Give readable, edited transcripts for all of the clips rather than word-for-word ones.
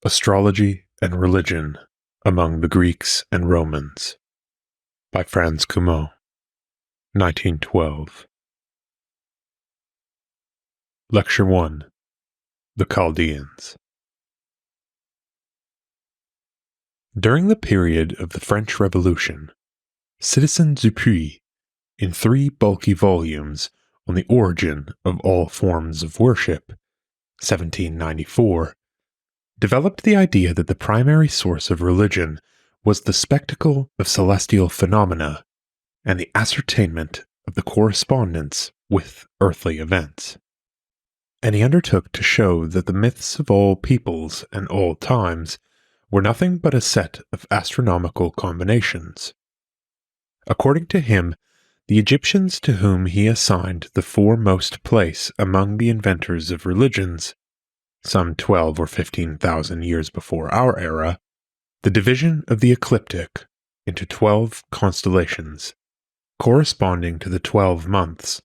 Astrology and Religion Among the Greeks and Romans by Franz Cumont, 1912. Lecture 1. The Chaldeans. During the period of the French Revolution, Citizen Dupuy, in 3 bulky volumes on the origin of all forms of worship, 1794, developed the idea that the primary source of religion was the spectacle of celestial phenomena and the ascertainment of the correspondence with earthly events. And he undertook to show that the myths of all peoples and all times were nothing but a set of astronomical combinations. According to him, the Egyptians, to whom he assigned the foremost place among the inventors of religions, some 12 or 15,000 years before our era, the division of the ecliptic into 12 constellations, corresponding to the 12 months.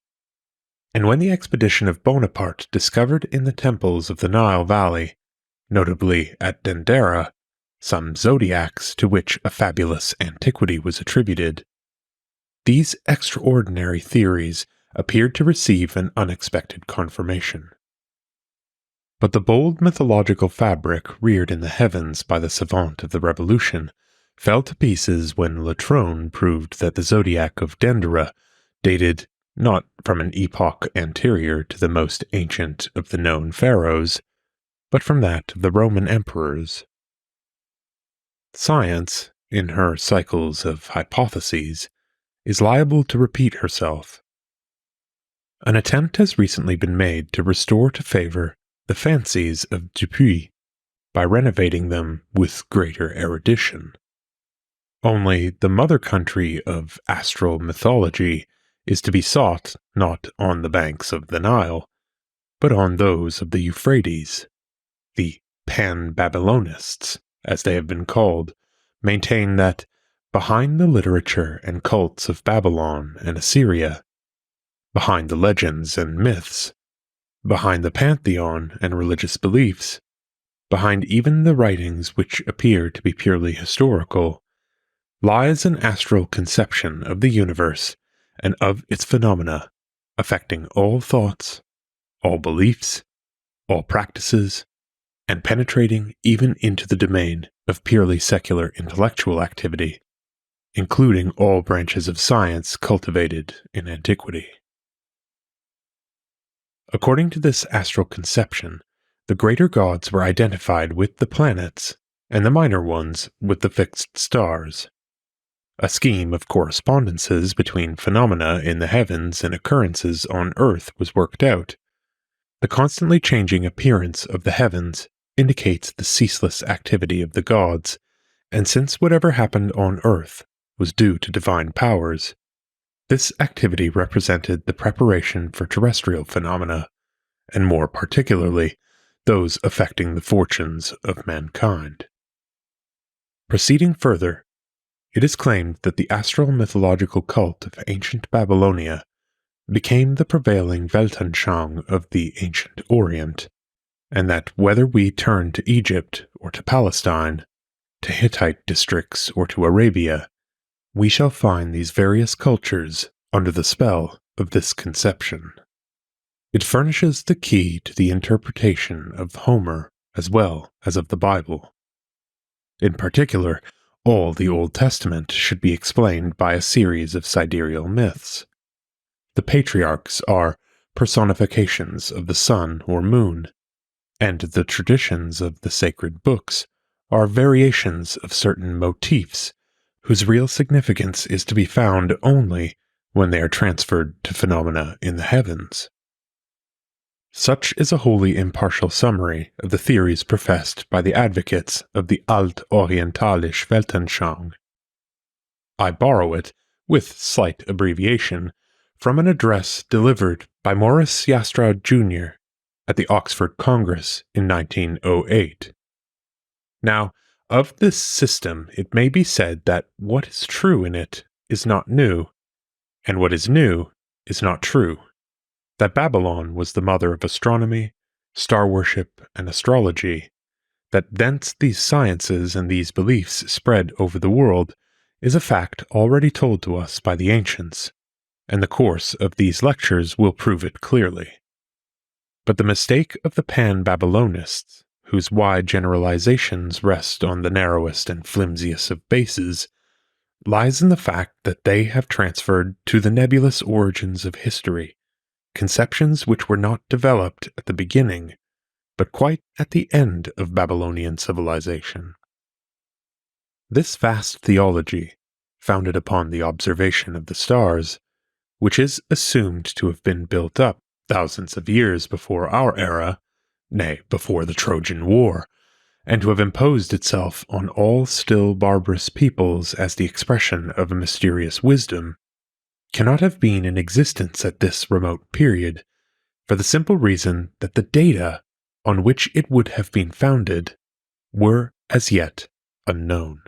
And when the expedition of Bonaparte discovered in the temples of the Nile Valley, notably at Dendera, some zodiacs to which a fabulous antiquity was attributed, these extraordinary theories appeared to receive an unexpected confirmation. But the bold mythological fabric reared in the heavens by the savant of the Revolution fell to pieces when Latronne proved that the zodiac of Dendera dated not from an epoch anterior to the most ancient of the known pharaohs, but from that of the Roman emperors. Science, in her cycles of hypotheses, is liable to repeat herself. An attempt has recently been made to restore to favor the fancies of Dupuy by renovating them with greater erudition. Only the mother country of astral mythology is to be sought not on the banks of the Nile, but on those of the Euphrates. The Pan-Babylonists, as they have been called, maintain that behind the literature and cults of Babylon and Assyria, behind the legends and myths, behind the pantheon and religious beliefs, behind even the writings which appear to be purely historical, lies an astral conception of the universe and of its phenomena, affecting all thoughts, all beliefs, all practices, and penetrating even into the domain of purely secular intellectual activity, including all branches of science cultivated in antiquity. According to this astral conception, the greater gods were identified with the planets, and the minor ones with the fixed stars. A scheme of correspondences between phenomena in the heavens and occurrences on earth was worked out. The constantly changing appearance of the heavens indicates the ceaseless activity of the gods, and since whatever happened on earth was due to divine powers, this activity represented the preparation for terrestrial phenomena, and more particularly, those affecting the fortunes of mankind. Proceeding further, it is claimed that the astral mythological cult of ancient Babylonia became the prevailing Weltanschauung of the ancient Orient, and that whether we turn to Egypt or to Palestine, to Hittite districts or to Arabia, we shall find these various cultures under the spell of this conception. It furnishes the key to the interpretation of Homer as well as of the Bible. In particular, all the Old Testament should be explained by a series of sidereal myths. The patriarchs are personifications of the sun or moon, and the traditions of the sacred books are variations of certain motifs whose real significance is to be found only when they are transferred to phenomena in the heavens. Such is a wholly impartial summary of the theories professed by the advocates of the Alt-Orientalische Weltanschauung. I borrow it, with slight abbreviation, from an address delivered by Maurice Jastrow Jr. at the Oxford Congress in 1908. Now, of this system it may be said that what is true in it is not new, and what is new is not true. That Babylon was the mother of astronomy, star worship, and astrology, That thence these sciences and these beliefs spread over the world is a fact already told to us by the ancients, and the course of these lectures will prove it clearly. But the mistake of the Pan-Babylonists, whose wide generalizations rest on the narrowest and flimsiest of bases, lies in the fact that they have transferred to the nebulous origins of history conceptions which were not developed at the beginning, but quite at the end of Babylonian civilization. This vast theology, founded upon the observation of the stars, which is assumed to have been built up thousands of years before our era, nay, before the Trojan War, and to have imposed itself on all still barbarous peoples as the expression of a mysterious wisdom, cannot have been in existence at this remote period, for the simple reason that the data on which it would have been founded were as yet unknown.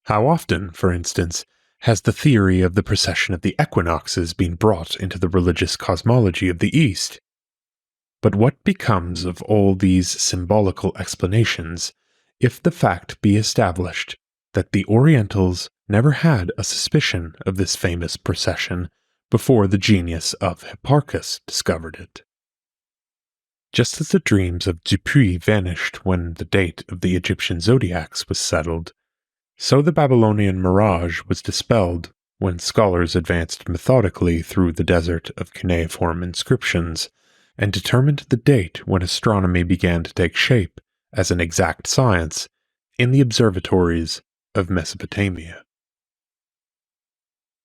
How often, for instance, has the theory of the precession of the equinoxes been brought into the religious cosmology of the East? But what becomes of all these symbolical explanations if the fact be established that the Orientals never had a suspicion of this famous precession before the genius of Hipparchus discovered it? Just as the dreams of Dupuy vanished when the date of the Egyptian zodiacs was settled, so the Babylonian mirage was dispelled when scholars advanced methodically through the desert of cuneiform inscriptions and determined the date when astronomy began to take shape as an exact science in the observatories of Mesopotamia.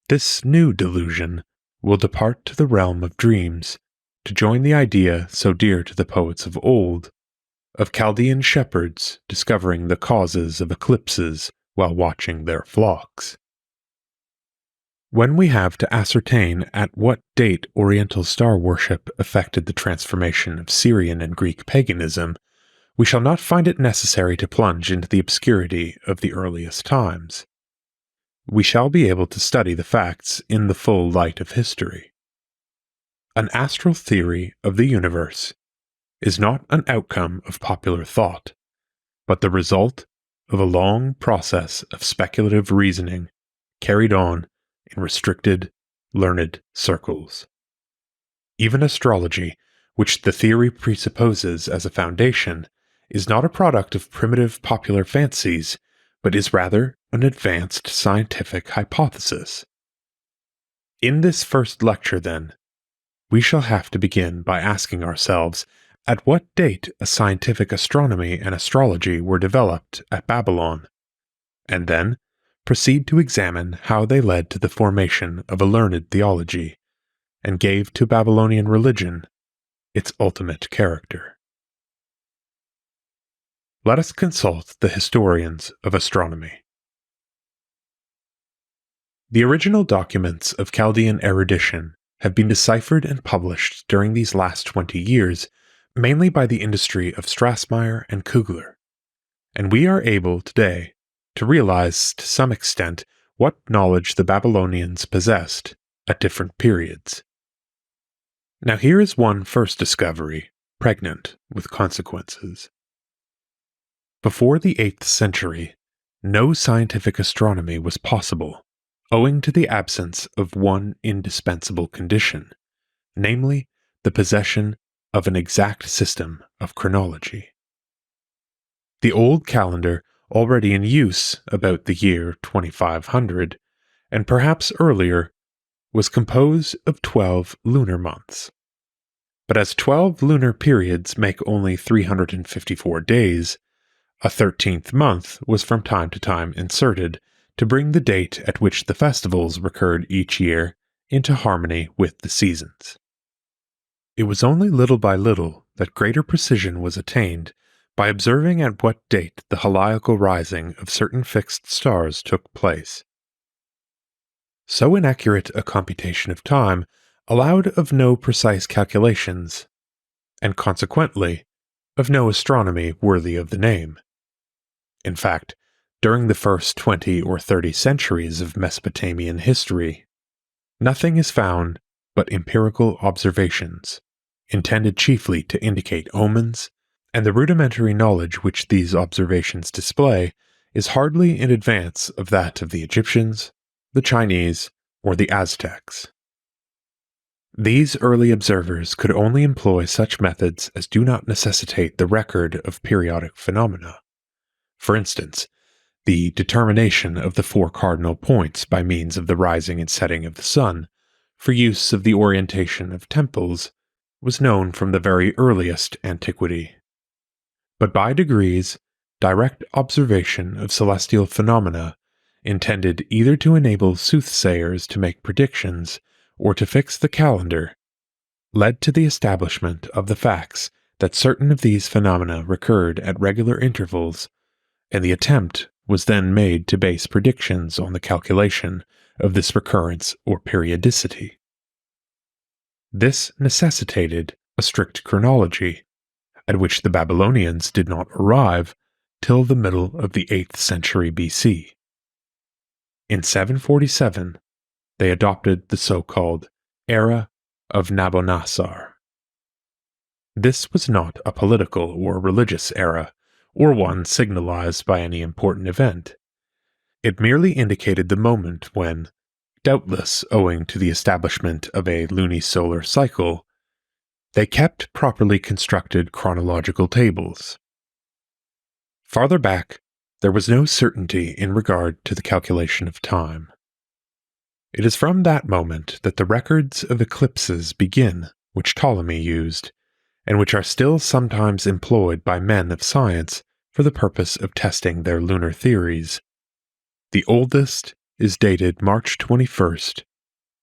This new delusion will depart to the realm of dreams to join the idea so dear to the poets of old of Chaldean shepherds discovering the causes of eclipses while watching their flocks. When we have to ascertain at what date Oriental star worship affected the transformation of Syrian and Greek paganism, we shall not find it necessary to plunge into the obscurity of the earliest times. We shall be able to study the facts in the full light of history. An astral theory of the universe is not an outcome of popular thought, but the result of a long process of speculative reasoning carried on in restricted, learned circles. Even astrology, which the theory presupposes as a foundation, is not a product of primitive popular fancies, but is rather an advanced scientific hypothesis. In this first lecture, then, we shall have to begin by asking ourselves at what date a scientific astronomy and astrology were developed at Babylon, and then proceed to examine how they led to the formation of a learned theology, and gave to Babylonian religion its ultimate character. Let us consult the historians of astronomy. The original documents of Chaldean erudition have been deciphered and published during these last 20 years, mainly by the industry of Strassmayer and Kugler, and we are able today to realize to some extent what knowledge the Babylonians possessed at different periods. Now here is one first discovery, pregnant with consequences. Before the 8th century, no scientific astronomy was possible, owing to the absence of one indispensable condition, namely the possession of an exact system of chronology. The old calendar, already in use about the year 2500, and perhaps earlier, was composed of 12 lunar months. But as 12 lunar periods make only 354 days, a 13th month was from time to time inserted to bring the date at which the festivals recurred each year into harmony with the seasons. It was only little by little that greater precision was attained by observing at what date the heliacal rising of certain fixed stars took place. So inaccurate a computation of time allowed of no precise calculations, and consequently of no astronomy worthy of the name. In fact, during the first 20 or 30 centuries of Mesopotamian history, nothing is found but empirical observations, intended chiefly to indicate omens, and the rudimentary knowledge which these observations display is hardly in advance of that of the Egyptians, the Chinese, or the Aztecs. These early observers could only employ such methods as do not necessitate the record of periodic phenomena. For instance, the determination of the 4 cardinal points by means of the rising and setting of the sun, for use of the orientation of temples, was known from the very earliest antiquity. But by degrees, direct observation of celestial phenomena, intended either to enable soothsayers to make predictions or to fix the calendar, led to the establishment of the facts that certain of these phenomena recurred at regular intervals, and the attempt was then made to base predictions on the calculation of this recurrence or periodicity. This necessitated a strict chronology, at which the Babylonians did not arrive till the middle of the 8th century BC. In 747, they adopted the so-called Era of Nabonassar. This was not a political or religious era, or one signalized by any important event. It merely indicated the moment when, doubtless owing to the establishment of a lunisolar cycle, they kept properly constructed chronological tables. Farther back, there was no certainty in regard to the calculation of time. It is from that moment that the records of eclipses begin, which Ptolemy used, and which are still sometimes employed by men of science for the purpose of testing their lunar theories. The oldest is dated March 21st,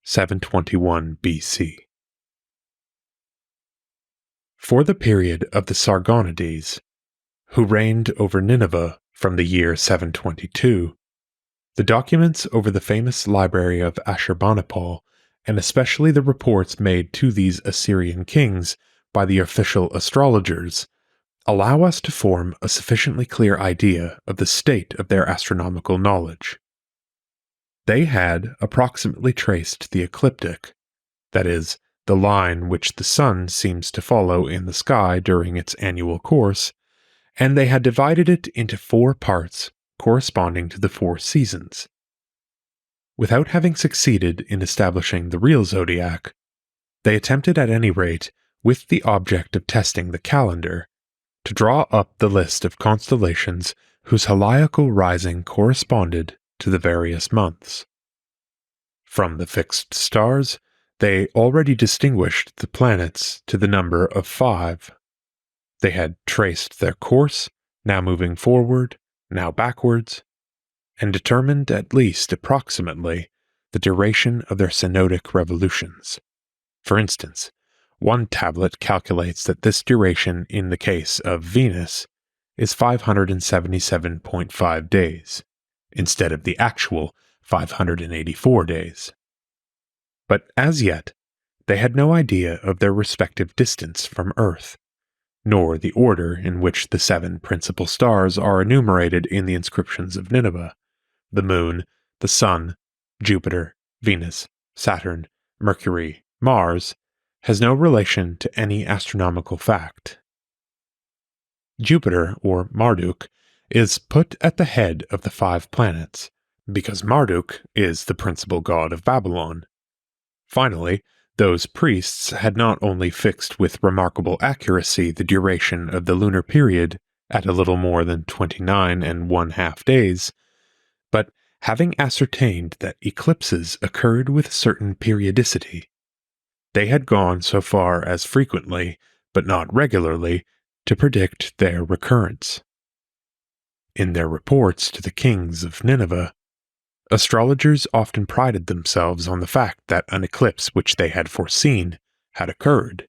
721 BC. For the period of the Sargonides, who reigned over Nineveh from the year 722, the documents over the famous library of Ashurbanipal, and especially the reports made to these Assyrian kings by the official astrologers, allow us to form a sufficiently clear idea of the state of their astronomical knowledge. They had approximately traced the ecliptic, that is, the line which the sun seems to follow in the sky during its annual course, and they had divided it into 4 parts corresponding to the 4 seasons. Without having succeeded in establishing the real zodiac, they attempted at any rate, with the object of testing the calendar, to draw up the list of constellations whose heliacal rising corresponded to the various months. From the fixed stars, they already distinguished the planets to the number of 5. They had traced their course, now moving forward, now backwards, and determined at least approximately the duration of their synodic revolutions. For instance, one tablet calculates that this duration in the case of Venus is 577.5 days, instead of the actual 584 days. But as yet, they had no idea of their respective distance from Earth, nor the order in which the 7 principal stars are enumerated in the inscriptions of Nineveh: the Moon, the Sun, Jupiter, Venus, Saturn, Mercury, Mars, has no relation to any astronomical fact. Jupiter, or Marduk, is put at the head of the 5 planets, because Marduk is the principal god of Babylon. Finally, those priests had not only fixed with remarkable accuracy the duration of the lunar period at a little more than 29½ days, but having ascertained that eclipses occurred with certain periodicity, they had gone so far as frequently, but not regularly, to predict their recurrence. In their reports to the kings of Nineveh, astrologers often prided themselves on the fact that an eclipse which they had foreseen had occurred.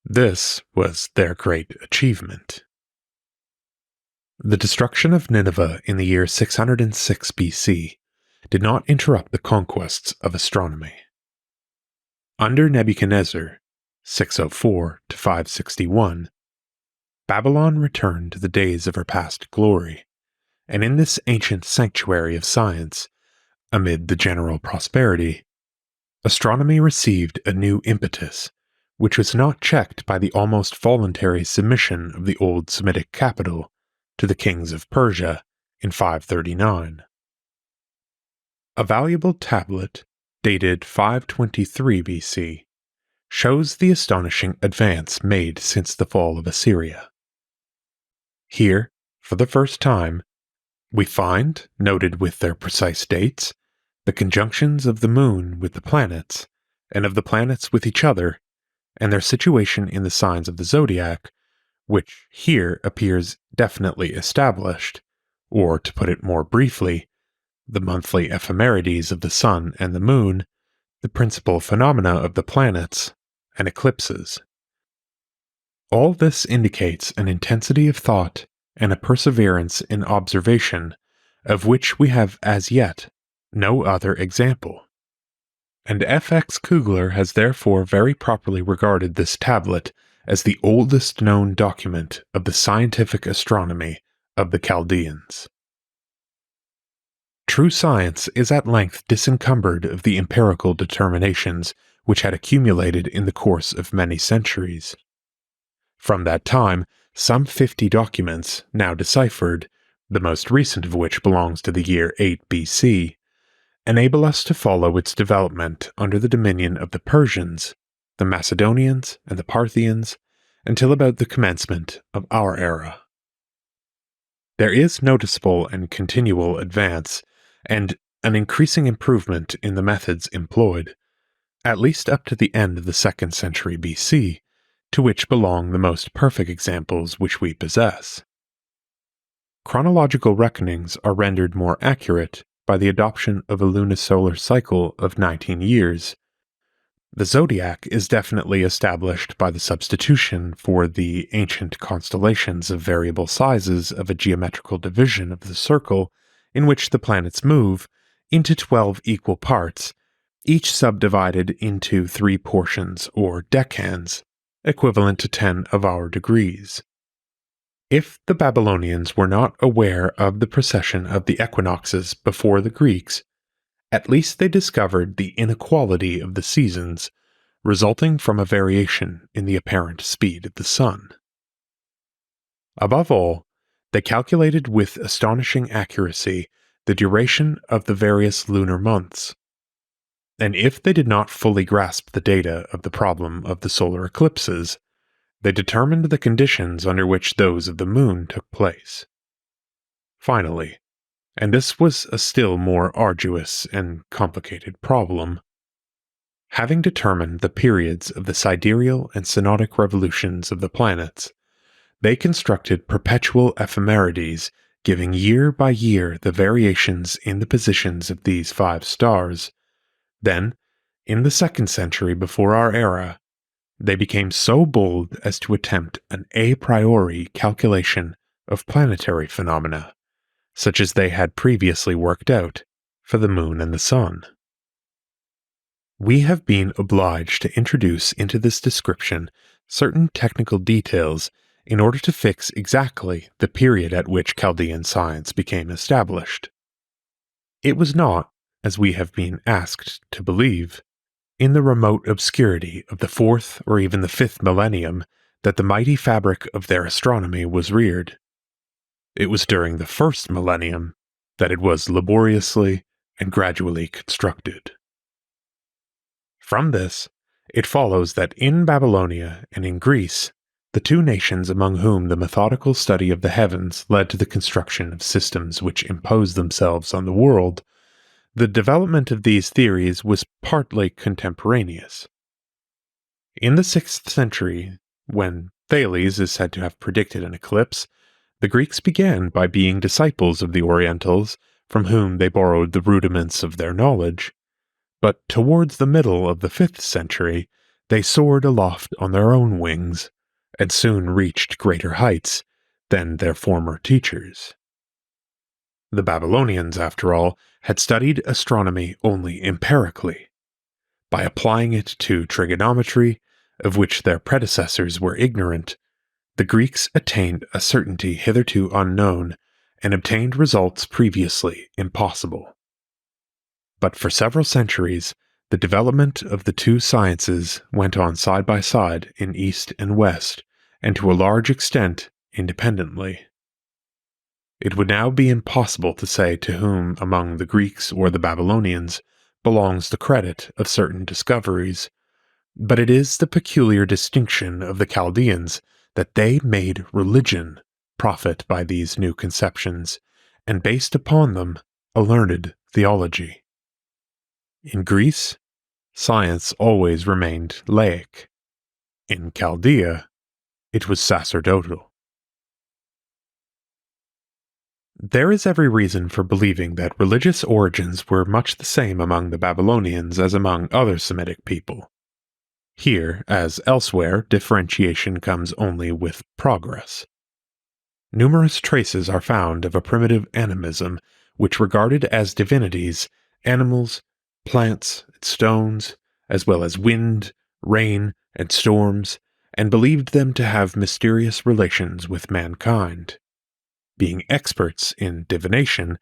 This was their great achievement. The destruction of Nineveh in the year 606 BC did not interrupt the conquests of astronomy. Under Nebuchadnezzar, 604 to 561, Babylon returned to the days of her past glory, and in this ancient sanctuary of science, amid the general prosperity, astronomy received a new impetus, which was not checked by the almost voluntary submission of the old Semitic capital to the kings of Persia in 539. A valuable tablet, dated 523 BC, shows the astonishing advance made since the fall of Assyria. Here, for the first time, we find, noted with their precise dates, the conjunctions of the moon with the planets, and of the planets with each other, and their situation in the signs of the zodiac, which here appears definitely established, or, to put it more briefly, the monthly ephemerides of the sun and the moon, the principal phenomena of the planets, and eclipses. All this indicates an intensity of thought and a perseverance in observation of which we have as yet no other example. And F.X. Kugler has therefore very properly regarded this tablet as the oldest known document of the scientific astronomy of the Chaldeans. True science is at length disencumbered of the empirical determinations which had accumulated in the course of many centuries. From that time, some 50 documents, now deciphered, the most recent of which belongs to the year 8 BC, enable us to follow its development under the dominion of the Persians, the Macedonians, and the Parthians, until about the commencement of our era. There is noticeable and continual advance, and an increasing improvement in the methods employed, at least up to the end of the 2nd century BC, to which belong the most perfect examples which we possess. Chronological reckonings are rendered more accurate by the adoption of a lunisolar cycle of 19 years. The zodiac is definitely established by the substitution for the ancient constellations of variable sizes of a geometrical division of the circle in which the planets move into 12 equal parts, each subdivided into 3 portions or decans, equivalent to 10 of our degrees. If the Babylonians were not aware of the precession of the equinoxes before the Greeks, at least they discovered the inequality of the seasons, resulting from a variation in the apparent speed of the sun. Above all, they calculated with astonishing accuracy the duration of the various lunar months. And if they did not fully grasp the data of the problem of the solar eclipses, they determined the conditions under which those of the moon took place. Finally, and this was a still more arduous and complicated problem, having determined the periods of the sidereal and synodic revolutions of the planets, they constructed perpetual ephemerides giving year by year the variations in the positions of these 5 stars. Then, in the 2nd century before our era, they became so bold as to attempt an a priori calculation of planetary phenomena, such as they had previously worked out for the moon and the sun. We have been obliged to introduce into this description certain technical details in order to fix exactly the period at which Chaldean science became established. It was not, as we have been asked to believe, in the remote obscurity of the 4th or even the 5th millennium that the mighty fabric of their astronomy was reared. It was during the 1st millennium that it was laboriously and gradually constructed. From this, it follows that in Babylonia and in Greece, the 2 nations among whom the methodical study of the heavens led to the construction of systems which imposed themselves on the world, the development of these theories was partly contemporaneous. In the 6th century, when Thales is said to have predicted an eclipse, the Greeks began by being disciples of the Orientals, from whom they borrowed the rudiments of their knowledge, but towards the middle of the 5th century, they soared aloft on their own wings, and soon reached greater heights than their former teachers. The Babylonians, after all, had studied astronomy only empirically. By applying it to trigonometry, of which their predecessors were ignorant, the Greeks attained a certainty hitherto unknown and obtained results previously impossible. But for several centuries, The development of the two sciences went on side by side in East and West, and to a large extent independently. It would now be impossible to say to whom among the Greeks or the Babylonians belongs the credit of certain discoveries, but it is the peculiar distinction of the Chaldeans that they made religion profit by these new conceptions, and based upon them a learned theology. In Greece, science always remained laic. In Chaldea, it was sacerdotal. There is every reason for believing that religious origins were much the same among the Babylonians as among other Semitic people. Here, as elsewhere, differentiation comes only with progress. Numerous traces are found of a primitive animism which regarded as divinities animals, plants, and stones, as well as wind, rain, and storms, and believed them to have mysterious relations with mankind. Being experts in divination,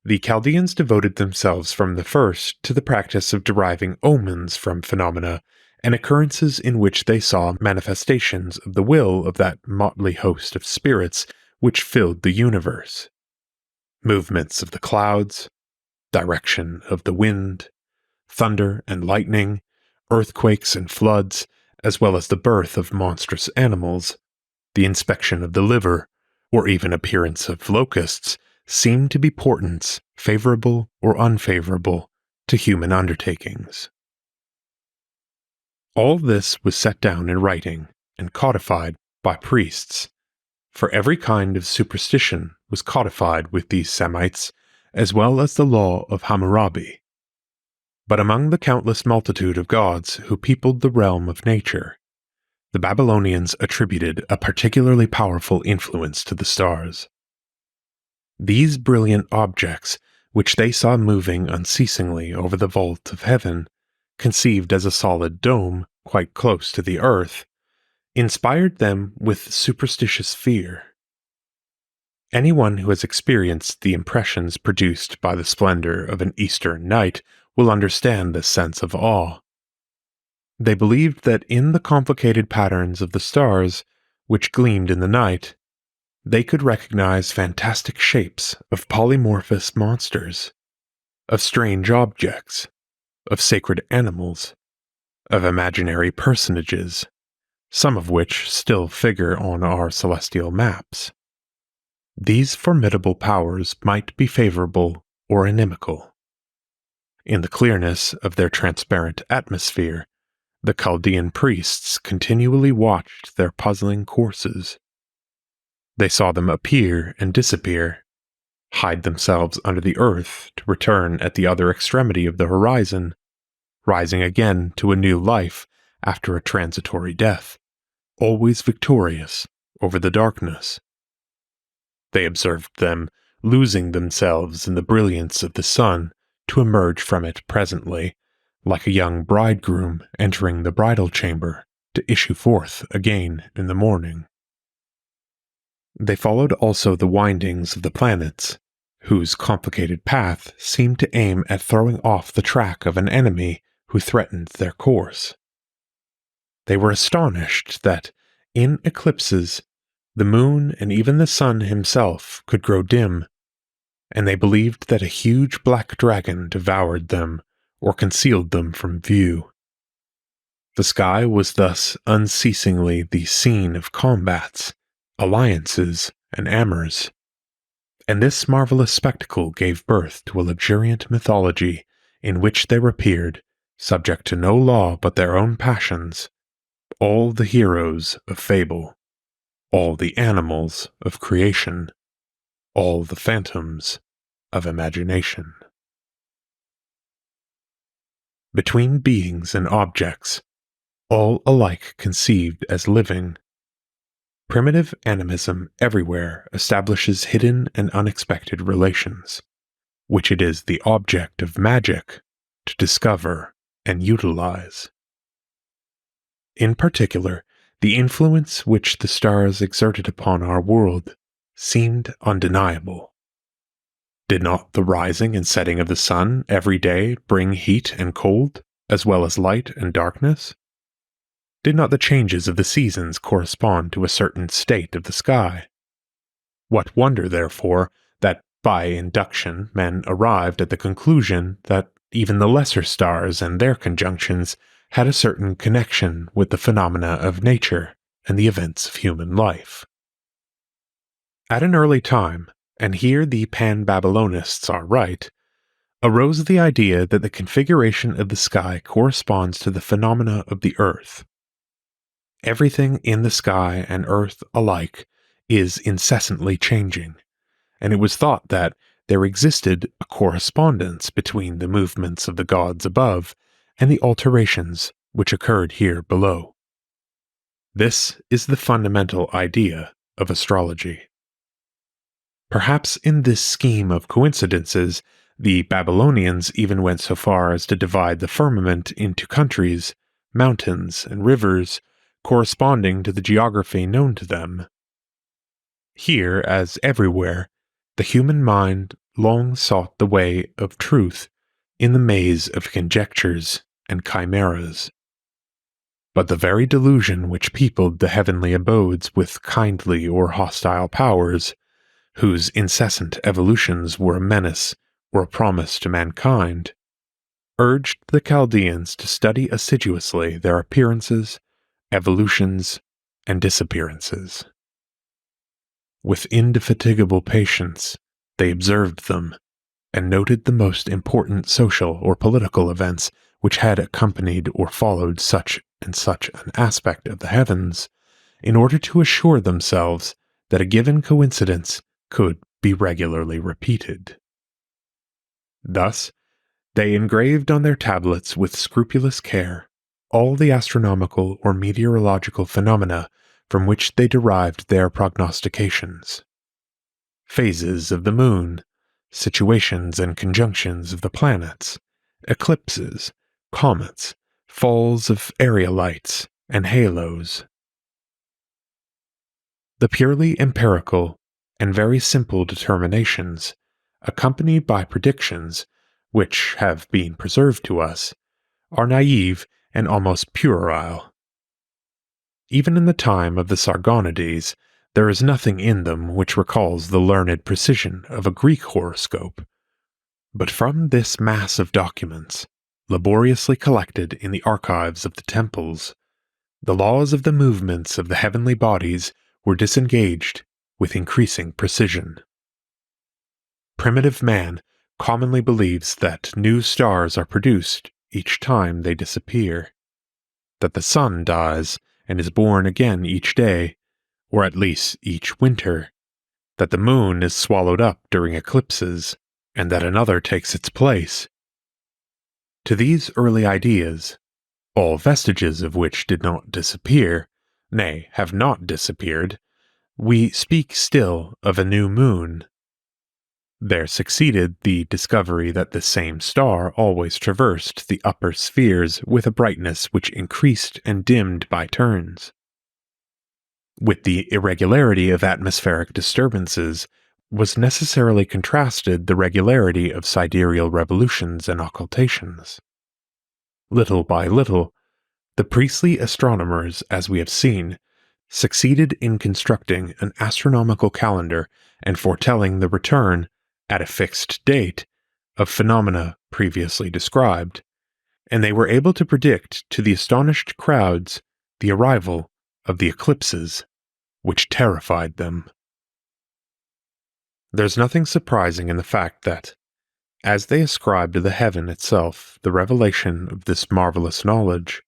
the Chaldeans devoted themselves from the first to the practice of deriving omens from phenomena and occurrences in which they saw manifestations of the will of that motley host of spirits which filled the universe. Movements of the clouds, direction of the wind, thunder and lightning, earthquakes and floods, as well as the birth of monstrous animals, the inspection of the liver, or even appearance of locusts, seem to be portents, favorable or unfavorable, to human undertakings. All this was set down in writing and codified by priests, for every kind of superstition was codified with these Semites, as well as the law of Hammurabi. But among the countless multitude of gods who peopled the realm of nature, the Babylonians attributed a particularly powerful influence to the stars. These brilliant objects, which they saw moving unceasingly over the vault of heaven, conceived as a solid dome quite close to the earth, inspired them with superstitious fear. Anyone who has experienced the impressions produced by the splendor of an Eastern night will understand this sense of awe. They believed that in the complicated patterns of the stars, which gleamed in the night, they could recognize fantastic shapes of polymorphous monsters, of strange objects, of sacred animals, of imaginary personages, some of which still figure on our celestial maps. These formidable powers might be favorable or inimical. In the clearness of their transparent atmosphere, the Chaldean priests continually watched their puzzling courses. They saw them appear and disappear, hide themselves under the earth to return at the other extremity of the horizon, rising again to a new life after a transitory death, always victorious over the darkness. They observed them losing themselves in the brilliance of the sun to emerge from it presently, like a young bridegroom entering the bridal chamber to issue forth again in the morning. They followed also the windings of the planets, whose complicated path seemed to aim at throwing off the track of an enemy who threatened their course. They were astonished that, in eclipses, the moon and even the sun himself could grow dim, and they believed that a huge black dragon devoured them or concealed them from view. The sky was thus unceasingly the scene of combats, alliances, and amours, and this marvelous spectacle gave birth to a luxuriant mythology in which there appeared, subject to no law but their own passions, all the heroes of fable, all the animals of creation, all the phantoms of imagination. Between beings and objects, all alike conceived as living, primitive animism everywhere establishes hidden and unexpected relations, which it is the object of magic to discover and utilize. In particular, the influence which the stars exerted upon our world seemed undeniable. Did not the rising and setting of the sun every day bring heat and cold, as well as light and darkness? Did not the changes of the seasons correspond to a certain state of the sky? What wonder, therefore, that by induction men arrived at the conclusion that even the lesser stars and their conjunctions had a certain connection with the phenomena of nature and the events of human life. At an early time, and here the Pan-Babylonists are right, arose the idea that the configuration of the sky corresponds to the phenomena of the earth. Everything in the sky and earth alike is incessantly changing, and it was thought that there existed a correspondence between the movements of the gods above and the alterations which occurred here below. This is the fundamental idea of astrology. Perhaps in this scheme of coincidences, the Babylonians even went so far as to divide the firmament into countries, mountains, and rivers, corresponding to the geography known to them. Here, as everywhere, the human mind long sought the way of truth in the maze of conjectures and chimeras. But the very delusion which peopled the heavenly abodes with kindly or hostile powers, whose incessant evolutions were a menace or a promise to mankind, urged the Chaldeans to study assiduously their appearances, evolutions, and disappearances. With indefatigable patience, they observed them, and noted the most important social or political events which had accompanied or followed such and such an aspect of the heavens, in order to assure themselves that a given coincidence could be regularly repeated. Thus, they engraved on their tablets with scrupulous care all the astronomical or meteorological phenomena from which they derived their prognostications. Phases of the moon, situations and conjunctions of the planets, eclipses, comets, falls of aerolites, and halos. The purely empirical and very simple determinations, accompanied by predictions, which have been preserved to us, are naive and almost puerile. Even in the time of the Sargonides, there is nothing in them which recalls the learned precision of a Greek horoscope. But from this mass of documents, laboriously collected in the archives of the temples, the laws of the movements of the heavenly bodies were disengaged with increasing precision. Primitive man commonly believes that new stars are produced each time they disappear, that the sun dies and is born again each day, or at least each winter, that the moon is swallowed up during eclipses, and that another takes its place. To these early ideas, all vestiges of which did not disappear, nay, have not disappeared, we speak still of a new moon. There succeeded the discovery that the same star always traversed the upper spheres with a brightness which increased and dimmed by turns. With the irregularity of atmospheric disturbances was necessarily contrasted the regularity of sidereal revolutions and occultations. Little by little, the priestly astronomers, as we have seen, succeeded in constructing an astronomical calendar and foretelling the return, at a fixed date, of phenomena previously described, and they were able to predict to the astonished crowds the arrival of the eclipses, which terrified them. There's nothing surprising in the fact that, as they ascribed to the heaven itself the revelation of this marvelous knowledge,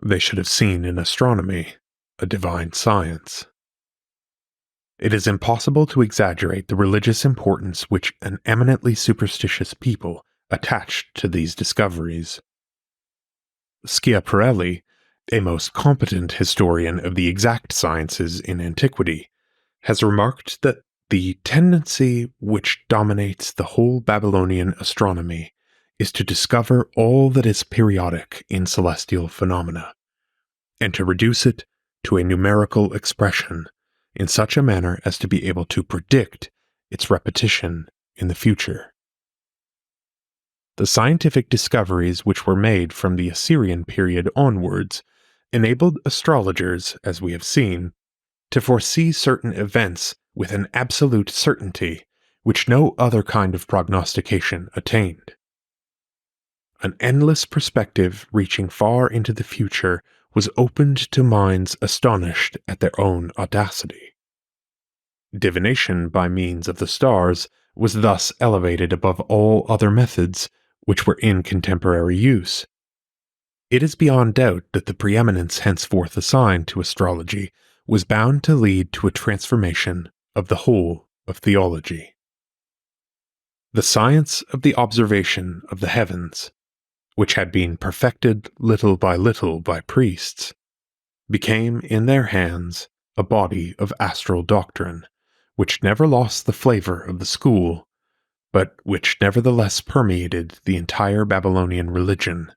they should have seen in astronomy a divine science. It is impossible to exaggerate the religious importance which an eminently superstitious people attached to these discoveries. Schiaparelli, a most competent historian of the exact sciences in antiquity, has remarked that the tendency which dominates the whole Babylonian astronomy is to discover all that is periodic in celestial phenomena, and to reduce it to a numerical expression in such a manner as to be able to predict its repetition in the future. The scientific discoveries which were made from the Assyrian period onwards enabled astrologers, as we have seen, to foresee certain events with an absolute certainty which no other kind of prognostication attained. An endless perspective reaching far into the future was opened to minds astonished at their own audacity. Divination by means of the stars was thus elevated above all other methods which were in contemporary use. It is beyond doubt that the preeminence henceforth assigned to astrology was bound to lead to a transformation of the whole of theology. The science of the observation of the heavens, which had been perfected little by priests, became in their hands a body of astral doctrine, which never lost the flavor of the school, but which nevertheless permeated the entire Babylonian religion,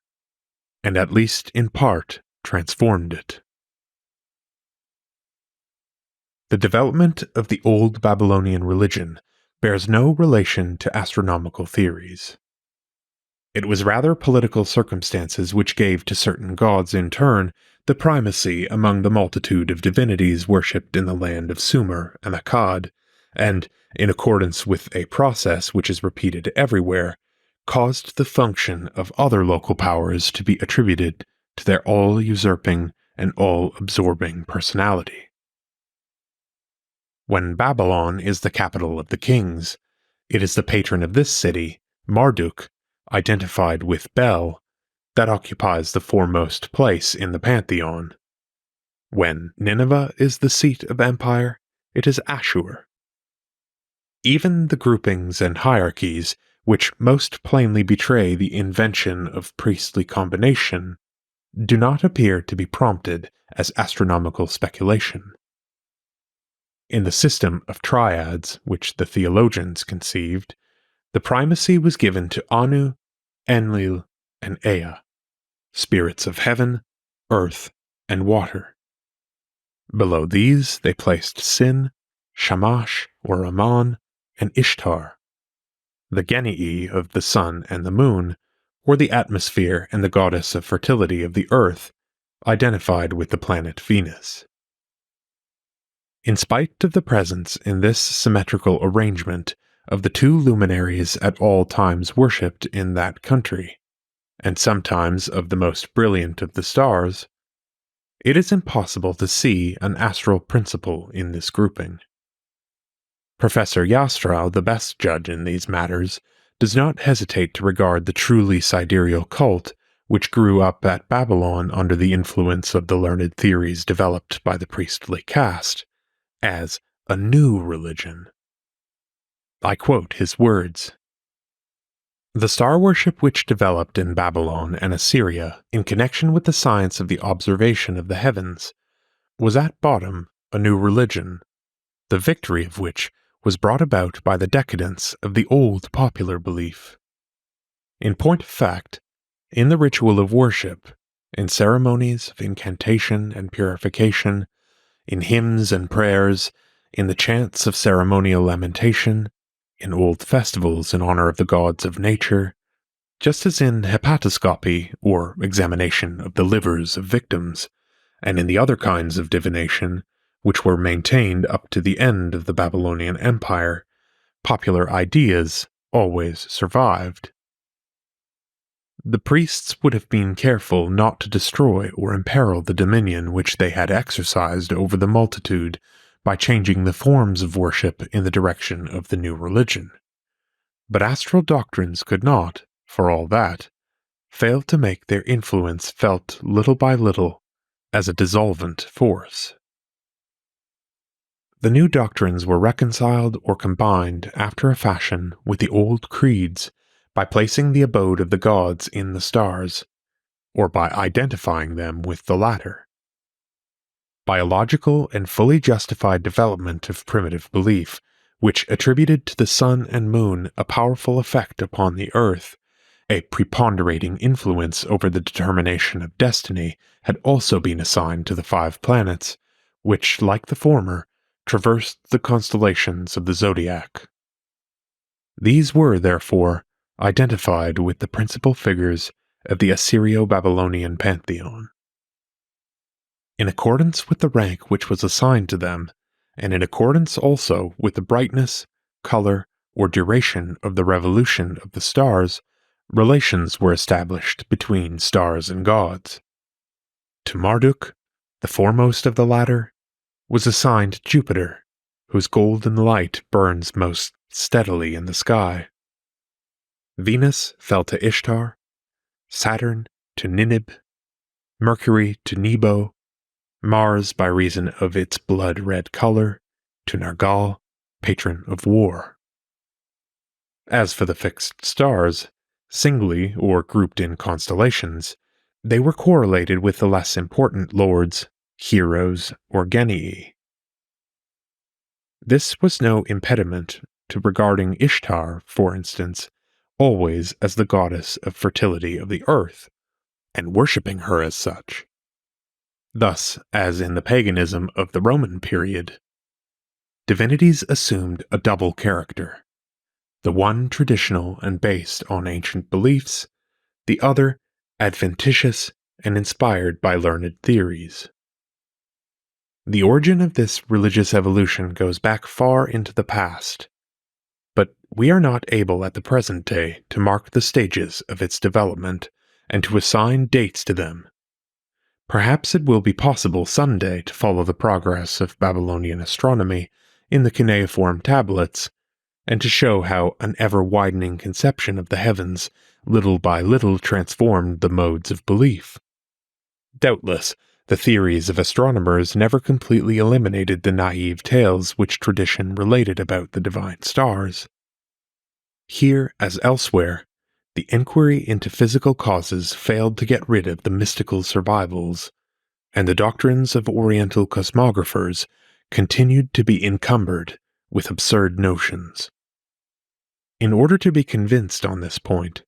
and at least in part transformed it. The development of the old Babylonian religion bears no relation to astronomical theories. It was rather political circumstances which gave to certain gods in turn the primacy among the multitude of divinities worshipped in the land of Sumer and Akkad, and, in accordance with a process which is repeated everywhere, caused the function of other local powers to be attributed to their all-usurping and all-absorbing personality. When Babylon is the capital of the kings, it is the patron of this city, Marduk, identified with Bel, that occupies the foremost place in the pantheon. When Nineveh is the seat of empire, it is Ashur. Even the groupings and hierarchies, which most plainly betray the invention of priestly combination, do not appear to be prompted as astronomical speculation. In the system of triads which the theologians conceived, the primacy was given to Anu, Enlil, and Ea, spirits of heaven, earth, and water. Below these they placed Sin, Shamash or Ammon, and Ishtar, the genii of the sun and the moon, or the atmosphere and the goddess of fertility of the earth, identified with the planet Venus. In spite of the presence in this symmetrical arrangement of the two luminaries at all times worshipped in that country, and sometimes of the most brilliant of the stars, it is impossible to see an astral principle in this grouping. Professor Jastrow, the best judge in these matters, does not hesitate to regard the truly sidereal cult which grew up at Babylon under the influence of the learned theories developed by the priestly caste as a new religion. I quote his words. The star worship which developed in Babylon and Assyria in connection with the science of the observation of the heavens was at bottom a new religion, the victory of which was brought about by the decadence of the old popular belief. In point of fact, in the ritual of worship, in ceremonies of incantation and purification, in hymns and prayers, in the chants of ceremonial lamentation, in old festivals in honor of the gods of nature, just as in hepatoscopy, or examination of the livers of victims, and in the other kinds of divination, which were maintained up to the end of the Babylonian Empire, popular ideas always survived. The priests would have been careful not to destroy or imperil the dominion which they had exercised over the multitude by changing the forms of worship in the direction of the new religion. But astral doctrines could not, for all that, fail to make their influence felt little by little as a dissolvent force. The new doctrines were reconciled or combined after a fashion with the old creeds by placing the abode of the gods in the stars, or by identifying them with the latter. By a logical and fully justified development of primitive belief, which attributed to the sun and moon a powerful effect upon the earth, a preponderating influence over the determination of destiny had also been assigned to the 5 planets, which, like the former, traversed the constellations of the zodiac. These were, therefore, identified with the principal figures of the Assyrio-Babylonian pantheon. In accordance with the rank which was assigned to them, and in accordance also with the brightness, color, or duration of the revolution of the stars, relations were established between stars and gods. To Marduk, the foremost of the latter, was assigned Jupiter, whose golden light burns most steadily in the sky. Venus fell to Ishtar, Saturn to Ninib, Mercury to Nebo, Mars, by reason of its blood-red color, to Nergal, patron of war. As for the fixed stars, singly or grouped in constellations, they were correlated with the less important lords, heroes, or genii. This was no impediment to regarding Ishtar, for instance, always as the goddess of fertility of the earth, and worshipping her as such. Thus, as in the paganism of the Roman period, divinities assumed a double character, the one traditional and based on ancient beliefs, the other adventitious and inspired by learned theories. The origin of this religious evolution goes back far into the past, but we are not able at the present day to mark the stages of its development and to assign dates to them. Perhaps it will be possible someday to follow the progress of Babylonian astronomy in the cuneiform tablets, and to show how an ever-widening conception of the heavens little by little transformed the modes of belief. Doubtless, the theories of astronomers never completely eliminated the naive tales which tradition related about the divine stars. Here, as elsewhere, the inquiry into physical causes failed to get rid of the mystical survivals, and the doctrines of Oriental cosmographers continued to be encumbered with absurd notions. In order to be convinced on this point,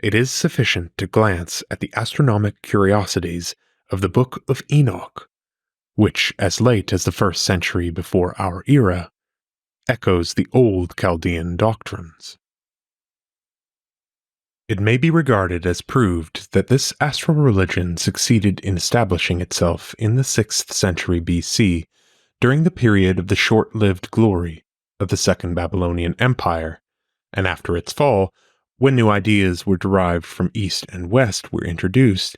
it is sufficient to glance at the astronomic curiosities of the Book of Enoch, which, as late as the 1st century before our era, echoes the old Chaldean doctrines. It may be regarded as proved that this astral religion succeeded in establishing itself in the 6th century BC during the period of the short-lived glory of the Second Babylonian Empire, and after its fall, when new ideas were derived from East and West were introduced,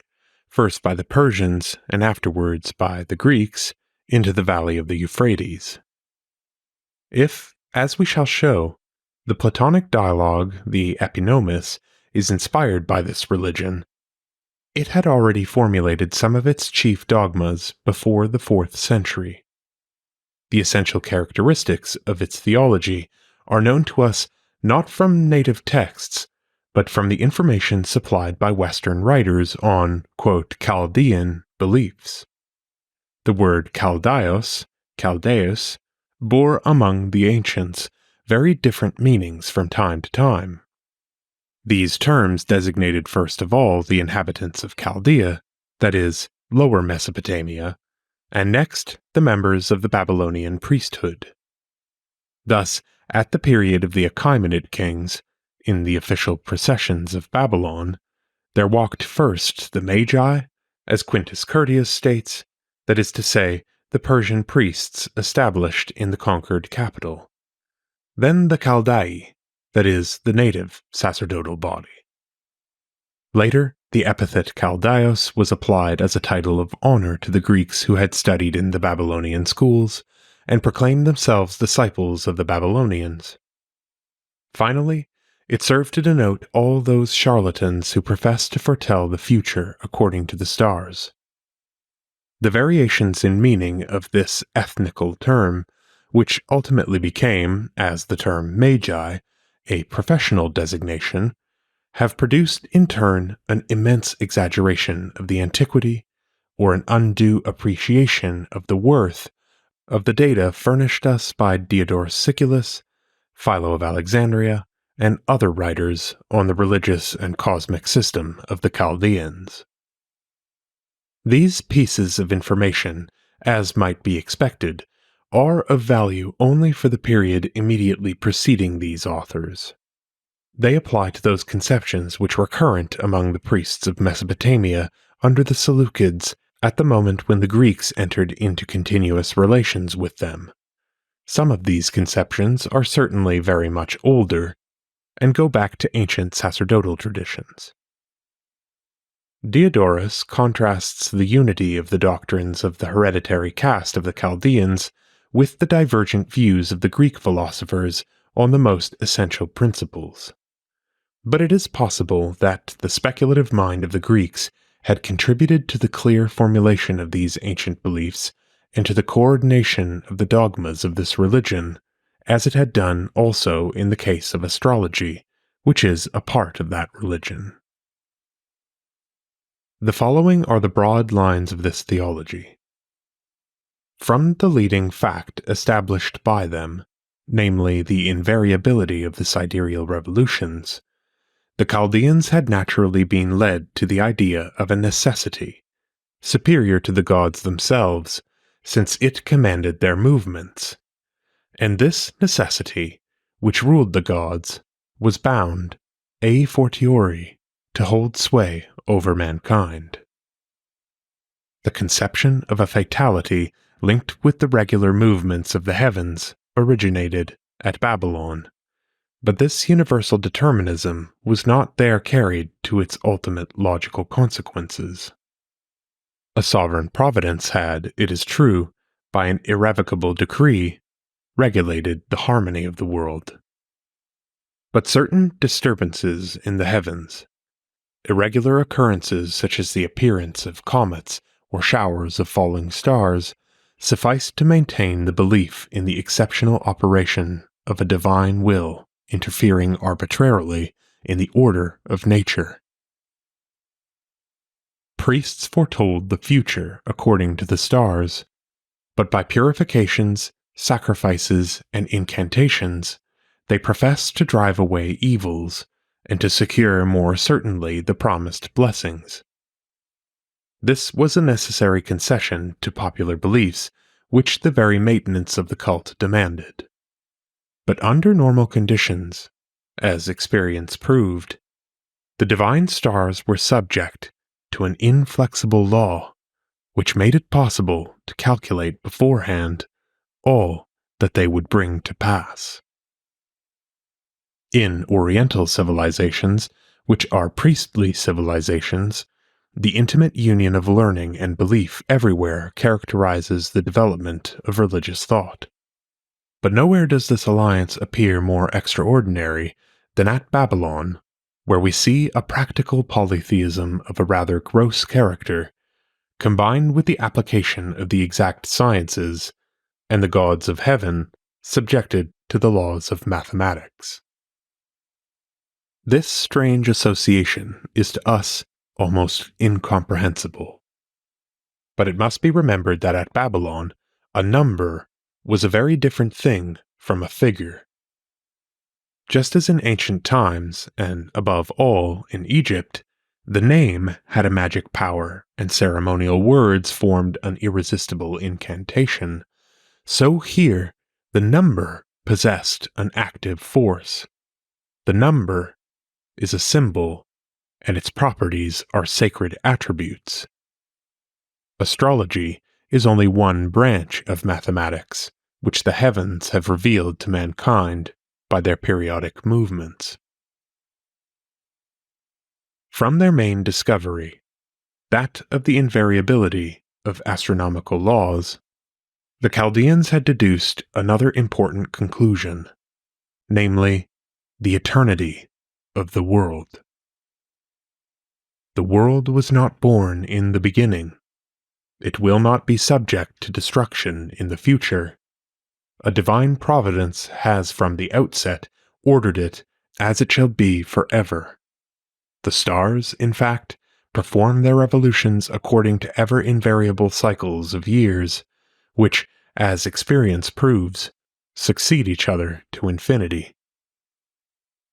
first by the Persians and afterwards by the Greeks, into the valley of the Euphrates. If, as we shall show, the Platonic dialogue, the Epinomis, is inspired by this religion, it had already formulated some of its chief dogmas before the 4th century. The essential characteristics of its theology are known to us not from native texts, but from the information supplied by Western writers on, quote, Chaldean beliefs. The word Chaldeus, bore among the ancients very different meanings from time to time. These terms designated first of all the inhabitants of Chaldea, that is, Lower Mesopotamia, and next the members of the Babylonian priesthood. Thus, at the period of the Achaemenid kings, in the official processions of Babylon, there walked first the Magi, as Quintus Curtius states, that is to say, the Persian priests established in the conquered capital. Then the Chaldai, that is, the native sacerdotal body. Later, the epithet Chaldeos was applied as a title of honor to the Greeks who had studied in the Babylonian schools and proclaimed themselves disciples of the Babylonians. Finally, it served to denote all those charlatans who professed to foretell the future according to the stars. The variations in meaning of this ethnical term, which ultimately became, as the term Magi, a professional designation, have produced in turn an immense exaggeration of the antiquity or an undue appreciation of the worth of the data furnished us by Diodorus Siculus, Philo of Alexandria, and other writers on the religious and cosmic system of the Chaldeans. These pieces of information, as might be expected, are of value only for the period immediately preceding these authors. They apply to those conceptions which were current among the priests of Mesopotamia under the Seleucids at the moment when the Greeks entered into continuous relations with them. Some of these conceptions are certainly very much older and go back to ancient sacerdotal traditions. Diodorus contrasts the unity of the doctrines of the hereditary caste of the Chaldeans with the divergent views of the Greek philosophers on the most essential principles. But it is possible that the speculative mind of the Greeks had contributed to the clear formulation of these ancient beliefs and to the coordination of the dogmas of this religion, as it had done also in the case of astrology, which is a part of that religion. The following are the broad lines of this theology. From the leading fact established by them, namely the invariability of the sidereal revolutions, the Chaldeans had naturally been led to the idea of a necessity, superior to the gods themselves, since it commanded their movements. And this necessity, which ruled the gods, was bound, a fortiori, to hold sway over mankind. The conception of a fatality linked with the regular movements of the heavens originated at Babylon. But this universal determinism was not there carried to its ultimate logical consequences. A sovereign providence had, it is true, by an irrevocable decree, regulated the harmony of the world. But certain disturbances in the heavens, irregular occurrences such as the appearance of comets or showers of falling stars, sufficed to maintain the belief in the exceptional operation of a divine will interfering arbitrarily in the order of nature. Priests foretold the future according to the stars, but by purifications, sacrifices, and incantations, they professed to drive away evils and to secure more certainly the promised blessings. This was a necessary concession to popular beliefs, which the very maintenance of the cult demanded. But under normal conditions, as experience proved, the divine stars were subject to an inflexible law, which made it possible to calculate beforehand all that they would bring to pass. In Oriental civilizations, which are priestly civilizations, the intimate union of learning and belief everywhere characterizes the development of religious thought. But nowhere does this alliance appear more extraordinary than at Babylon, where we see a practical polytheism of a rather gross character, combined with the application of the exact sciences, and the gods of heaven subjected to the laws of mathematics. This strange association is to us almost incomprehensible. But it must be remembered that at Babylon, a number was a very different thing from a figure. Just as in ancient times, and above all in Egypt, the name had a magic power and ceremonial words formed an irresistible incantation, so here the number possessed an active force. The number is a symbol, and its properties are sacred attributes. Astrology is only one branch of mathematics, which the heavens have revealed to mankind by their periodic movements. From their main discovery, that of the invariability of astronomical laws, the Chaldeans had deduced another important conclusion, namely, the eternity of the world. The world was not born in the beginning. It will not be subject to destruction in the future. A divine providence has from the outset ordered it as it shall be forever. The stars, in fact, perform their revolutions according to ever-invariable cycles of years, which, as experience proves, succeed each other to infinity.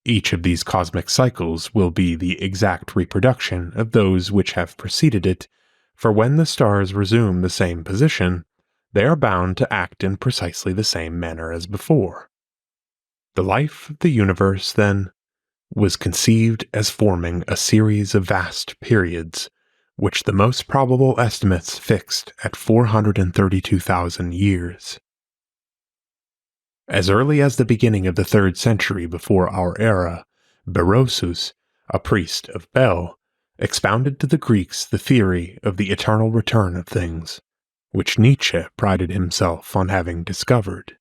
Each of these cosmic cycles will be the exact reproduction of those which have preceded it, for when the stars resume the same position, they are bound to act in precisely the same manner as before. The life of the universe, then, was conceived as forming a series of vast periods, which the most probable estimates fixed at 432,000 years. As early as the beginning of the 3rd century before our era, Berosus, a priest of Bel, expounded to the Greeks the theory of the eternal return of things, which Nietzsche prided himself on having discovered.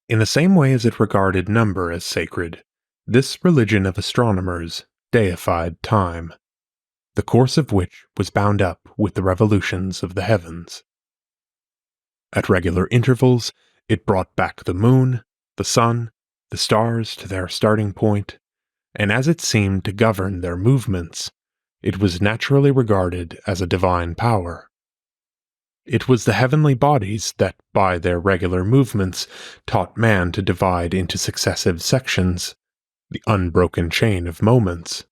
In the same way as it regarded number as sacred, this religion of astronomers deified time, the course of which was bound up with the revolutions of the heavens. At regular intervals, it brought back the moon, the sun, the stars to their starting point, and as it seemed to govern their movements, it was naturally regarded as a divine power. It was the heavenly bodies that, by their regular movements, taught man to divide into successive sections, the unbroken chain of moments.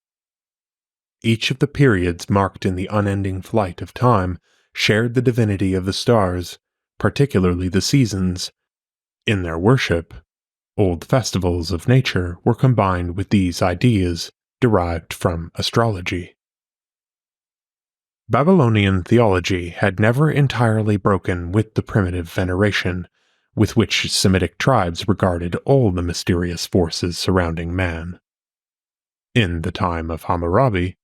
Each of the periods marked in the unending flight of time shared the divinity of the stars, particularly the seasons. In their worship, old festivals of nature were combined with these ideas derived from astrology. Babylonian theology had never entirely broken with the primitive veneration with which Semitic tribes regarded all the mysterious forces surrounding man. In the time of Hammurabi,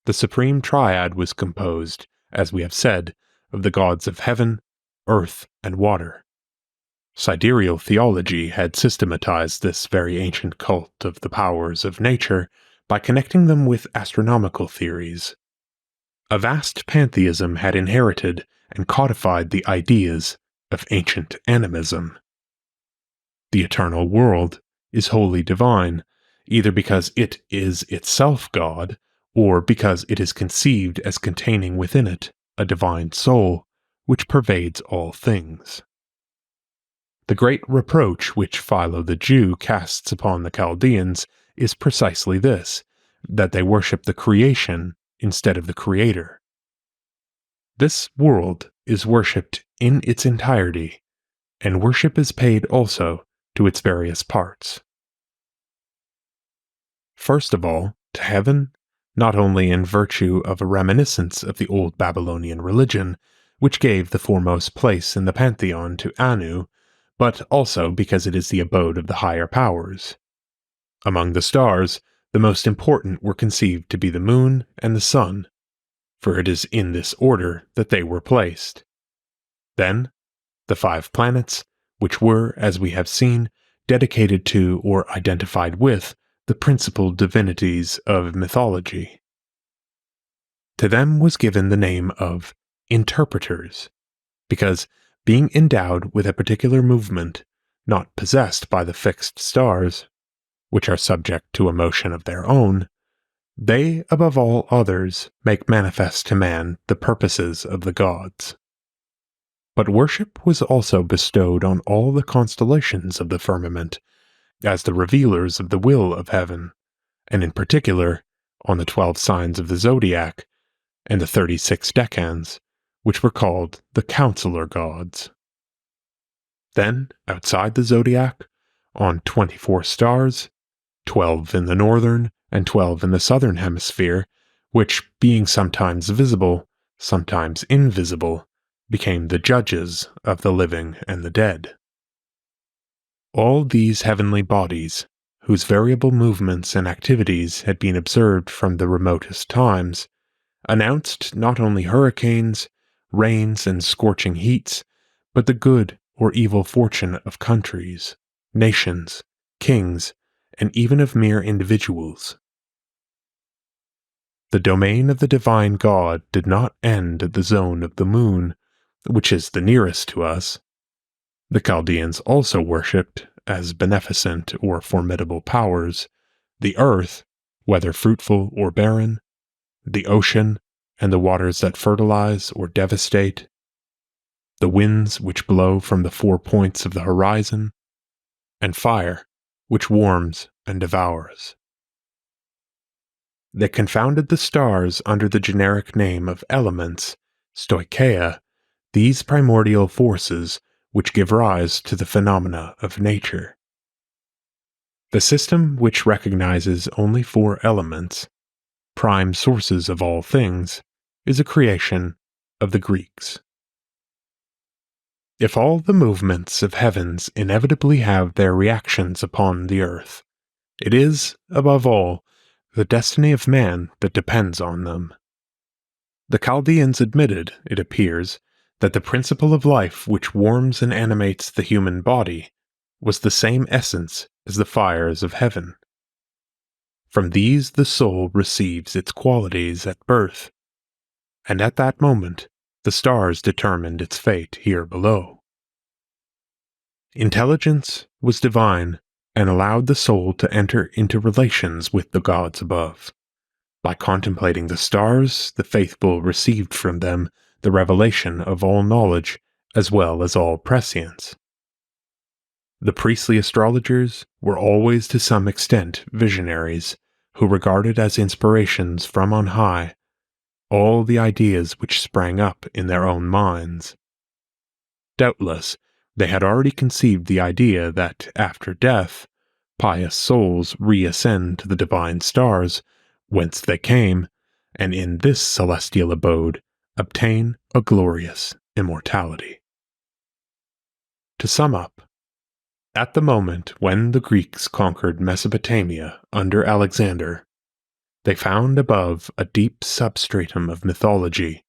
the supreme triad was composed, as we have said, of the gods of heaven, earth, and water. Sidereal theology had systematized this very ancient cult of the powers of nature by connecting them with astronomical theories. A vast pantheism had inherited and codified the ideas of ancient animism. The eternal world is wholly divine, either because it is itself God, or because it is conceived as containing within it a divine soul which pervades all things. The great reproach which Philo the Jew casts upon the Chaldeans is precisely this, that they worship the creation instead of the Creator. This world is worshipped in its entirety, and worship is paid also to its various parts. First of all, to heaven, not only in virtue of a reminiscence of the old Babylonian religion, which gave the foremost place in the pantheon to Anu, but also because it is the abode of the higher powers. Among the stars, the most important were conceived to be the moon and the sun, for it is in this order that they were placed. Then, the 5 planets, which were, as we have seen, dedicated to or identified with the principal divinities of mythology. To them was given the name of interpreters, because, being endowed with a particular movement, not possessed by the fixed stars, which are subject to a motion of their own, they, above all others, make manifest to man the purposes of the gods. But worship was also bestowed on all the constellations of the firmament, as the revealers of the will of heaven, and in particular on the 12 signs of the zodiac, and the 36 decans, which were called the counselor gods. Then, outside the zodiac, on 24 stars, 12 in the northern and 12 in the southern hemisphere, which, being sometimes visible, sometimes invisible, became the judges of the living and the dead. All these heavenly bodies, whose variable movements and activities had been observed from the remotest times, announced not only hurricanes, rains, and scorching heats, but the good or evil fortune of countries, nations, kings, and even of mere individuals. The domain of the divine God did not end at the zone of the moon, which is the nearest to us. The Chaldeans also worshipped, as beneficent or formidable powers, the earth, whether fruitful or barren, the ocean, and the waters that fertilize or devastate, the winds which blow from the 4 points of the horizon, and fire, which warms and devours. They confounded the stars under the generic name of elements, stoicheia, these primordial forces which give rise to the phenomena of nature. The system which recognizes only four elements, prime sources of all things, is a creation of the Greeks. If all the movements of heavens inevitably have their reactions upon the earth, it is, above all, the destiny of man that depends on them. The Chaldeans admitted, it appears, that the principle of life which warms and animates the human body was the same essence as the fires of heaven. From these the soul receives its qualities at birth, and at that moment the stars determined its fate here below. Intelligence was divine and allowed the soul to enter into relations with the gods above. By contemplating the stars, the faithful received from them the revelation of all knowledge as well as all prescience. The priestly astrologers were always to some extent visionaries, who regarded as inspirations from on high all the ideas which sprang up in their own minds. Doubtless, they had already conceived the idea that, after death, pious souls reascend to the divine stars, whence they came, and in this celestial abode obtain a glorious immortality. To sum up, at the moment when the Greeks conquered Mesopotamia under Alexander, they found above a deep substratum of mythology,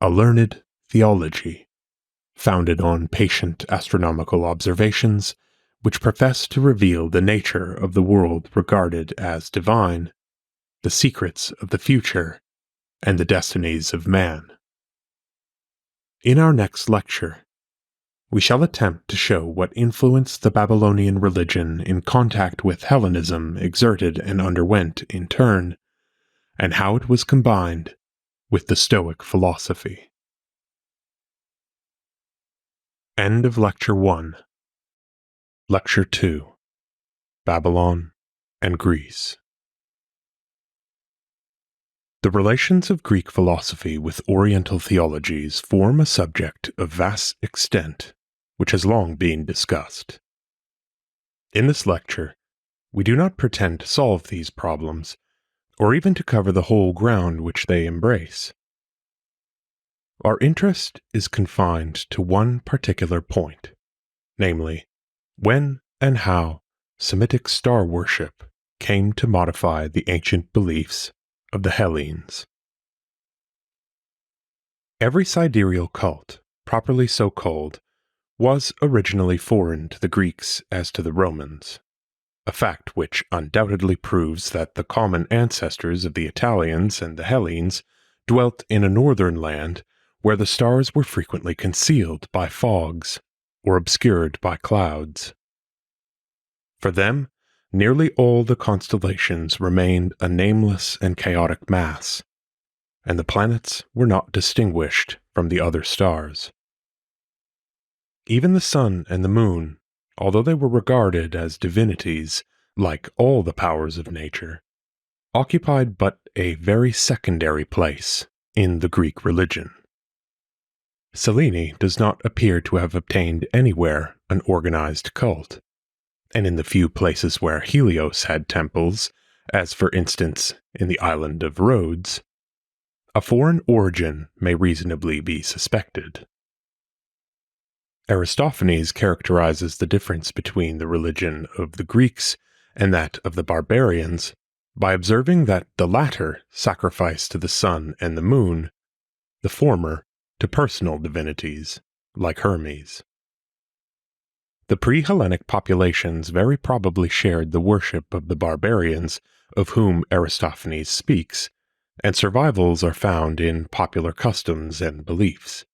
a learned theology, founded on patient astronomical observations, which profess to reveal the nature of the world regarded as divine, the secrets of the future, and the destinies of man. In our next lecture, we shall attempt to show what influence the Babylonian religion in contact with Hellenism exerted and underwent in turn, and how it was combined with the Stoic philosophy. End of Lecture 1. Lecture 2. Babylon and Greece. The relations of Greek philosophy with Oriental theologies form a subject of vast extent, which has long been discussed. In this lecture, we do not pretend to solve these problems, or even to cover the whole ground which they embrace. Our interest is confined to one particular point, namely, when and how Semitic star worship came to modify the ancient beliefs of the Hellenes. Every sidereal cult, properly so called, was originally foreign to the Greeks as to the Romans, a fact which undoubtedly proves that the common ancestors of the Italians and the Hellenes dwelt in a northern land where the stars were frequently concealed by fogs or obscured by clouds. For them, nearly all the constellations remained a nameless and chaotic mass, and the planets were not distinguished from the other stars. Even the sun and the moon, although they were regarded as divinities, like all the powers of nature, occupied but a very secondary place in the Greek religion. Selene does not appear to have obtained anywhere an organized cult, and in the few places where Helios had temples, as for instance in the island of Rhodes, a foreign origin may reasonably be suspected. Aristophanes characterizes the difference between the religion of the Greeks and that of the barbarians by observing that the latter sacrificed to the sun and the moon, the former to personal divinities, like Hermes. The pre-Hellenic populations very probably shared the worship of the barbarians of whom Aristophanes speaks, and survivals are found in popular customs and beliefs.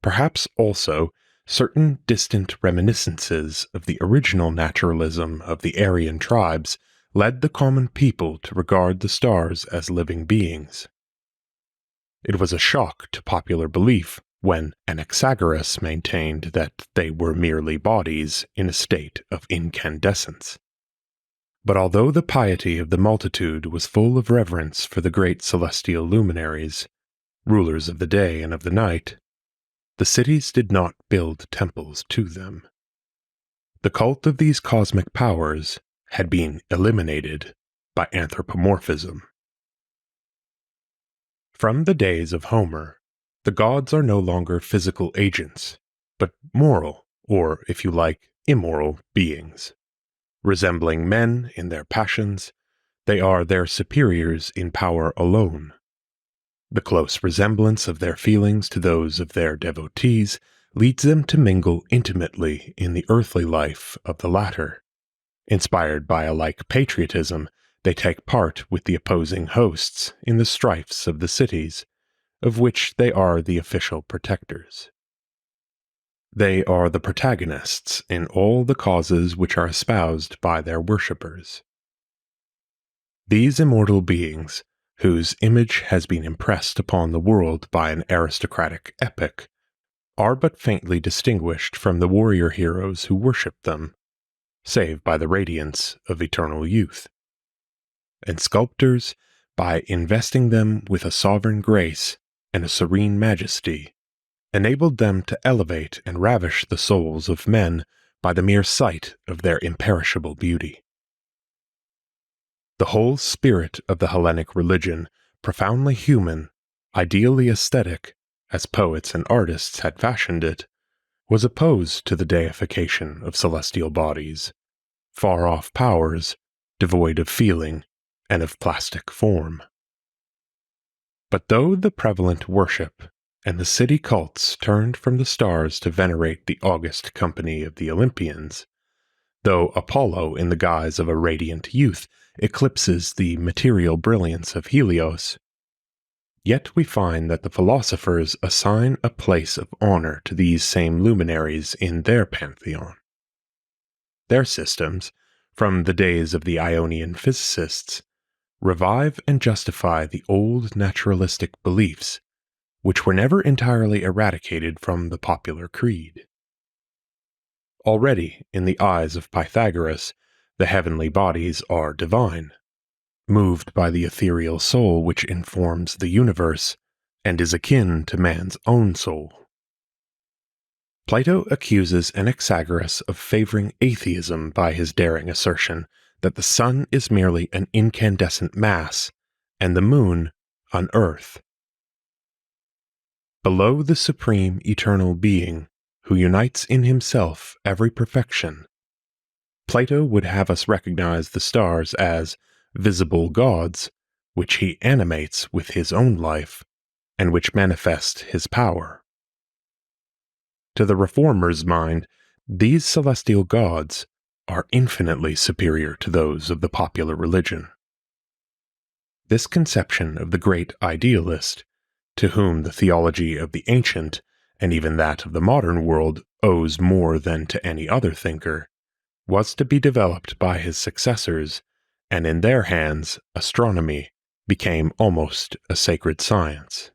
Perhaps also certain distant reminiscences of the original naturalism of the Aryan tribes led the common people to regard the stars as living beings. It was a shock to popular belief when Anaxagoras maintained that they were merely bodies in a state of incandescence. But although the piety of the multitude was full of reverence for the great celestial luminaries, rulers of the day and of the night, the cities did not build temples to them. The cult of these cosmic powers had been eliminated by anthropomorphism. From the days of Homer, the gods are no longer physical agents, but moral, or if you like, immoral beings. Resembling men in their passions, they are their superiors in power alone. The close resemblance of their feelings to those of their devotees leads them to mingle intimately in the earthly life of the latter. Inspired by a like patriotism, they take part with the opposing hosts in the strifes of the cities, of which they are the official protectors. They are the protagonists in all the causes which are espoused by their worshippers. These immortal beings, whose image has been impressed upon the world by an aristocratic epoch, are but faintly distinguished from the warrior heroes who worship them, save by the radiance of eternal youth. And sculptors, by investing them with a sovereign grace and a serene majesty, enabled them to elevate and ravish the souls of men by the mere sight of their imperishable beauty. The whole spirit of the Hellenic religion, profoundly human, ideally aesthetic, as poets and artists had fashioned it, was opposed to the deification of celestial bodies, far-off powers, devoid of feeling and of plastic form. But though the prevalent worship and the city cults turned from the stars to venerate the august company of the Olympians, though Apollo in the guise of a radiant youth eclipses the material brilliance of Helios, yet we find that the philosophers assign a place of honor to these same luminaries in their pantheon. Their systems, from the days of the Ionian physicists, revive and justify the old naturalistic beliefs, which were never entirely eradicated from the popular creed. Already, in the eyes of Pythagoras, the heavenly bodies are divine, moved by the ethereal soul which informs the universe and is akin to man's own soul. Plato accuses Anaxagoras of favoring atheism by his daring assertion that the sun is merely an incandescent mass and the moon an earth. Below the supreme eternal being, who unites in himself every perfection, Plato would have us recognize the stars as visible gods, which he animates with his own life, and which manifest his power. To the reformer's mind, these celestial gods are infinitely superior to those of the popular religion. This conception of the great idealist, to whom the theology of the ancient, and even that of the modern world, owes more than to any other thinker, was to be developed by his successors, and in their hands astronomy became almost a sacred science.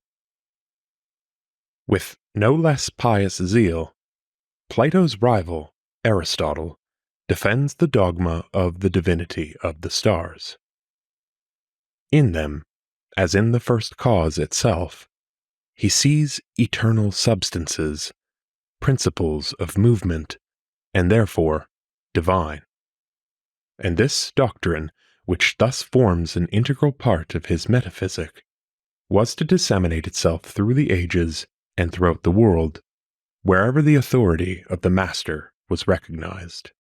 With no less pious zeal, Plato's rival, Aristotle, defends the dogma of the divinity of the stars. In them, as in the first cause itself, he sees eternal substances, principles of movement, and therefore divine. And this doctrine, which thus forms an integral part of his metaphysic, was to disseminate itself through the ages and throughout the world, wherever the authority of the master was recognized.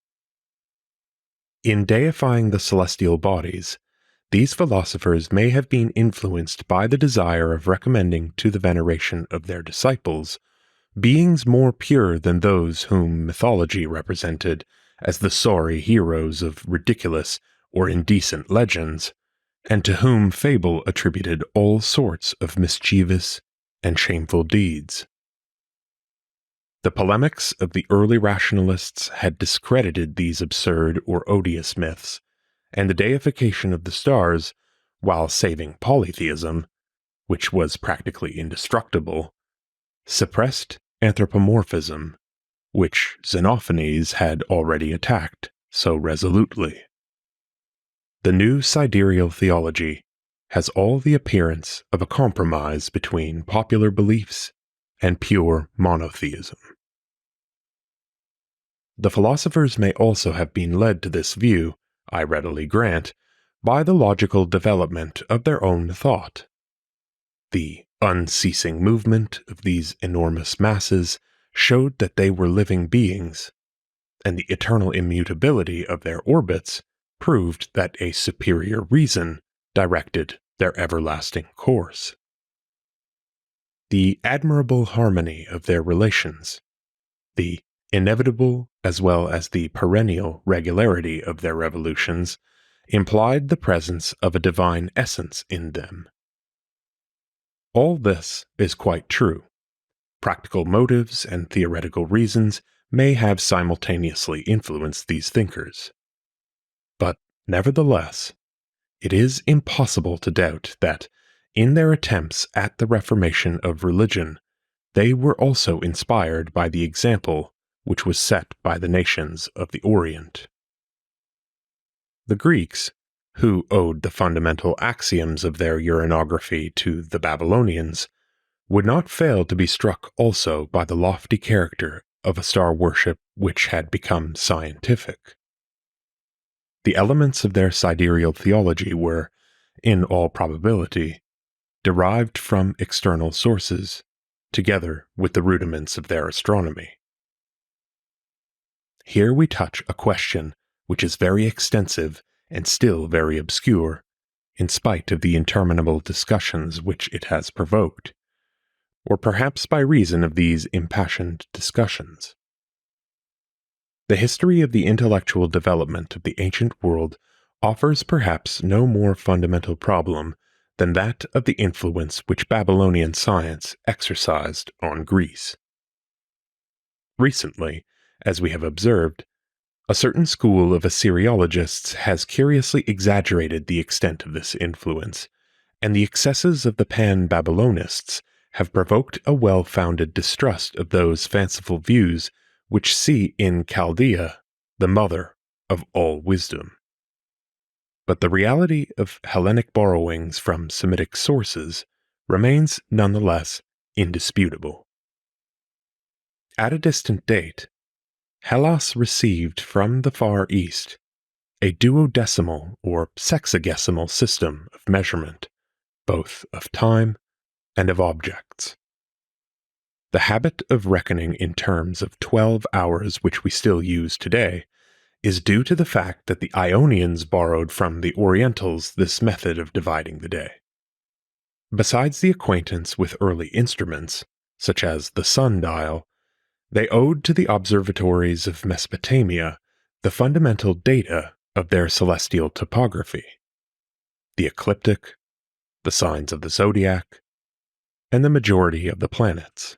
In deifying the celestial bodies, these philosophers may have been influenced by the desire of recommending to the veneration of their disciples beings more pure than those whom mythology represented as the sorry heroes of ridiculous or indecent legends, and to whom fable attributed all sorts of mischievous and shameful deeds. The polemics of the early rationalists had discredited these absurd or odious myths, and the deification of the stars, while saving polytheism, which was practically indestructible, suppressed anthropomorphism, which Xenophanes had already attacked so resolutely. The new sidereal theology has all the appearance of a compromise between popular beliefs and pure monotheism. The philosophers may also have been led to this view I readily grant, by the logical development of their own thought. The unceasing movement of these enormous masses showed that they were living beings, and the eternal immutability of their orbits proved that a superior reason directed their everlasting course. The admirable harmony of their relations, the inevitable as well as the perennial regularity of their revolutions, implied the presence of a divine essence in them. All this is quite true. Practical motives and theoretical reasons may have simultaneously influenced these thinkers. But, nevertheless, it is impossible to doubt that, in their attempts at the reformation of religion, they were also inspired by the example which was set by the nations of the Orient. The Greeks, who owed the fundamental axioms of their uranography to the Babylonians, would not fail to be struck also by the lofty character of a star worship which had become scientific. The elements of their sidereal theology were, in all probability, derived from external sources, together with the rudiments of their astronomy. Here we touch a question which is very extensive and still very obscure, in spite of the interminable discussions which it has provoked, or perhaps by reason of these impassioned discussions. The history of the intellectual development of the ancient world offers perhaps no more fundamental problem than that of the influence which Babylonian science exercised on Greece. Recently, as we have observed, a certain school of Assyriologists has curiously exaggerated the extent of this influence, and the excesses of the Pan-Babylonists have provoked a well-founded distrust of those fanciful views which see in Chaldea the mother of all wisdom. But the reality of Hellenic borrowings from Semitic sources remains nonetheless indisputable. At a distant date, Hellas received from the Far East a duodecimal or sexagesimal system of measurement, both of time and of objects. The habit of reckoning in terms of 12 hours which we still use today is due to the fact that the Ionians borrowed from the Orientals this method of dividing the day. Besides the acquaintance with early instruments, such as the sundial, they owed to the observatories of Mesopotamia the fundamental data of their celestial topography, the ecliptic, the signs of the zodiac, and the majority of the planets.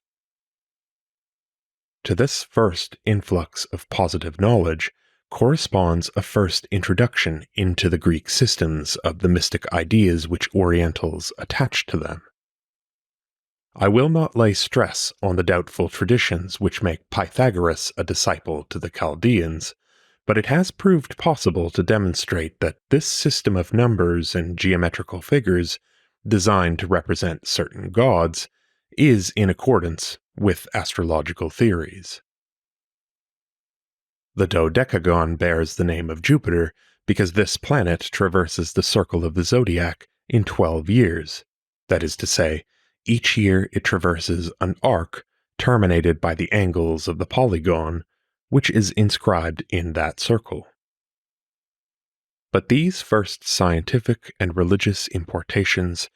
To this first influx of positive knowledge corresponds a first introduction into the Greek systems of the mystic ideas which Orientals attached to them. I will not lay stress on the doubtful traditions which make Pythagoras a disciple to the Chaldeans, but it has proved possible to demonstrate that this system of numbers and geometrical figures, designed to represent certain gods, is in accordance with astrological theories. The dodecagon bears the name of Jupiter because this planet traverses the circle of the zodiac in 12 years, that is to say, each year it traverses an arc terminated by the angles of the polygon, which is inscribed in that circle. But these first scientific and religious importations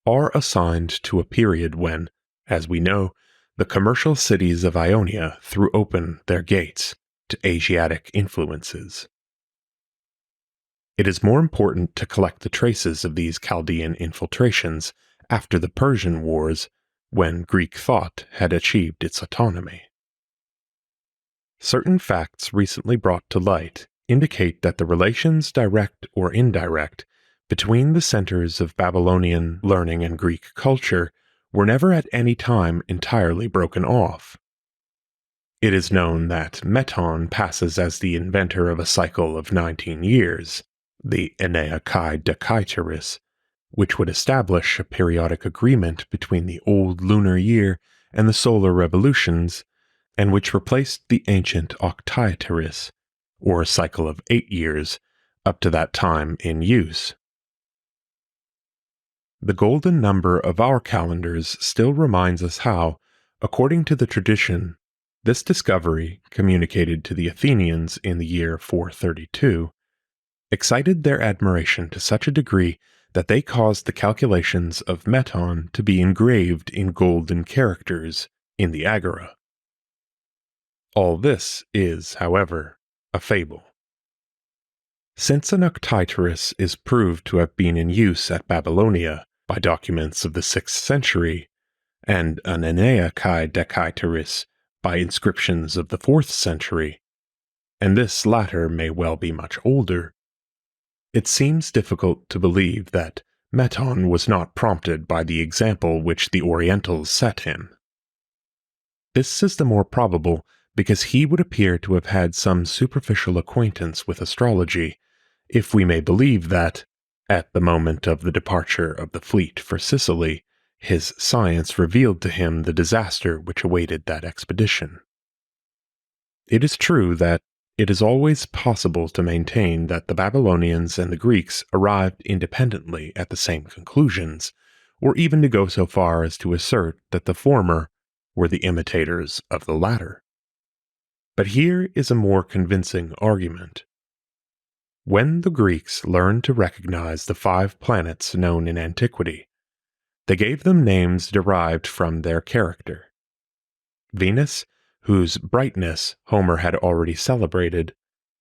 are assigned to a period when, as we know, the commercial cities of Ionia threw open their gates to Asiatic influences. It is more important to collect the traces of these Chaldean infiltrations after the Persian Wars, when Greek thought had achieved its autonomy. Certain facts recently brought to light indicate that the relations, direct or indirect, between the centers of Babylonian learning and Greek culture were never at any time entirely broken off. It is known that Meton passes as the inventor of a cycle of 19 years, the Enea Kai Decaiteris, which would establish a periodic agreement between the old lunar year and the solar revolutions, and which replaced the ancient Octieteris, or cycle of 8 years, up to that time in use. The golden number of our calendars still reminds us how, according to the tradition, this discovery, communicated to the Athenians in the year 432, excited their admiration to such a degree that they caused the calculations of Meton to be engraved in golden characters in the Agora. All this is, however, a fable. Since an octiterus is proved to have been in use at Babylonia by documents of the 6th century, and an Enneakai deciteris by inscriptions of the 4th century, and this latter may well be much older, it seems difficult to believe that Meton was not prompted by the example which the Orientals set him. This is the more probable because he would appear to have had some superficial acquaintance with astrology, if we may believe that, at the moment of the departure of the fleet for Sicily, his science revealed to him the disaster which awaited that expedition. It is true that it is always possible to maintain that the Babylonians and the Greeks arrived independently at the same conclusions, or even to go so far as to assert that the former were the imitators of the latter. But here is a more convincing argument. When the Greeks learned to recognize the 5 planets known in antiquity, they gave them names derived from their character. Venus, whose brightness Homer had already celebrated,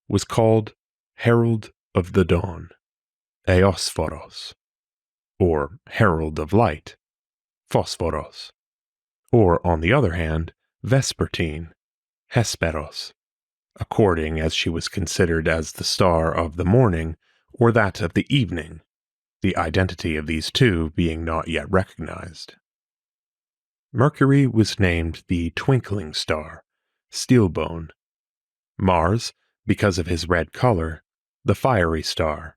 was called Herald of the Dawn, Eosphoros, or Herald of Light, Phosphoros, or, on the other hand, Vespertine, Hesperos, according as she was considered as the star of the morning or that of the evening, the identity of these two being not yet recognized. Mercury was named the twinkling star, Steelbone. Mars, because of his red color, the fiery star,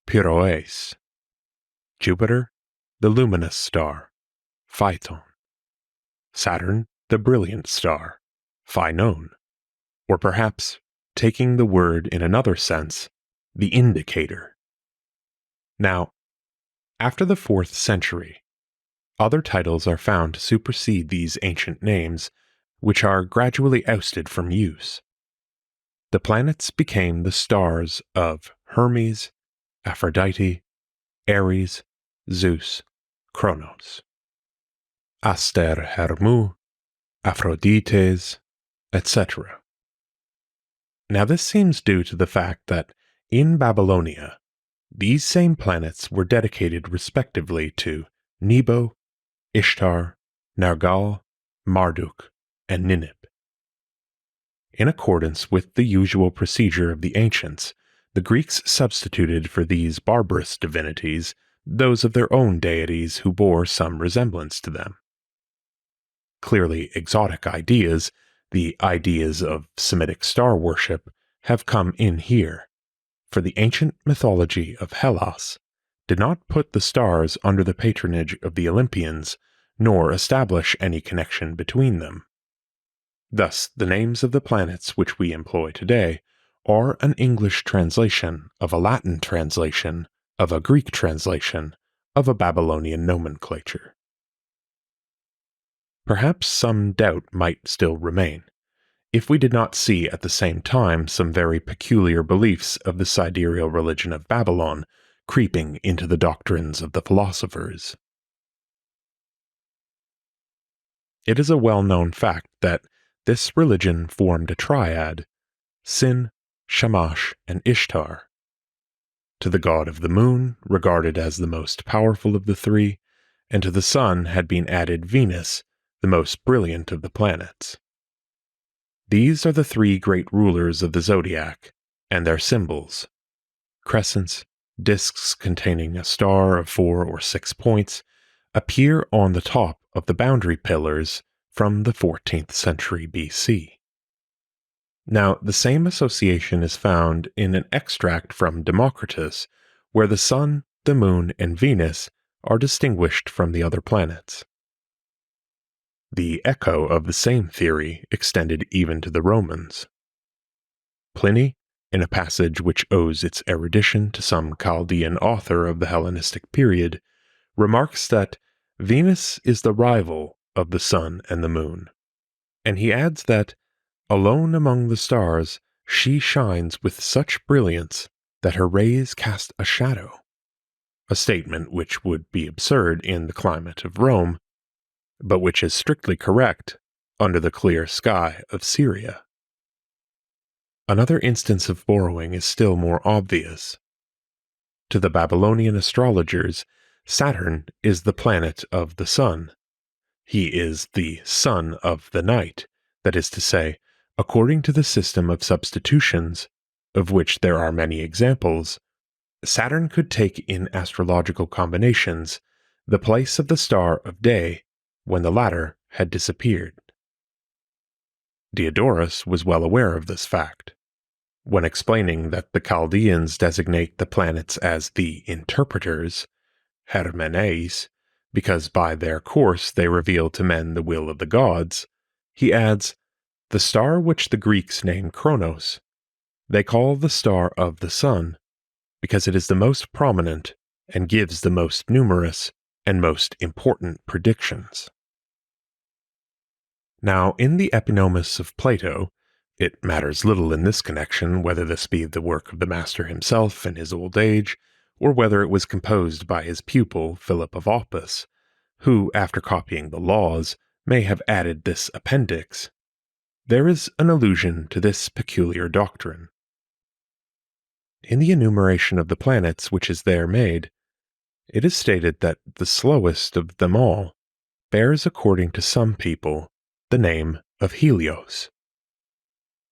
Pyroeis. Jupiter, the luminous star, Phaeton. Saturn, the brilliant star, Phaenon. Or perhaps, taking the word in another sense, the indicator. Now, after the 4th century, other titles are found to supersede these ancient names, which are gradually ousted from use. The planets became the stars of Hermes, Aphrodite, Ares, Zeus, Kronos. Aster Hermu, Aphrodites, etc. Now this seems due to the fact that, in Babylonia, these same planets were dedicated respectively to Nebo, Ishtar, Nergal, Marduk, and Ninip. In accordance with the usual procedure of the ancients, the Greeks substituted for these barbarous divinities those of their own deities who bore some resemblance to them. Clearly exotic ideas, the ideas of Semitic star worship, have come in here, for the ancient mythology of Hellas did not put the stars under the patronage of the Olympians, nor establish any connection between them. Thus, the names of the planets which we employ today are an English translation of a Latin translation of a Greek translation of a Babylonian nomenclature. Perhaps some doubt might still remain, if we did not see at the same time some very peculiar beliefs of the sidereal religion of Babylon creeping into the doctrines of the philosophers. It is a well-known fact that this religion formed a triad, Sin, Shamash, and Ishtar. To the god of the moon, regarded as the most powerful of the three, and to the sun had been added Venus, the most brilliant of the planets. These are the 3 great rulers of the zodiac, and their symbols. Crescents, discs containing a star of 4 or 6 points, appear on the top of the boundary pillars from the 14th century BC. Now, the same association is found in an extract from Democritus, where the sun, the moon, and Venus are distinguished from the other planets. The echo of the same theory extended even to the Romans. Pliny, in a passage which owes its erudition to some Chaldean author of the Hellenistic period, remarks that Venus is the rival of the sun and the moon, and he adds that, alone among the stars, she shines with such brilliance that her rays cast a shadow, a statement which would be absurd in the climate of Rome, but which is strictly correct under the clear sky of Syria. Another instance of borrowing is still more obvious. To the Babylonian astrologers, Saturn is the planet of the sun. He is the son of the night, that is to say, according to the system of substitutions, of which there are many examples, Saturn could take in astrological combinations the place of the star of day when the latter had disappeared. Diodorus was well aware of this fact. When explaining that the Chaldeans designate the planets as the interpreters, hermenes, because by their course they reveal to men the will of the gods, he adds, the star which the Greeks name Kronos, they call the star of the sun, because it is the most prominent and gives the most numerous and most important predictions. Now, in the Epinomis of Plato, it matters little in this connection whether this be the work of the master himself in his old age, or whether it was composed by his pupil Philip of Opus, who, after copying the laws, may have added this appendix. There is an allusion to this peculiar doctrine. In the enumeration of the planets which is there made, it is stated that the slowest of them all bears, according to some people, the name of Helios.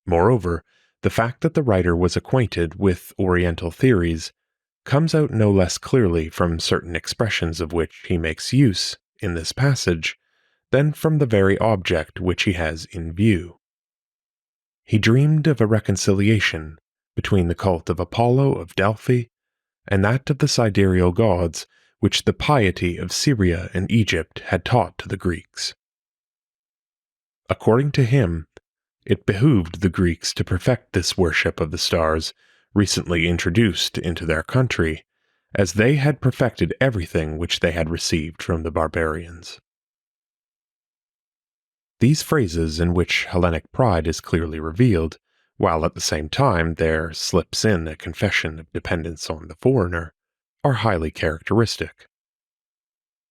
Moreover, the fact that the writer was acquainted with Oriental theories comes out no less clearly from certain expressions of which he makes use in this passage than from the very object which he has in view. He dreamed of a reconciliation between the cult of Apollo of Delphi and that of the sidereal gods which the piety of Syria and Egypt had taught to the Greeks. According to him, it behooved the Greeks to perfect this worship of the stars recently introduced into their country, as they had perfected everything which they had received from the barbarians. These phrases in which Hellenic pride is clearly revealed, while at the same time there slips in a confession of dependence on the foreigner, are highly characteristic.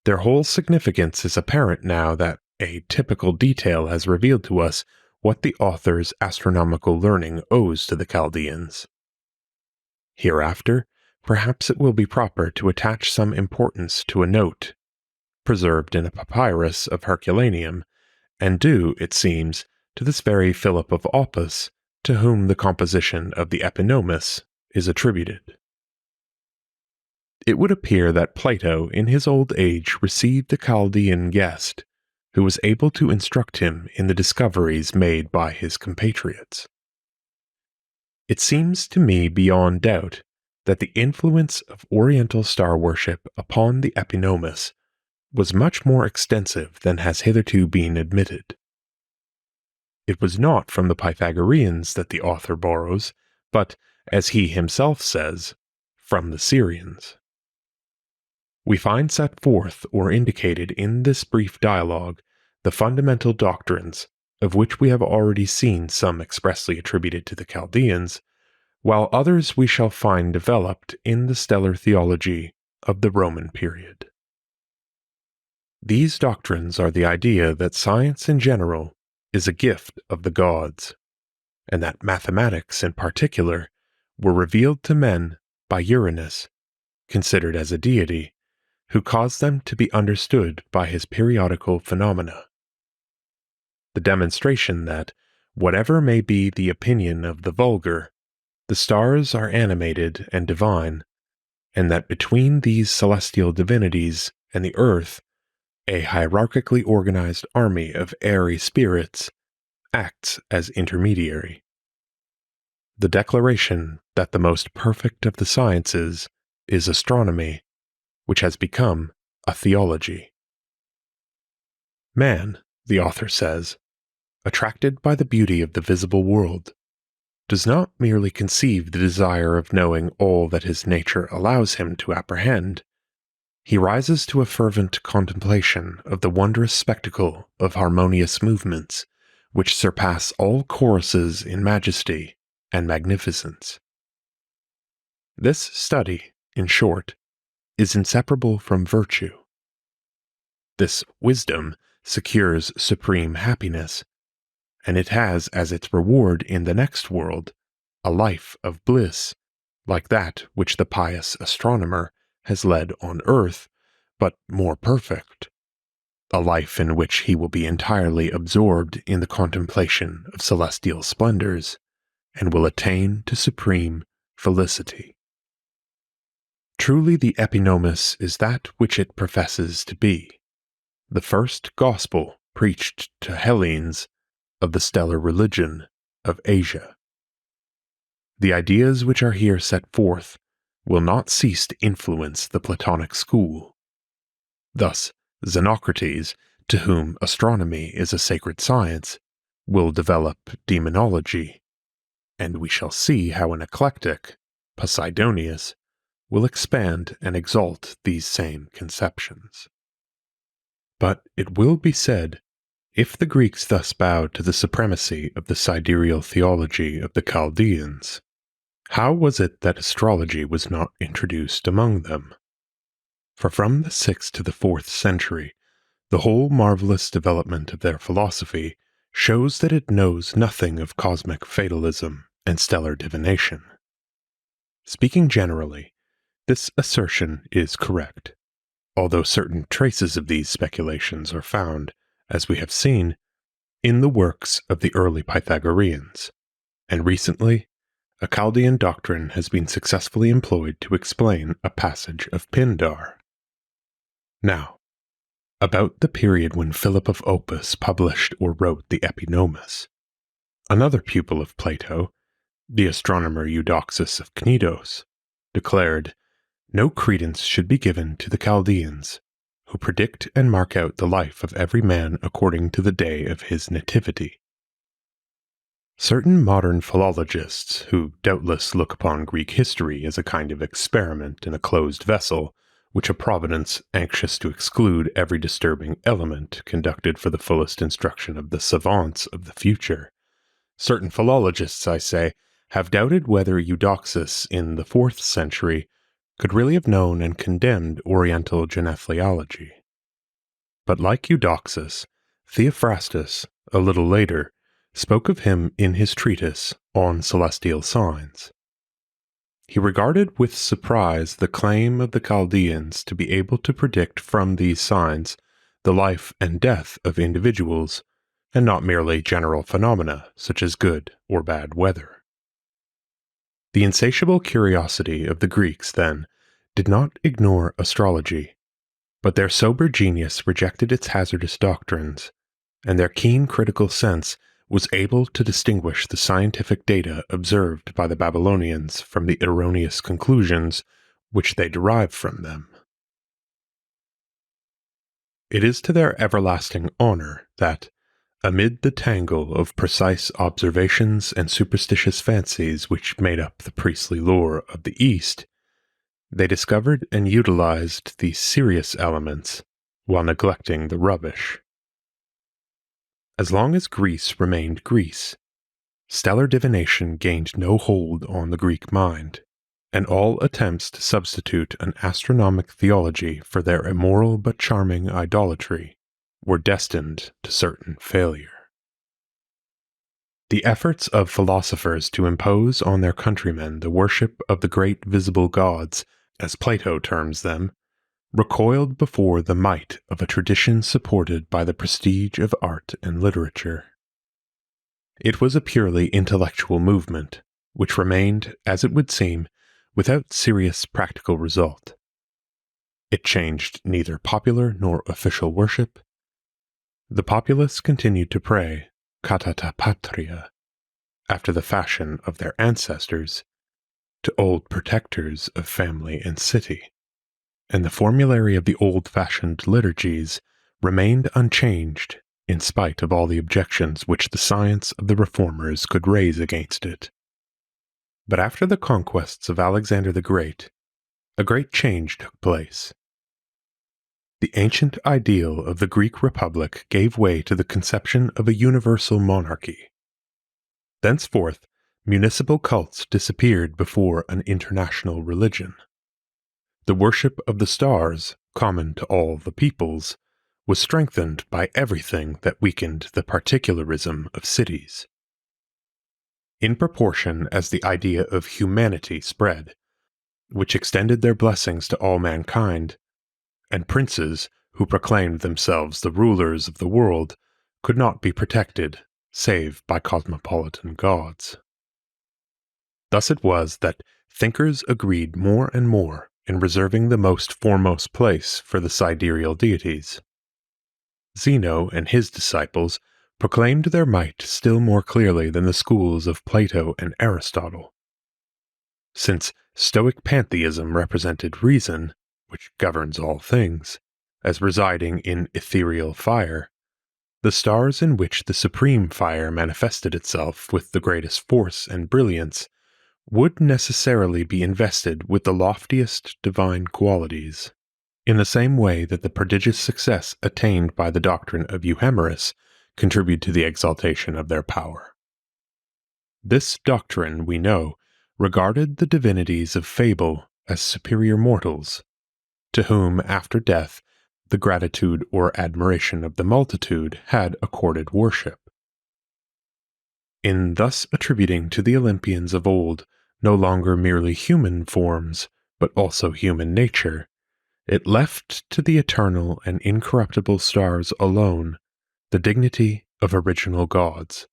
Their whole significance is apparent now that a typical detail has revealed to us what the author's astronomical learning owes to the Chaldeans. Hereafter, perhaps it will be proper to attach some importance to a note, preserved in a papyrus of Herculaneum, and due, it seems, to this very Philip of Opus, to whom the composition of the Epinomis is attributed. It would appear that Plato in his old age received a Chaldean guest, who was able to instruct him in the discoveries made by his compatriots. It seems to me beyond doubt that the influence of Oriental star worship upon the Epinomis was much more extensive than has hitherto been admitted. It was not from the Pythagoreans that the author borrows, but, as he himself says, from the Syrians. We find set forth or indicated in this brief dialogue the fundamental doctrines of which we have already seen some expressly attributed to the Chaldeans, while others we shall find developed in the stellar theology of the Roman period. These doctrines are the idea that science in general is a gift of the gods, and that mathematics in particular were revealed to men by Uranus, considered as a deity, who caused them to be understood by his periodical phenomena. The demonstration that, whatever may be the opinion of the vulgar, the stars are animated and divine, and that between these celestial divinities and the earth, a hierarchically organized army of airy spirits acts as intermediary. The declaration that the most perfect of the sciences is astronomy, which has become a theology. Man, the author says, attracted by the beauty of the visible world, does not merely conceive the desire of knowing all that his nature allows him to apprehend. He rises to a fervent contemplation of the wondrous spectacle of harmonious movements, which surpass all choruses in majesty and magnificence. This study, in short, is inseparable from virtue. This wisdom secures supreme happiness, and it has as its reward in the next world a life of bliss, like that which the pious astronomer has led on earth, but more perfect, a life in which he will be entirely absorbed in the contemplation of celestial splendors, and will attain to supreme felicity. Truly the epinomis is that which it professes to be, the first gospel preached to Hellenes of the stellar religion of Asia. The ideas which are here set forth will not cease to influence the Platonic school. Thus, Xenocrates, to whom astronomy is a sacred science, will develop demonology, and we shall see how an eclectic, Posidonius, will expand and exalt these same conceptions. But it will be said, if the Greeks thus bowed to the supremacy of the sidereal theology of the Chaldeans, how was it that astrology was not introduced among them? For from the 6th to the 4th century, the whole marvelous development of their philosophy shows that it knows nothing of cosmic fatalism and stellar divination. Speaking generally, this assertion is correct, although certain traces of these speculations are found, as we have seen, in the works of the early Pythagoreans, and recently, a Chaldean doctrine has been successfully employed to explain a passage of Pindar. Now, about the period when Philip of Opus published or wrote the Epinomis, another pupil of Plato, the astronomer Eudoxus of Cnidos, declared, "No credence should be given to the Chaldeans, who predict and mark out the life of every man according to the day of his nativity." Certain modern philologists, who doubtless look upon Greek history as a kind of experiment in a closed vessel, which a providence anxious to exclude every disturbing element conducted for the fullest instruction of the savants of the future, certain philologists, I say, have doubted whether Eudoxus in the 4th century could really have known and condemned Oriental genethliology. But like Eudoxus, Theophrastus, a little later, spoke of him in his treatise on celestial signs. He regarded with surprise the claim of the Chaldeans to be able to predict from these signs the life and death of individuals, and not merely general phenomena such as good or bad weather. The insatiable curiosity of the Greeks, then, did not ignore astrology, but their sober genius rejected its hazardous doctrines, and their keen critical sense was able to distinguish the scientific data observed by the Babylonians from the erroneous conclusions which they derived from them. It is to their everlasting honor that, amid the tangle of precise observations and superstitious fancies which made up the priestly lore of the East, they discovered and utilized the serious elements while neglecting the rubbish. As long as Greece remained Greece, stellar divination gained no hold on the Greek mind, and all attempts to substitute an astronomic theology for their immoral but charming idolatry were destined to certain failure. The efforts of philosophers to impose on their countrymen the worship of the great visible gods, as Plato terms them, recoiled before the might of a tradition supported by the prestige of art and literature. It was a purely intellectual movement, which remained, as it would seem, without serious practical result. It changed neither popular nor official worship. The populace continued to pray "Catata Patria," after the fashion of their ancestors, to old protectors of family and city, and the formulary of the old-fashioned liturgies remained unchanged in spite of all the objections which the science of the reformers could raise against it. But after the conquests of Alexander the Great, a great change took place. The ancient ideal of the Greek Republic gave way to the conception of a universal monarchy. Thenceforth, municipal cults disappeared before an international religion. The worship of the stars, common to all the peoples, was strengthened by everything that weakened the particularism of cities. In proportion as the idea of humanity spread, which extended their blessings to all mankind, and princes who proclaimed themselves the rulers of the world could not be protected save by cosmopolitan gods. Thus it was that thinkers agreed more and more in reserving the most foremost place for the sidereal deities. Zeno and his disciples proclaimed their might still more clearly than the schools of Plato and Aristotle. Since Stoic pantheism represented reason, which governs all things, as residing in ethereal fire, the stars in which the supreme fire manifested itself with the greatest force and brilliance would necessarily be invested with the loftiest divine qualities, in the same way that the prodigious success attained by the doctrine of Euhemeris contributed to the exaltation of their power. This doctrine, we know, regarded the divinities of fable as superior mortals, to whom, after death, the gratitude or admiration of the multitude had accorded worship. In thus attributing to the Olympians of old no longer merely human forms, but also human nature, it left to the eternal and incorruptible stars alone the dignity of original gods,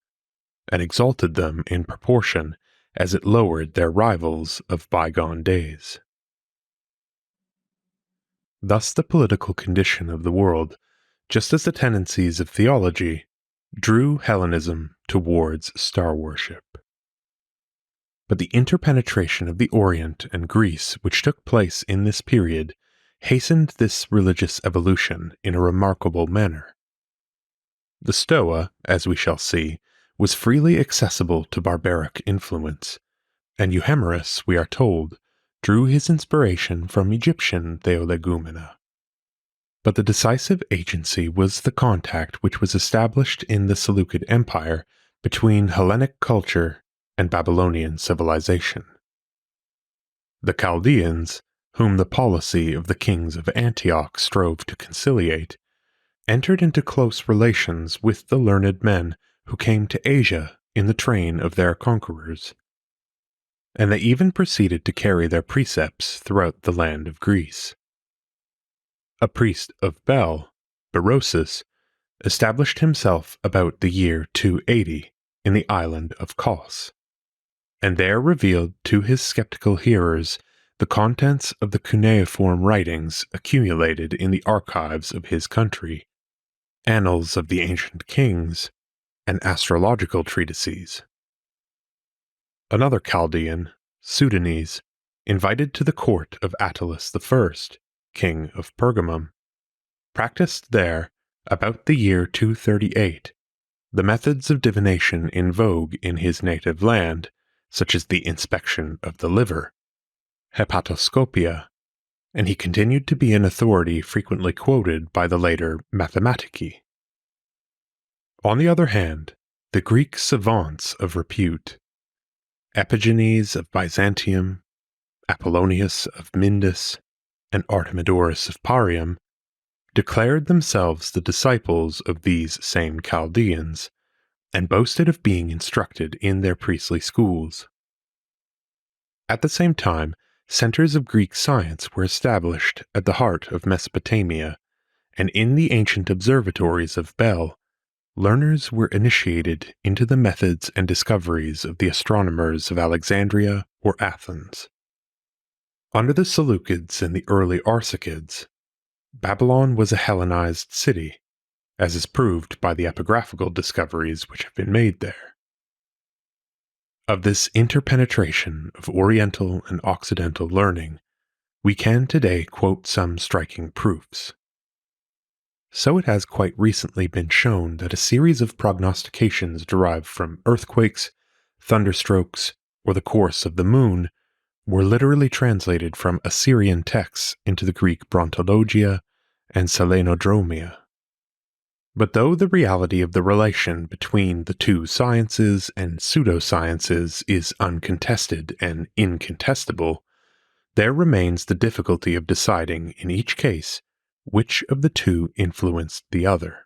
and exalted them in proportion as it lowered their rivals of bygone days. Thus the political condition of the world, just as the tendencies of theology, drew Hellenism towards star worship. But the interpenetration of the Orient and Greece which took place in this period hastened this religious evolution in a remarkable manner. The Stoa, as we shall see, was freely accessible to barbaric influence, and Euhemeris, we are told, drew his inspiration from Egyptian theolegumena. But the decisive agency was the contact which was established in the Seleucid Empire between Hellenic culture and Babylonian civilization. The Chaldeans, whom the policy of the kings of Antioch strove to conciliate, entered into close relations with the learned men who came to Asia in the train of their conquerors, and they even proceeded to carry their precepts throughout the land of Greece. A priest of Bel, Berosus, established himself about the year 280 in the island of Kos, and there revealed to his skeptical hearers the contents of the cuneiform writings accumulated in the archives of his country, annals of the ancient kings, and astrological treatises. Another Chaldean, Pseudones, invited to the court of Attalus I, king of Pergamum, practiced there, about the year 238, the methods of divination in vogue in his native land, such as the inspection of the liver, hepatoscopia, and he continued to be an authority frequently quoted by the later Mathematici. On the other hand, the Greek savants of repute, Epigenes of Byzantium, Apollonius of Myndus, and Artemidorus of Parium, declared themselves the disciples of these same Chaldeans, and boasted of being instructed in their priestly schools. At the same time, centers of Greek science were established at the heart of Mesopotamia, and in the ancient observatories of Bel, learners were initiated into the methods and discoveries of the astronomers of Alexandria or Athens. Under the Seleucids and the early Arsacids, Babylon was a Hellenized city, as is proved by the epigraphical discoveries which have been made there. Of this interpenetration of Oriental and Occidental learning, we can today quote some striking proofs. So it has quite recently been shown that a series of prognostications derived from earthquakes, thunderstrokes, or the course of the moon, were literally translated from Assyrian texts into the Greek Brontologia and Selenodromia. But though the reality of the relation between the two sciences and pseudosciences is uncontested and incontestable, there remains the difficulty of deciding in each case which of the two influenced the other.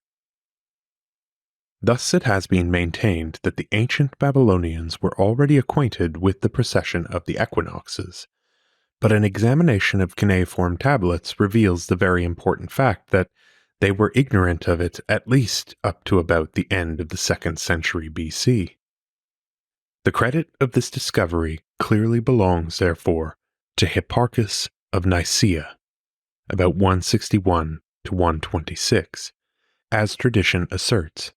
Thus it has been maintained that the ancient Babylonians were already acquainted with the precession of the equinoxes, but an examination of cuneiform tablets reveals the very important fact that they were ignorant of it at least up to about the end of the 2nd century BC. The credit of this discovery clearly belongs, therefore, to Hipparchus of Nicaea, about 161 to 126, as tradition asserts,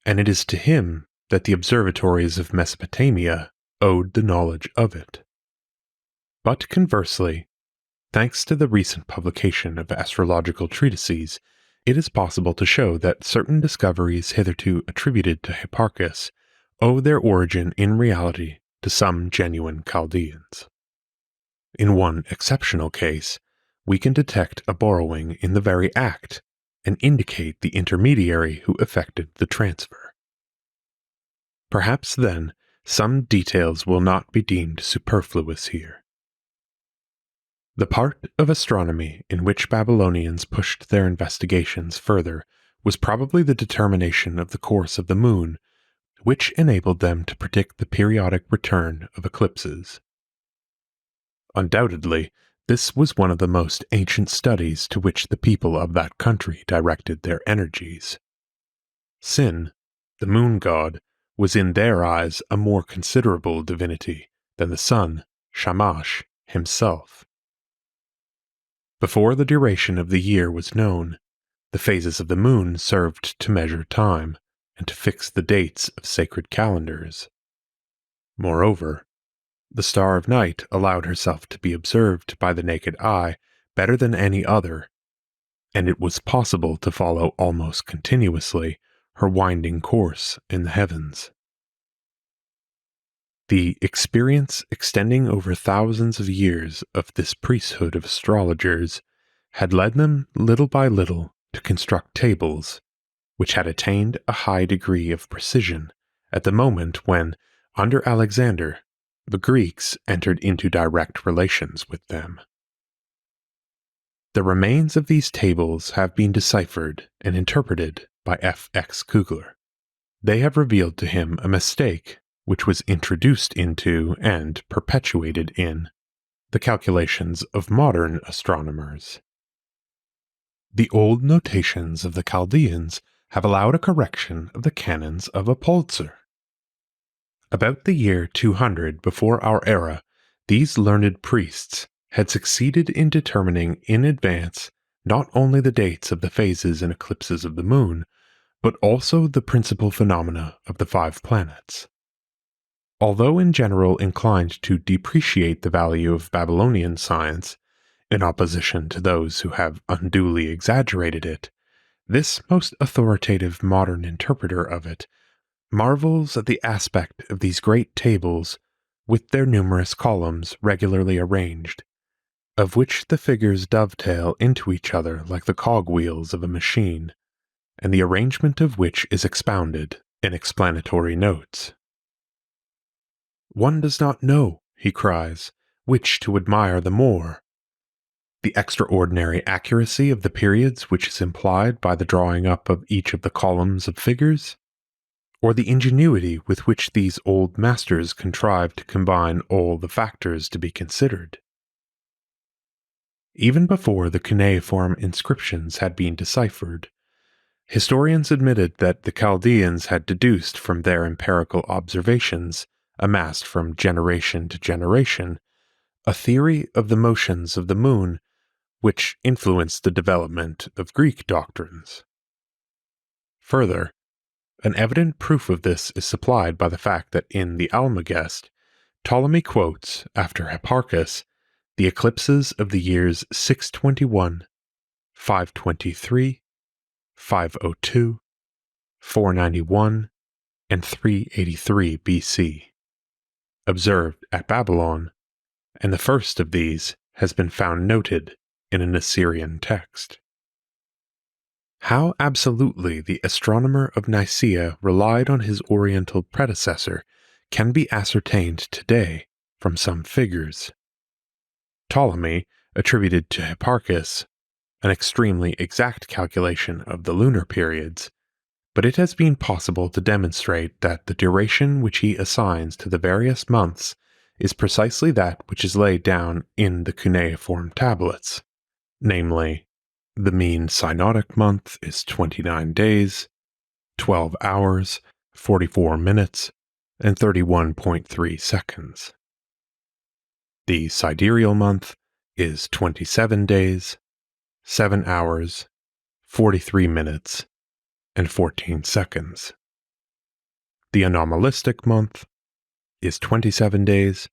and it is to him that the observatories of Mesopotamia owed the knowledge of it. But conversely, thanks to the recent publication of astrological treatises, it is possible to show that certain discoveries hitherto attributed to Hipparchus owe their origin in reality to some genuine Chaldeans. In one exceptional case, we can detect a borrowing in the very act and indicate the intermediary who effected the transfer. Perhaps, then, some details will not be deemed superfluous here. The part of astronomy in which Babylonians pushed their investigations further was probably the determination of the course of the moon, which enabled them to predict the periodic return of eclipses. Undoubtedly, this was one of the most ancient studies to which the people of that country directed their energies. Sin, the moon god, was in their eyes a more considerable divinity than the sun, Shamash, himself. Before the duration of the year was known, the phases of the moon served to measure time and to fix the dates of sacred calendars. Moreover, the star of night allowed herself to be observed by the naked eye better than any other, and it was possible to follow almost continuously her winding course in the heavens. The experience extending over thousands of years of this priesthood of astrologers had led them little by little to construct tables which had attained a high degree of precision at the moment when, under Alexander, the Greeks entered into direct relations with them. The remains of these tables have been deciphered and interpreted by F. X. Kugler. They have revealed to him a mistake which was introduced into and perpetuated in the calculations of modern astronomers. The old notations of the Chaldeans have allowed a correction of the canons of Apolzer. About the year 200 before our era, these learned priests had succeeded in determining in advance not only the dates of the phases and eclipses of the moon, but also the principal phenomena of the 5 planets. Although in general inclined to depreciate the value of Babylonian science, in opposition to those who have unduly exaggerated it, this most authoritative modern interpreter of it marvels at the aspect of these great tables with their numerous columns regularly arranged, of which the figures dovetail into each other like the cogwheels of a machine, and the arrangement of which is expounded in explanatory notes. "One does not know," he cries, "which to admire the more. The extraordinary accuracy of the periods which is implied by the drawing up of each of the columns of figures, or the ingenuity with which these old masters contrived to combine all the factors to be considered." Even before the cuneiform inscriptions had been deciphered, historians admitted that the Chaldeans had deduced from their empirical observations, amassed from generation to generation, a theory of the motions of the moon which influenced the development of Greek doctrines. Further, an evident proof of this is supplied by the fact that in the Almagest, Ptolemy quotes, after Hipparchus, the eclipses of the years 621, 523, 502, 491, and 383 BC. observed at Babylon, and the first of these has been found noted in an Assyrian text. How absolutely the astronomer of Nicaea relied on his Oriental predecessor can be ascertained today from some figures. Ptolemy attributed to Hipparchus an extremely exact calculation of the lunar periods, but it has been possible to demonstrate that the duration which he assigns to the various months is precisely that which is laid down in the cuneiform tablets, namely, the mean synodic month is 29 days, 12 hours, 44 minutes, and 31.3 seconds. The sidereal month is 27 days, 7 hours, 43 minutes, and 14 seconds. The anomalistic month is 27 days,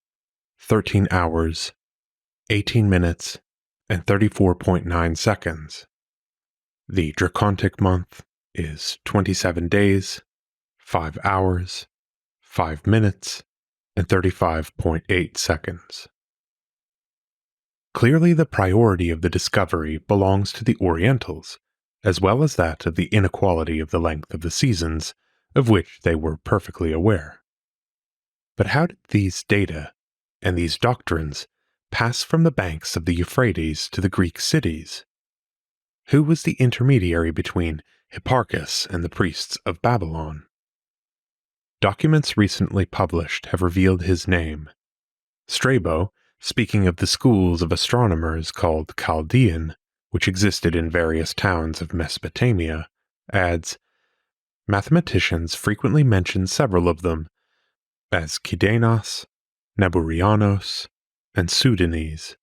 13 hours, 18 minutes, and 34.9 seconds. The dracontic month is 27 days, 5 hours, 5 minutes, and 35.8 seconds. Clearly, the priority of the discovery belongs to the Orientals, as well as that of the inequality of the length of the seasons, of which they were perfectly aware. But how did these data and these doctrines pass from the banks of the Euphrates to the Greek cities? Who was the intermediary between Hipparchus and the priests of Babylon? Documents recently published have revealed his name. Strabo, speaking of the schools of astronomers called Chaldean, which existed in various towns of Mesopotamia, adds, mathematicians frequently mention several of them, as Kidenas, Naburianos, and Pseudones.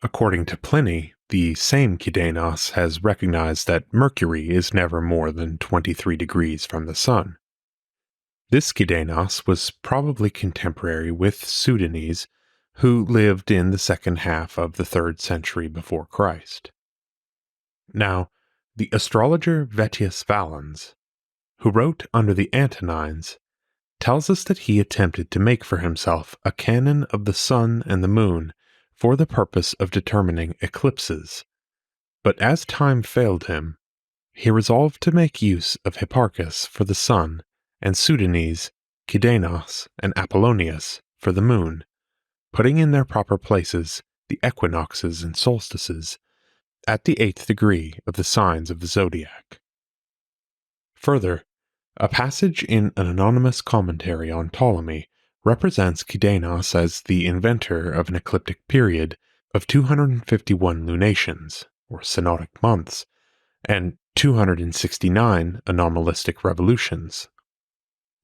According to Pliny, the same Kidenas has recognized that Mercury is never more than 23 degrees from the Sun. This Kidenas was probably contemporary with Pseudones, who lived in the second half of the 3rd century before Christ. Now, the astrologer Vettius Valens, who wrote under the Antonines, tells us that he attempted to make for himself a canon of the sun and the moon for the purpose of determining eclipses, but as time failed him, he resolved to make use of Hipparchus for the sun and Pseudones, Kidenas, and Apollonius for the moon, putting in their proper places the equinoxes and solstices at the 8th degree of the signs of the zodiac. Further, a passage in an anonymous commentary on Ptolemy represents Kidenas as the inventor of an ecliptic period of 251 lunations, or synodic months, and 269 anomalistic revolutions,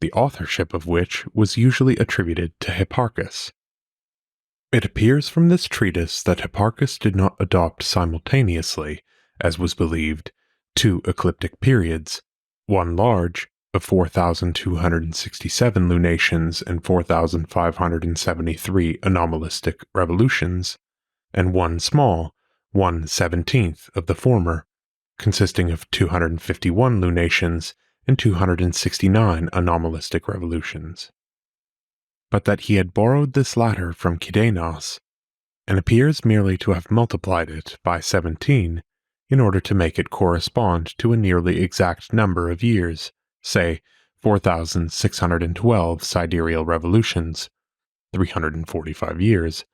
the authorship of which was usually attributed to Hipparchus. It appears from this treatise that Hipparchus did not adopt simultaneously, as was believed, 2 ecliptic periods, one large, of 4,267 lunations and 4,573 anomalistic revolutions, and one small, 1/17th of the former, consisting of 251 lunations and 269 anomalistic revolutions. But that he had borrowed this latter from Kidenas, and appears merely to have multiplied it by 17 in order to make it correspond to a nearly exact number of years, say 4,612 sidereal revolutions, 345 years,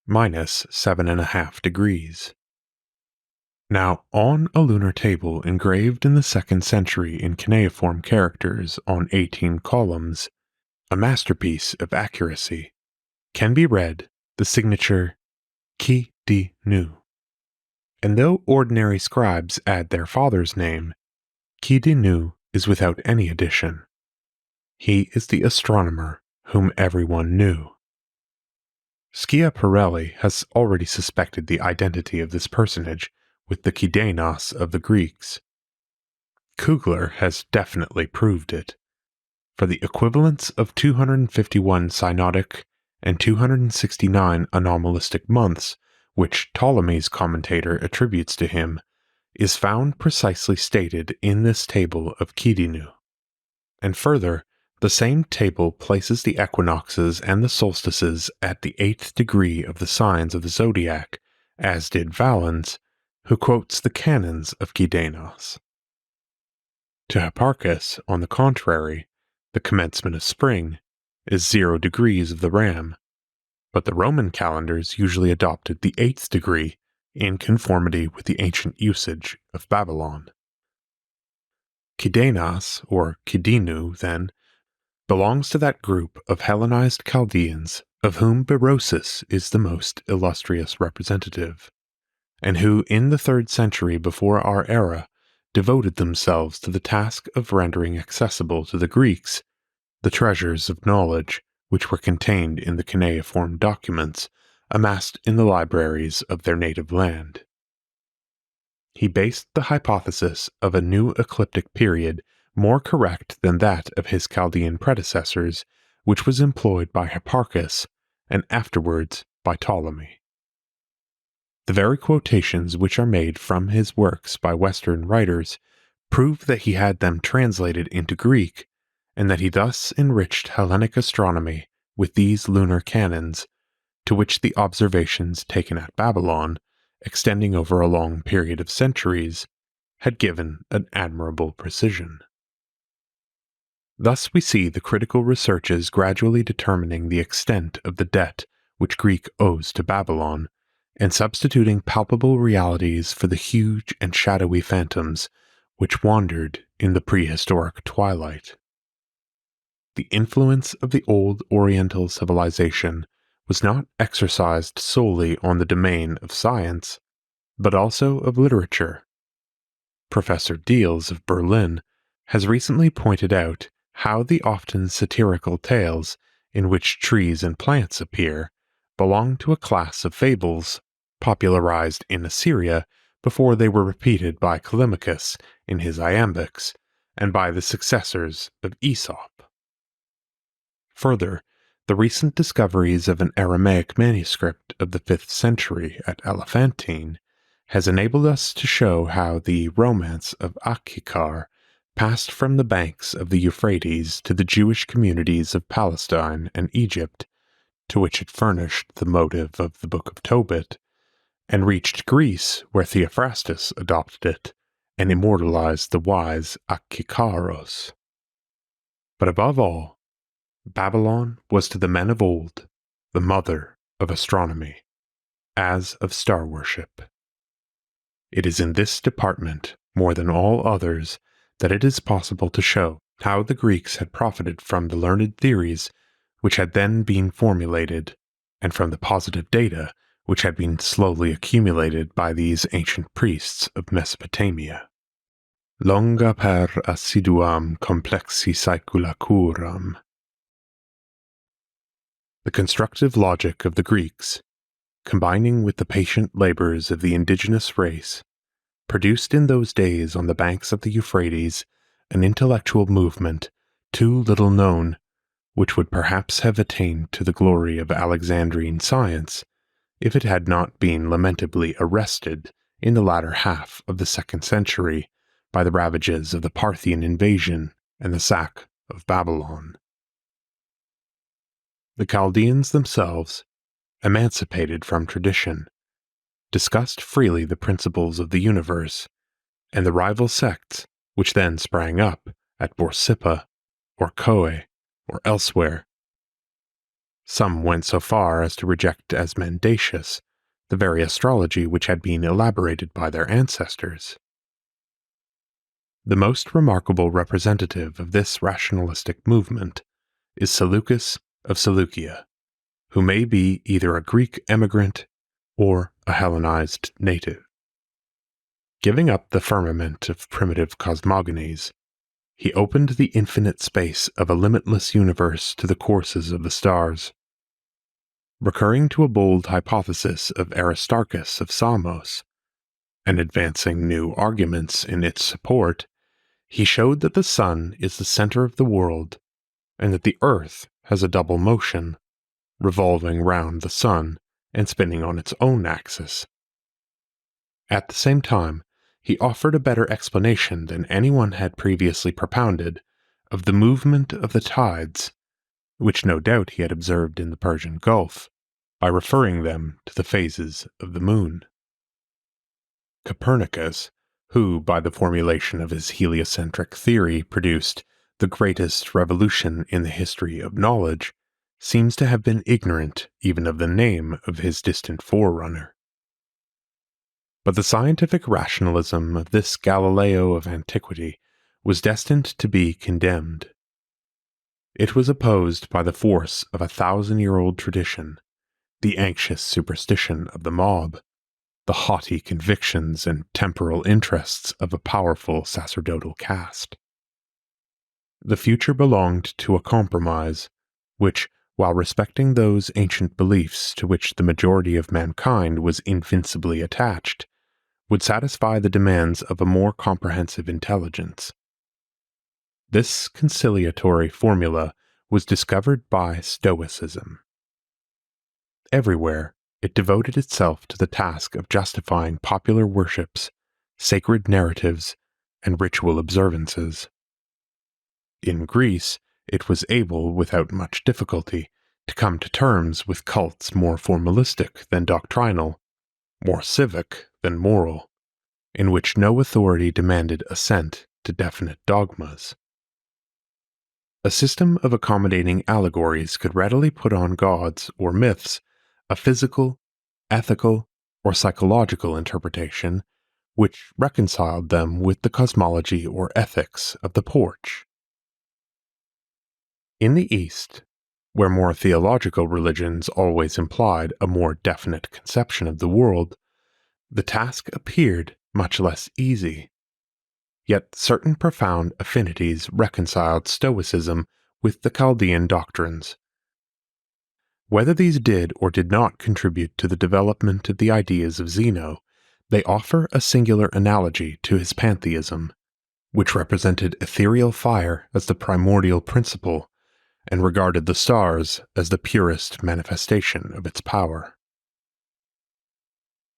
minus 7.5 degrees. Now, on a lunar table engraved in the 2nd century in cuneiform characters on 18 columns, a masterpiece of accuracy, can be read the signature Ki Di Nu. And though ordinary scribes add their father's name, Ki Di Nu is without any addition. He is the astronomer whom everyone knew. Schiaparelli has already suspected the identity of this personage with the Kidenas of the Greeks. Kugler has definitely proved it, for the equivalence of 251 synodic and 269 anomalistic months, which Ptolemy's commentator attributes to him, is found precisely stated in this table of Kidinu. And further, The same table places the equinoxes and the solstices at the 8th degree of the signs of the zodiac, as did Valens, who quotes the canons of Gidenos. To Hipparchus, on the contrary, the commencement of spring is 0 degrees of the ram, but the Roman calendars usually adopted the 8th degree in conformity with the ancient usage of Babylon. Kidenas, or Kidinu, then, belongs to that group of Hellenized Chaldeans of whom Berosus is the most illustrious representative, and who in the 3rd century before our era devoted themselves to the task of rendering accessible to the Greeks the treasures of knowledge which were contained in the cuneiform documents amassed in the libraries of their native land. He based the hypothesis of a new ecliptic period more correct than that of his Chaldean predecessors, which was employed by Hipparchus and afterwards by Ptolemy. The very quotations which are made from his works by Western writers prove that he had them translated into Greek, and that he thus enriched Hellenic astronomy with these lunar canons, to which the observations taken at Babylon, extending over a long period of centuries, had given an admirable precision. Thus we see the critical researches gradually determining the extent of the debt which Greek owes to Babylon, and substituting palpable realities for the huge and shadowy phantoms which wandered in the prehistoric twilight. The influence of the old Oriental civilization was not exercised solely on the domain of science, but also of literature. Professor Diels of Berlin has recently pointed out how the often satirical tales in which trees and plants appear belong to a class of fables popularized in Assyria before they were repeated by Callimachus in his iambics and by the successors of Aesop. Further, the recent discoveries of an Aramaic manuscript of the 5th century at Elephantine has enabled us to show how the romance of Akhikar passed from the banks of the Euphrates to the Jewish communities of Palestine and Egypt, to which it furnished the motive of the Book of Tobit, and reached Greece, where Theophrastus adopted it and immortalized the wise Akhikaros. But above all, Babylon was to the men of old the mother of astronomy, as of star worship. It is in this department, more than all others, that it is possible to show how the Greeks had profited from the learned theories which had then been formulated, and from the positive data which had been slowly accumulated by these ancient priests of Mesopotamia. Longa per assiduam complexi saecula curam. The constructive logic of the Greeks, combining with the patient labors of the indigenous race, produced in those days on the banks of the Euphrates an intellectual movement too little known, which would perhaps have attained to the glory of Alexandrine science if it had not been lamentably arrested in the latter half of the 2nd century by the ravages of the Parthian invasion and the sack of Babylon. The Chaldeans themselves, emancipated from tradition, discussed freely the principles of the universe, and the rival sects which then sprang up at Borsippa, or Koe, or elsewhere. Some went so far as to reject as mendacious the very astrology which had been elaborated by their ancestors. The most remarkable representative of this rationalistic movement is Seleucus of Seleucia, who may be either a Greek emigrant or a Hellenized native. Giving up the firmament of primitive cosmogonies, he opened the infinite space of a limitless universe to the courses of the stars. Recurring to a bold hypothesis of Aristarchus of Samos, and advancing new arguments in its support, he showed that the sun is the center of the world, and that the earth has a double motion, revolving round the sun and spinning on its own axis. At the same time, he offered a better explanation than anyone had previously propounded of the movement of the tides, which no doubt he had observed in the Persian Gulf, by referring them to the phases of the moon. Copernicus, who by the formulation of his heliocentric theory produced the greatest revolution in the history of knowledge, seems to have been ignorant even of the name of his distant forerunner. But the scientific rationalism of this Galileo of antiquity was destined to be condemned. It was opposed by the force of 1,000-year-old tradition, the anxious superstition of the mob, the haughty convictions and temporal interests of a powerful sacerdotal caste. The future belonged to a compromise, which, while respecting those ancient beliefs to which the majority of mankind was invincibly attached, would satisfy the demands of a more comprehensive intelligence. This conciliatory formula was discovered by Stoicism. Everywhere, it devoted itself to the task of justifying popular worships, sacred narratives, and ritual observances. In Greece, it was able, without much difficulty, to come to terms with cults more formalistic than doctrinal, more civic than moral, in which no authority demanded assent to definite dogmas. A system of accommodating allegories could readily put on gods or myths a physical, ethical, or psychological interpretation which reconciled them with the cosmology or ethics of the porch. In the East, where more theological religions always implied a more definite conception of the world, the task appeared much less easy. Yet certain profound affinities reconciled Stoicism with the Chaldean doctrines. Whether these did or did not contribute to the development of the ideas of Zeno, they offer a singular analogy to his pantheism, which represented ethereal fire as the primordial principle and regarded the stars as the purest manifestation of its power.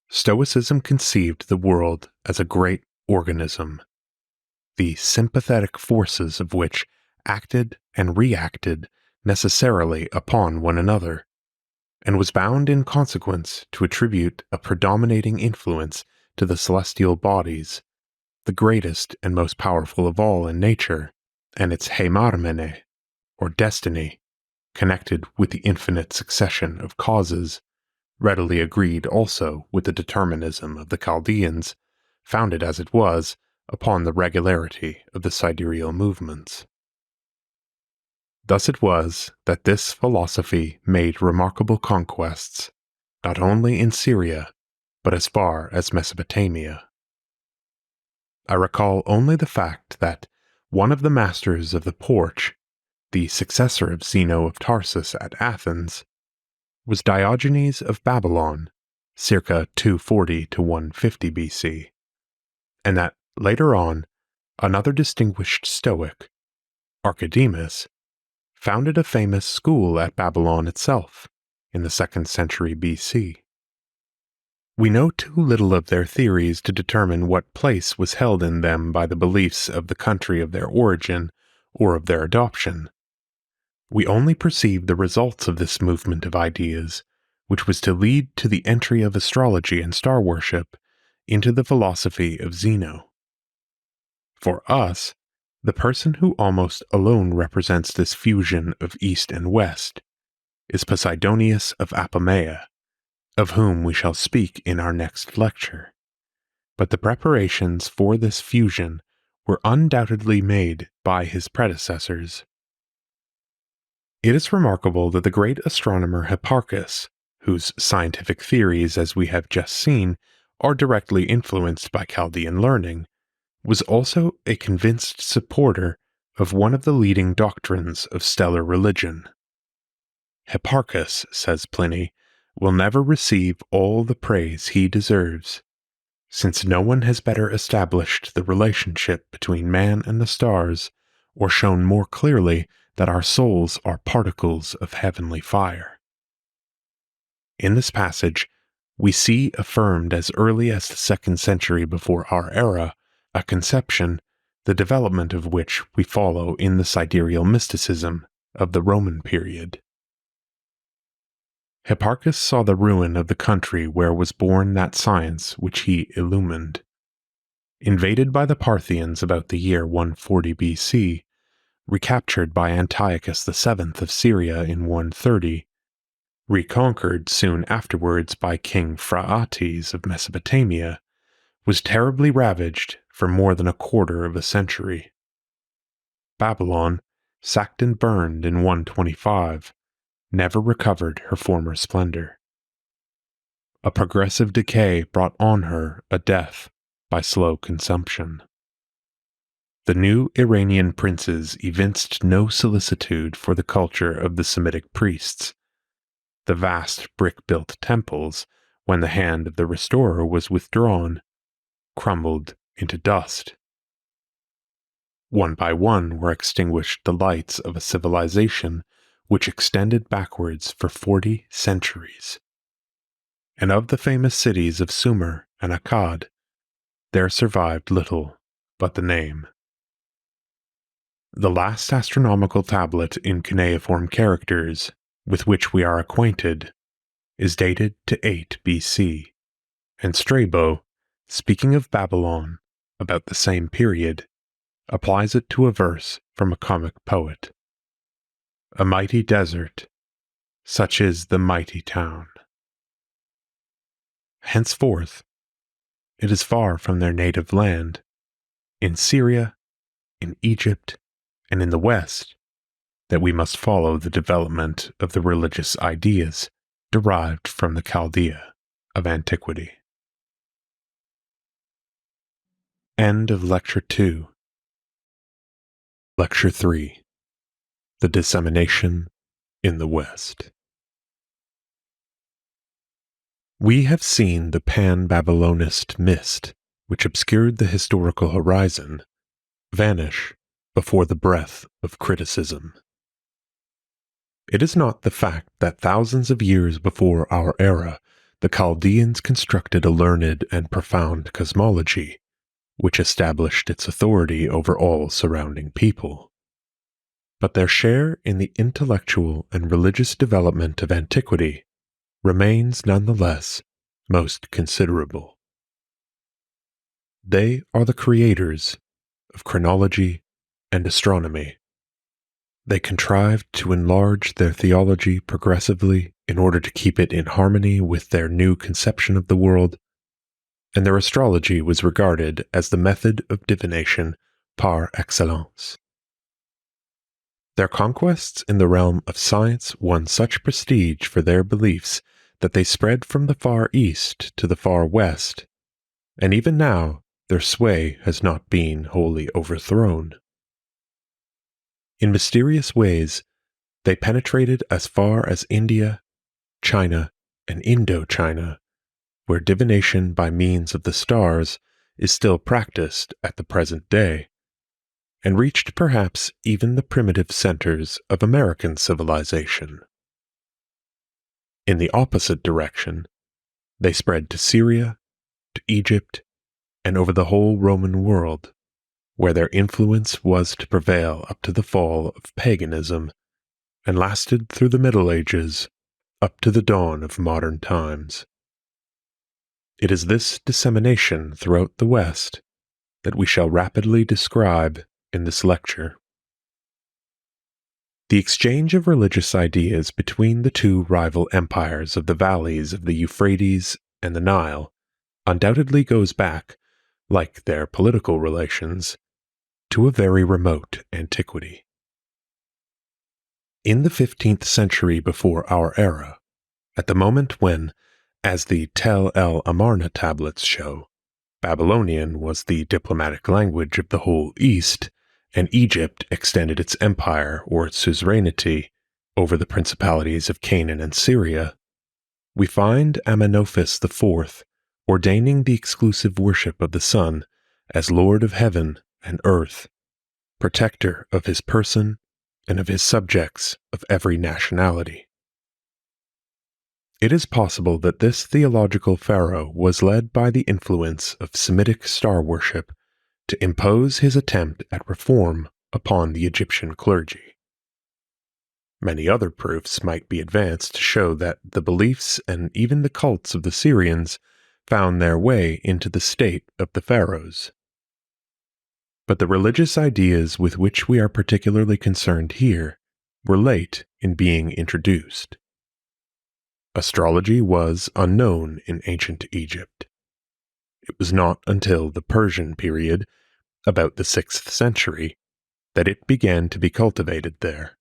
Stoicism conceived the world as a great organism, the sympathetic forces of which acted and reacted necessarily upon one another, and was bound in consequence to attribute a predominating influence to the celestial bodies, the greatest and most powerful of all in nature, and its heimarmene, or destiny, connected with the infinite succession of causes, readily agreed also with the determinism of the Chaldeans, founded as it was upon the regularity of the sidereal movements. Thus it was that this philosophy made remarkable conquests, not only in Syria, but as far as Mesopotamia. I recall only the fact that one of the masters of the porch, the successor of Zeno of Tarsus at Athens, was Diogenes of Babylon, circa 240 to 150 BC, and that later on, another distinguished Stoic, Archidemus, founded a famous school at Babylon itself in the 2nd century BC. We know too little of their theories to determine what place was held in them by the beliefs of the country of their origin or of their adoption. We only perceive the results of this movement of ideas, which was to lead to the entry of astrology and star worship into the philosophy of Zeno. For us, the person who almost alone represents this fusion of East and West is Posidonius of Apamea, of whom we shall speak in our next lecture. But the preparations for this fusion were undoubtedly made by his predecessors. It is remarkable that the great astronomer Hipparchus, whose scientific theories, as we have just seen, are directly influenced by Chaldean learning, was also a convinced supporter of one of the leading doctrines of stellar religion. Hipparchus, says Pliny, will never receive all the praise he deserves, since no one has better established the relationship between man and the stars, or shown more clearly that our souls are particles of heavenly fire. In this passage, we see affirmed as early as the 2nd century before our era a conception, the development of which we follow in the sidereal mysticism of the Roman period. Hipparchus saw the ruin of the country where was born that science which he illumined. Invaded by the Parthians about the year 140 BC, recaptured by Antiochus VII of Syria in 130, reconquered soon afterwards by King Phraates of Mesopotamia, was terribly ravaged for more than a quarter of a century. Babylon, sacked and burned in 125, never recovered her former splendor. A progressive decay brought on her a death by slow consumption. The new Iranian princes evinced no solicitude for the culture of the Semitic priests. The vast brick-built temples, when the hand of the restorer was withdrawn, crumbled into dust. One by one were extinguished the lights of a civilization which extended backwards for 40 centuries. And of the famous cities of Sumer and Akkad, there survived little but the name. The last astronomical tablet in cuneiform characters with which we are acquainted is dated to 8 BC, and Strabo, speaking of Babylon about the same period, applies it to a verse from a comic poet. A mighty desert, such is the mighty town. Henceforth, it is far from their native land, in Syria, in Egypt, and in the West, that we must follow the development of the religious ideas derived from the Chaldea of antiquity. End of Lecture 2. Lecture 3. The Dissemination in the West. We have seen the pan-Babylonist mist, which obscured the historical horizon, vanish before the breath of criticism. It is not the fact that thousands of years before our era, the Chaldeans constructed a learned and profound cosmology, which established its authority over all surrounding people. But their share in the intellectual and religious development of antiquity remains nonetheless most considerable. They are the creators of chronology and astronomy. They contrived to enlarge their theology progressively in order to keep it in harmony with their new conception of the world, and their astrology was regarded as the method of divination par excellence. Their conquests in the realm of science won such prestige for their beliefs that they spread from the far east to the far west, and even now their sway has not been wholly overthrown. In mysterious ways, they penetrated as far as India, China, and Indochina, where divination by means of the stars is still practiced at the present day, and reached perhaps even the primitive centers of American civilization. In the opposite direction, they spread to Syria, to Egypt, and over the whole Roman world, where their influence was to prevail up to the fall of paganism, and lasted through the Middle Ages up to the dawn of modern times. It is this dissemination throughout the West that we shall rapidly describe in this lecture. The exchange of religious ideas between the two rival empires of the valleys of the Euphrates and the Nile undoubtedly goes back, like their political relations, to a very remote antiquity. In the 15th century before our era, at the moment when, as the Tel el Amarna tablets show, Babylonian was the diplomatic language of the whole East, and Egypt extended its empire or its suzerainty over the principalities of Canaan and Syria, we find Amenophis IV ordaining the exclusive worship of the sun as Lord of heaven and earth, protector of his person and of his subjects of every nationality. It is possible that this theological pharaoh was led by the influence of Semitic star worship to impose his attempt at reform upon the Egyptian clergy. Many other proofs might be advanced to show that the beliefs and even the cults of the Syrians found their way into the state of the pharaohs. But the religious ideas with which we are particularly concerned here were late in being introduced. Astrology was unknown in ancient Egypt. It was not until the Persian period, about the 6th century, that it began to be cultivated there.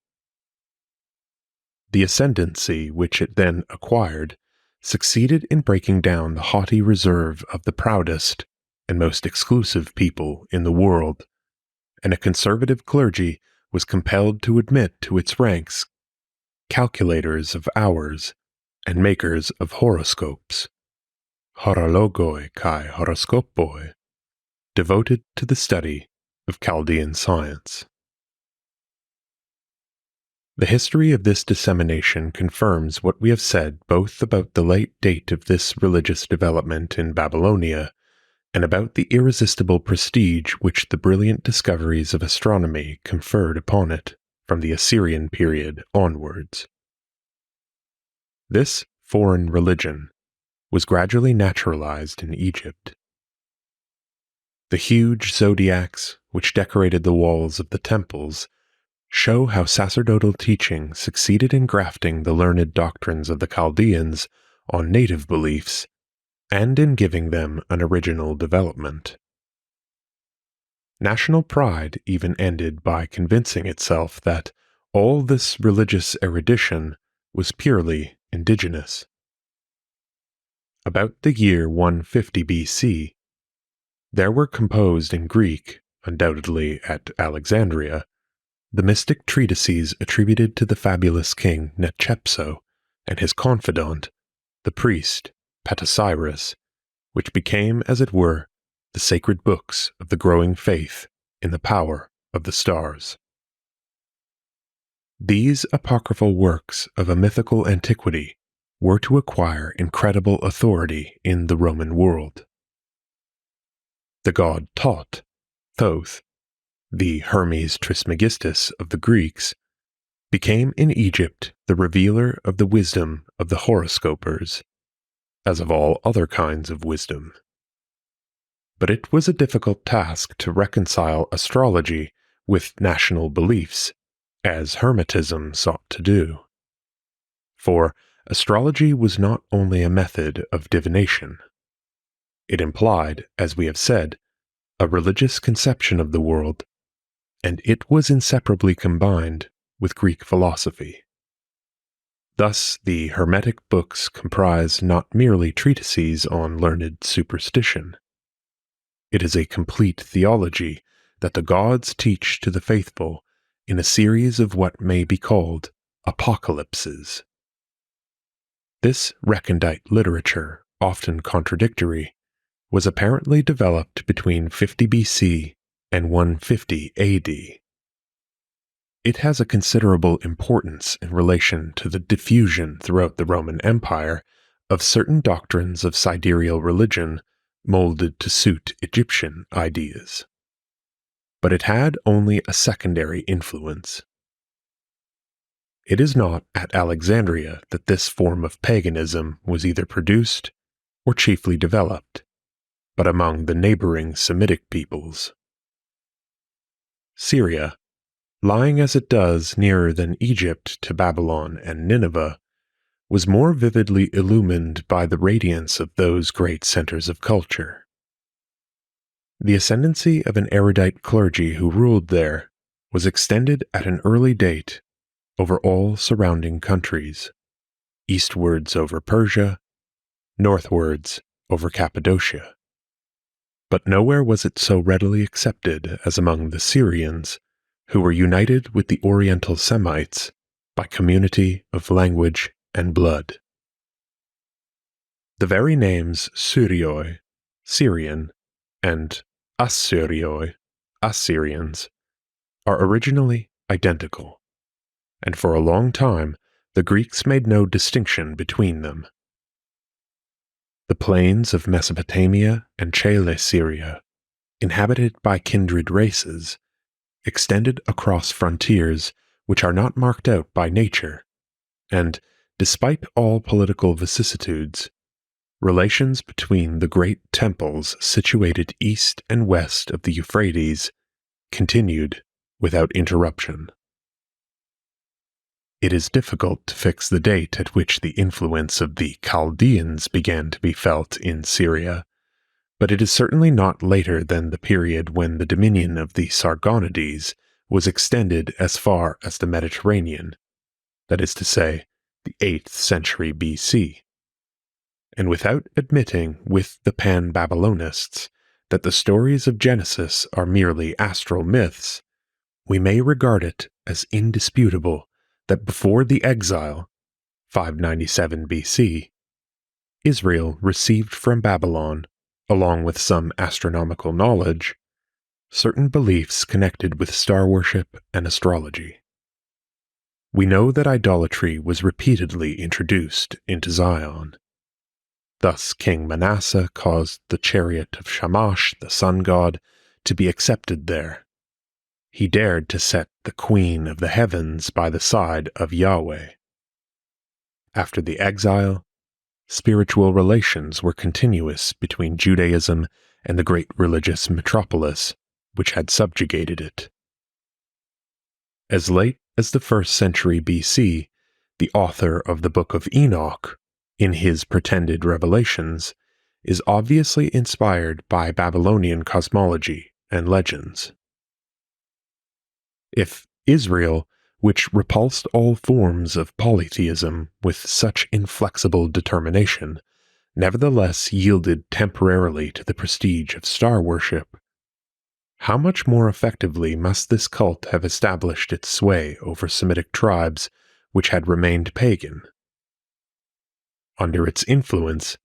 The ascendancy which it then acquired succeeded in breaking down the haughty reserve of the proudest and most exclusive people in the world, and a conservative clergy was compelled to admit to its ranks calculators of hours and makers of horoscopes, horologoi kai horoskopoi, devoted to the study of Chaldean science. The history of this dissemination confirms what we have said both about the late date of this religious development in Babylonia and about the irresistible prestige which the brilliant discoveries of astronomy conferred upon it from the Assyrian period onwards. This foreign religion was gradually naturalized in Egypt. The huge zodiacs which decorated the walls of the temples show how sacerdotal teaching succeeded in grafting the learned doctrines of the Chaldeans on native beliefs and in giving them an original development. National pride even ended by convincing itself that all this religious erudition was purely indigenous. About the year 150 BC, there were composed in Greek, undoubtedly at Alexandria, the mystic treatises attributed to the fabulous king Netshepso and his confidant, the priest Petasiris, which became, as it were, the sacred books of the growing faith in the power of the stars. These apocryphal works of a mythical antiquity were to acquire incredible authority in the Roman world. The god Thoth, Thoth, the Hermes Trismegistus of the Greeks, became in Egypt the revealer of the wisdom of the horoscopers, as of all other kinds of wisdom. But it was a difficult task to reconcile astrology with national beliefs, as Hermetism sought to do. For astrology was not only a method of divination. It implied, as we have said, a religious conception of the world, and it was inseparably combined with Greek philosophy. Thus, the Hermetic books comprise not merely treatises on learned superstition. It is a complete theology that the gods teach to the faithful in a series of what may be called apocalypses. This recondite literature, often contradictory, was apparently developed between 50 BC and 150 AD. It has a considerable importance in relation to the diffusion throughout the Roman Empire of certain doctrines of sidereal religion molded to suit Egyptian ideas. But it had only a secondary influence. It is not at Alexandria that this form of paganism was either produced or chiefly developed, but among the neighboring Semitic peoples. Syria, lying as it does nearer than Egypt to Babylon and Nineveh, was more vividly illumined by the radiance of those great centers of culture. The ascendancy of an erudite clergy who ruled there was extended at an early date over all surrounding countries, eastwards over Persia, northwards over Cappadocia. But nowhere was it so readily accepted as among the Syrians, who were united with the Oriental Semites by community of language and blood. The very names Syrioi, Syrian, and Assyrioi, Assyrians, are originally identical, and for a long time the Greeks made no distinction between them. The plains of Mesopotamia and Chaldeans inhabited by kindred races, extended across frontiers which are not marked out by nature, and, despite all political vicissitudes, relations between the great temples situated east and west of the Euphrates continued without interruption. It is difficult to fix the date at which the influence of the Chaldeans began to be felt in Syria, but it is certainly not later than the period when the dominion of the Sargonides was extended as far as the Mediterranean, that is to say, the 8th century BC. And without admitting with the Pan-Babylonists that the stories of Genesis are merely astral myths, we may regard it as indisputable that before the exile, 597 BC, Israel received from Babylon, along with some astronomical knowledge, certain beliefs connected with star worship and astrology. We know that idolatry was repeatedly introduced into Zion. Thus King Manasseh caused the chariot of Shamash, the sun god, to be accepted there. He dared to set the queen of the heavens by the side of Yahweh. After the exile, spiritual relations were continuous between Judaism and the great religious metropolis which had subjugated it. As late as the 1st century BC, the author of the Book of Enoch, in his pretended revelations, is obviously inspired by Babylonian cosmology and legends. If Israel, which repulsed all forms of polytheism with such inflexible determination, nevertheless yielded temporarily to the prestige of star worship, how much more effectively must this cult have established its sway over Semitic tribes which had remained pagan? Under its influence,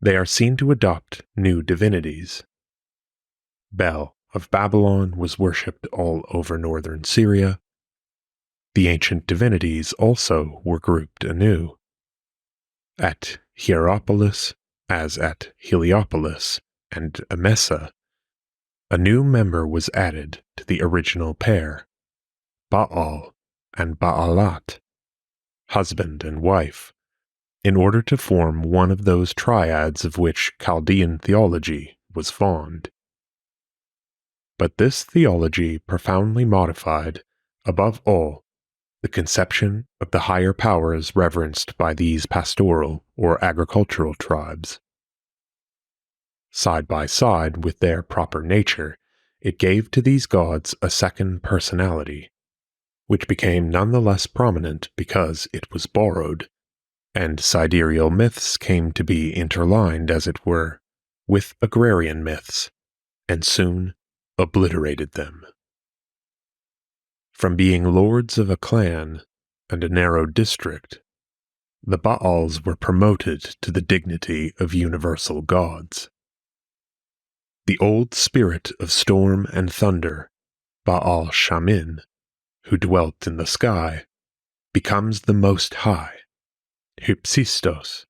they are seen to adopt new divinities. Bel of Babylon was worshipped all over northern Syria. The ancient divinities also were grouped anew. At Hierapolis, as at Heliopolis and Emesa, a new member was added to the original pair, Baal and Baalat, husband and wife, in order to form one of those triads of which Chaldean theology was fond. But this theology profoundly modified, above all, the conception of the higher powers reverenced by these pastoral or agricultural tribes. Side by side with their proper nature, it gave to these gods a second personality, which became none the less prominent because it was borrowed, and sidereal myths came to be interlined, as it were, with agrarian myths, and soon obliterated them. From being lords of a clan and a narrow district, the Baals were promoted to the dignity of universal gods. The old spirit of storm and thunder, Baal Shamin, who dwelt in the sky, becomes the Most High, Hypsistos,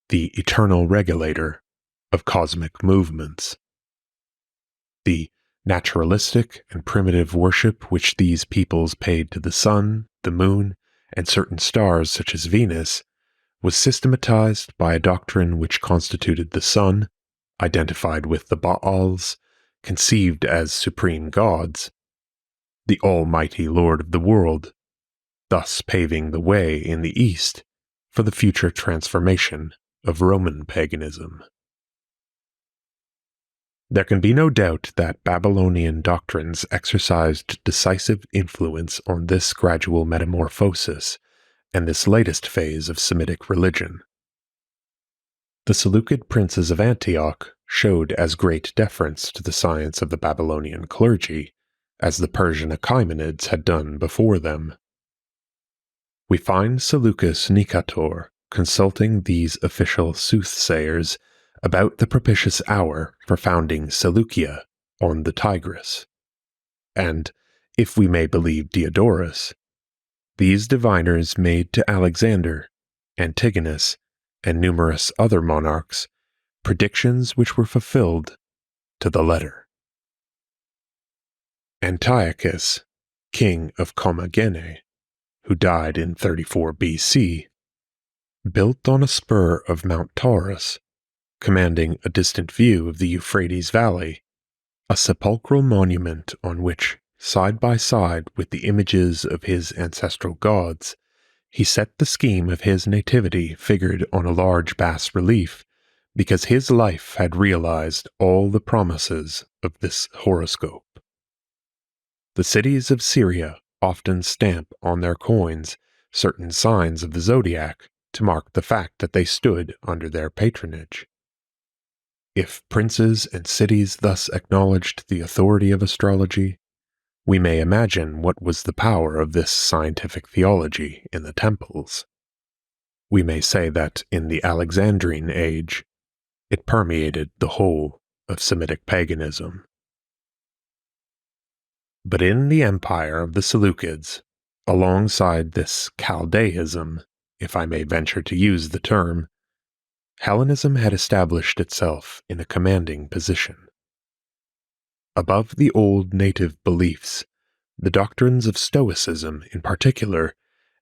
the eternal regulator of cosmic movements. The naturalistic and primitive worship which these peoples paid to the sun, the moon, and certain stars such as Venus was systematized by a doctrine which constituted the sun, identified with the Baals, conceived as supreme gods, the almighty Lord of the world, thus paving the way in the East for the future transformation of Roman paganism. There can be no doubt that Babylonian doctrines exercised decisive influence on this gradual metamorphosis and this latest phase of Semitic religion. The Seleucid princes of Antioch showed as great deference to the science of the Babylonian clergy as the Persian Achaemenids had done before them. We find Seleucus Nicator consulting these official soothsayers about the propitious hour for founding Seleucia on the Tigris. And, if we may believe Diodorus, these diviners made to Alexander, Antigonus, and numerous other monarchs predictions which were fulfilled to the letter. Antiochus, king of Commagene, who died in 34 BC, built on a spur of Mount Taurus, commanding a distant view of the Euphrates Valley, a sepulchral monument on which, side by side with the images of his ancestral gods, he set the scheme of his nativity figured on a large bas-relief, because his life had realized all the promises of this horoscope. The cities of Syria often stamp on their coins certain signs of the zodiac to mark the fact that they stood under their patronage. If princes and cities thus acknowledged the authority of astrology, we may imagine what was the power of this scientific theology in the temples. We may say that in the Alexandrine age, it permeated the whole of Semitic paganism. But in the empire of the Seleucids, alongside this Chaldeanism, if I may venture to use the term, Hellenism had established itself in a commanding position. Above the old native beliefs, the doctrines of Stoicism, in particular,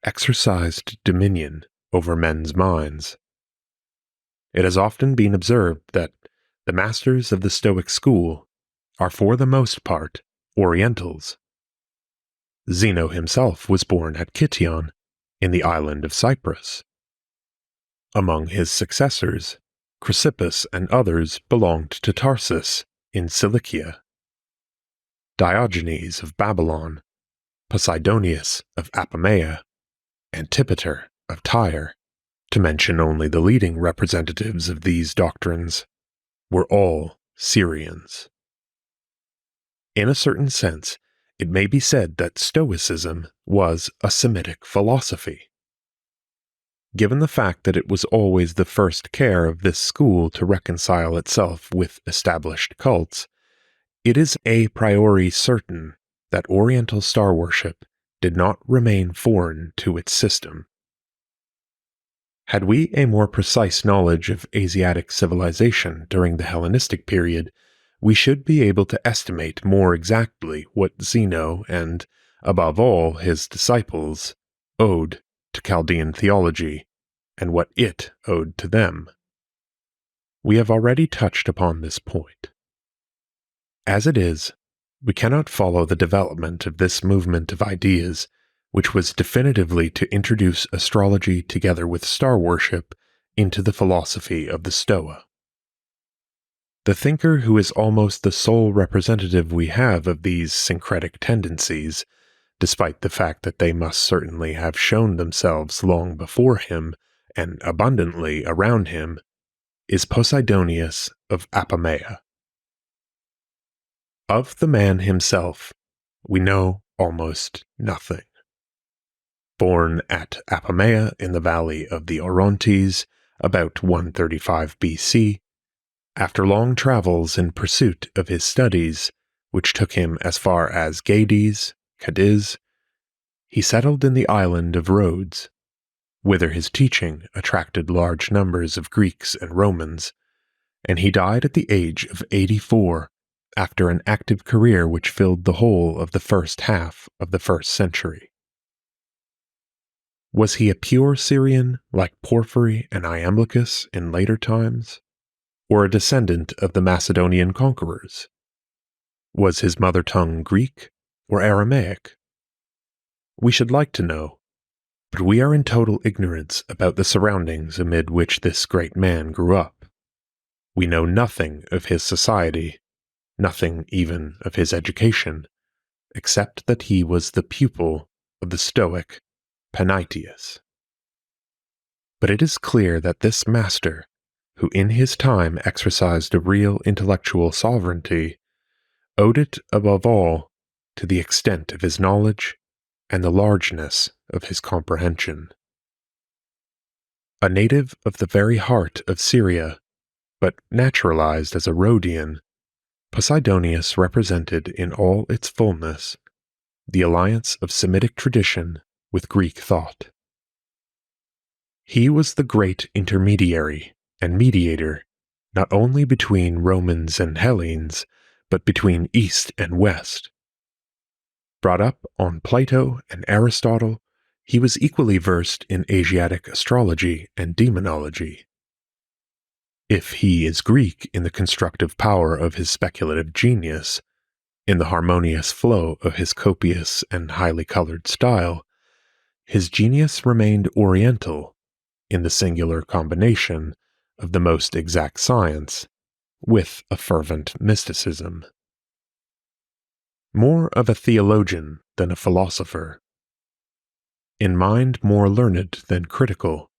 exercised dominion over men's minds. It has often been observed that the masters of the Stoic school are for the most part Orientals. Zeno himself was born at Kition, in the island of Cyprus. Among his successors, Chrysippus and others belonged to Tarsus, in Cilicia. Diogenes of Babylon, Posidonius of Apamea, Antipater of Tyre, to mention only the leading representatives of these doctrines, were all Syrians. In a certain sense, it may be said that Stoicism was a Semitic philosophy. Given the fact that it was always the first care of this school to reconcile itself with established cults, it is a priori certain that Oriental star worship did not remain foreign to its system. Had we a more precise knowledge of Asiatic civilization during the Hellenistic period, we should be able to estimate more exactly what Zeno and, above all, his disciples owed to Chaldean theology, and what it owed to them. We have already touched upon this point. As it is, we cannot follow the development of this movement of ideas, which was definitively to introduce astrology together with star worship into the philosophy of the Stoa. The thinker who is almost the sole representative we have of these syncretic tendencies, despite the fact that they must certainly have shown themselves long before him and abundantly around him, is Posidonius of Apamea. Of the man himself, we know almost nothing. Born at Apamea in the valley of the Orontes about 135 BC, after long travels in pursuit of his studies, which took him as far as Gades, Cadiz, he settled in the island of Rhodes, whither his teaching attracted large numbers of Greeks and Romans, and he died at the age of 84 after an active career which filled the whole of the first half of the 1st century. Was he a pure Syrian like Porphyry and Iamblichus in later times, or a descendant of the Macedonian conquerors? Was his mother tongue Greek or Aramaic? We should like to know, but we are in total ignorance about the surroundings amid which this great man grew up. We know nothing of his society, nothing even of his education, except that he was the pupil of the Stoic Panaetius. But it is clear that this master, who in his time exercised a real intellectual sovereignty, owed it above all to the extent of his knowledge and the largeness of his comprehension. A native of the very heart of Syria, but naturalized as a Rhodian, Posidonius represented in all its fullness the alliance of Semitic tradition with Greek thought. He was the great intermediary and mediator not only between Romans and Hellenes, but between East and West, Brought up on Plato and Aristotle, he was equally versed in Asiatic astrology and demonology. If he is Greek in the constructive power of his speculative genius, in the harmonious flow of his copious and highly colored style, his genius remained Oriental in the singular combination of the most exact science with a fervent mysticism. More of a theologian than a philosopher, in mind more learned than critical,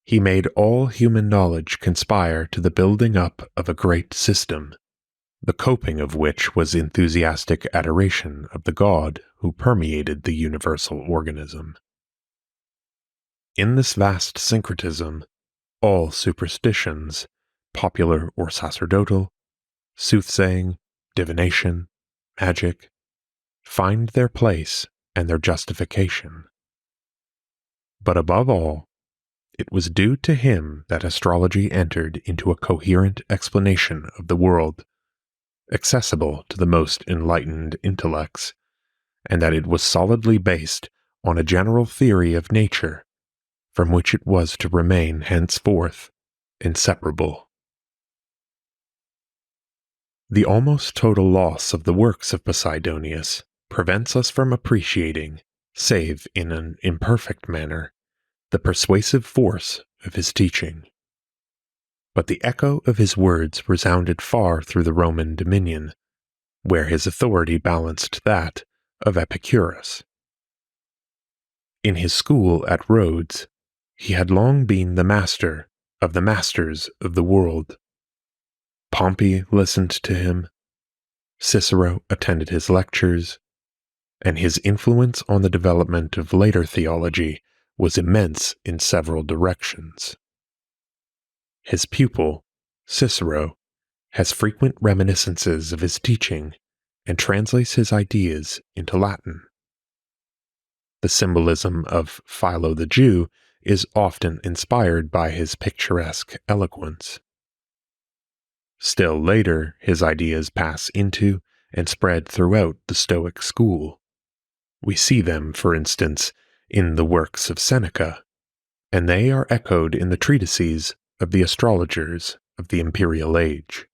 he made all human knowledge conspire to the building up of a great system, the coping of which was enthusiastic adoration of the God who permeated the universal organism. In this vast syncretism, all superstitions, popular or sacerdotal, soothsaying, divination, magic, find their place and their justification. But above all, it was due to him that astrology entered into a coherent explanation of the world, accessible to the most enlightened intellects, and that it was solidly based on a general theory of nature, from which it was to remain henceforth inseparable. The almost total loss of the works of Posidonius prevents us from appreciating, save in an imperfect manner, the persuasive force of his teaching. But the echo of his words resounded far through the Roman dominion, where his authority balanced that of Epicurus. In his school at Rhodes, he had long been the master of the masters of the world. Pompey listened to him, Cicero attended his lectures, and his influence on the development of later theology was immense in several directions. His pupil, Cicero, has frequent reminiscences of his teaching and translates his ideas into Latin. The symbolism of Philo the Jew is often inspired by his picturesque eloquence. Still later, his ideas pass into and spread throughout the Stoic school. We see them, for instance, in the works of Seneca, and they are echoed in the treatises of the astrologers of the imperial age.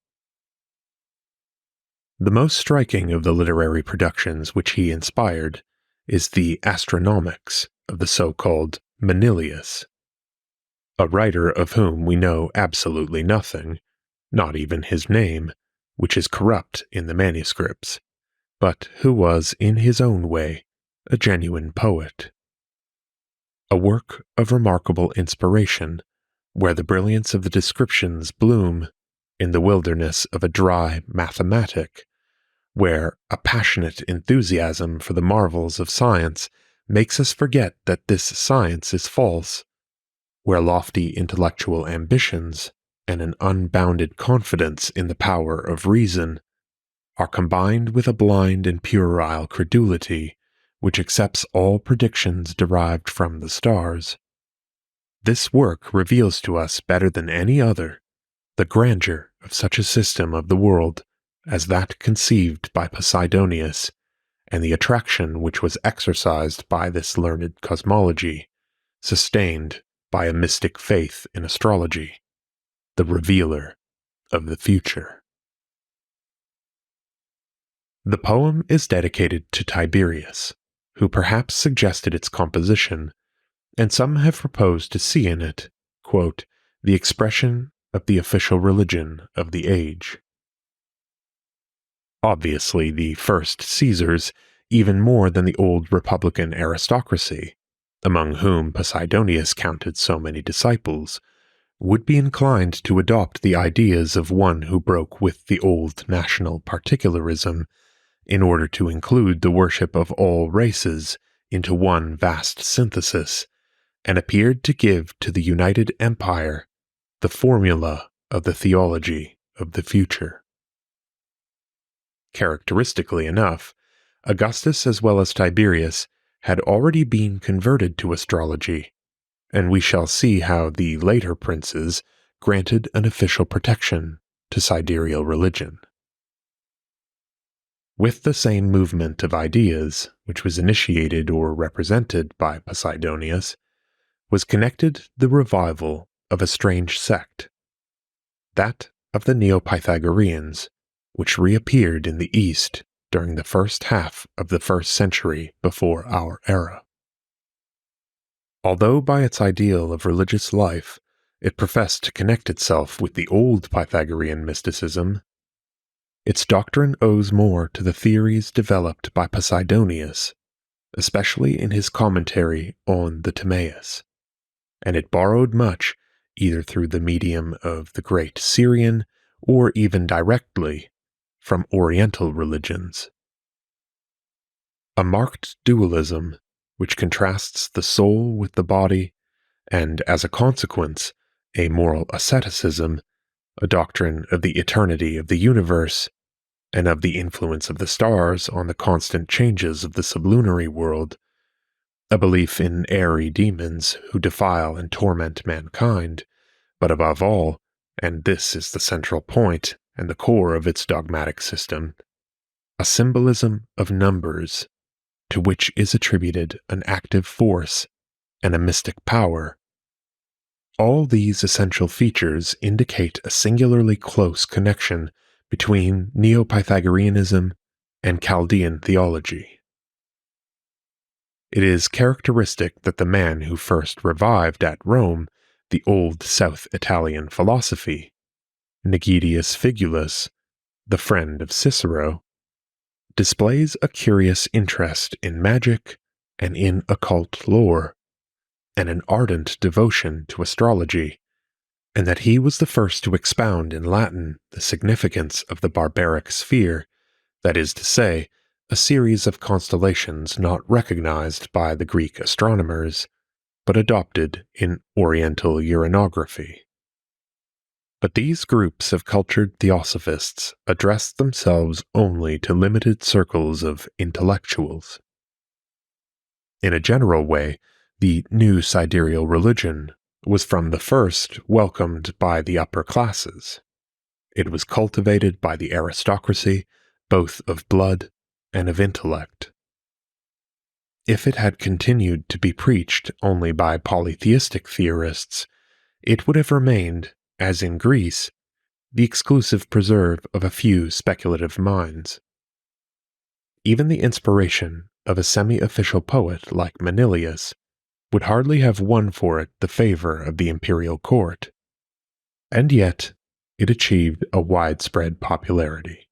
The most striking of the literary productions which he inspired is the Astronomics of the so-called Manilius, a writer of whom we know absolutely nothing, not even his name, which is corrupt in the manuscripts, but who was in his own way a genuine poet. A work of remarkable inspiration, where the brilliance of the descriptions bloom in the wilderness of a dry mathematic, where a passionate enthusiasm for the marvels of science makes us forget that this science is false, where lofty intellectual ambitions and an unbounded confidence in the power of reason are combined with a blind and puerile credulity which accepts all predictions derived from the stars. This work reveals to us better than any other the grandeur of such a system of the world as that conceived by Posidonius, and the attraction which was exercised by this learned cosmology, sustained by a mystic faith in astrology, the revealer of the future. The poem is dedicated to Tiberius, who perhaps suggested its composition, and some have proposed to see in it, quote, the expression of the official religion of the age. Obviously, the first Caesars, even more than the old republican aristocracy, among whom Posidonius counted so many disciples, would be inclined to adopt the ideas of one who broke with the old national particularism in order to include the worship of all races into one vast synthesis, and appeared to give to the united empire the formula of the theology of the future. Characteristically enough, Augustus as well as Tiberius had already been converted to astrology, and we shall see how the later princes granted an official protection to sidereal religion. With the same movement of ideas, which was initiated or represented by Posidonius, was connected the revival of a strange sect, that of the Neo-Pythagoreans, which reappeared in the East during the first half of the 1st century before our era. Although by its ideal of religious life it professed to connect itself with the old Pythagorean mysticism, its doctrine owes more to the theories developed by Posidonius, especially in his commentary on the Timaeus, and it borrowed much either through the medium of the great Syrian or even directly from Oriental religions. A marked dualism which contrasts the soul with the body, and as a consequence, a moral asceticism, a doctrine of the eternity of the universe, and of the influence of the stars on the constant changes of the sublunary world, a belief in airy demons who defile and torment mankind, but above all, and this is the central point and the core of its dogmatic system, a symbolism of numbers, to which is attributed an active force and a mystic power. All these essential features indicate a singularly close connection between Neo-Pythagoreanism and Chaldean theology. It is characteristic that the man who first revived at Rome the old South Italian philosophy, Nigidius Figulus, the friend of Cicero, displays a curious interest in magic and in occult lore, and an ardent devotion to astrology, and that he was the first to expound in Latin the significance of the barbaric sphere, that is to say, a series of constellations not recognized by the Greek astronomers, but adopted in Oriental uranography. But these groups of cultured theosophists addressed themselves only to limited circles of intellectuals. In a general way, the new sidereal religion was from the first welcomed by the upper classes. It was cultivated by the aristocracy, both of blood and of intellect. If it had continued to be preached only by polytheistic theorists, it would have remained, as in Greece, the exclusive preserve of a few speculative minds. Even the inspiration of a semi-official poet like Manilius would hardly have won for it the favor of the imperial court, and yet it achieved a widespread popularity.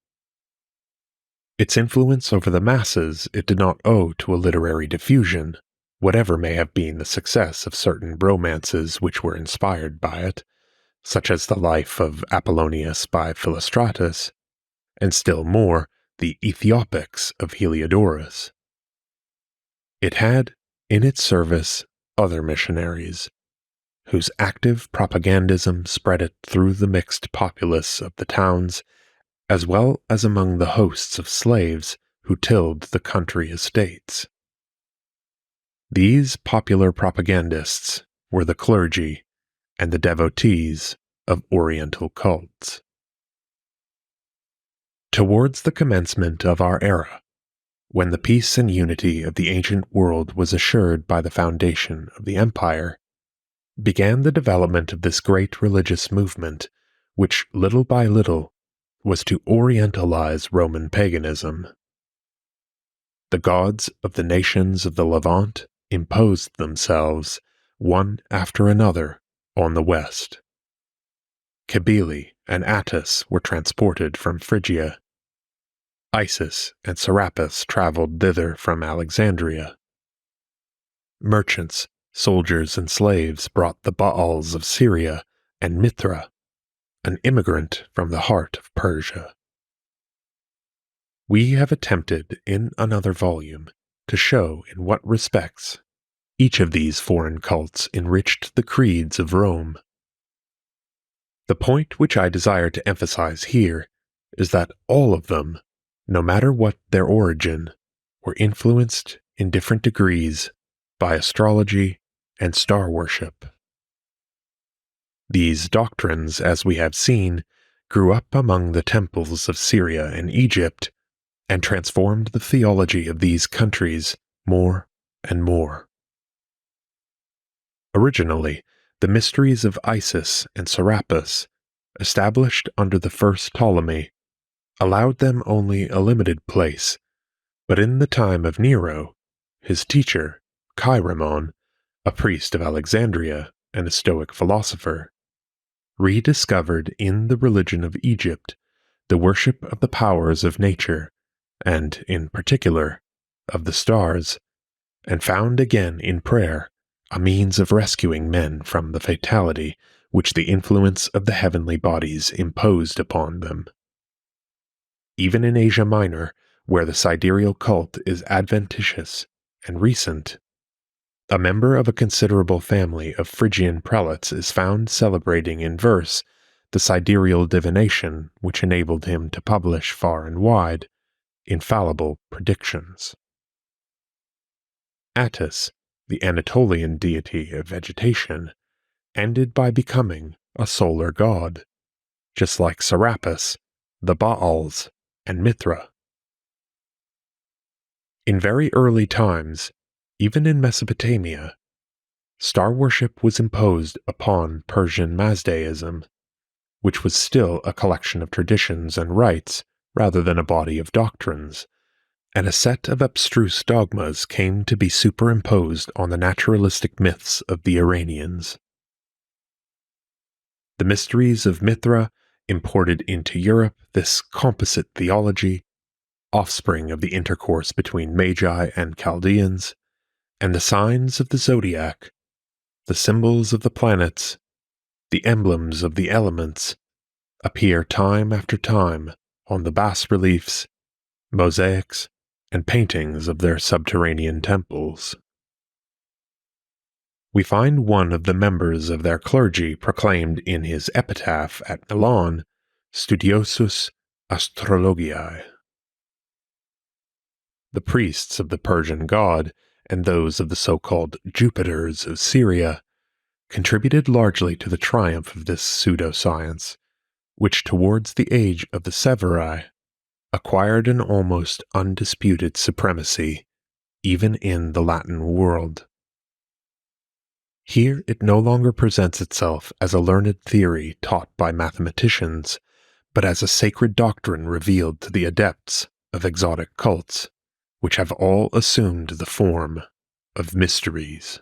Its influence over the masses it did not owe to a literary diffusion, whatever may have been the success of certain romances which were inspired by it, such as the Life of Apollonius by Philostratus, and still more the Ethiopics of Heliodorus. It had in its service other missionaries, whose active propagandism spread it through the mixed populace of the towns, as well as among the hosts of slaves who tilled the country estates. These popular propagandists were the clergy and the devotees of Oriental cults. Towards the commencement of our era, when the peace and unity of the ancient world was assured by the foundation of the empire, began the development of this great religious movement, which little by little was to orientalize Roman paganism. The gods of the nations of the Levant imposed themselves, one after another, on the West. Cybele and Attis were transported from Phrygia. Isis and Serapis traveled thither from Alexandria. Merchants, soldiers, and slaves brought the Baals of Syria and Mithra, an immigrant from the heart of Persia. We have attempted in another volume to show in what respects each of these foreign cults enriched the creeds of Rome. The point which I desire to emphasize here is that all of them, no matter what their origin, were influenced in different degrees by astrology and star worship. These doctrines, as we have seen, grew up among the temples of Syria and Egypt, and transformed the theology of these countries more and more. Originally, the mysteries of Isis and Serapis, established under the first Ptolemy, allowed them only a limited place, but in the time of Nero, his teacher, Chiron, a priest of Alexandria and a Stoic philosopher, rediscovered in the religion of Egypt the worship of the powers of nature, and, in particular, of the stars, and found again in prayer a means of rescuing men from the fatality which the influence of the heavenly bodies imposed upon them. Even in Asia Minor, where the sidereal cult is adventitious and recent, a member of a considerable family of Phrygian prelates is found celebrating in verse the sidereal divination which enabled him to publish far and wide infallible predictions. Attis, the Anatolian deity of vegetation, ended by becoming a solar god, just like Serapis, the Baals, and Mithra. In very early times, even in Mesopotamia, star worship was imposed upon Persian Mazdaism, which was still a collection of traditions and rites rather than a body of doctrines, and a set of abstruse dogmas came to be superimposed on the naturalistic myths of the Iranians. The mysteries of Mithra imported into Europe this composite theology, offspring of the intercourse between Magi and Chaldeans, and the signs of the zodiac, the symbols of the planets, the emblems of the elements, appear time after time on the bas-reliefs, mosaics, and paintings of their subterranean temples. We find one of the members of their clergy proclaimed in his epitaph at Milan, Studiosus Astrologiae. The priests of the Persian god and those of the so-called Jupiters of Syria contributed largely to the triumph of this pseudoscience, which towards the age of the Severii acquired an almost undisputed supremacy even in the Latin world. Here it no longer presents itself as a learned theory taught by mathematicians, but as a sacred doctrine revealed to the adepts of exotic cults, which have all assumed the form of mysteries.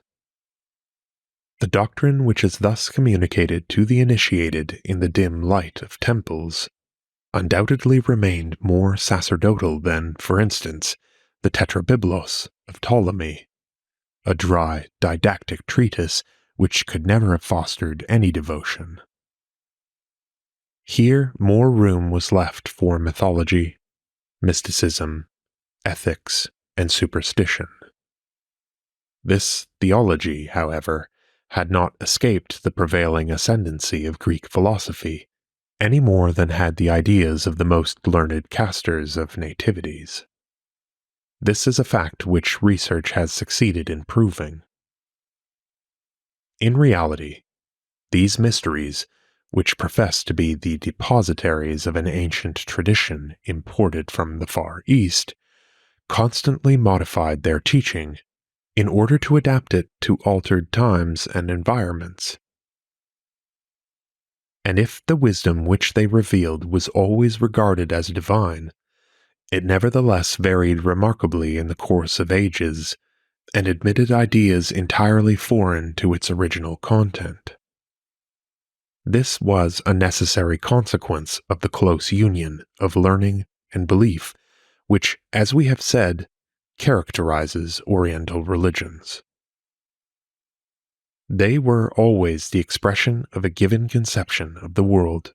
The doctrine which is thus communicated to the initiated in the dim light of temples undoubtedly remained more sacerdotal than, for instance, the Tetrabiblos of Ptolemy, a dry, didactic treatise which could never have fostered any devotion. Here more room was left for mythology, mysticism, ethics, and superstition. This theology, however, had not escaped the prevailing ascendancy of Greek philosophy, any more than had the ideas of the most learned casters of nativities. This is a fact which research has succeeded in proving. In reality, these mysteries, which profess to be the depositaries of an ancient tradition imported from the Far East, constantly modified their teaching in order to adapt it to altered times and environments. And if the wisdom which they revealed was always regarded as divine, it nevertheless varied remarkably in the course of ages, and admitted ideas entirely foreign to its original content. This was a necessary consequence of the close union of learning and belief, which, as we have said, characterizes Oriental religions. They were always the expression of a given conception of the world,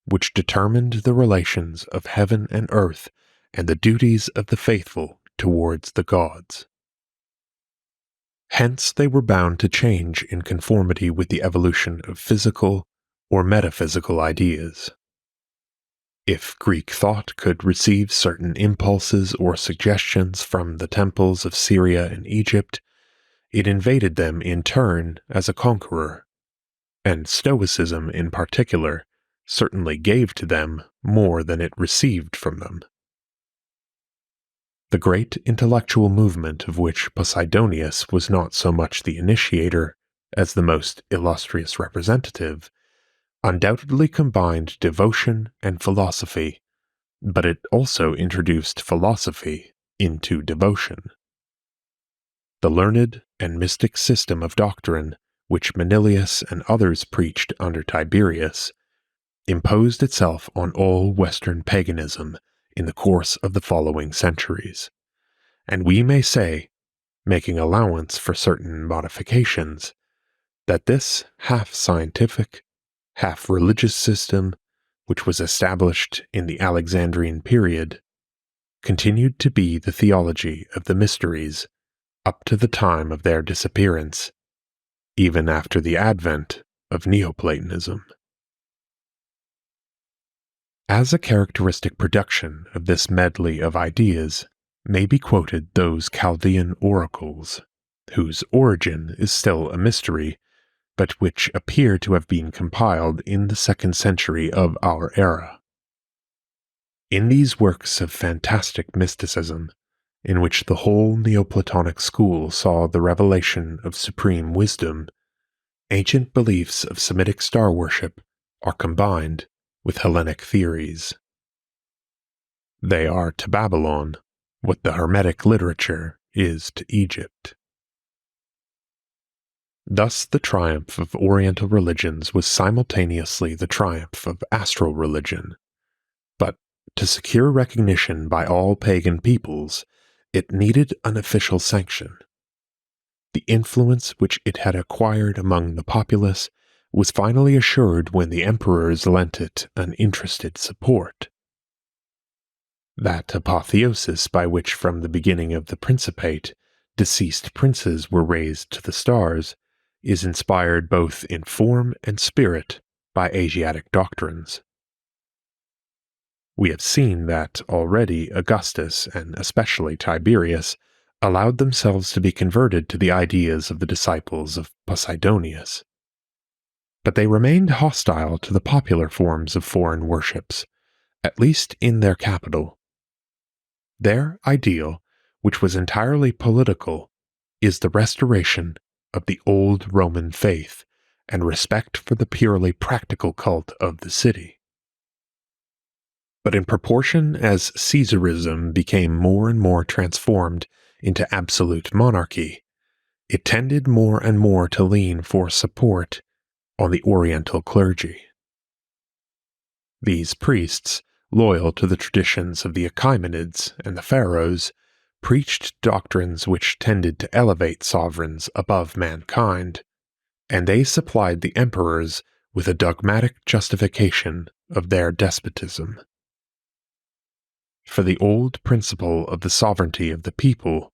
which determined the relations of heaven and earth and the duties of the faithful towards the gods. Hence they were bound to change in conformity with the evolution of physical or metaphysical ideas. If Greek thought could receive certain impulses or suggestions from the temples of Syria and Egypt, it invaded them in turn as a conqueror, and Stoicism in particular certainly gave to them more than it received from them. The great intellectual movement of which Posidonius was not so much the initiator as the most illustrious representative, undoubtedly combined devotion and philosophy, but it also introduced philosophy into devotion. The learned and mystic system of doctrine, which Manilius and others preached under Tiberius, imposed itself on all Western paganism in the course of the following centuries, and we may say, making allowance for certain modifications, that this half-scientific, half-religious system, which was established in the Alexandrian period, continued to be the theology of the mysteries up to the time of their disappearance, even after the advent of Neoplatonism. As a characteristic production of this medley of ideas may be quoted those Chaldean oracles, whose origin is still a mystery, but which appear to have been compiled in the 2nd century of our era. In these works of fantastic mysticism, in which the whole Neoplatonic school saw the revelation of supreme wisdom, ancient beliefs of Semitic star worship are combined with Hellenic theories. They are to Babylon what the Hermetic literature is to Egypt. Thus the triumph of Oriental religions was simultaneously the triumph of astral religion, but to secure recognition by all pagan peoples, it needed an official sanction. The influence which it had acquired among the populace was finally assured when the emperors lent it an interested support. That apotheosis by which from the beginning of the Principate deceased princes were raised to the stars is inspired both in form and spirit by Asiatic doctrines. We have seen that already Augustus, and especially Tiberius, allowed themselves to be converted to the ideas of the disciples of Posidonius. But they remained hostile to the popular forms of foreign worships, at least in their capital. Their ideal, which was entirely political, is the restoration of the old Roman faith and respect for the purely practical cult of the city. But in proportion as Caesarism became more and more transformed into absolute monarchy, it tended more and more to lean for support on the Oriental clergy. These priests, loyal to the traditions of the Achaemenids and the pharaohs, preached doctrines which tended to elevate sovereigns above mankind, and they supplied the emperors with a dogmatic justification of their despotism. For the old principle of the sovereignty of the people,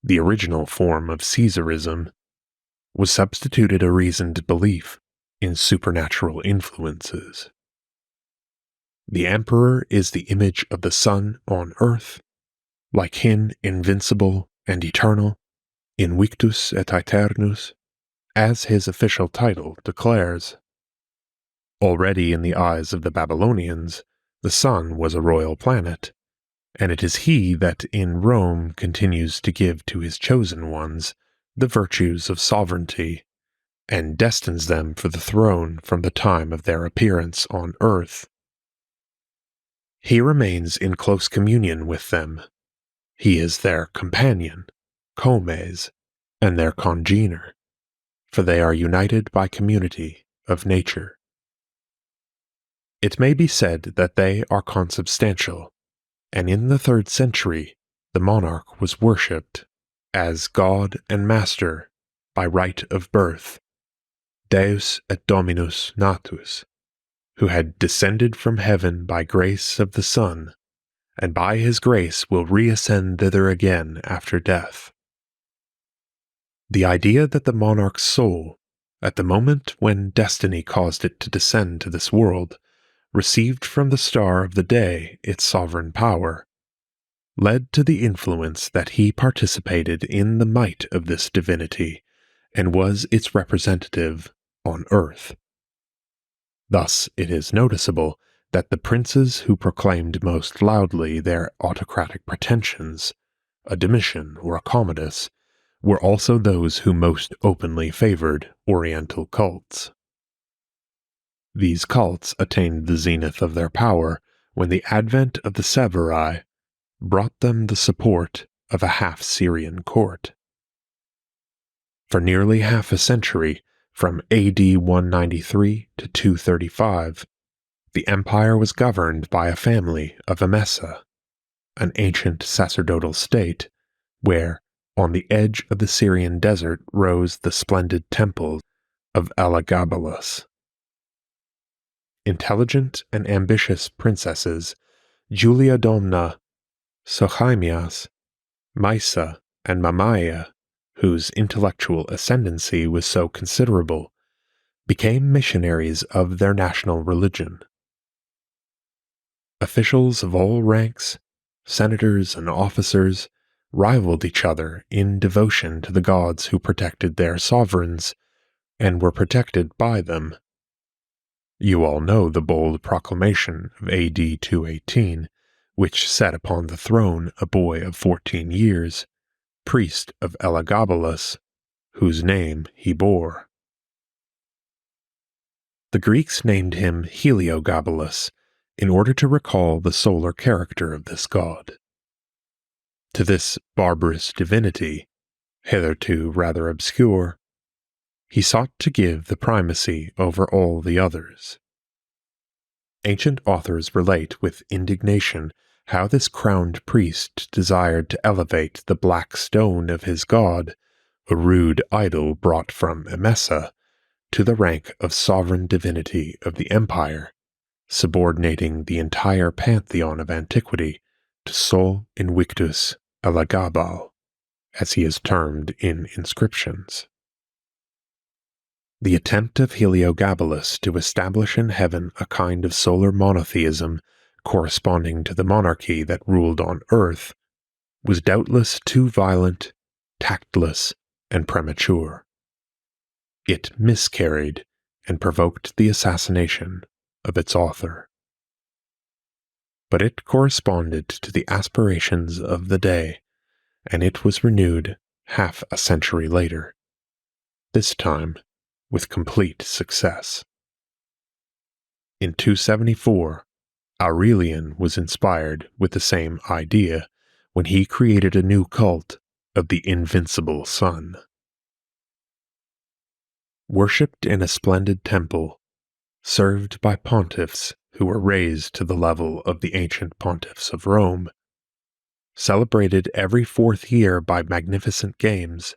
the original form of Caesarism, was substituted a reasoned belief in supernatural influences. The emperor is the image of the sun on earth, like him invincible and eternal, invictus et aeternus, as his official title declares. Already in the eyes of the Babylonians, the sun was a royal planet, and it is he that in Rome continues to give to his chosen ones the virtues of sovereignty, and destines them for the throne from the time of their appearance on earth. He remains in close communion with them. He is their companion, comes, and their congener, for they are united by community of nature. It may be said that they are consubstantial, and in the 3rd century the monarch was worshipped as God and Master by right of birth, Deus et Dominus natus, who had descended from heaven by grace of the Son, and by his grace will reascend thither again after death. The idea that the monarch's soul, at the moment when destiny caused it to descend to this world, received from the star of the day its sovereign power, led to the influence that he participated in the might of this divinity, and was its representative on earth. Thus it is noticeable that the princes who proclaimed most loudly their autocratic pretensions a Domitian, or a Commodus, were also those who most openly favored Oriental cults. These cults attained the zenith of their power when the advent of the Severii brought them the support of a half-Syrian court. For nearly half a century, from AD 193 to 235, the empire was governed by a family of Emesa, an ancient sacerdotal state where, on the edge of the Syrian desert, rose the splendid temple of Elagabalus. Intelligent and ambitious princesses Julia Domna, Sochaimias, Maisa, and Mamaia, whose intellectual ascendancy was so considerable, became missionaries of their national religion. Officials of all ranks, senators and officers, rivaled each other in devotion to the gods who protected their sovereigns and were protected by them. You all know the bold proclamation of AD 218, which set upon the throne a boy of 14 years, priest of Elagabalus, whose name he bore. The Greeks named him Heliogabalus in order to recall the solar character of this god. To this barbarous divinity, hitherto rather obscure, he sought to give the primacy over all the others. Ancient authors relate with indignation how this crowned priest desired to elevate the black stone of his god, a rude idol brought from Emesa, to the rank of sovereign divinity of the empire, subordinating the entire pantheon of antiquity to Sol Invictus Elagabal, as he is termed in inscriptions. The attempt of Heliogabalus to establish in heaven a kind of solar monotheism corresponding to the monarchy that ruled on earth was doubtless too violent, tactless, and premature. It miscarried and provoked the assassination of its author. But it corresponded to the aspirations of the day, and it was renewed half a century later, this time with complete success. In 274, Aurelian was inspired with the same idea when he created a new cult of the invincible sun. Worshipped in a splendid temple, served by pontiffs who were raised to the level of the ancient pontiffs of Rome, celebrated every 4th year by magnificent games,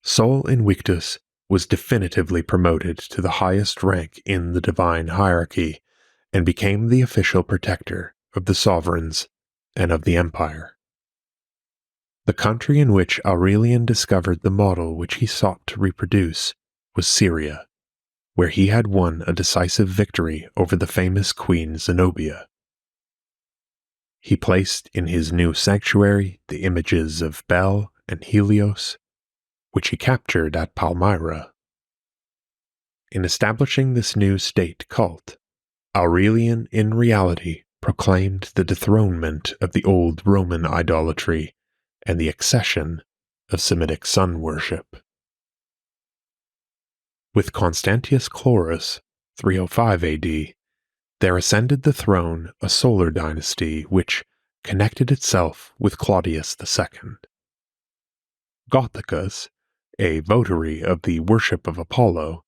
Sol Invictus was definitively promoted to the highest rank in the divine hierarchy and became the official protector of the sovereigns and of the empire. The country in which Aurelian discovered the model which he sought to reproduce was Syria, where he had won a decisive victory over the famous Queen Zenobia. He placed in his new sanctuary the images of Bel and Helios, which he captured at Palmyra. In establishing this new state cult, Aurelian in reality proclaimed the dethronement of the old Roman idolatry and the accession of Semitic sun worship. With Constantius Chlorus, 305 AD, there ascended the throne a solar dynasty which connected itself with Claudius II. Gothicus, a votary of the worship of Apollo,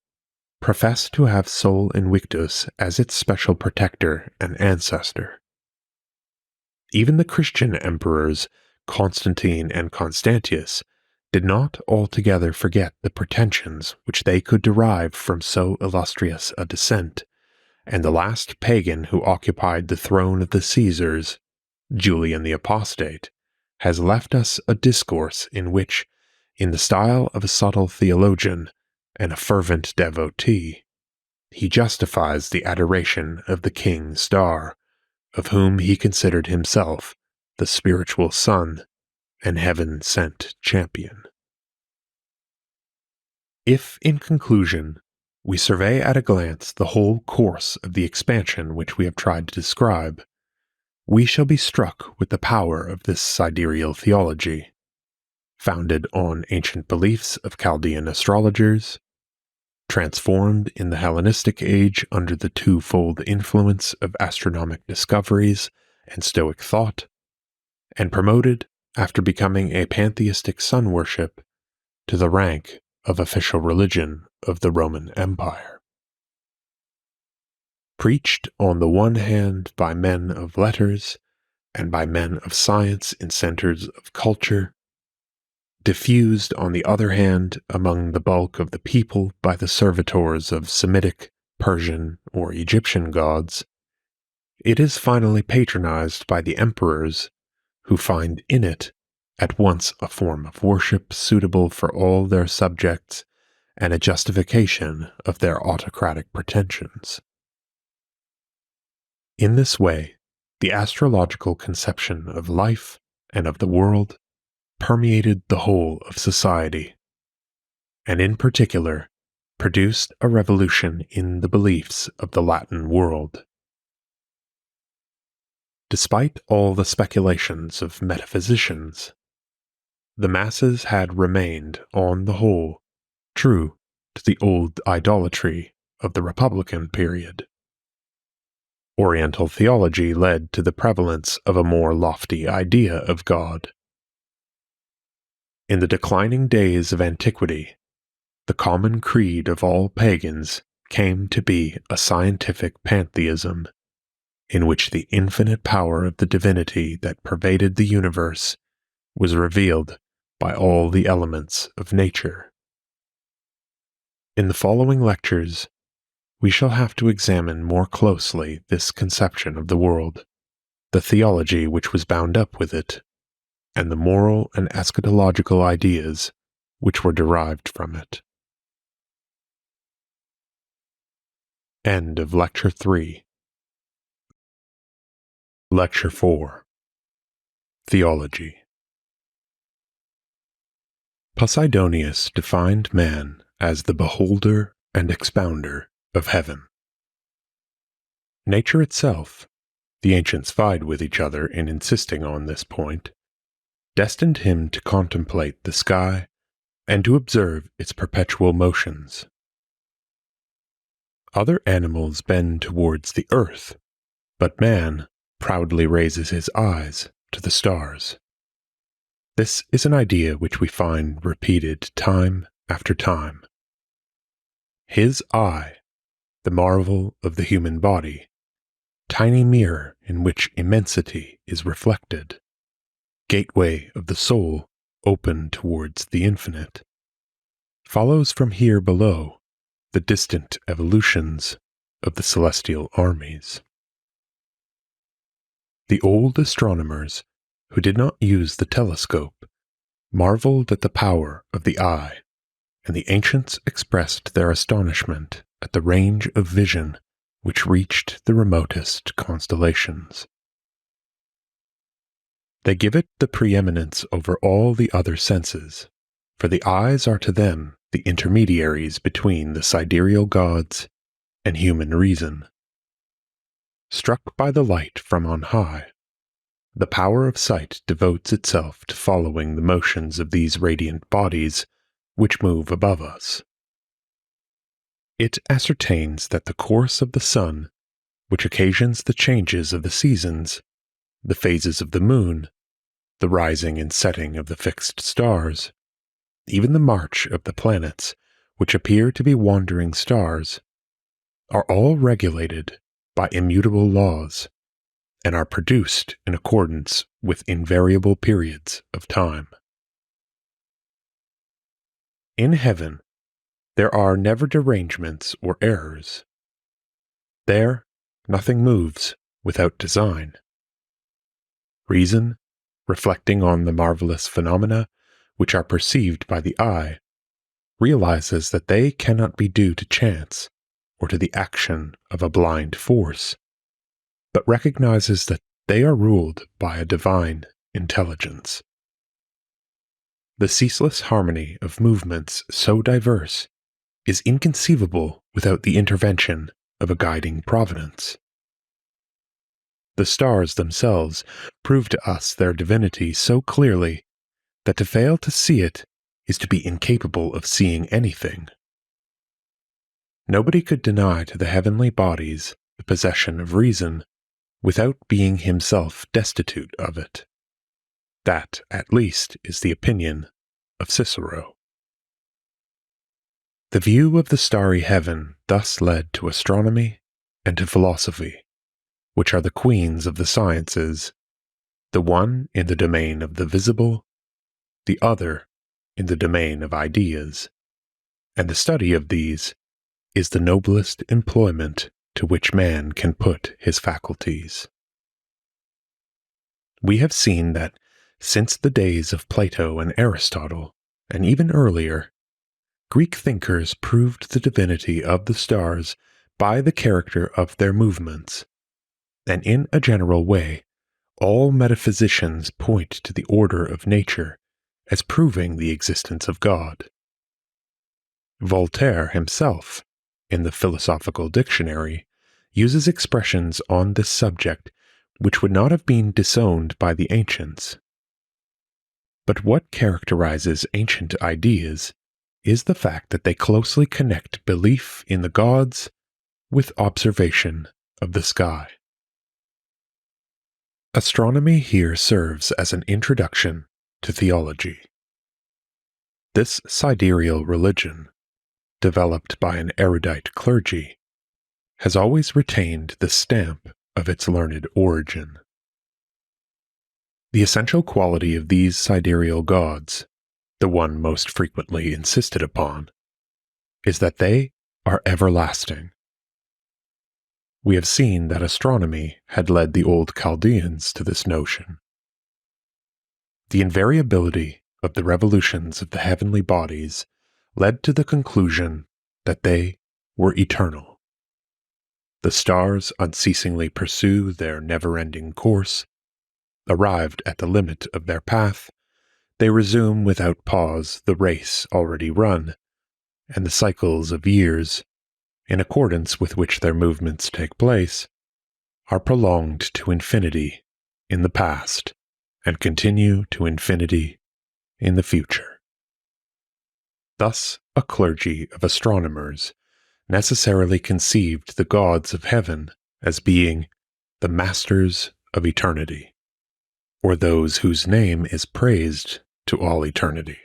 professed to have Sol Invictus as its special protector and ancestor. Even the Christian emperors, Constantine and Constantius, did not altogether forget the pretensions which they could derive from so illustrious a descent, and the last pagan who occupied the throne of the Caesars, Julian the Apostate, has left us a discourse in which, in the style of a subtle theologian and a fervent devotee, he justifies the adoration of the king star, of whom he considered himself the spiritual son and heaven-sent champion. If, in conclusion, we survey at a glance the whole course of the expansion which we have tried to describe, we shall be struck with the power of this sidereal theology, founded on ancient beliefs of Chaldean astrologers, transformed in the Hellenistic age under the twofold influence of astronomic discoveries and Stoic thought, and promoted, after becoming a pantheistic sun worship, to the rank of official religion of the Roman Empire. Preached on the one hand by men of letters and by men of science in centers of culture, diffused on the other hand among the bulk of the people by the servitors of Semitic, Persian, or Egyptian gods, it is finally patronized by the emperors, who find in it at once a form of worship suitable for all their subjects and a justification of their autocratic pretensions. In this way, the astrological conception of life and of the world permeated the whole of society, and in particular produced a revolution in the beliefs of the Latin world. Despite all the speculations of metaphysicians, the masses had remained, on the whole, true to the old idolatry of the Republican period. Oriental theology led to the prevalence of a more lofty idea of God. In the declining days of antiquity, the common creed of all pagans came to be a scientific pantheism, in which the infinite power of the divinity that pervaded the universe was revealed by all the elements of nature. In the following lectures, we shall have to examine more closely this conception of the world, the theology which was bound up with it, and the moral and eschatological ideas which were derived from it. End of Lecture 3. Lecture 4. Theology. Posidonius defined man as the beholder and expounder of heaven. Nature itself, the ancients vied with each other in insisting on this point, destined him to contemplate the sky and to observe its perpetual motions. Other animals bend towards the earth, but man proudly raises his eyes to the stars. This is an idea which we find repeated time after time. His eye, the marvel of the human body, tiny mirror in which immensity is reflected, gateway of the soul open towards the infinite, follows from here below the distant evolutions of the celestial armies. The old astronomers, who did not use the telescope, marveled at the power of the eye, and the ancients expressed their astonishment at the range of vision which reached the remotest constellations. They give it the preeminence over all the other senses, for the eyes are to them the intermediaries between the sidereal gods and human reason. Struck by the light from on high, the power of sight devotes itself to following the motions of these radiant bodies which move above us. It ascertains that the course of the sun, which occasions the changes of the seasons, the phases of the moon, the rising and setting of the fixed stars, even the march of the planets, which appear to be wandering stars, are all regulated by immutable laws, and are produced in accordance with invariable periods of time. In heaven, there are never derangements or errors. There, nothing moves without design. Reason, reflecting on the marvelous phenomena which are perceived by the eye, realizes that they cannot be due to chance or to the action of a blind force, but recognizes that they are ruled by a divine intelligence. The ceaseless harmony of movements so diverse is inconceivable without the intervention of a guiding providence. The stars themselves prove to us their divinity so clearly that to fail to see it is to be incapable of seeing anything. Nobody could deny to the heavenly bodies the possession of reason without being himself destitute of it. That, at least, is the opinion of Cicero. The view of the starry heaven thus led to astronomy and to philosophy, which are the queens of the sciences, the one in the domain of the visible, the other in the domain of ideas, and the study of these is the noblest employment to which man can put his faculties. We have seen that since the days of Plato and Aristotle, and even earlier, Greek thinkers proved the divinity of the stars by the character of their movements, and in a general way, all metaphysicians point to the order of nature as proving the existence of God. Voltaire himself, in the Philosophical Dictionary, uses expressions on this subject which would not have been disowned by the ancients. But what characterizes ancient ideas is the fact that they closely connect belief in the gods with observation of the sky. Astronomy here serves as an introduction to theology. This sidereal religion, developed by an erudite clergy, has always retained the stamp of its learned origin. The essential quality of these sidereal gods, the one most frequently insisted upon, is that they are everlasting. We have seen that astronomy had led the old Chaldeans to this notion. The invariability of the revolutions of the heavenly bodies led to the conclusion that they were eternal. The stars unceasingly pursue their never-ending course. Arrived at the limit of their path, they resume without pause the race already run, and the cycles of years, in accordance with which their movements take place, are prolonged to infinity in the past and continue to infinity in the future. Thus, a clergy of astronomers necessarily conceived the gods of heaven as being the masters of eternity, or those whose name is praised to all eternity.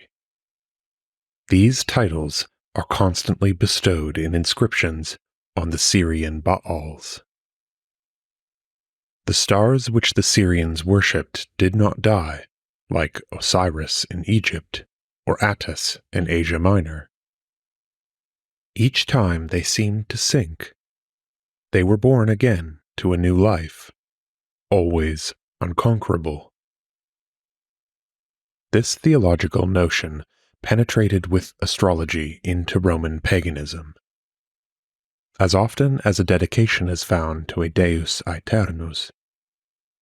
These titles are constantly bestowed in inscriptions on the Syrian Baals. The stars which the Syrians worshipped did not die, like Osiris in Egypt or Attis in Asia Minor. Each time they seemed to sink, they were born again to a new life, always unconquerable. This theological notion penetrated with astrology into Roman paganism. As often as a dedication is found to a deus aeternus,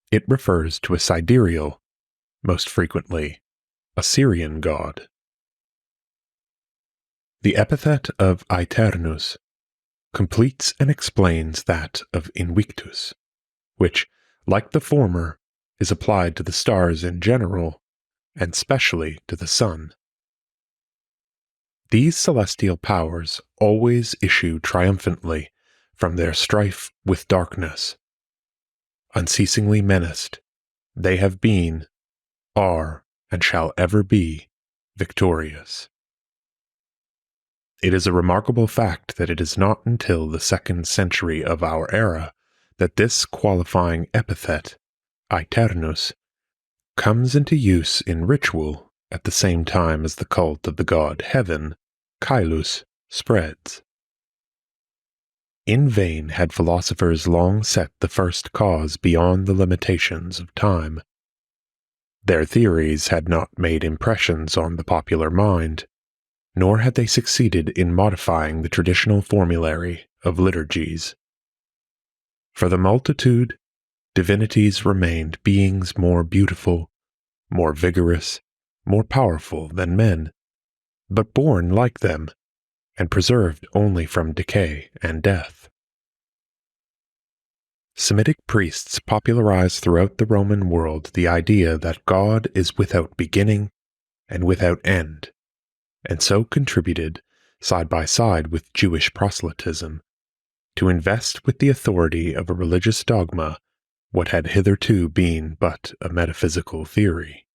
it refers to a sidereal, most frequently a Syrian god. The epithet of aeternus completes and explains that of invictus, which, like the former, is applied to the stars in general, and specially to the sun. These celestial powers always issue triumphantly from their strife with darkness. Unceasingly menaced, they have been, are, and shall ever be victorious. It is a remarkable fact that it is not until the 2nd century of our era that this qualifying epithet, aeternus, comes into use in ritual at the same time as the cult of the god Heaven, Caelus, spreads. In vain had philosophers long set the first cause beyond the limitations of time. Their theories had not made impressions on the popular mind, nor had they succeeded in modifying the traditional formulary of liturgies. For the multitude, divinities remained beings more beautiful, more vigorous, more powerful than men, but born like them, and preserved only from decay and death. Semitic priests popularized throughout the Roman world the idea that God is without beginning and without end, and so contributed, side by side with Jewish proselytism, to invest with the authority of a religious dogma what had hitherto been but a metaphysical theory.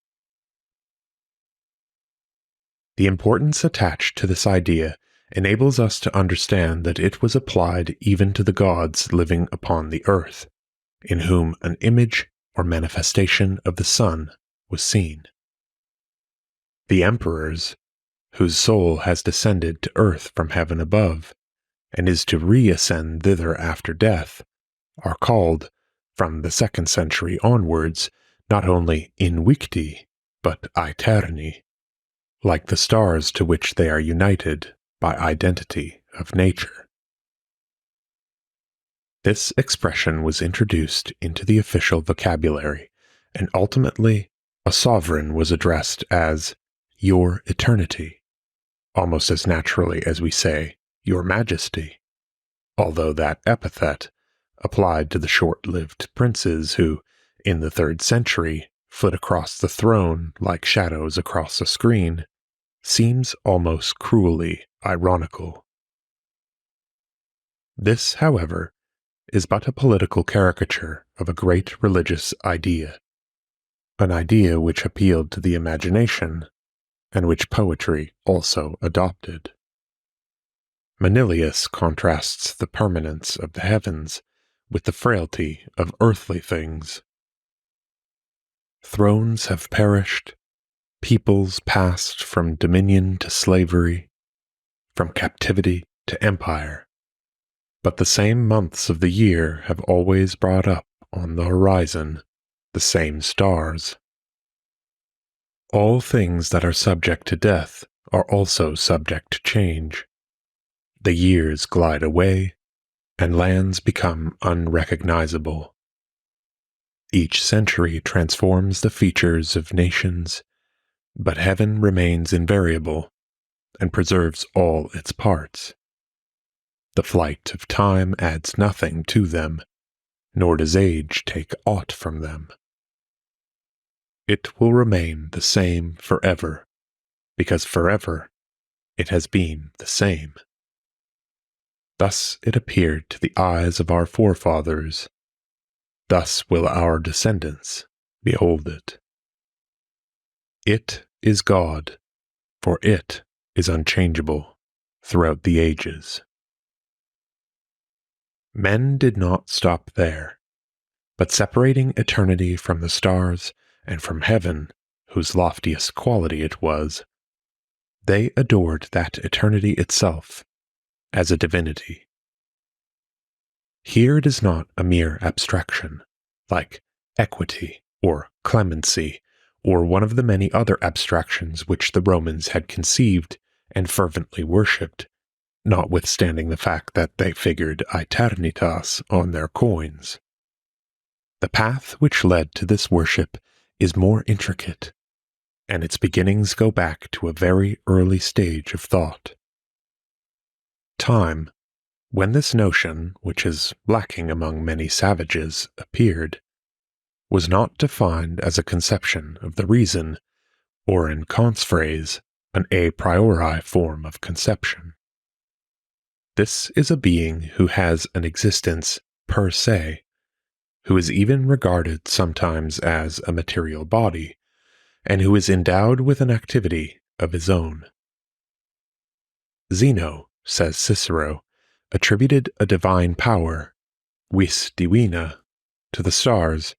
The importance attached to this idea enables us to understand that it was applied even to the gods living upon the earth, in whom an image or manifestation of the sun was seen. The emperors, whose soul has descended to earth from heaven above, and is to reascend thither after death, are called, from the 2nd century onwards, not only invicti, but aeterni, like the stars to which they are united by identity of nature. This expression was introduced into the official vocabulary, and ultimately a sovereign was addressed as Your Eternity, almost as naturally as we say Your Majesty, although that epithet, applied to the short-lived princes who, in the 3rd century, flit across the throne like shadows across a screen, seems almost cruelly ironical. This, however, is but a political caricature of a great religious idea, an idea which appealed to the imagination, and which poetry also adopted. Manilius contrasts the permanence of the heavens with the frailty of earthly things. Thrones have perished, peoples passed from dominion to slavery, from captivity to empire, but the same months of the year have always brought up on the horizon the same stars. All things that are subject to death are also subject to change. The years glide away, and lands become unrecognizable. Each century transforms the features of nations, but heaven remains invariable and preserves all its parts. The flight of time adds nothing to them, nor does age take aught from them. It will remain the same forever, because forever it has been the same. Thus it appeared to the eyes of our forefathers. Thus will our descendants behold it. It is God, for it is unchangeable throughout the ages. Men did not stop there, but separating eternity from the stars and from heaven, whose loftiest quality it was, they adored that eternity itself as a divinity. Here it is not a mere abstraction, like equity or clemency, or one of the many other abstractions which the Romans had conceived and fervently worshipped, notwithstanding the fact that they figured aeternitas on their coins. The path which led to this worship is more intricate, and its beginnings go back to a very early stage of thought. Time, when this notion, which is lacking among many savages, appeared, was not defined as a conception of the reason, or in Kant's phrase, an a priori form of conception. This is a being who has an existence per se, who is even regarded sometimes as a material body, and who is endowed with an activity of his own. Zeno, says Cicero, attributed a divine power, vis divina, to the stars,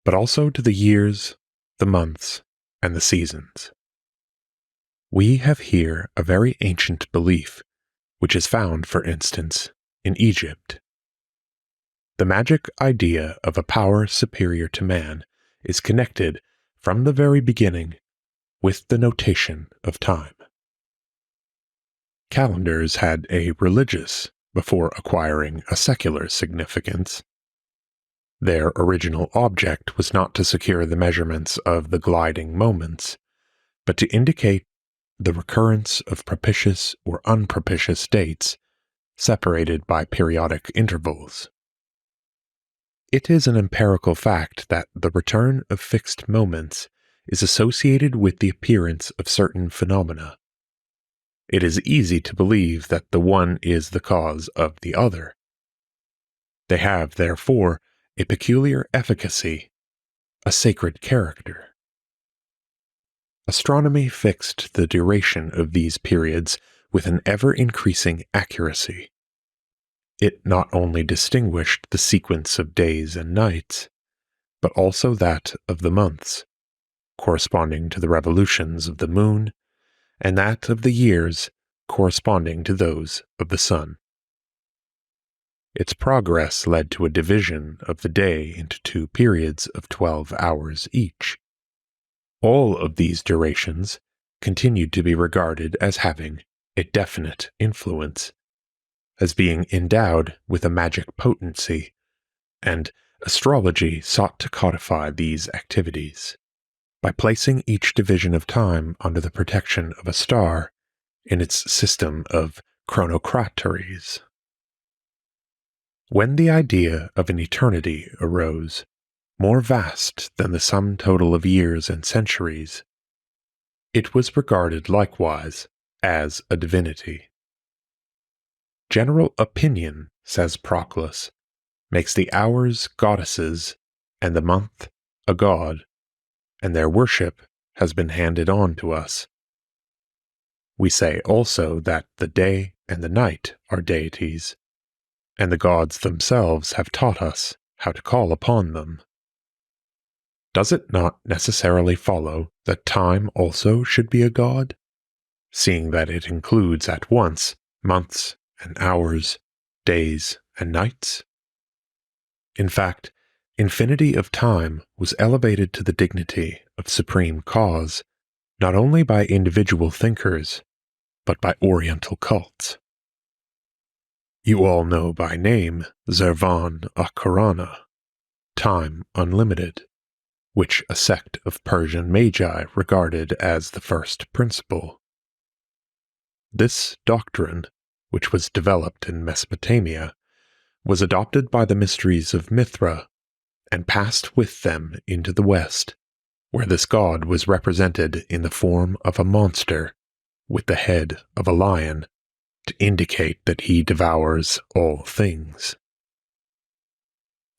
but also to the years, the months, and the seasons. We have here a very ancient belief, which is found, for instance, in Egypt. The magic idea of a power superior to man is connected, from the very beginning, with the notation of time. Calendars had a religious before acquiring a secular significance. Their original object was not to secure the measurements of the gliding moments, but to indicate the recurrence of propitious or unpropitious dates, separated by periodic intervals. It is an empirical fact that the return of fixed moments is associated with the appearance of certain phenomena. It is easy to believe that the one is the cause of the other. They have, therefore, a peculiar efficacy, a sacred character. Astronomy fixed the duration of these periods with an ever-increasing accuracy. It not only distinguished the sequence of days and nights, but also that of the months, corresponding to the revolutions of the moon, and that of the years corresponding to those of the sun. Its progress led to a division of the day into 2 periods of 12 hours each. All of these durations continued to be regarded as having a definite influence, as being endowed with a magic potency, and astrology sought to codify these activities by placing each division of time under the protection of a star in its system of chronocrateries. When the idea of an eternity arose, more vast than the sum total of years and centuries, it was regarded likewise as a divinity. General opinion, says Proclus, makes the hours goddesses and the month a god, and their worship has been handed on to us. We say also that the day and the night are deities, and the gods themselves have taught us how to call upon them. Does it not necessarily follow that time also should be a god, seeing that it includes at once months and hours, days and nights? In fact, infinity of time was elevated to the dignity of supreme cause, not only by individual thinkers, but by Oriental cults. You all know by name Zervan Akarana, time unlimited, which a sect of Persian magi regarded as the first principle. This doctrine, which was developed in Mesopotamia, was adopted by the mysteries of Mithra and passed with them into the West, where this god was represented in the form of a monster with the head of a lion to indicate that he devours all things.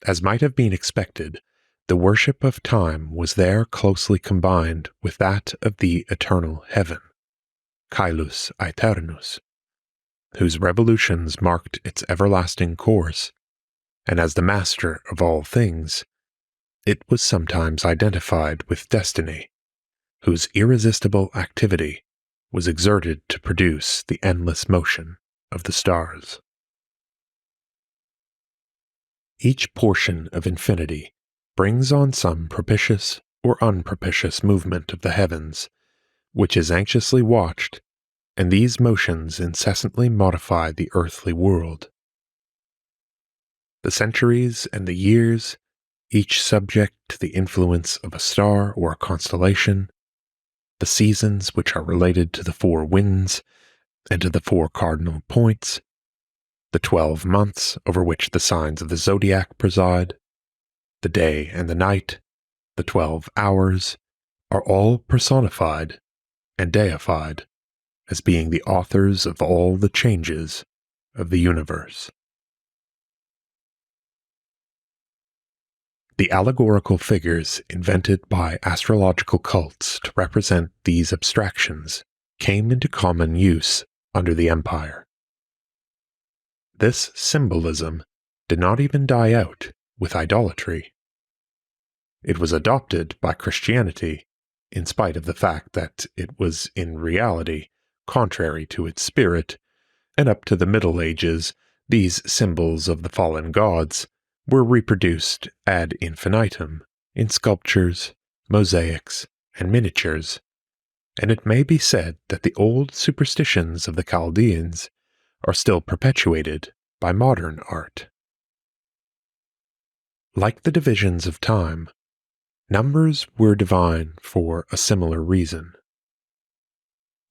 As might have been expected, the worship of time was there closely combined with that of the eternal heaven, Caelus Aeternus, whose revolutions marked its everlasting course, and as the master of all things, it was sometimes identified with destiny, whose irresistible activity was exerted to produce the endless motion of the stars. Each portion of infinity brings on some propitious or unpropitious movement of the heavens, which is anxiously watched, and these motions incessantly modify the earthly world. The centuries and the years, each subject to the influence of a star or a constellation, the seasons which are related to the 4 winds and to the 4 cardinal points, the 12 months over which the signs of the zodiac preside, the day and the night, the 12 hours, are all personified and deified as being the authors of all the changes of the universe. The allegorical figures invented by astrological cults to represent these abstractions came into common use under the Empire. This symbolism did not even die out with idolatry. It was adopted by Christianity in spite of the fact that it was in reality contrary to its spirit, and up to the Middle Ages, these symbols of the fallen gods were reproduced ad infinitum in sculptures, mosaics, and miniatures, and it may be said that the old superstitions of the Chaldeans are still perpetuated by modern art. Like the divisions of time, numbers were divine for a similar reason.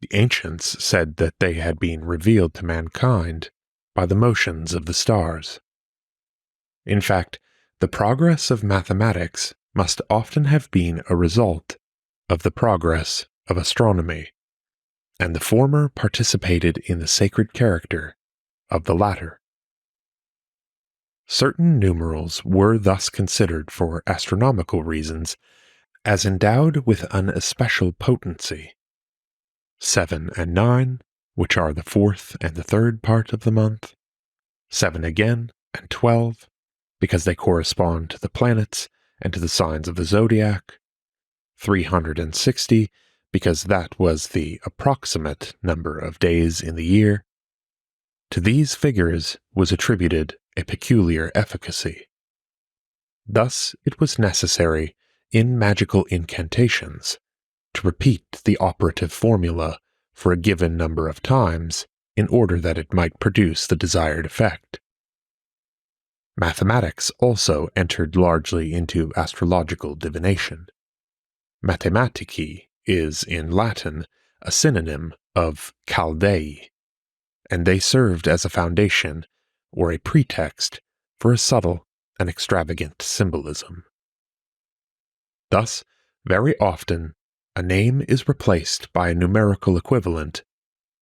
The ancients said that they had been revealed to mankind by the motions of the stars. In fact, The progress of mathematics must often have been a result of the progress of astronomy, and the former participated in the sacred character of the latter. Certain numerals were thus considered for astronomical reasons as endowed with an especial potency. 7 and 9, which are the fourth and the third part of the month, 7 again and 12, because they correspond to the planets and to the signs of the zodiac, 360, because that was the approximate number of days in the year. To these figures was attributed a peculiar efficacy. Thus it was necessary, in magical incantations, to repeat the operative formula for a given number of times in order that it might produce the desired effect. Mathematics also entered largely into astrological divination. Mathematici is, in Latin, a synonym of Chaldei, and they served as a foundation or a pretext for a subtle and extravagant symbolism. Thus, very often, a name is replaced by a numerical equivalent,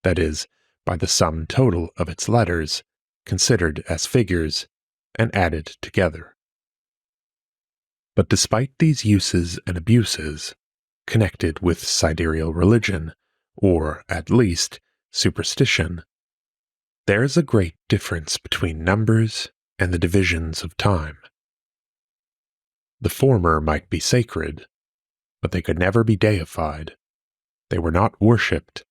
that is, by the sum total of its letters, considered as figures, and added together. But despite these uses and abuses, connected with sidereal religion, or, at least, superstition, there is a great difference between numbers and the divisions of time. The former might be sacred, but they could never be deified. They were not worshipped,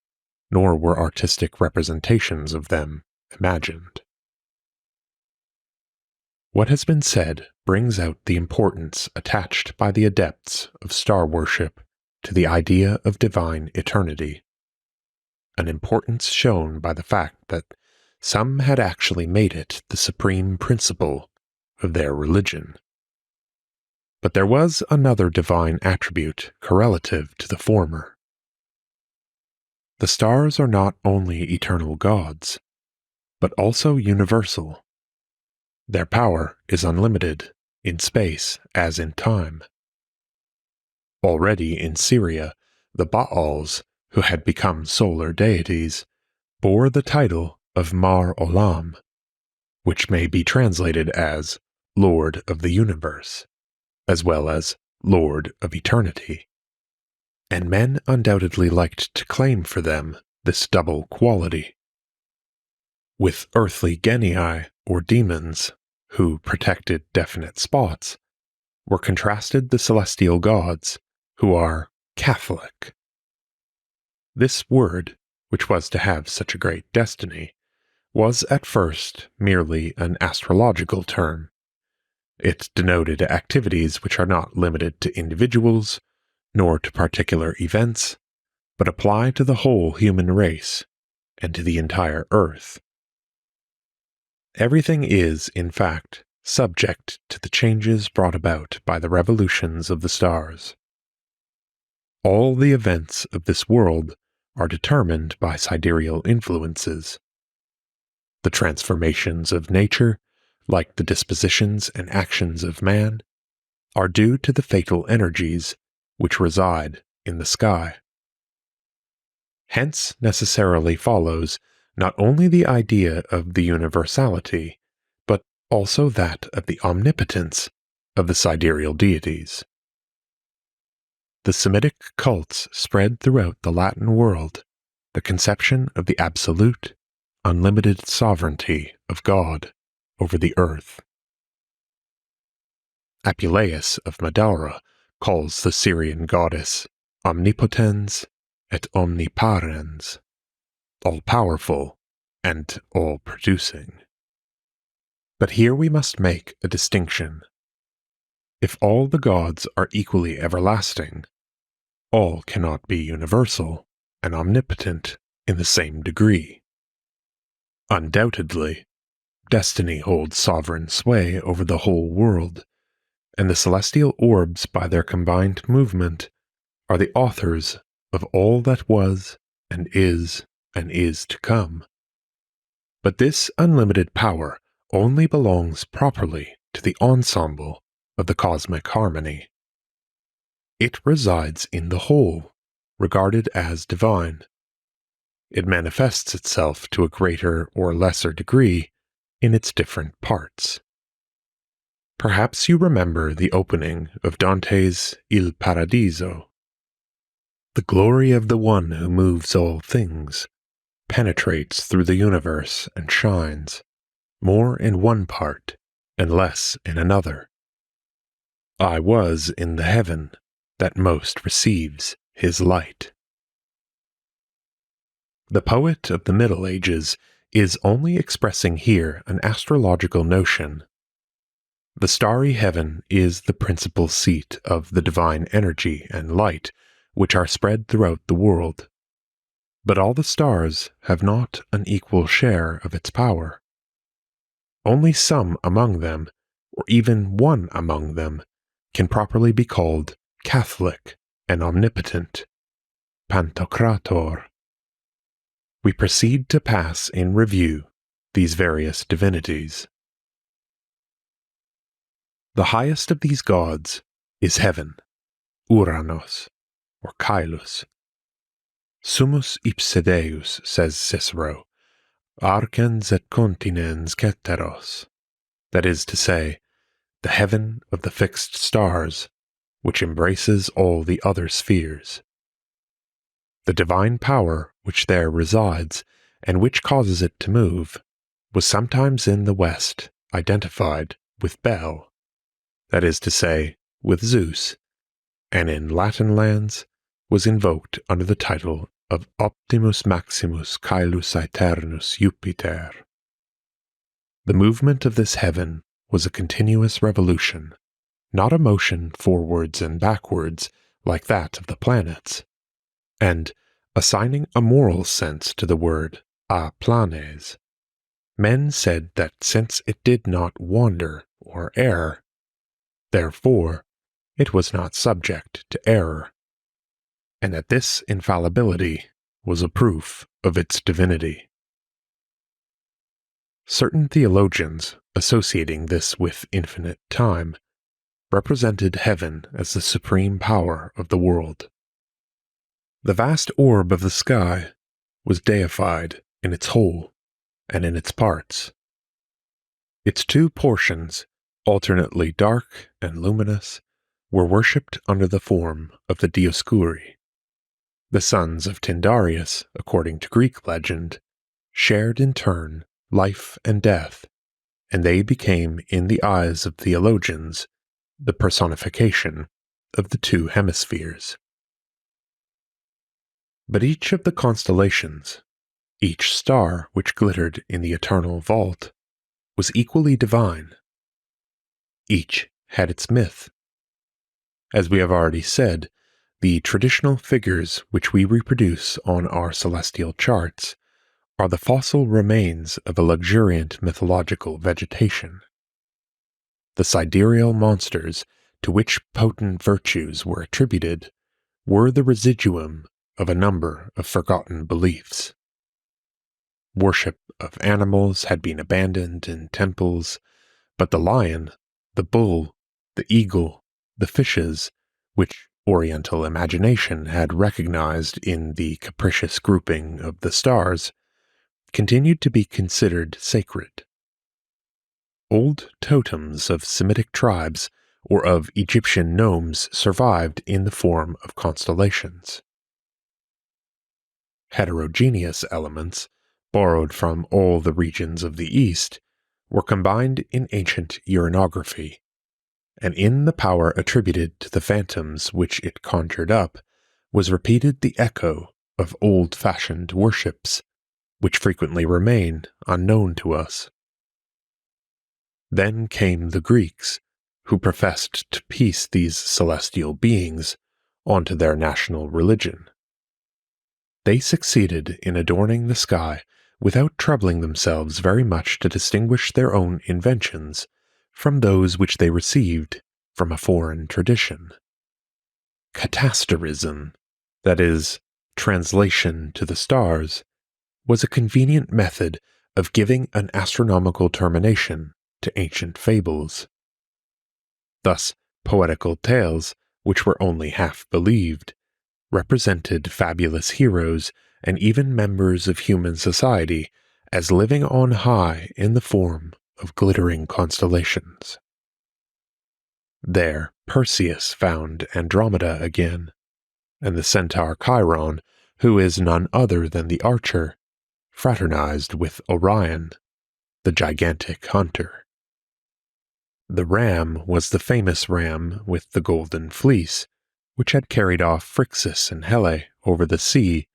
nor were artistic representations of them imagined. What has been said brings out the importance attached by the adepts of star worship to the idea of divine eternity, an importance shown by the fact that some had actually made it the supreme principle of their religion. But there was another divine attribute correlative to the former. The stars are not only eternal gods, but also universal. Their power is unlimited, in space as in time. Already in Syria, the Baals, who had become solar deities, bore the title of Mar Olam, which may be translated as Lord of the Universe, as well as Lord of Eternity. And men undoubtedly liked to claim for them this double quality. With earthly genii, or demons, who protected definite spots, were contrasted the celestial gods, who are Catholic. This word, which was to have such a great destiny, was at first merely an astrological term. It denoted activities which are not limited to individuals, nor to particular events, but apply to the whole human race, and to the entire earth. Everything is, in fact, subject to the changes brought about by the revolutions of the stars. All the events of this world are determined by sidereal influences. The transformations of nature, like the dispositions and actions of man, are due to the fatal energies which reside in the sky. Hence necessarily follows not only the idea of the universality, but also that of the omnipotence of the sidereal deities. The Semitic cults spread throughout the Latin world the conception of the absolute, unlimited sovereignty of God over the earth. Apuleius of Madara calls the Syrian goddess omnipotens et omniparens, all-powerful and all-producing. But here we must make a distinction. If all the gods are equally everlasting, all cannot be universal and omnipotent in the same degree. Undoubtedly, destiny holds sovereign sway over the whole world, and the celestial orbs by their combined movement are the authors of all that was and is to come. But this unlimited power only belongs properly to the ensemble of the cosmic harmony. It resides in the whole, regarded as divine. It manifests itself to a greater or lesser degree in its different parts. Perhaps you remember the opening of Dante's Il Paradiso. The glory of the one who moves all things penetrates through the universe and shines, more in one part and less in another. I was in the heaven that most receives his light. The poet of the Middle Ages is only expressing here an astrological notion. The starry heaven is the principal seat of the divine energy and light which are spread throughout the world. But all the stars have not an equal share of its power. Only some among them, or even one among them, can properly be called Catholic and omnipotent, Pantocrator. We proceed to pass in review these various divinities. The highest of these gods is heaven, Uranos, or Caelus. Sumus ipse Deus, says Cicero, arcans et continens ceteros, that is to say, the heaven of the fixed stars, which embraces all the other spheres. The divine power which there resides, and which causes it to move, was sometimes in the West identified with Bel, that is to say, with Zeus, and in Latin lands was invoked under the title of Optimus Maximus Caelus Aeternus Jupiter. The movement of this heaven was a continuous revolution, not a motion forwards and backwards like that of the planets, and, assigning a moral sense to the word a planes, men said that since it did not wander or err, therefore it was not subject to error, and that this infallibility was a proof of its divinity. Certain theologians, associating this with infinite time, represented heaven as the supreme power of the world. The vast orb of the sky was deified in its whole and in its parts. Its two portions, alternately dark and luminous, were worshipped under the form of the Dioscuri. The sons of Tyndareus, according to Greek legend, shared in turn life and death, and they became, in the eyes of theologians, the personification of the two hemispheres. But each of the constellations, each star which glittered in the eternal vault, was equally divine. Each had its myth. As we have already said, the traditional figures which we reproduce on our celestial charts are the fossil remains of a luxuriant mythological vegetation. The sidereal monsters to which potent virtues were attributed were the residuum of a number of forgotten beliefs. Worship of animals had been abandoned in temples, but the lion, the bull, the eagle, the fishes, which Oriental imagination had recognized in the capricious grouping of the stars, continued to be considered sacred. Old totems of Semitic tribes or of Egyptian gnomes survived in the form of constellations. Heterogeneous elements, borrowed from all the regions of the East, were combined in ancient uranography, and in the power attributed to the phantoms which it conjured up was repeated the echo of old-fashioned worships, which frequently remain unknown to us. Then came the Greeks, who professed to piece these celestial beings onto their national religion. They succeeded in adorning the sky without troubling themselves very much to distinguish their own inventions from those which they received from a foreign tradition. Catasterism, that is, translation to the stars, was a convenient method of giving an astronomical termination to ancient fables. Thus, poetical tales, which were only half believed, represented fabulous heroes and even members of human society as living on high in the form of glittering constellations. There, Perseus found Andromeda again, and the centaur Chiron, who is none other than the archer, fraternized with Orion, the gigantic hunter. The ram was the famous ram with the golden fleece, which had carried off Phrixus and Helle over the sea,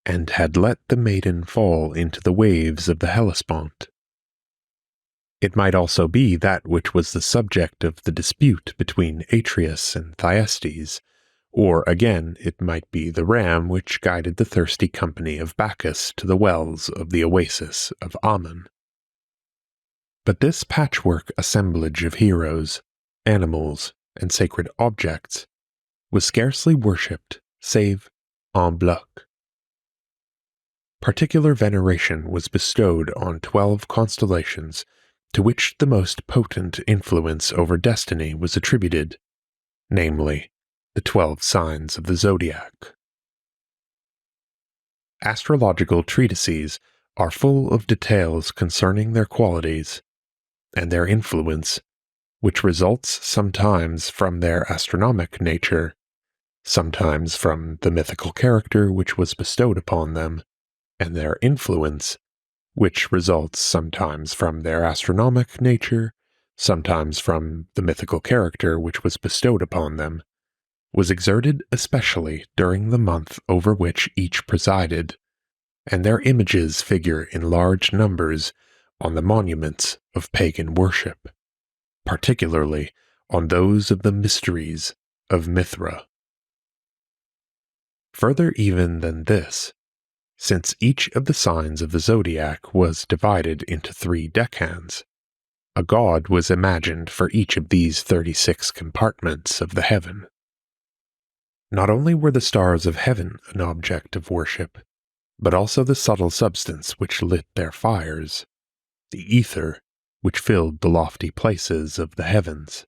and had let the maiden fall into the waves of the Hellespont. It might also be that which was the subject of the dispute between Atreus and Thyestes, or again it might be the ram which guided the thirsty company of Bacchus to the wells of the oasis of Ammon. But this patchwork assemblage of heroes, animals, and sacred objects was scarcely worshipped save en bloc. Particular veneration was bestowed on 12 constellations to which the most potent influence over destiny was attributed, namely, the 12 signs of the zodiac. Astrological treatises are full of details concerning their qualities and their influence, which results sometimes from their astronomic nature, sometimes from the mythical character which was bestowed upon them, and their influence, which results sometimes from their astronomic nature, sometimes from the mythical character which was bestowed upon them, was exerted especially during the month over which each presided, and their images figure in large numbers on the monuments of pagan worship, particularly on those of the mysteries of Mithra. Further even than this, since each of the signs of the zodiac was divided into 3 decans, a god was imagined for each of these 36 compartments of the heaven. Not only were the stars of heaven an object of worship, but also the subtle substance which lit their fires, the ether which filled the lofty places of the heavens.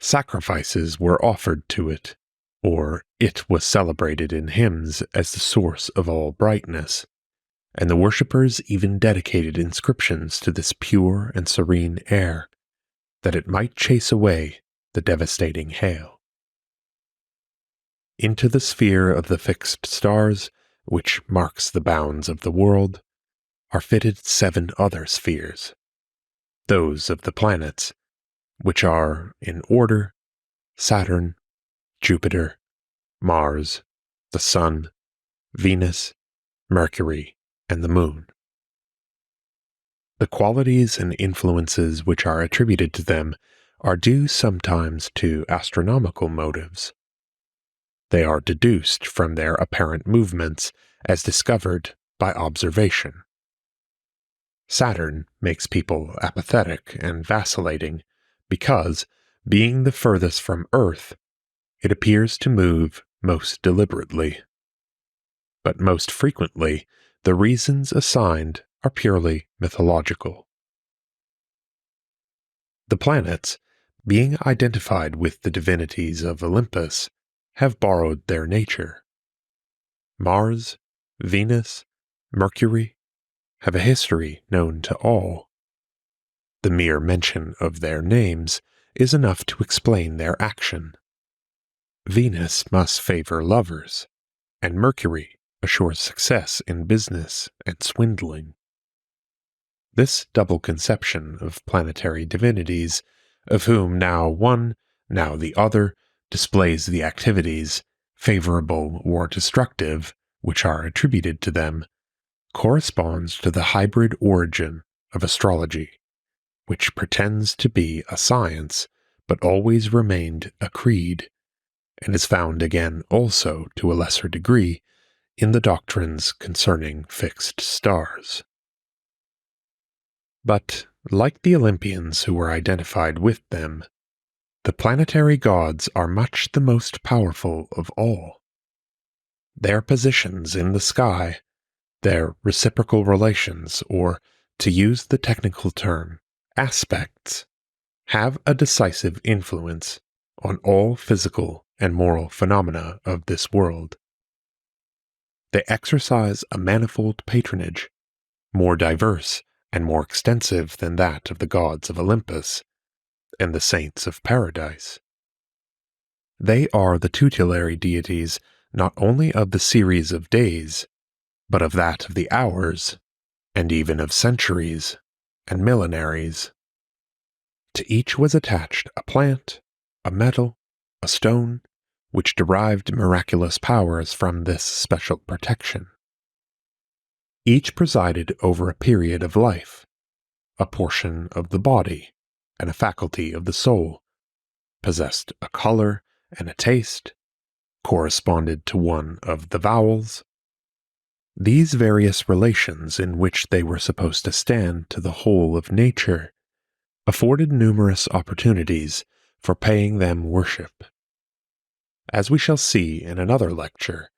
Sacrifices were offered to it, or it was celebrated in hymns as the source of all brightness, and the worshippers even dedicated inscriptions to this pure and serene air, that it might chase away the devastating hail. Into the sphere of the fixed stars, which marks the bounds of the world, are fitted 7 other spheres, those of the planets, which are, in order, Saturn, Jupiter, Mars, the Sun, Venus, Mercury, and the Moon. The qualities and influences which are attributed to them are due sometimes to astronomical motives. They are deduced from their apparent movements as discovered by observation. Saturn makes people apathetic and vacillating because, being the furthest from Earth, it appears to move most deliberately. But most frequently, the reasons assigned are purely mythological. The planets, being identified with the divinities of Olympus, have borrowed their nature. Mars, Venus, Mercury have a history known to all. The mere mention of their names is enough to explain their action. Venus must favor lovers, and Mercury assures success in business and swindling. This double conception of planetary divinities, of whom now one, now the other, displays the activities, favorable or destructive, which are attributed to them, corresponds to the hybrid origin of astrology, which pretends to be a science, but always remained a creed, and is found again also, to a lesser degree, in the doctrines concerning fixed stars. But, like the Olympians who were identified with them, the planetary gods are much the most powerful of all. Their positions in the sky, their reciprocal relations, or, to use the technical term, aspects, have a decisive influence on all physical and moral phenomena of this world. They exercise a manifold patronage, more diverse and more extensive than that of the gods of Olympus and the saints of paradise. They are the tutelary deities not only of the series of days, but of that of the hours, and even of centuries and millenaries. To each was attached a plant, a metal, a stone, which derived miraculous powers from this special protection. Each presided over a period of life, a portion of the body, and a faculty of the soul, possessed a color and a taste, corresponded to one of the vowels. These various relations in which they were supposed to stand to the whole of nature afforded numerous opportunities for paying them worship. As we shall see in another lecture,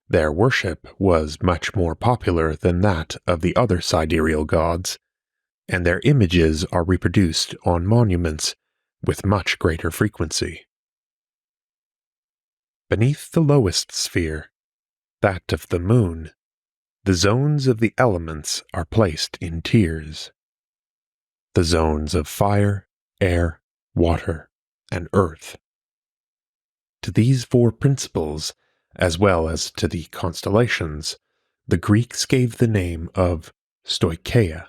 their worship was much more popular than that of the other sidereal gods, and their images are reproduced on monuments with much greater frequency. Beneath the lowest sphere, that of the moon, the zones of the elements are placed in tiers. The zones of fire, air, water, and earth. To these four principles, as well as to the constellations, the Greeks gave the name of stoicheia,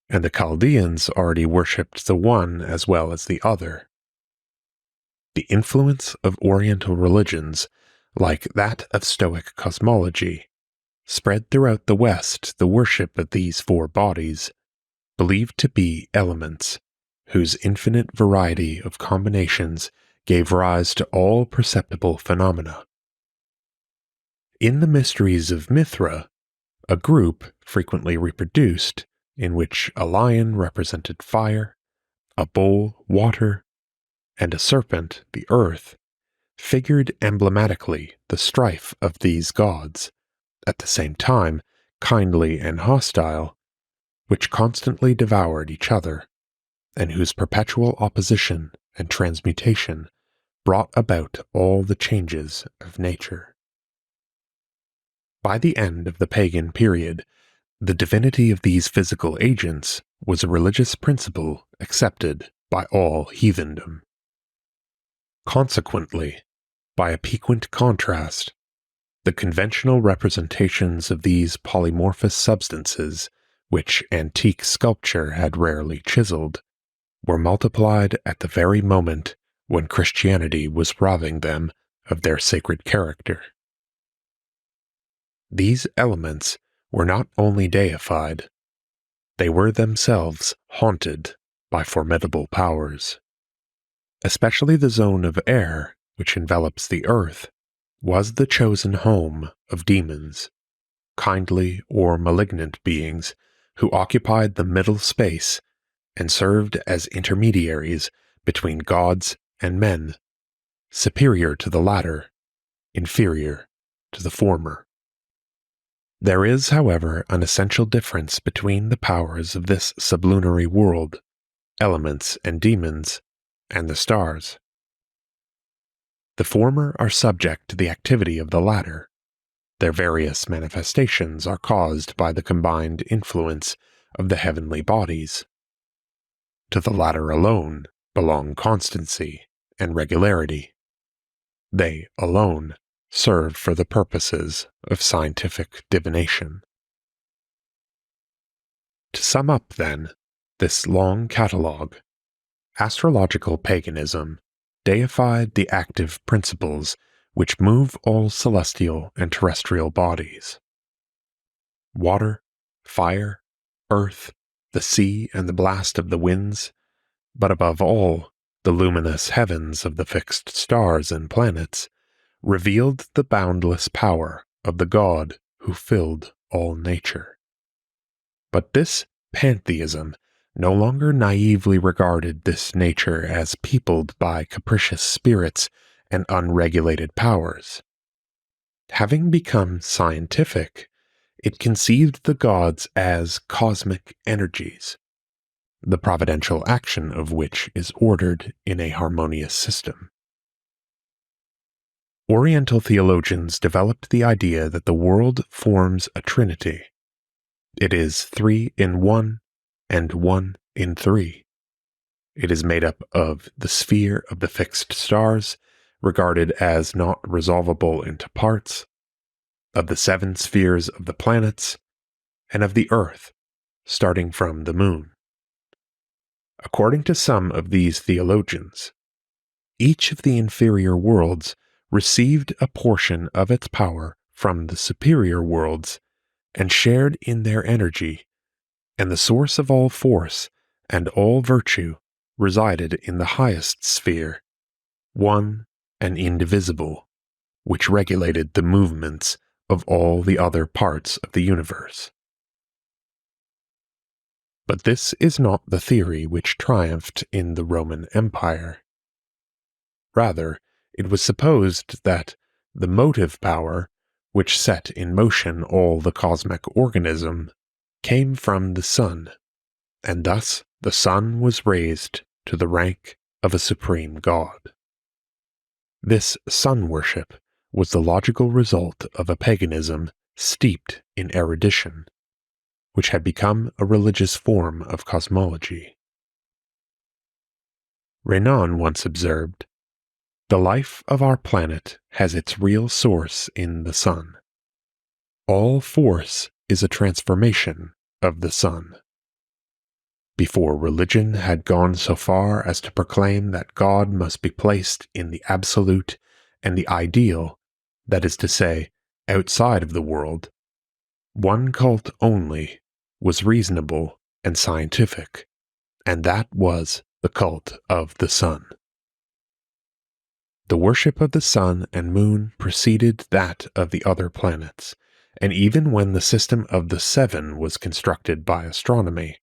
and the Chaldeans already worshipped the one as well as the other. The influence of Oriental religions, like that of Stoic cosmology, spread throughout the West the worship of these four bodies, believed to be elements, whose infinite variety of combinations gave rise to all perceptible phenomena. In the mysteries of Mithra, a group frequently reproduced in which a lion represented fire, a bull water, and a serpent the earth, figured emblematically the strife of these gods, at the same time kindly and hostile, which constantly devoured each other, and whose perpetual opposition and transmutation brought about all the changes of nature. By the end of the pagan period, the divinity of these physical agents was a religious principle accepted by all heathendom. Consequently, by a piquant contrast, the conventional representations of these polymorphous substances, which antique sculpture had rarely chiseled, were multiplied at the very moment when Christianity was robbing them of their sacred character. These elements were not only deified, they were themselves haunted by formidable powers. Especially the zone of air, which envelops the earth, was the chosen home of demons, kindly or malignant beings who occupied the middle space and served as intermediaries between gods and men, superior to the latter, inferior to the former. There is, however, an essential difference between the powers of this sublunary world, elements and demons, and the stars. The former are subject to the activity of the latter. Their various manifestations are caused by the combined influence of the heavenly bodies. To the latter alone belong constancy and regularity. They alone serve for the purposes of scientific divination. To sum up, then, this long catalogue, astrological paganism deified the active principles which move all celestial and terrestrial bodies. Water, fire, earth, the sea and the blast of the winds, but above all, the luminous heavens of the fixed stars and planets, revealed the boundless power of the God who filled all nature. But this pantheism no longer naively regarded this nature as peopled by capricious spirits and unregulated powers. Having become scientific, it conceived the gods as cosmic energies, the providential action of which is ordered in a harmonious system. Oriental theologians developed the idea that the world forms a trinity. It is 3 in 1 and 1 in 3. It is made up of the sphere of the fixed stars, regarded as not resolvable into parts, of the 7 spheres of the planets, and of the earth, starting from the moon. According to some of these theologians, each of the inferior worlds received a portion of its power from the superior worlds and shared in their energy, and the source of all force and all virtue resided in the highest sphere, one and indivisible, which regulated the movements of all the other parts of the universe. But this is not the theory which triumphed in the Roman Empire. Rather, it was supposed that the motive power, which set in motion all the cosmic organism, came from the sun, and thus the sun was raised to the rank of a supreme god. This sun worship was the logical result of a paganism steeped in erudition, which had become a religious form of cosmology. Renan once observed, "The life of our planet has its real source in the sun. All force is a transformation of the sun." Before religion had gone so far as to proclaim that God must be placed in the absolute and the ideal, that is to say, outside of the world, one cult only was reasonable and scientific, and that was the cult of the sun. The worship of the sun and moon preceded that of the other planets, and even when the system of the 7 was constructed by astronomy,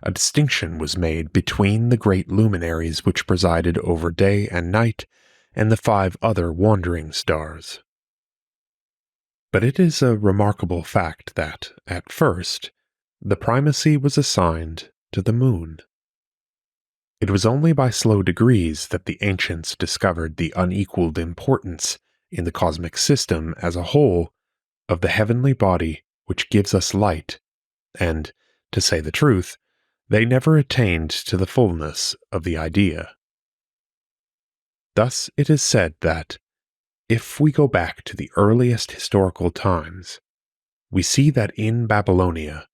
a distinction was made between the great luminaries which presided over day and night and the 5 other wandering stars. But it is a remarkable fact that, at first, the primacy was assigned to the moon. It was only by slow degrees that the ancients discovered the unequaled importance in the cosmic system as a whole of the heavenly body which gives us light, and, to say the truth, they never attained to the fullness of the idea. Thus it is said that, if we go back to the earliest historical times, we see that in Babylonia,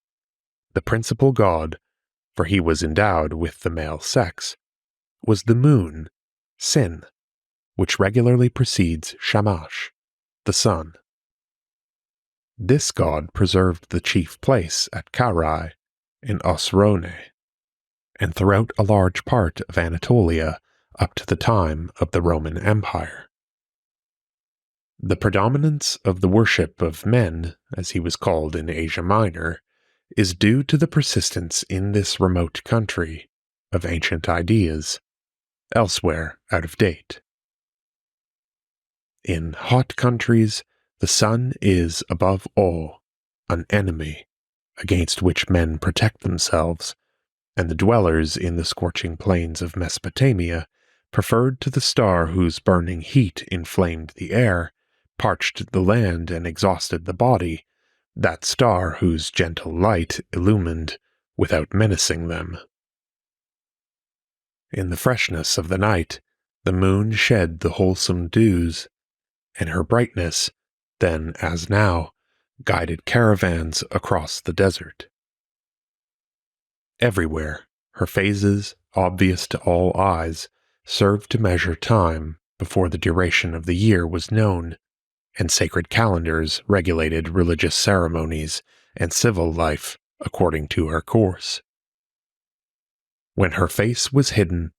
the principal god, for he was endowed with the male sex, was the moon, Sin, which regularly precedes Shamash, the sun. This god preserved the chief place at Carai in Osrhoene, and throughout a large part of Anatolia up to the time of the Roman Empire. The predominance of the worship of men, as he was called in Asia Minor, is due to the persistence in this remote country of ancient ideas, elsewhere out of date. In hot countries, the sun is, above all, an enemy against which men protect themselves, and the dwellers in the scorching plains of Mesopotamia preferred to the star whose burning heat inflamed the air, parched the land, and exhausted the body, that star whose gentle light illumined without menacing them. In the freshness of the night, the moon shed the wholesome dews, and her brightness, then as now, guided caravans across the desert. Everywhere, her phases, obvious to all eyes, served to measure time before the duration of the year was known, and sacred calendars regulated religious ceremonies and civil life according to her course. When her face was hidden,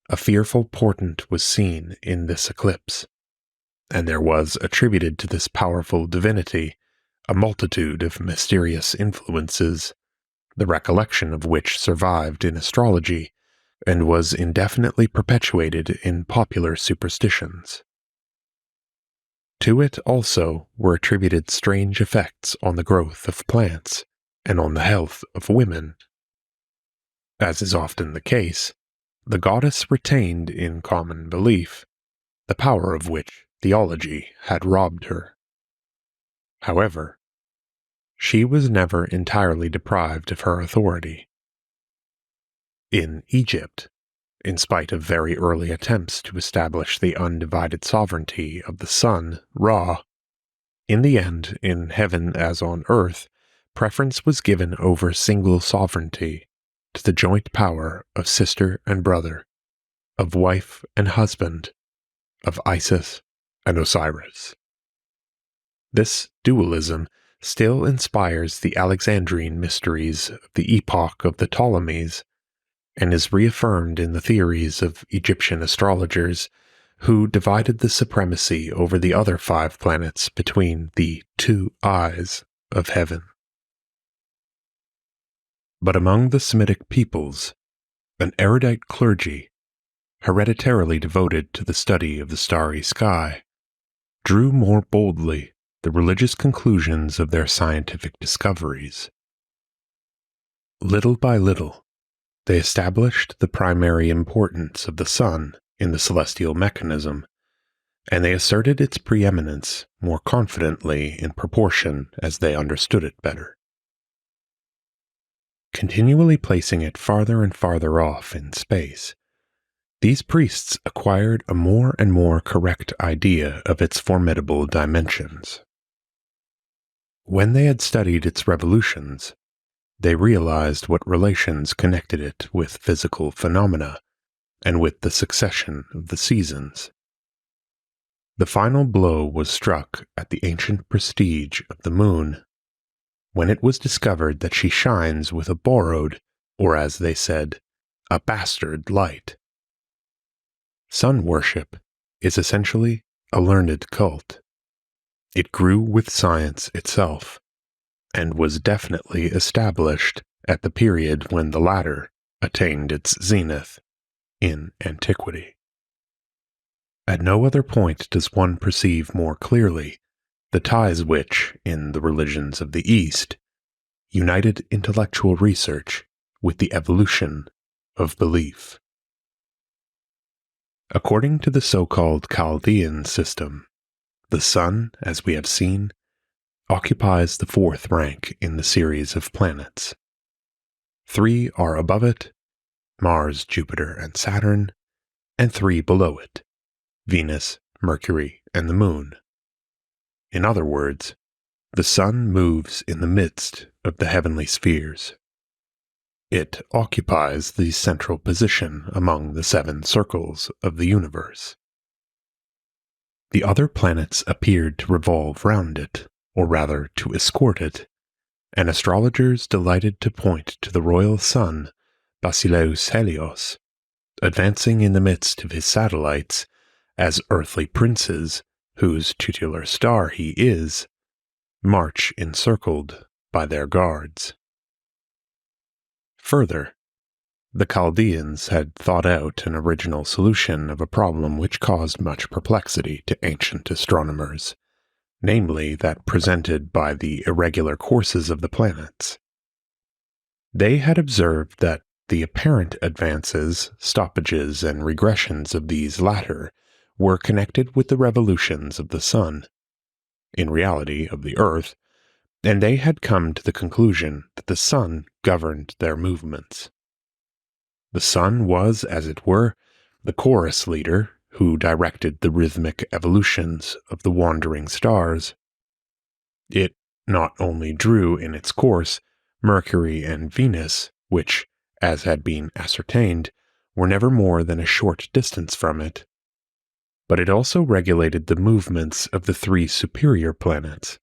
a fearful portent was seen in this eclipse, and there was attributed to this powerful divinity a multitude of mysterious influences, the recollection of which survived in astrology and was indefinitely perpetuated in popular superstitions. To it also were attributed strange effects on the growth of plants and on the health of women. As is often the case, the goddess retained in common belief the power of which theology had robbed her. However, she was never entirely deprived of her authority. In Egypt, in spite of very early attempts to establish the undivided sovereignty of the sun, Ra, in the end, in heaven as on earth, preference was given over single sovereignty to the joint power of sister and brother, of wife and husband, of Isis and Osiris. This dualism still inspires the Alexandrine mysteries of the epoch of the Ptolemies, and is reaffirmed in the theories of Egyptian astrologers who divided the supremacy over the other 5 planets between the 2 eyes of heaven. But among the Semitic peoples, an erudite clergy, hereditarily devoted to the study of the starry sky, drew more boldly the religious conclusions of their scientific discoveries. Little by little, they established the primary importance of the sun in the celestial mechanism, and they asserted its preeminence more confidently in proportion as they understood it better. Continually placing it farther and farther off in space, these priests acquired a more and more correct idea of its formidable dimensions. When they had studied its revolutions, they realized what relations connected it with physical phenomena and with the succession of the seasons. The final blow was struck at the ancient prestige of the moon, when it was discovered that she shines with a borrowed, or as they said, a bastard light. Sun worship is essentially a learned cult. It grew with science itself, and was definitely established at the period when the latter attained its zenith, in antiquity. At no other point does one perceive more clearly the ties which, in the religions of the East, united intellectual research with the evolution of belief. According to the so-called Chaldean system, the sun, as we have seen, occupies the 4th rank in the series of planets. 3 are above it, Mars, Jupiter, and Saturn, and 3 below it, Venus, Mercury, and the Moon. In other words, the sun moves in the midst of the heavenly spheres. It occupies the central position among the 7 circles of the universe. The other planets appeared to revolve round it, or rather to escort it, and astrologers delighted to point to the royal sun, Basileus Helios, advancing in the midst of his satellites as earthly princes, whose tutelar star he is, march encircled by their guards. Further, the Chaldeans had thought out an original solution of a problem which caused much perplexity to ancient astronomers, namely that presented by the irregular courses of the planets. They had observed that the apparent advances, stoppages, and regressions of these latter were connected with the revolutions of the sun, in reality of the earth, and they had come to the conclusion that the sun governed their movements. The sun was, as it were, the chorus leader who directed the rhythmic evolutions of the wandering stars. It not only drew in its course Mercury and Venus, which, as had been ascertained, were never more than a short distance from it, but it also regulated the movements of the 3 superior planets,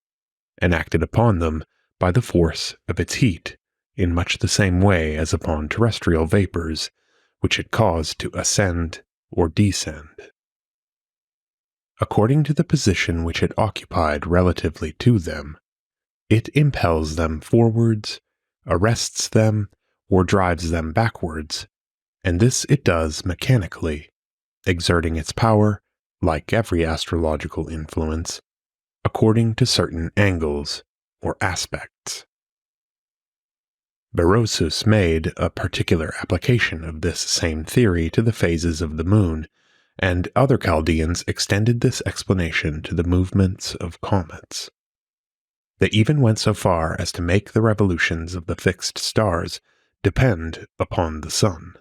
and acted upon them by the force of its heat in much the same way as upon terrestrial vapors, which it caused to ascend or descend. According to the position which it occupied relatively to them, it impels them forwards, arrests them, or drives them backwards, and this it does mechanically, exerting its power, like every astrological influence, according to certain angles or aspects. Berosus made a particular application of this same theory to the phases of the moon, and other Chaldeans extended this explanation to the movements of comets. They even went so far as to make the revolutions of the fixed stars depend upon the sun.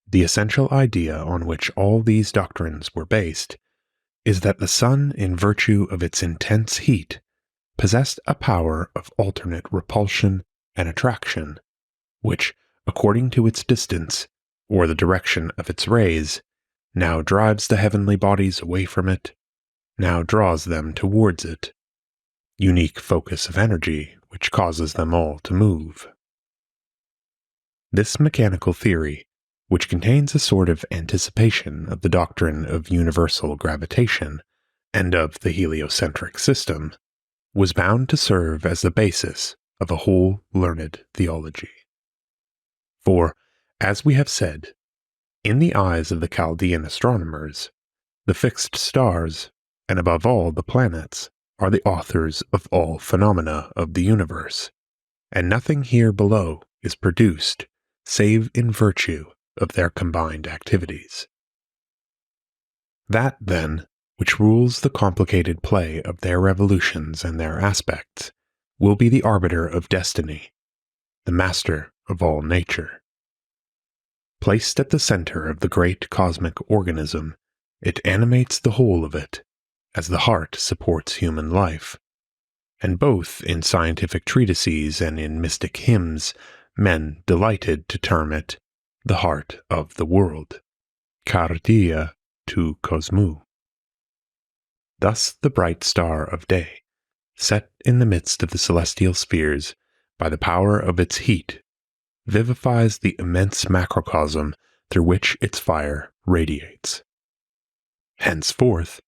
The essential idea on which all these doctrines were based is that the sun, in virtue of its intense heat, possessed a power of alternate repulsion and attraction, which, according to its distance, or the direction of its rays, now drives the heavenly bodies away from it, now draws them towards it, unique focus of energy which causes them all to move. This mechanical theory, which contains a sort of anticipation of the doctrine of universal gravitation and of the heliocentric system, was bound to serve as the basis of a whole learned theology. For, as we have said, in the eyes of the Chaldean astronomers, the fixed stars, and above all the planets, are the authors of all phenomena of the universe, and nothing here below is produced save in virtue of their combined activities. That, then, which rules the complicated play of their revolutions and their aspects, will be the arbiter of destiny, the master of all nature. Placed at the center of the great cosmic organism, it animates the whole of it, as the heart supports human life, and both in scientific treatises and in mystic hymns, men delighted to term it the heart of the world, cardia tu cosmou. Thus the bright star of day, set in the midst of the celestial spheres by the power of its heat, vivifies the immense macrocosm through which its fire radiates. Henceforth,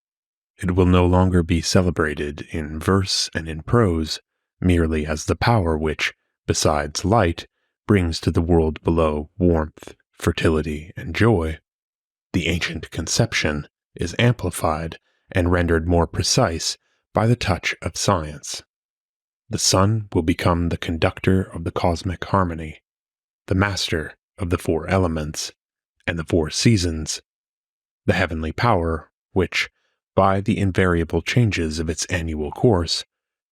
it will no longer be celebrated in verse and in prose merely as the power which, besides light, brings to the world below warmth, fertility, and joy. The ancient conception is amplified and rendered more precise by the touch of science. The sun will become the conductor of the cosmic harmony, the master of the four elements and the four seasons, the heavenly power which, by the invariable changes of its annual course,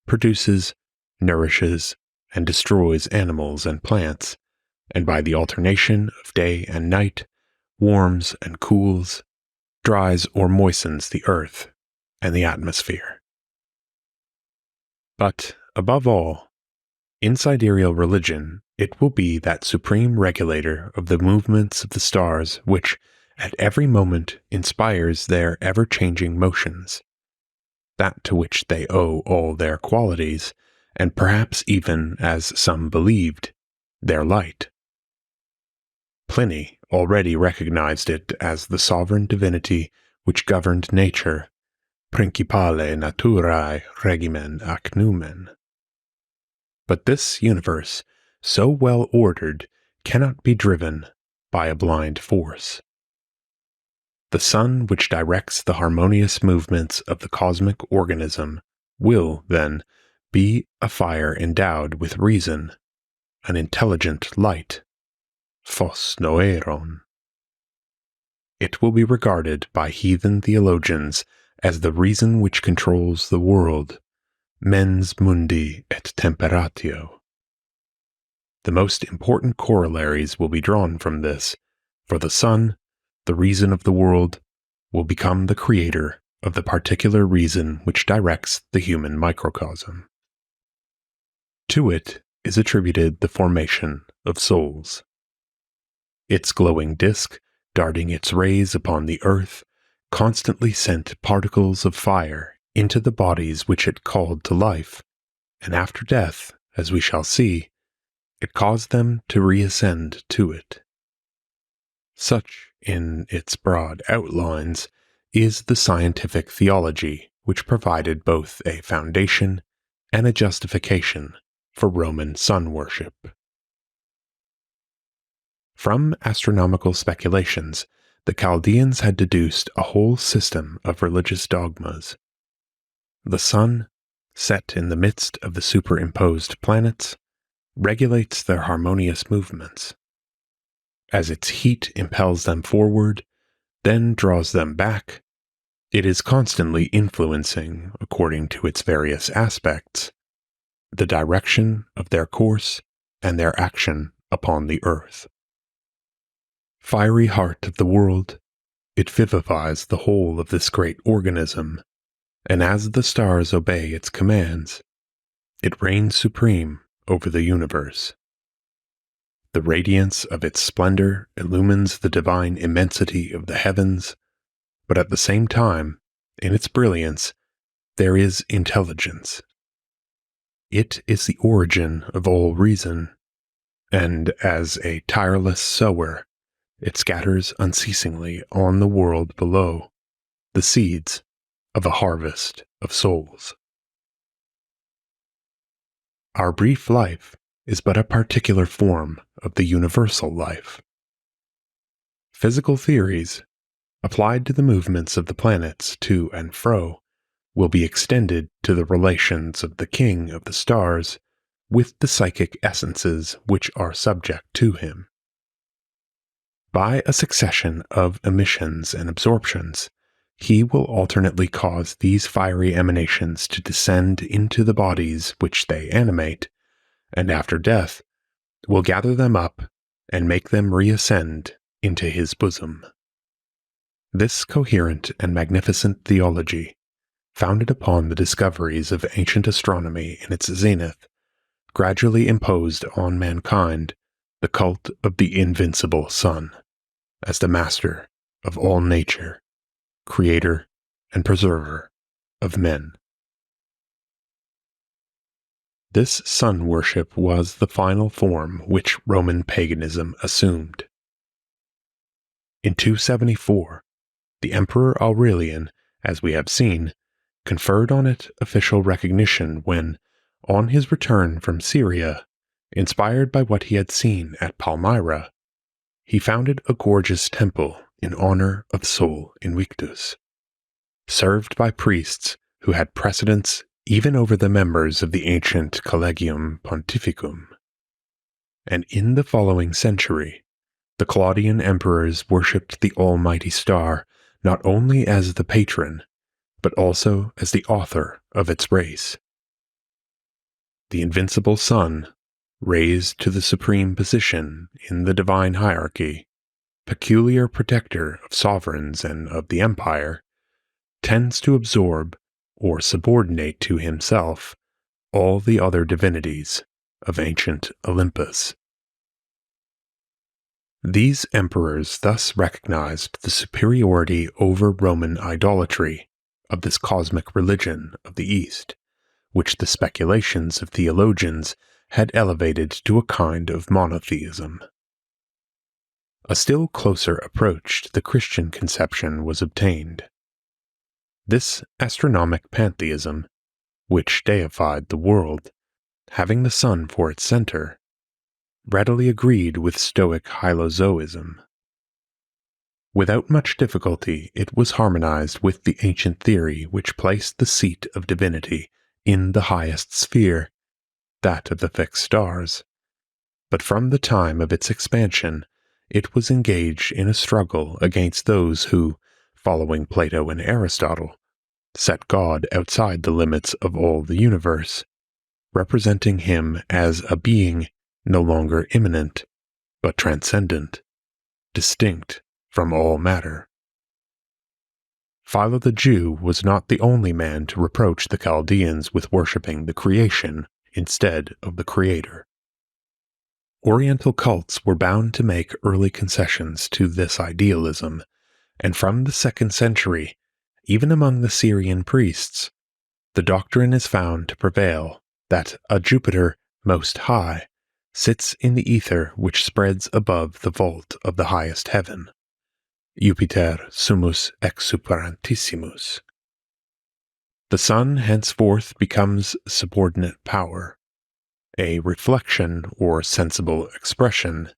produces, nourishes, and destroys animals and plants, and by the alternation of day and night, warms and cools, dries or moistens the earth and the atmosphere. But, above all, in sidereal religion, it will be that supreme regulator of the movements of the stars which, at every moment, inspires their ever-changing motions, that to which they owe all their qualities, and perhaps even, as some believed, their light. Pliny already recognized it as the sovereign divinity which governed nature, principale naturae regimen ac numen. But this universe, so well ordered, cannot be driven by a blind force. The sun which directs the harmonious movements of the cosmic organism will, then, be a fire endowed with reason, an intelligent light, phos noeron. It will be regarded by heathen theologians as the reason which controls the world, mens mundi et temperatio. The most important corollaries will be drawn from this, for the sun, the reason of the world, will become the creator of the particular reason which directs the human microcosm. To it is attributed the formation of souls. Its glowing disk, darting its rays upon the earth, constantly sent particles of fire into the bodies which it called to life, and after death, as we shall see, it caused them to reascend to it. Such, in its broad outlines, is the scientific theology which provided both a foundation and a justification for Roman sun worship. From astronomical speculations, the Chaldeans had deduced a whole system of religious dogmas. The sun, set in the midst of the superimposed planets, regulates their harmonious movements. As its heat impels them forward, then draws them back, it is constantly influencing, according to its various aspects, the direction of their course and their action upon the earth. Fiery heart of the world, it vivifies the whole of this great organism, and as the stars obey its commands, it reigns supreme over the universe. The radiance of its splendor illumines the divine immensity of the heavens, but at the same time, in its brilliance, there is intelligence. It is the origin of all reason, and as a tireless sower, it scatters unceasingly on the world below the seeds of a harvest of souls. Our brief life is but a particular form of the universal life. Physical theories, applied to the movements of the planets to and fro, will be extended to the relations of the king of the stars with the psychic essences which are subject to him. By a succession of emissions and absorptions, he will alternately cause these fiery emanations to descend into the bodies which they animate, and after death will gather them up and make them reascend into his bosom. This coherent and magnificent theology, founded upon the discoveries of ancient astronomy in its zenith, gradually imposed on mankind the cult of the invincible sun, as the master of all nature, creator and preserver of men. This sun worship was the final form which Roman paganism assumed. In 274, the Emperor Aurelian, as we have seen, conferred on it official recognition when, on his return from Syria, inspired by what he had seen at Palmyra, he founded a gorgeous temple in honor of Sol Invictus, served by priests who had precedence even over the members of the ancient Collegium Pontificum. And in the following century, the Chaldean emperors worshipped the almighty star not only as the patron, but also as the author of its race. The invincible sun, raised to the supreme position in the divine hierarchy, peculiar protector of sovereigns and of the empire, tends to absorb or subordinate to himself all the other divinities of ancient Olympus. These emperors thus recognized the superiority over Roman idolatry of this cosmic religion of the East, which the speculations of theologians had elevated to a kind of monotheism. A still closer approach to the Christian conception was obtained. This astronomic pantheism, which deified the world, having the sun for its center, readily agreed with Stoic hylozoism. Without much difficulty, it was harmonized with the ancient theory which placed the seat of divinity in the highest sphere, that of the fixed stars. But from the time of its expansion, it was engaged in a struggle against those who, following Plato and Aristotle, set God outside the limits of all the universe, representing him as a being no longer immanent, but transcendent, distinct from all matter. Philo the Jew was not the only man to reproach the Chaldeans with worshipping the creation instead of the Creator. Oriental cults were bound to make early concessions to this idealism, and from the 2nd century, even among the Syrian priests, the doctrine is found to prevail that a Jupiter most high sits in the ether which spreads above the vault of the highest heaven, Jupiter summus exuperantissimus. The sun henceforth becomes subordinate power, a reflection or sensible expression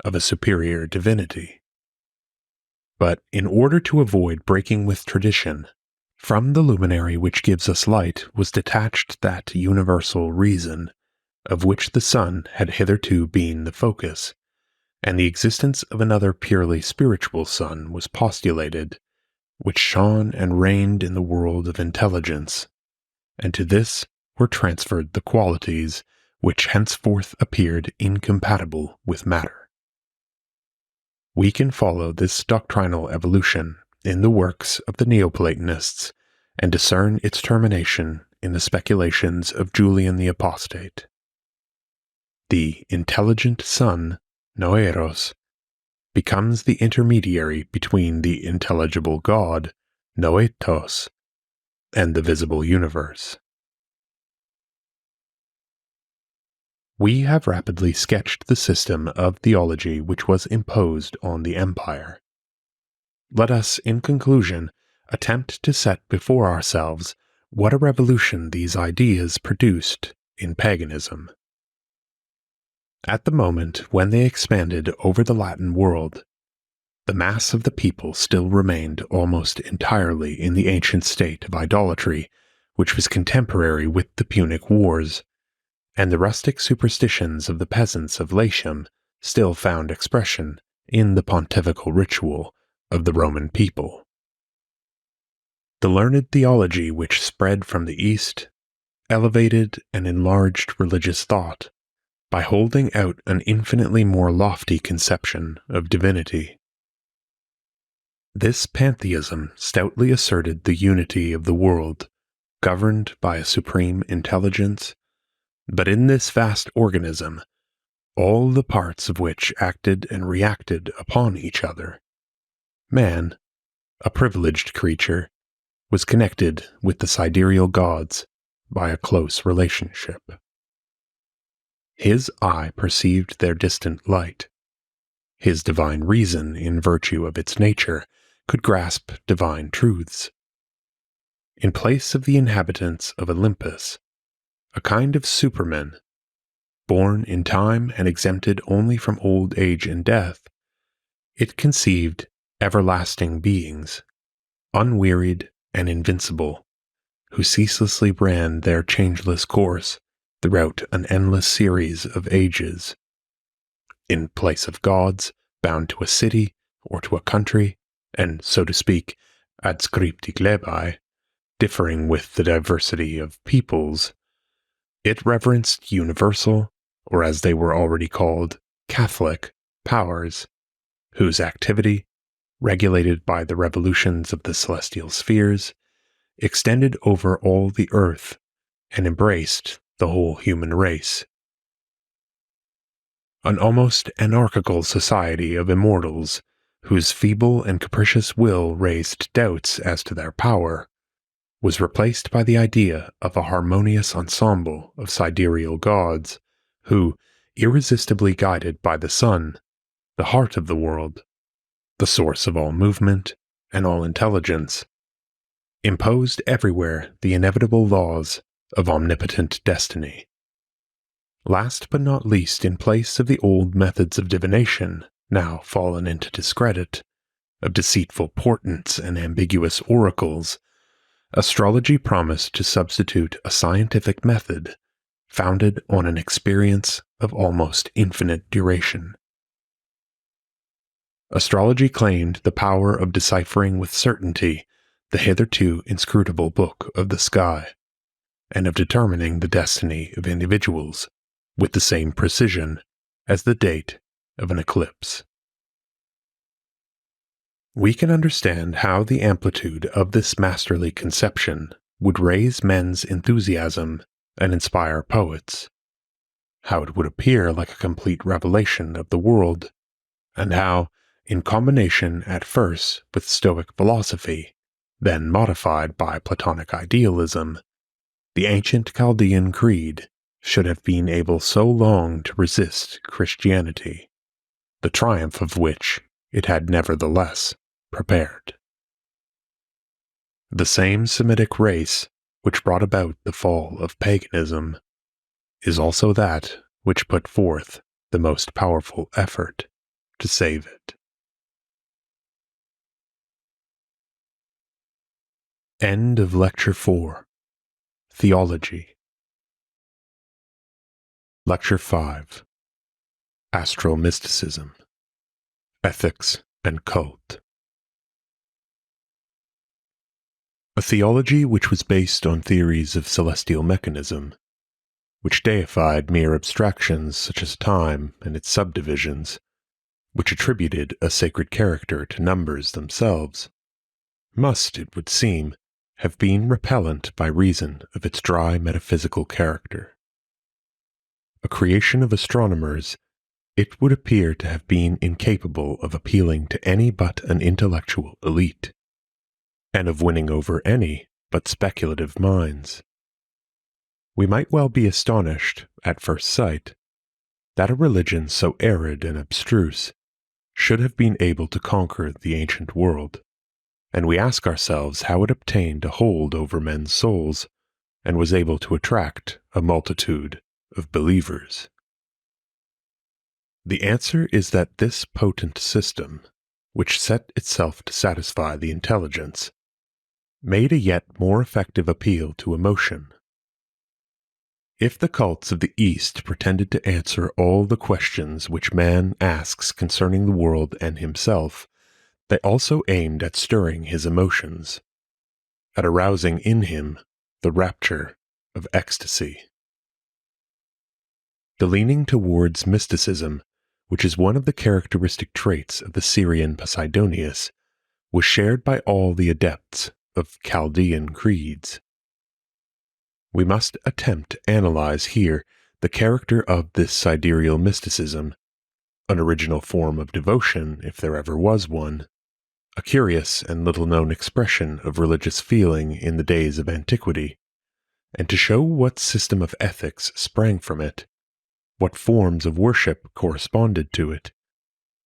of a superior divinity. But in order to avoid breaking with tradition, from the luminary which gives us light was detached that universal reason, of which the sun had hitherto been the focus, and the existence of another purely spiritual sun was postulated, which shone and reigned in the world of intelligence, and to this were transferred the qualities which henceforth appeared incompatible with matter. We can follow this doctrinal evolution in the works of the Neoplatonists and discern its termination in the speculations of Julian the Apostate. The intelligent sun, Noeros, becomes the intermediary between the intelligible God, Noetos, and the visible universe. We have rapidly sketched the system of theology which was imposed on the empire. Let us, in conclusion, attempt to set before ourselves what a revolution these ideas produced in paganism. At the moment when they expanded over the Latin world, the mass of the people still remained almost entirely in the ancient state of idolatry, which was contemporary with the Punic Wars, and the rustic superstitions of the peasants of Latium still found expression in the pontifical ritual of the Roman people. The learned theology which spread from the East elevated and enlarged religious thought by holding out an infinitely more lofty conception of divinity. This pantheism stoutly asserted the unity of the world, governed by a supreme intelligence, but in this vast organism, all the parts of which acted and reacted upon each other. Man, a privileged creature, was connected with the sidereal gods by a close relationship. His eye perceived their distant light. His divine reason, in virtue of its nature, could grasp divine truths. In place of the inhabitants of Olympus, a kind of supermen, born in time and exempted only from old age and death, it conceived everlasting beings, unwearied and invincible, who ceaselessly ran their changeless course throughout an endless series of ages. In place of gods bound to a city or to a country, and, so to speak, adscripti glebae, differing with the diversity of peoples, it reverenced universal, or as they were already called, Catholic, powers, whose activity, regulated by the revolutions of the celestial spheres, extended over all the earth and embraced the whole human race. An almost anarchical society of immortals, whose feeble and capricious will raised doubts as to their power, was replaced by the idea of a harmonious ensemble of sidereal gods, who, irresistibly guided by the sun, the heart of the world, the source of all movement and all intelligence, imposed everywhere the inevitable laws of omnipotent destiny. Last but not least, in place of the old methods of divination, now fallen into discredit, of deceitful portents and ambiguous oracles, astrology promised to substitute a scientific method founded on an experience of almost infinite duration. Astrology claimed the power of deciphering with certainty the hitherto inscrutable book of the sky, and of determining the destiny of individuals with the same precision as the date of an eclipse. We can understand how the amplitude of this masterly conception would raise men's enthusiasm and inspire poets, how it would appear like a complete revelation of the world, and how, in combination at first with Stoic philosophy, then modified by Platonic idealism, the ancient Chaldean creed should have been able so long to resist Christianity, the triumph of which it had nevertheless prepared. The same Semitic race which brought about the fall of paganism is also that which put forth the most powerful effort to save it. End of Lecture 4. Theology. Lecture 5. Astral Mysticism, Ethics and Cult. A theology which was based on theories of celestial mechanism, which deified mere abstractions such as time and its subdivisions, which attributed a sacred character to numbers themselves, must, it would seem, have been repellent by reason of its dry metaphysical character. A creation of astronomers, it would appear to have been incapable of appealing to any but an intellectual elite, and of winning over any but speculative minds. We might well be astonished, at first sight, that a religion so arid and abstruse should have been able to conquer the ancient world, and we ask ourselves how it obtained a hold over men's souls and was able to attract a multitude of believers. The answer is that this potent system, which set itself to satisfy the intelligence, made a yet more effective appeal to emotion. If the cults of the East pretended to answer all the questions which man asks concerning the world and himself, they also aimed at stirring his emotions, at arousing in him the rapture of ecstasy. The leaning towards mysticism, which is one of the characteristic traits of the Syrian Posidonius, was shared by all the adepts of Chaldean creeds. We must attempt to analyze here the character of this sidereal mysticism, an original form of devotion if there ever was one, a curious and little-known expression of religious feeling in the days of antiquity, and to show what system of ethics sprang from it, what forms of worship corresponded to it,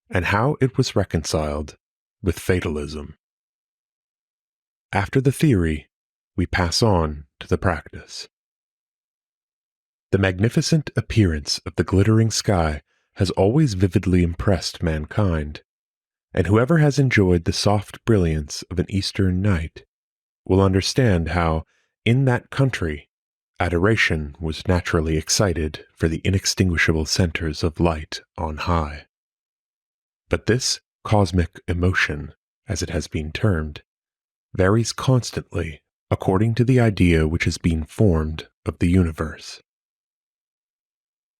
and how it was reconciled with fatalism. After the theory, we pass on to the practice. The magnificent appearance of the glittering sky has always vividly impressed mankind, and whoever has enjoyed the soft brilliance of an Eastern night will understand how, in that country, adoration was naturally excited for the inextinguishable centers of light on high. But this cosmic emotion, as it has been termed, varies constantly according to the idea which has been formed of the universe.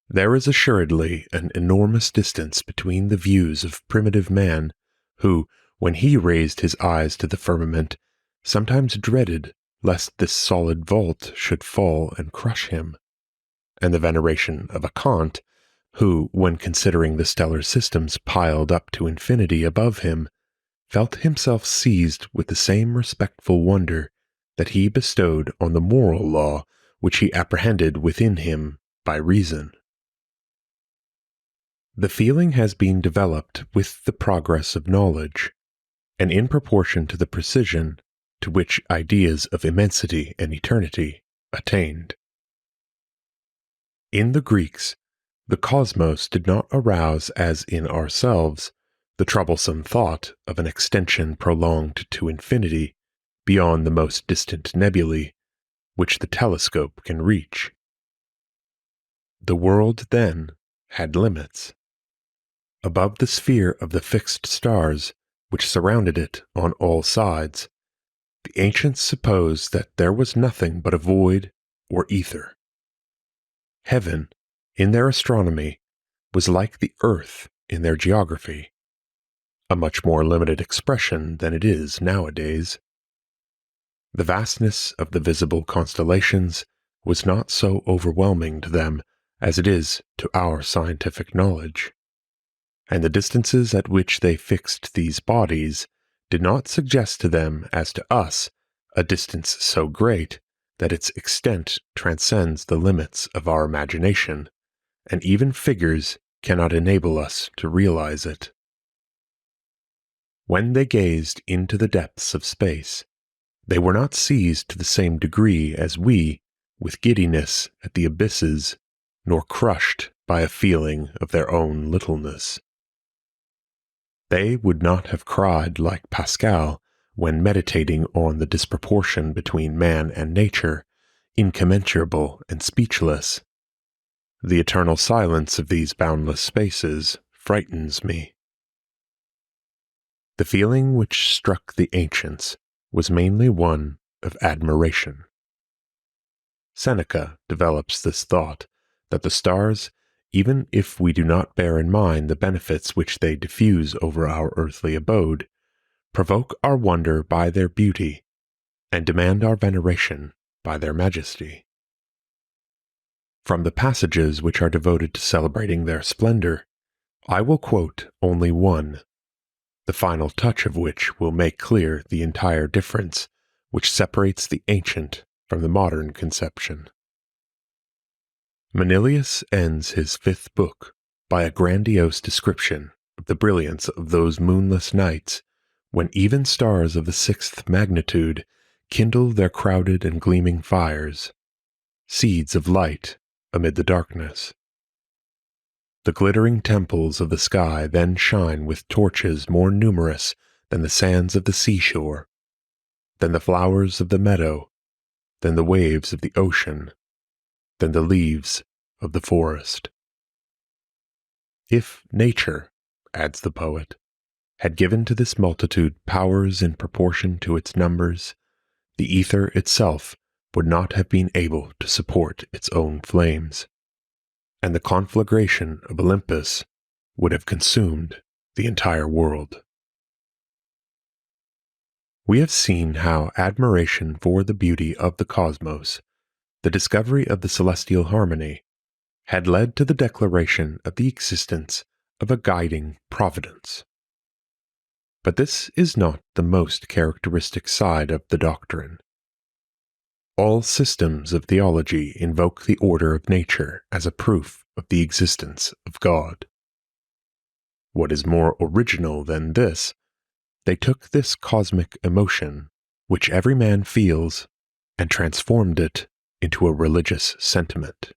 There is assuredly an enormous distance between the views of primitive man, who, when he raised his eyes to the firmament, sometimes dreaded lest this solid vault should fall and crush him, and the veneration of a Kant, who, when considering the stellar systems piled up to infinity above him, felt himself seized with the same respectful wonder that he bestowed on the moral law which he apprehended within him by reason. The feeling has been developed with the progress of knowledge, and in proportion to the precision to which ideas of immensity and eternity attained. In the Greeks, the cosmos did not arouse as in ourselves the troublesome thought of an extension prolonged to infinity beyond the most distant nebulae which the telescope can reach. The world, then, had limits. Above the sphere of the fixed stars which surrounded it on all sides, the ancients supposed that there was nothing but a void or ether. Heaven, in their astronomy, was like the earth in their geography, a much more limited expression than it is nowadays. The vastness of the visible constellations was not so overwhelming to them as it is to our scientific knowledge, and the distances at which they fixed these bodies did not suggest to them, as to us, a distance so great that its extent transcends the limits of our imagination, and even figures cannot enable us to realize it. When they gazed into the depths of space, they were not seized to the same degree as we with giddiness at the abysses, nor crushed by a feeling of their own littleness. They would not have cried like Pascal when meditating on the disproportion between man and nature, incommensurable and speechless. The eternal silence of these boundless spaces frightens me. The feeling which struck the ancients was mainly one of admiration. Seneca develops this thought that the stars, even if we do not bear in mind the benefits which they diffuse over our earthly abode, provoke our wonder by their beauty, and demand our veneration by their majesty. From the passages which are devoted to celebrating their splendor, I will quote only one, the final touch of which will make clear the entire difference which separates the ancient from the modern conception. Manilius ends his 5th book by a grandiose description of the brilliance of those moonless nights when even stars of the 6th magnitude kindle their crowded and gleaming fires, seeds of light amid the darkness. The glittering temples of the sky then shine with torches more numerous than the sands of the seashore, than the flowers of the meadow, than the waves of the ocean, than the leaves of the forest. If nature, adds the poet, had given to this multitude powers in proportion to its numbers, the ether itself would not have been able to support its own flames, and the conflagration of Olympus would have consumed the entire world. We have seen how admiration for the beauty of the cosmos, the discovery of the celestial harmony, had led to the declaration of the existence of a guiding providence. But this is not the most characteristic side of the doctrine. All systems of theology invoke the order of nature as a proof of the existence of God. What is more original than this, they took this cosmic emotion, which every man feels, and transformed it into a religious sentiment.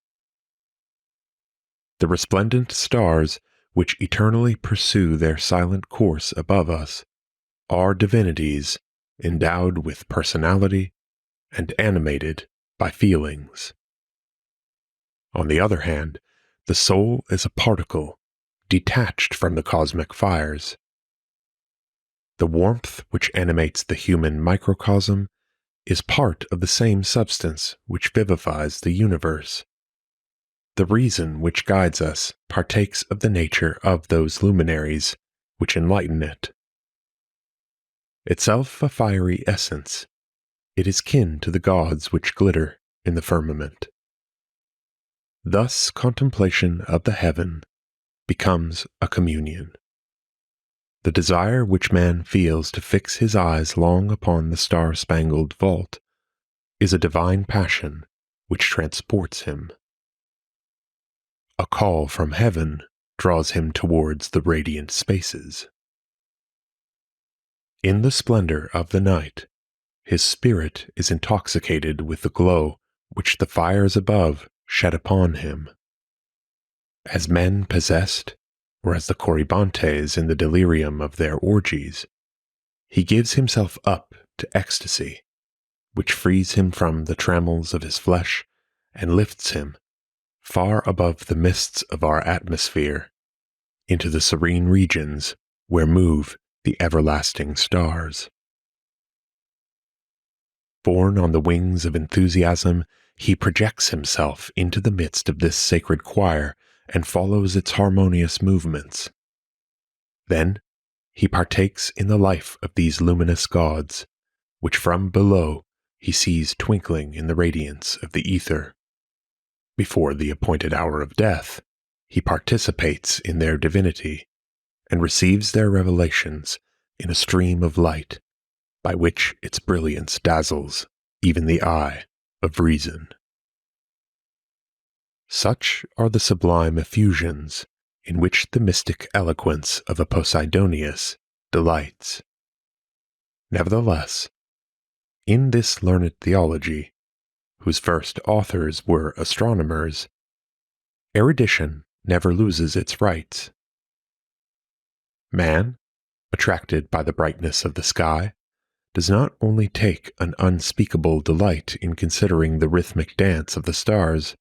The resplendent stars, which eternally pursue their silent course above us, are divinities endowed with personality and animated by feelings. On the other hand, the soul is a particle detached from the cosmic fires. The warmth which animates the human microcosm is part of the same substance which vivifies the universe. The reason which guides us partakes of the nature of those luminaries which enlighten it. Itself a fiery essence, it is kin to the gods which glitter in the firmament. Thus contemplation of the heaven becomes a communion. The desire which man feels to fix his eyes long upon the star-spangled vault is a divine passion which transports him. A call from heaven draws him towards the radiant spaces. In the splendor of the night, his spirit is intoxicated with the glow which the fires above shed upon him. As men possessed, or as the Corybantes in the delirium of their orgies, he gives himself up to ecstasy, which frees him from the trammels of his flesh and lifts him, far above the mists of our atmosphere, into the serene regions where move the everlasting stars. Borne on the wings of enthusiasm, he projects himself into the midst of this sacred choir and follows its harmonious movements. Then he partakes in the life of these luminous gods, which from below he sees twinkling in the radiance of the ether. Before the appointed hour of death, he participates in their divinity and receives their revelations in a stream of light, by which its brilliance dazzles even the eye of reason. Such are the sublime effusions in which the mystic eloquence of a Posidonius delights. Nevertheless, in this learned theology, whose first authors were astronomers, erudition never loses its rights. Man, attracted by the brightness of the sky, does not only take an unspeakable delight in considering the rhythmic dance of the stars,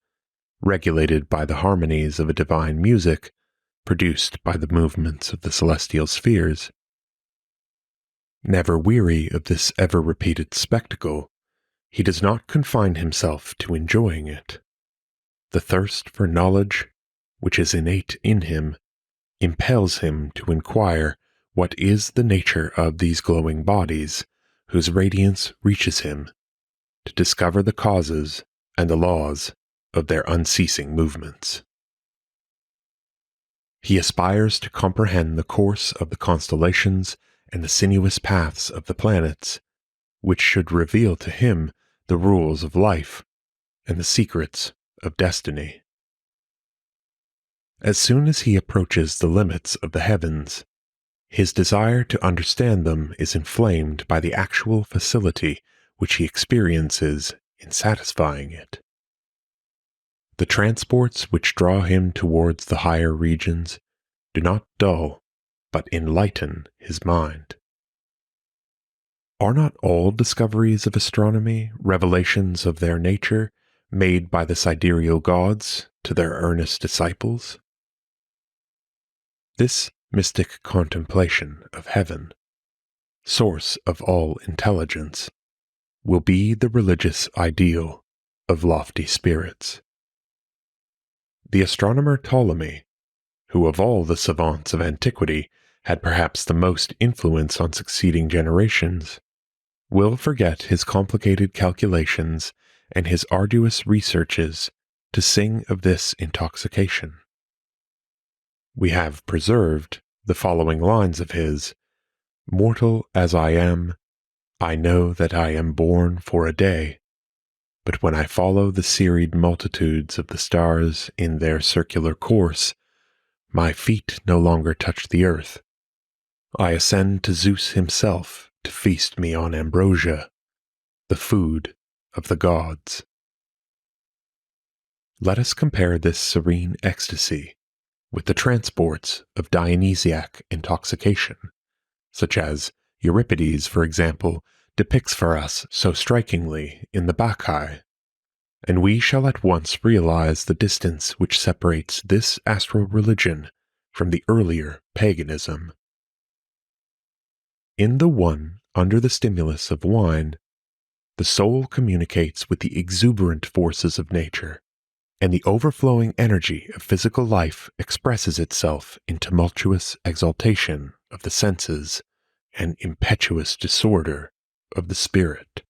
regulated by the harmonies of a divine music produced by the movements of the celestial spheres. Never weary of this ever-repeated spectacle, he does not confine himself to enjoying it. The thirst for knowledge, which is innate in him, impels him to inquire what is the nature of these glowing bodies, whose radiance reaches him, to discover the causes and the laws of their unceasing movements. He aspires to comprehend the course of the constellations and the sinuous paths of the planets, which should reveal to him the rules of life and the secrets of destiny. As soon as he approaches the limits of the heavens, his desire to understand them is inflamed by the actual facility which he experiences in satisfying it. The transports which draw him towards the higher regions do not dull, but enlighten his mind. Are not all discoveries of astronomy revelations of their nature made by the sidereal gods to their earnest disciples? This mystic contemplation of heaven, source of all intelligence, will be the religious ideal of lofty spirits. The astronomer Ptolemy, who of all the savants of antiquity had perhaps the most influence on succeeding generations, will forget his complicated calculations and his arduous researches to sing of this intoxication. We have preserved the following lines of his: "Mortal as I am, I know that I am born for a day, but when I follow the serried multitudes of the stars in their circular course, my feet no longer touch the earth. I ascend to Zeus himself to feast me on ambrosia, the food of the gods." Let us compare this serene ecstasy with the transports of Dionysiac intoxication, such as Euripides, for example, depicts for us so strikingly in the Bacchae, and we shall at once realize the distance which separates this astral religion from the earlier paganism. In the one, under the stimulus of wine, the soul communicates with the exuberant forces of nature, and the overflowing energy of physical life expresses itself in tumultuous exaltation of the senses and impetuous disorder of the spirit.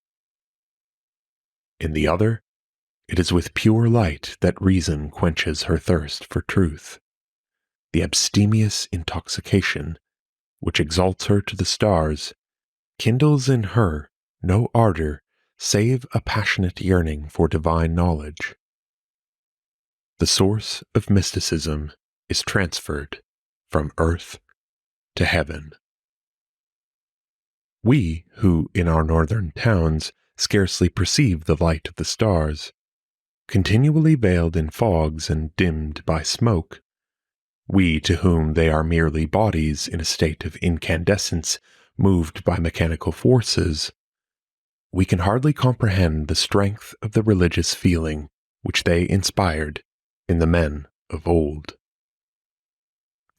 In the other, it is with pure light that reason quenches her thirst for truth. The abstemious intoxication, which exalts her to the stars, kindles in her no ardor save a passionate yearning for divine knowledge. The source of mysticism is transferred from earth to heaven. We, who in our northern towns scarcely perceive the light of the stars, continually veiled in fogs and dimmed by smoke, we to whom they are merely bodies in a state of incandescence moved by mechanical forces, we can hardly comprehend the strength of the religious feeling which they inspired in the men of old.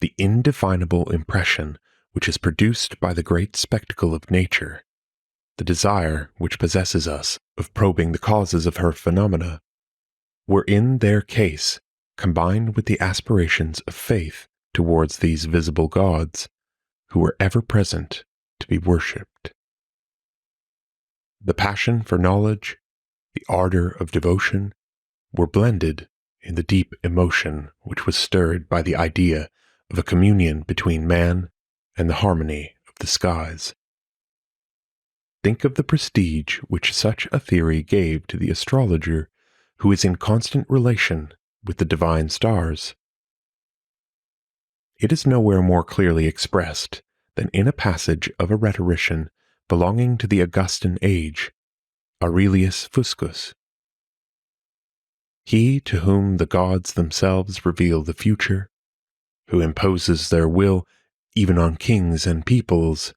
The indefinable impression which is produced by the great spectacle of nature, the desire which possesses us of probing the causes of her phenomena, were in their case combined with the aspirations of faith towards these visible gods, who were ever present to be worshipped. The passion for knowledge, the ardor of devotion, were blended in the deep emotion which was stirred by the idea of a communion between man and the harmony of the skies. Think of the prestige which such a theory gave to the astrologer who is in constant relation with the divine stars. It is nowhere more clearly expressed than in a passage of a rhetorician belonging to the Augustan age, Aurelius Fuscus. He to whom the gods themselves reveal the future, who imposes their will even on kings and peoples,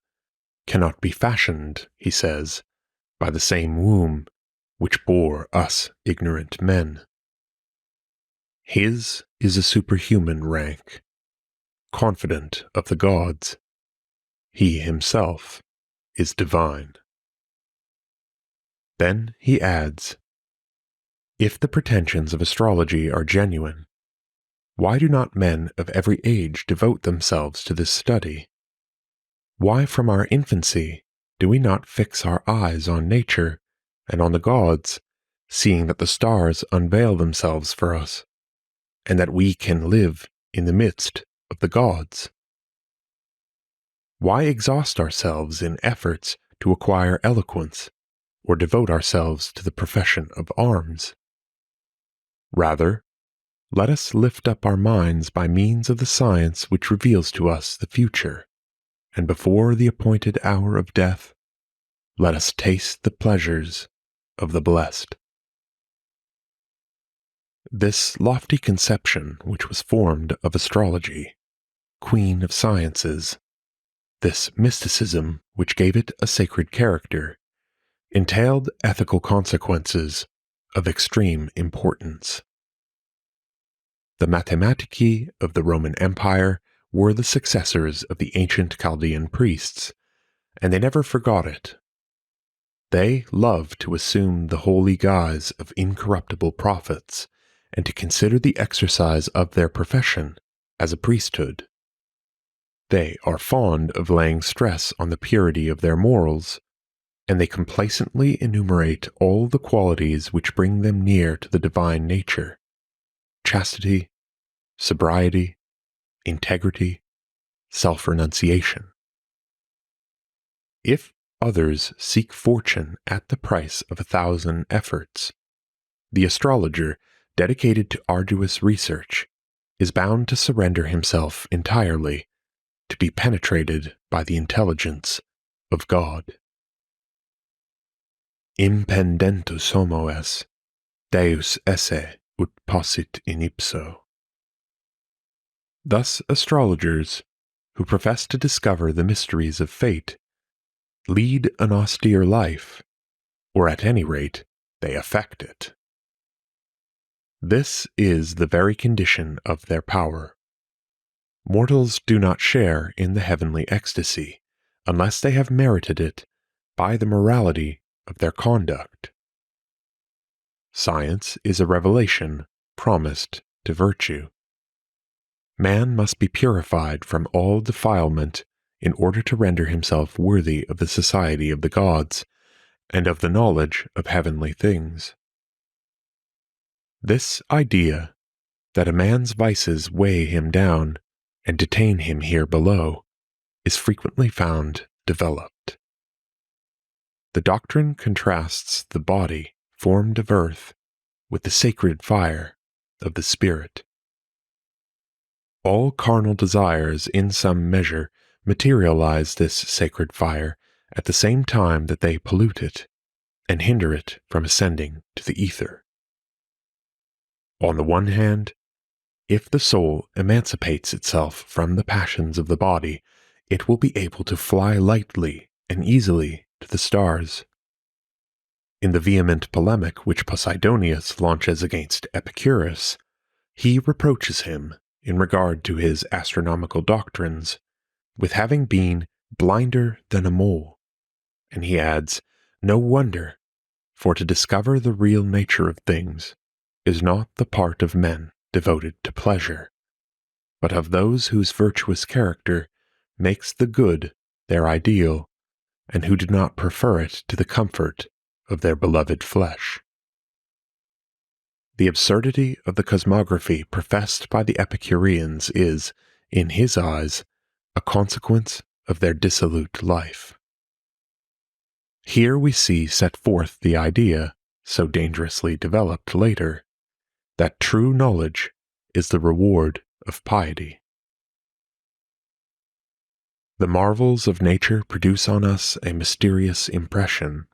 cannot be fashioned, he says, by the same womb which bore us ignorant men. His is a superhuman rank, confident of the gods. He himself is divine. Then he adds, if the pretensions of astrology are genuine, why do not men of every age devote themselves to this study? Why from our infancy do we not fix our eyes on nature and on the gods, seeing that the stars unveil themselves for us, and that we can live in the midst of the gods? Why exhaust ourselves in efforts to acquire eloquence, or devote ourselves to the profession of arms? Rather, let us lift up our minds by means of the science which reveals to us the future, and before the appointed hour of death, let us taste the pleasures of the blessed. This lofty conception which was formed of astrology, queen of sciences, this mysticism which gave it a sacred character, entailed ethical consequences of extreme importance. The mathematici of the Roman Empire were the successors of the ancient Chaldean priests, and they never forgot it. They loved to assume the holy guise of incorruptible prophets, and to consider the exercise of their profession as a priesthood. They are fond of laying stress on the purity of their morals, and they complacently enumerate all the qualities which bring them near to the divine nature: chastity, sobriety, integrity, self-renunciation. If others seek fortune at the price of 1,000 efforts, the astrologer, dedicated to arduous research, is bound to surrender himself entirely, to be penetrated by the intelligence of God. Impendentus homo es, Deus esse ut possit in ipso. Thus astrologers, who profess to discover the mysteries of fate, lead an austere life, or at any rate, they affect it. This is the very condition of their power. Mortals do not share in the heavenly ecstasy, unless they have merited it by the morality of their conduct. Science is a revelation promised to virtue. Man must be purified from all defilement in order to render himself worthy of the society of the gods and of the knowledge of heavenly things. This idea, that a man's vices weigh him down and detain him here below, is frequently found developed. The doctrine contrasts the body formed of earth with the sacred fire of the spirit. All carnal desires in some measure materialize this sacred fire at the same time that they pollute it and hinder it from ascending to the ether. On the one hand, if the soul emancipates itself from the passions of the body, it will be able to fly lightly and easily to the stars. In the vehement polemic which Posidonius launches against Epicurus, he reproaches him, in regard to his astronomical doctrines, with having been blinder than a mole, and he adds, no wonder, for to discover the real nature of things is not the part of men devoted to pleasure, but of those whose virtuous character makes the good their ideal, and who do not prefer it to the comfort of their beloved flesh. The absurdity of the cosmography professed by the Epicureans is, in his eyes, a consequence of their dissolute life. Here we see set forth the idea, so dangerously developed later, that true knowledge is the reward of piety. The marvels of nature produce on us a mysterious impression.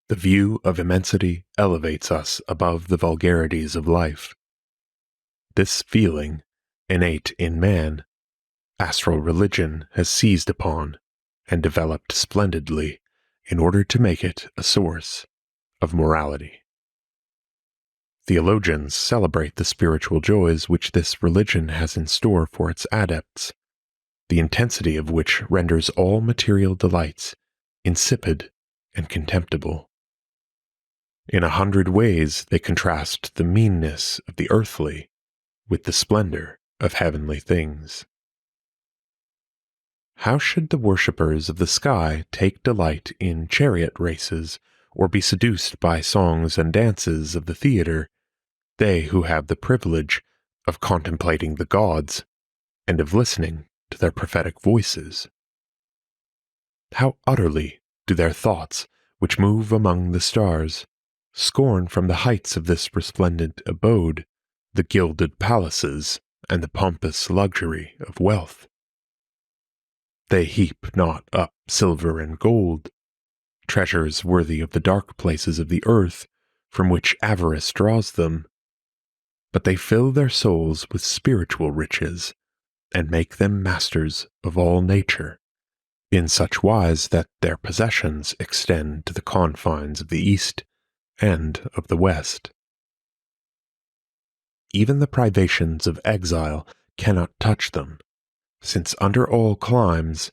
The view of immensity elevates us above the vulgarities of life. This feeling, innate in man, astral religion has seized upon and developed splendidly in order to make it a source of morality. Theologians celebrate the spiritual joys which this religion has in store for its adepts, the intensity of which renders all material delights insipid and contemptible. In 100 ways they contrast the meanness of the earthly with the splendor of heavenly things. How should the worshippers of the sky take delight in chariot races, or be seduced by songs and dances of the theater, they who have the privilege of contemplating the gods and of listening to their prophetic voices? How utterly do their thoughts, which move among the stars, scorn from the heights of this resplendent abode the gilded palaces and the pompous luxury of wealth. They heap not up silver and gold, treasures worthy of the dark places of the earth from which avarice draws them, but they fill their souls with spiritual riches and make them masters of all nature, in such wise that their possessions extend to the confines of the east and of the west. Even the privations of exile cannot touch them, since under all climes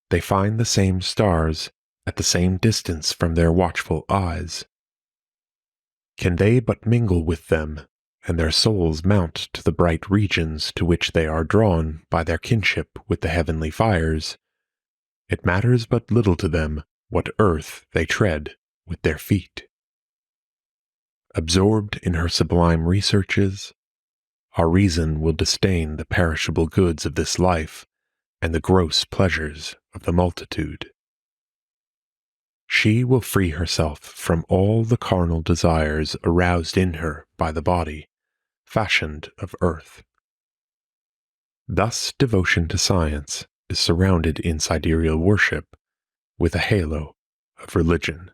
they find the same stars at the same distance from their watchful eyes. Can they but mingle with them, and their souls mount to the bright regions to which they are drawn by their kinship with the heavenly fires, it matters but little to them what earth they tread with their feet. Absorbed in her sublime researches, our reason will disdain the perishable goods of this life and the gross pleasures of the multitude. She will free herself from all the carnal desires aroused in her by the body, fashioned of earth. Thus devotion to science is surrounded in sidereal worship with a halo of religion.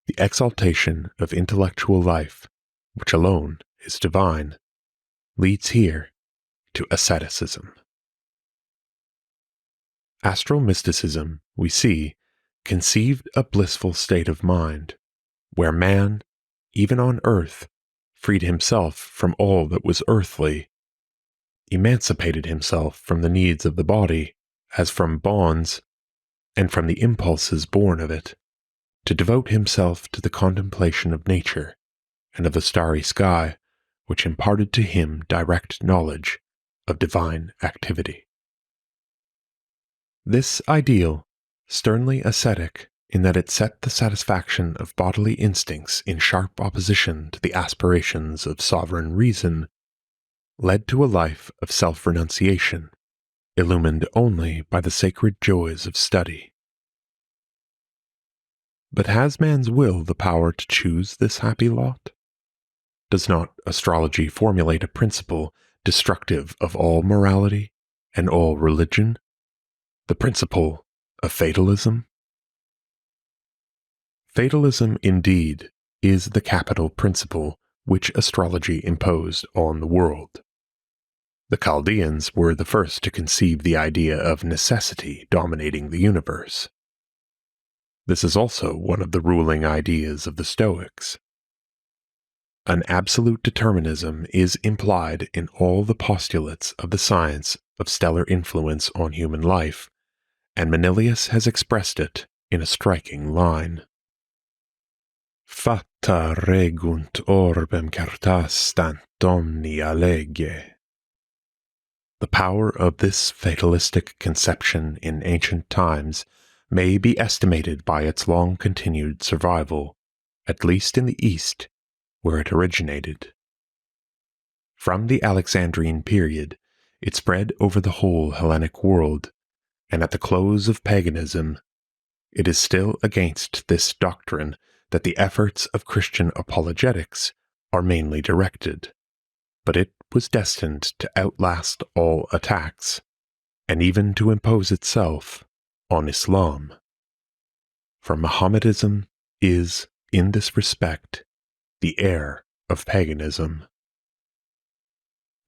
The exaltation of intellectual life, which alone is divine, leads here to asceticism. Astral mysticism, we see, conceived a blissful state of mind, where man, even on earth, freed himself from all that was earthly, emancipated himself from the needs of the body as from bonds, and from the impulses born of it, to devote himself to the contemplation of nature and of the starry sky, which imparted to him direct knowledge of divine activity. This ideal, sternly ascetic in that it set the satisfaction of bodily instincts in sharp opposition to the aspirations of sovereign reason, led to a life of self-renunciation, illumined only by the sacred joys of study. But has man's will the power to choose this happy lot? Does not astrology formulate a principle destructive of all morality and all religion? The principle of fatalism? Fatalism, indeed, is the capital principle which astrology imposed on the world. The Chaldeans were the first to conceive the idea of necessity dominating the universe. This is also one of the ruling ideas of the Stoics. An absolute determinism is implied in all the postulates of the science of stellar influence on human life, and Manilius has expressed it in a striking line. Fata regunt orbem cartas stant omnia lege. The power of this fatalistic conception in ancient times may be estimated by its long-continued survival, at least in the East, where it originated. From the Alexandrine period, it spread over the whole Hellenic world, and at the close of paganism, it is still against this doctrine that the efforts of Christian apologetics are mainly directed, but it was destined to outlast all attacks, and even to impose itself on Islam. For Mohammedanism is, in this respect, the heir of paganism.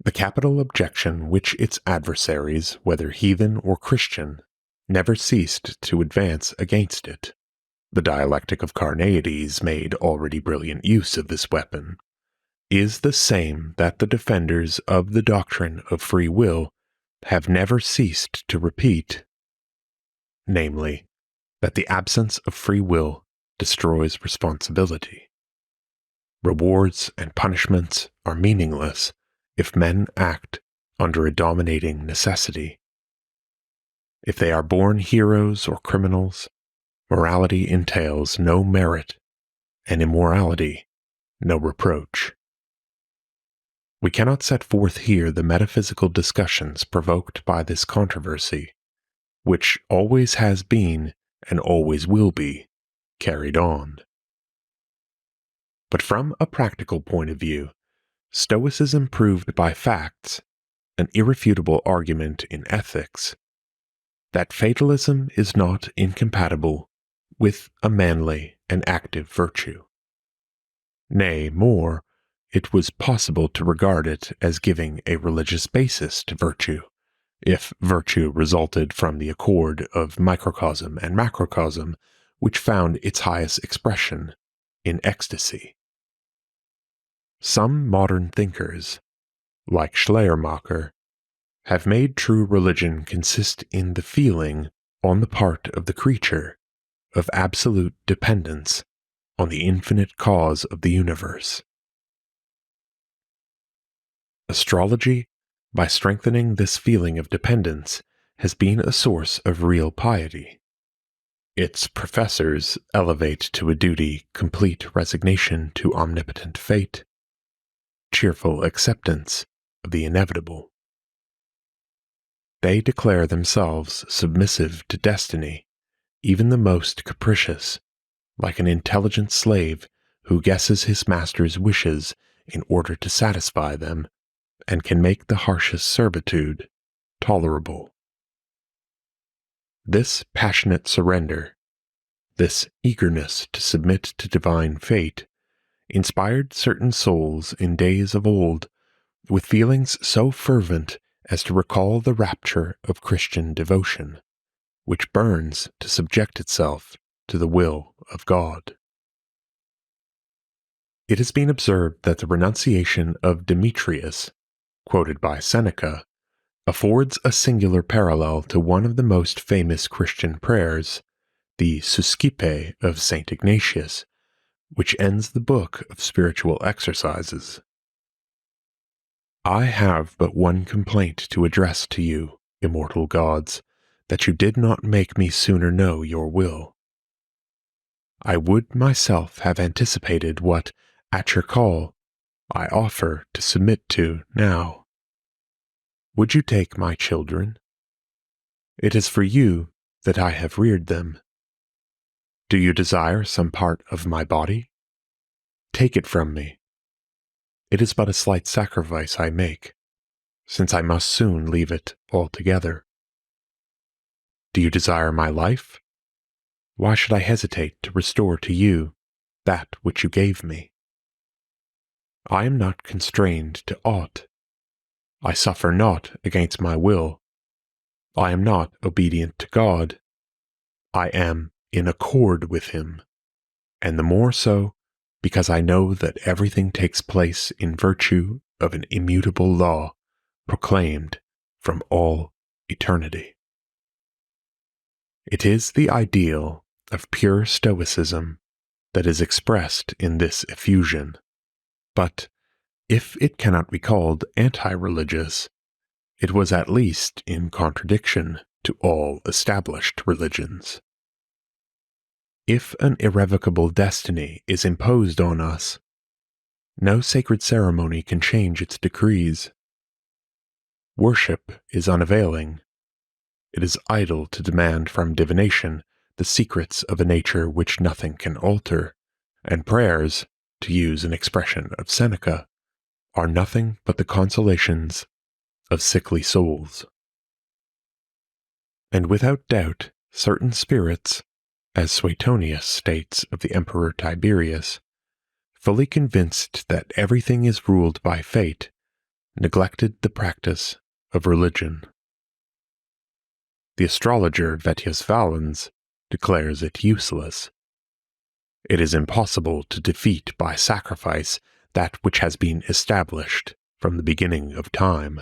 The capital objection which its adversaries, whether heathen or Christian, never ceased to advance against it, the dialectic of Carneades made already brilliant use of this weapon, is the same that the defenders of the doctrine of free will have never ceased to repeat, namely, that the absence of free will destroys responsibility. Rewards and punishments are meaningless if men act under a dominating necessity. If they are born heroes or criminals, morality entails no merit, and immorality no reproach. We cannot set forth here the metaphysical discussions provoked by this controversy, which always has been, and always will be, carried on. But from a practical point of view, Stoicism proved by facts, an irrefutable argument in ethics, that fatalism is not incompatible with a manly and active virtue. Nay, more, it was possible to regard it as giving a religious basis to virtue, if virtue resulted from the accord of microcosm and macrocosm, which found its highest expression in ecstasy. Some modern thinkers, like Schleiermacher, have made true religion consist in the feeling, on the part of the creature, of absolute dependence on the infinite cause of the universe. Astrology, by strengthening this feeling of dependence, has been a source of real piety. Its professors elevate to a duty complete resignation to omnipotent fate, cheerful acceptance of the inevitable. They declare themselves submissive to destiny, even the most capricious, like an intelligent slave who guesses his master's wishes in order to satisfy them, and can make the harshest servitude tolerable. This passionate surrender, this eagerness to submit to divine fate, inspired certain souls in days of old with feelings so fervent as to recall the rapture of Christian devotion, which burns to subject itself to the will of God. It has been observed that the renunciation of Demetrius, quoted by Seneca, affords a singular parallel to one of the most famous Christian prayers, the Suscipe of St. Ignatius, which ends the book of spiritual exercises. I have but one complaint to address to you, immortal gods, that you did not make me sooner know your will. I would myself have anticipated what, at your call, I offer to submit to now. Would you take my children? It is for you that I have reared them. Do you desire some part of my body? Take it from me. It is but a slight sacrifice I make, since I must soon leave it altogether. Do you desire my life? Why should I hesitate to restore to you that which you gave me? I am not constrained to aught. I suffer not against my will. I am not obedient to God. I am in accord with Him, and the more so because I know that everything takes place in virtue of an immutable law proclaimed from all eternity. It is the ideal of pure Stoicism that is expressed in this effusion, but if it cannot be called anti-religious, it was at least in contradiction to all established religions. If an irrevocable destiny is imposed on us, no sacred ceremony can change its decrees. Worship is unavailing. It is idle to demand from divination the secrets of a nature which nothing can alter, and prayers, to use an expression of Seneca, are nothing but the consolations of sickly souls. And without doubt, certain spirits, as Suetonius states of the Emperor Tiberius, fully convinced that everything is ruled by fate, neglected the practice of religion. The astrologer Vettius Valens declares it useless, It is impossible to defeat by sacrifice that which has been established from the beginning of time.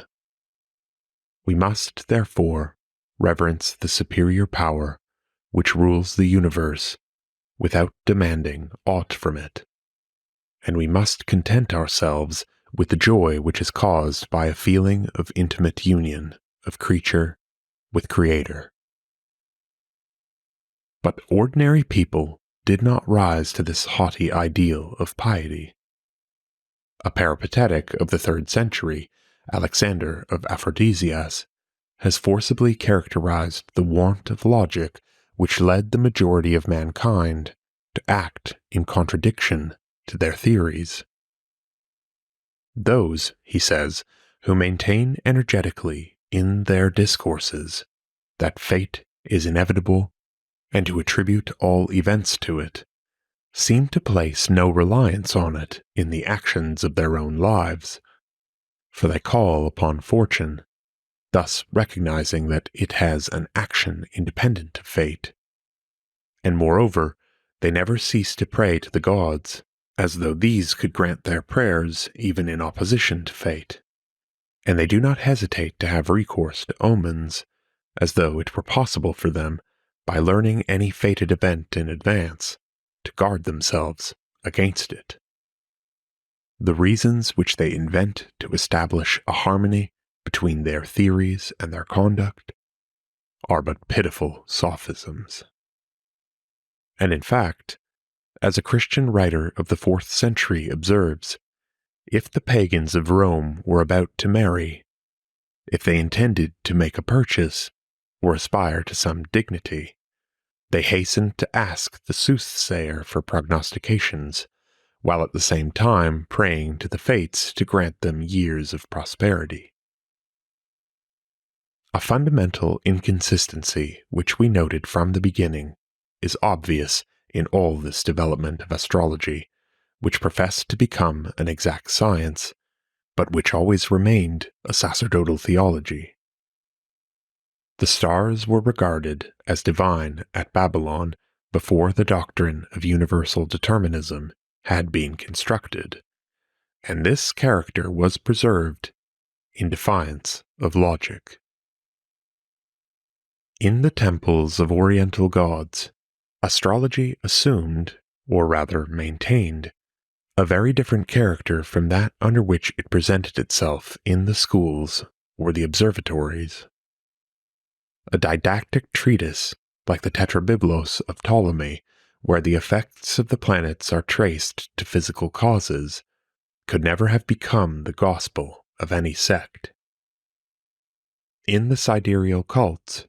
We must, therefore, reverence the superior power which rules the universe without demanding aught from it, and we must content ourselves with the joy which is caused by a feeling of intimate union of creature with Creator. But ordinary people did not rise to this haughty ideal of piety. A peripatetic of the 3rd century, Alexander of Aphrodisias, has forcibly characterized the want of logic which led the majority of mankind to act in contradiction to their theories. Those, he says, who maintain energetically in their discourses that fate is inevitable and to attribute all events to it, seem to place no reliance on it in the actions of their own lives, for they call upon fortune, thus recognizing that it has an action independent of fate. And moreover, they never cease to pray to the gods, as though these could grant their prayers even in opposition to fate. And they do not hesitate to have recourse to omens, as though it were possible for them, by learning any fated event in advance, to guard themselves against it. The reasons which they invent to establish a harmony between their theories and their conduct are but pitiful sophisms. And in fact, as a Christian writer of the 4th century observes, if the pagans of Rome were about to marry, if they intended to make a purchase, or aspire to some dignity, they hastened to ask the soothsayer for prognostications, while at the same time praying to the fates to grant them years of prosperity. A fundamental inconsistency which we noted from the beginning is obvious in all this development of astrology, which professed to become an exact science, but which always remained a sacerdotal theology. The stars were regarded as divine at Babylon before the doctrine of universal determinism had been constructed, and this character was preserved in defiance of logic. In the temples of Oriental gods, astrology assumed, or rather maintained, a very different character from that under which it presented itself in the schools or the observatories. A didactic treatise, like the Tetrabiblos of Ptolemy, where the effects of the planets are traced to physical causes, could never have become the gospel of any sect. In the sidereal cults,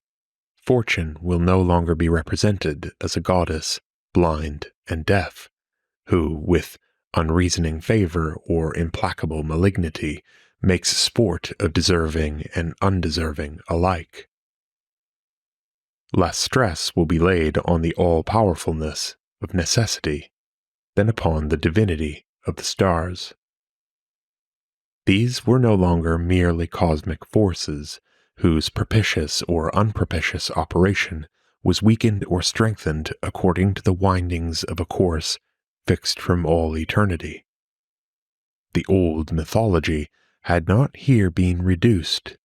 fortune will no longer be represented as a goddess, blind and deaf, who, with unreasoning favor or implacable malignity, makes sport of deserving and undeserving alike. Less stress will be laid on the all-powerfulness of necessity than upon the divinity of the stars. These were no longer merely cosmic forces, whose propitious or unpropitious operation was weakened or strengthened according to the windings of a course fixed from all eternity. The old mythology had not here been reduced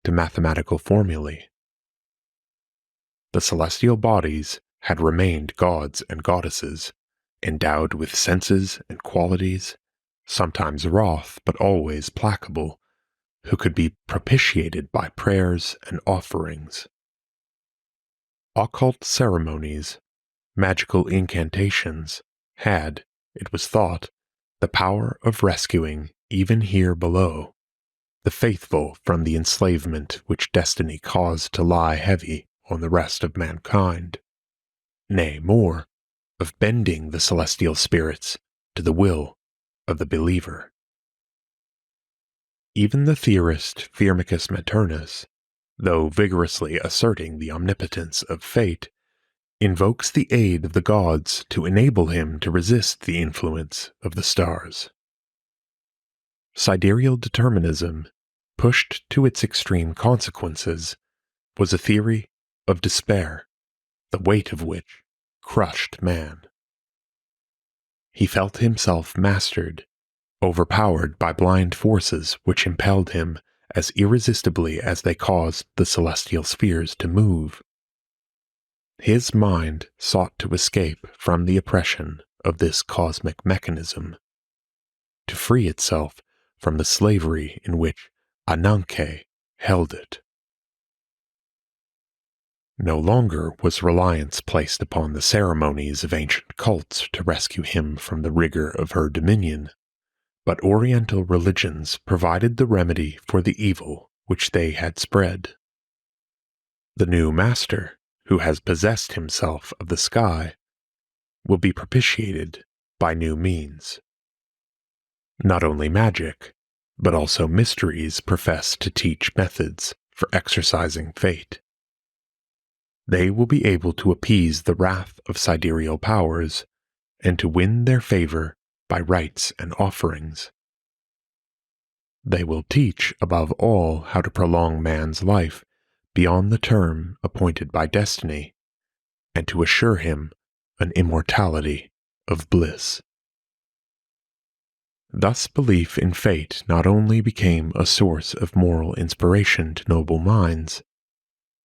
to mathematical formulae. The celestial bodies had remained gods and goddesses, endowed with senses and qualities, sometimes wroth but always placable, who could be propitiated by prayers and offerings. Occult ceremonies, magical incantations, had, it was thought, the power of rescuing, even here below, the faithful from the enslavement which destiny caused to lie heavy on the rest of mankind. Nay, more, of bending the celestial spirits to the will of the believer. Even the theorist Firmicus Maternus, though vigorously asserting the omnipotence of fate, invokes the aid of the gods to enable him to resist the influence of the stars. Sidereal determinism, pushed to its extreme consequences, was a theory of despair, the weight of which crushed man. he felt himself mastered, overpowered by blind forces which impelled him as irresistibly as they caused the celestial spheres to move. His mind sought to escape from the oppression of this cosmic mechanism, to free itself from the slavery in which Ananke held it. No longer was reliance placed upon the ceremonies of ancient cults to rescue him from the rigor of her dominion, but Oriental religions provided the remedy for the evil which they had spread. The new master, who has possessed himself of the sky, will be propitiated by new means. Not only magic, but also mysteries profess to teach methods for exercising fate. They will be able to appease the wrath of sidereal powers and to win their favor by rites and offerings. They will teach, above all, how to prolong man's life beyond the term appointed by destiny, and to assure him an immortality of bliss. Thus belief in fate not only became a source of moral inspiration to noble minds,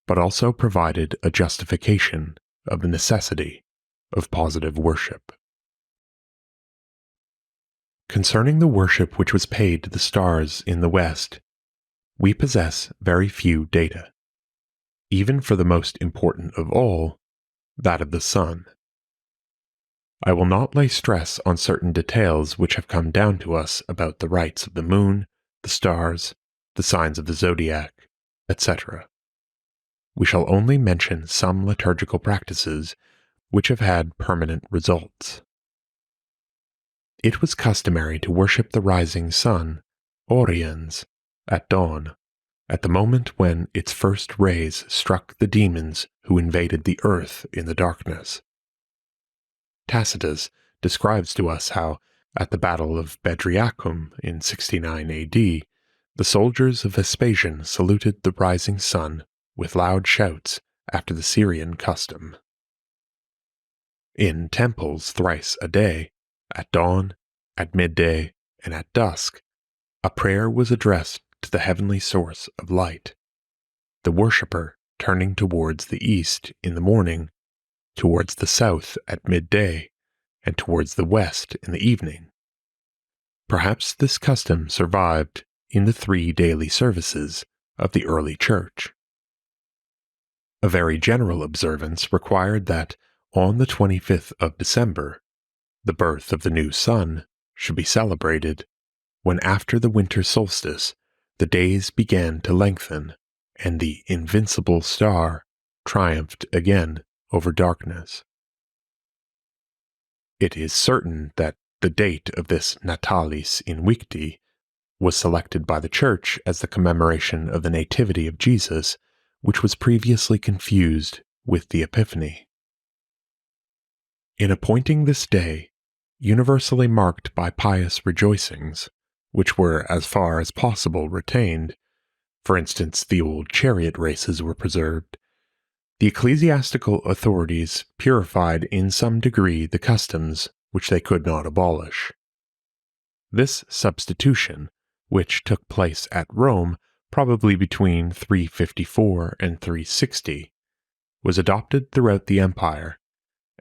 but also provided a justification of the necessity of positive worship. Concerning the worship which was paid to the stars in the West, we possess very few data, even for the most important of all, that of the sun. I will not lay stress on certain details which have come down to us about the rites of the moon, the stars, the signs of the zodiac, etc. We shall only mention some liturgical practices which have had permanent results. It was customary to worship the rising sun, Oriens, at dawn, at the moment when its first rays struck the demons who invaded the earth in the darkness. Tacitus describes to us how, at the Battle of Bedriacum in 69 AD, the soldiers of Vespasian saluted the rising sun with loud shouts after the Syrian custom. In temples thrice a day, at dawn, at midday, and at dusk, a prayer was addressed to the heavenly source of light, the worshipper turning towards the east in the morning, towards the south at midday, and towards the west in the evening. Perhaps this custom survived in the 3 daily services of the early church. A very general observance required that on the 25th of December, the birth of the new sun should be celebrated, when after the winter solstice the days began to lengthen and the invincible star triumphed again over darkness. It is certain that the date of this Natalis Invicti was selected by the Church as the commemoration of the Nativity of Jesus, which was previously confused with the Epiphany. In appointing this day, universally marked by pious rejoicings, which were as far as possible retained, for instance, the old chariot races were preserved, the ecclesiastical authorities purified in some degree the customs which they could not abolish. This substitution, which took place at Rome probably between 354 and 360, was adopted throughout the empire,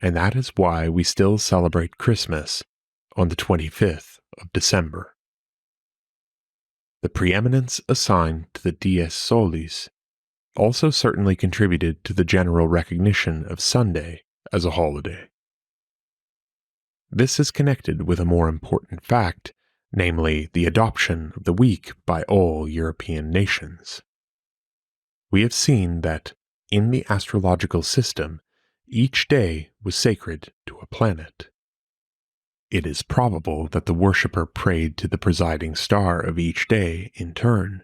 and that is why we still celebrate Christmas on the 25th of December. The preeminence assigned to the Dies Solis also certainly contributed to the general recognition of Sunday as a holiday. This is connected with a more important fact, namely the adoption of the week by all European nations. We have seen that, in the astrological system, each day was sacred to a planet. It is probable that the worshipper prayed to the presiding star of each day in turn.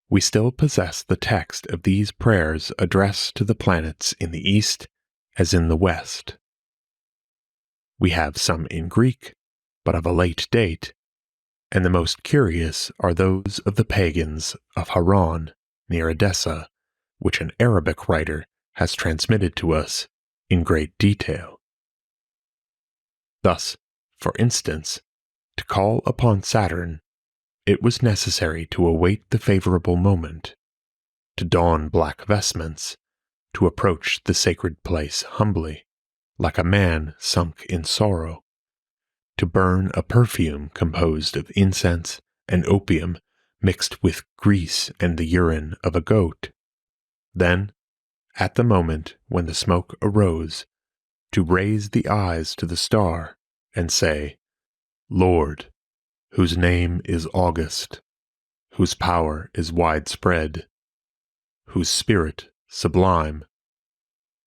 We still possess the text of these prayers addressed to the planets in the East as in the West. We have some in Greek, but of a late date, and the most curious are those of the pagans of Haran near Edessa, which an Arabic writer has transmitted to us in great detail. Thus, for instance, to call upon Saturn, it was necessary to await the favorable moment, to don black vestments, to approach the sacred place humbly, like a man sunk in sorrow, to burn a perfume composed of incense and opium mixed with grease and the urine of a goat. Then, at the moment when the smoke arose, to raise the eyes to the star and say, Lord, whose name is august, whose power is widespread, whose spirit sublime,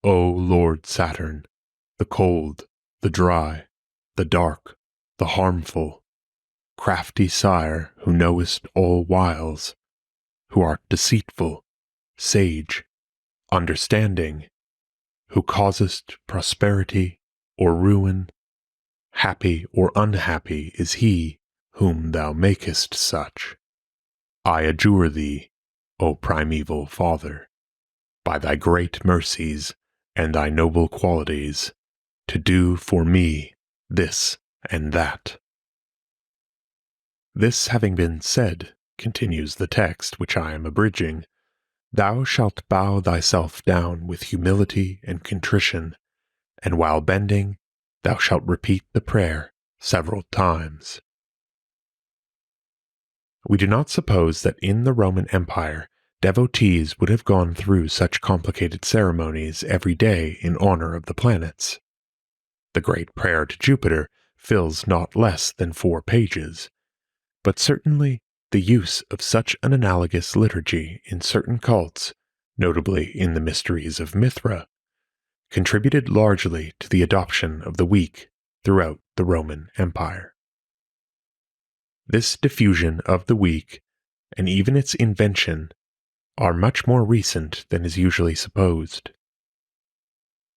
O Lord Saturn, the cold, the dry, the dark, the harmful, crafty sire who knowest all wiles, who art deceitful, sage, understanding, who causest prosperity or ruin, happy or unhappy is he whom thou makest such. I adjure thee, O primeval Father, by thy great mercies and thy noble qualities, to do for me this and that. This having been said, continues the text which I am abridging, thou shalt bow thyself down with humility and contrition, and while bending, thou shalt repeat the prayer several times. We do not suppose that in the Roman Empire, devotees would have gone through such complicated ceremonies every day in honor of the planets. The great prayer to Jupiter fills not less than 4 pages, but certainly the use of such an analogous liturgy in certain cults, notably in the mysteries of Mithra, contributed largely to the adoption of the week throughout the Roman Empire. This diffusion of the week, and even its invention, are much more recent than is usually supposed.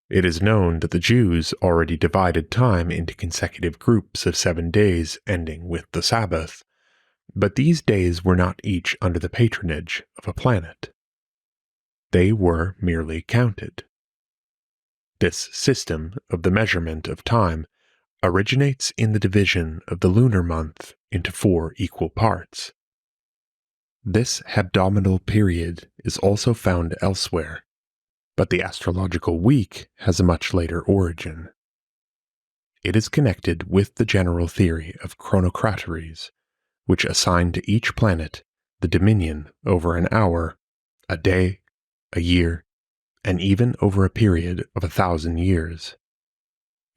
It is known that the Jews already divided time into consecutive groups of 7 days ending with the Sabbath, but these days were not each under the patronage of a planet. They were merely counted. This system of the measurement of time originates in the division of the lunar month into 4 equal parts. This hebdomadal period is also found elsewhere, but the astrological week has a much later origin. It is connected with the general theory of chronocrateries, which assign to each planet the dominion over an hour, a day, a year, and even over a period of 1,000 years.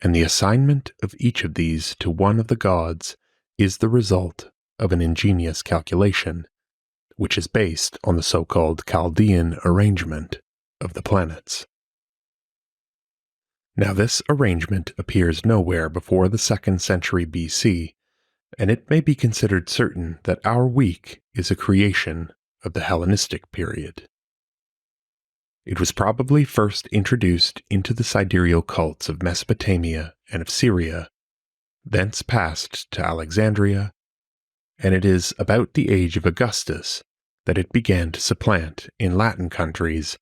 And the assignment of each of these to one of the gods is the result of an ingenious calculation, which is based on the so-called Chaldean arrangement of the planets. Now this arrangement appears nowhere before the 2nd century BC, and it may be considered certain that our week is a creation of the Hellenistic period. It was probably first introduced into the sidereal cults of Mesopotamia and of Syria, thence passed to Alexandria, and it is about the age of Augustus that it began to supplant in Latin countries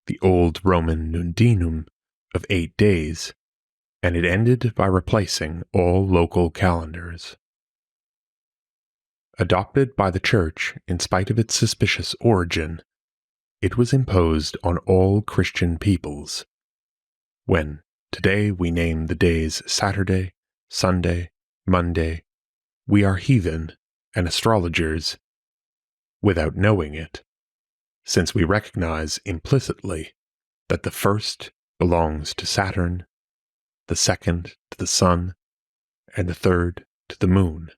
the old Roman nundinum of 8 days, and it ended by replacing all local calendars. Adopted by the Church in spite of its suspicious origin, it was imposed on all Christian peoples. When today we name the days Saturday, Sunday, Monday, we are heathen and astrologers without knowing it, since we recognize implicitly that the first belongs to Saturn, the second to the Sun, and the third to the Moon.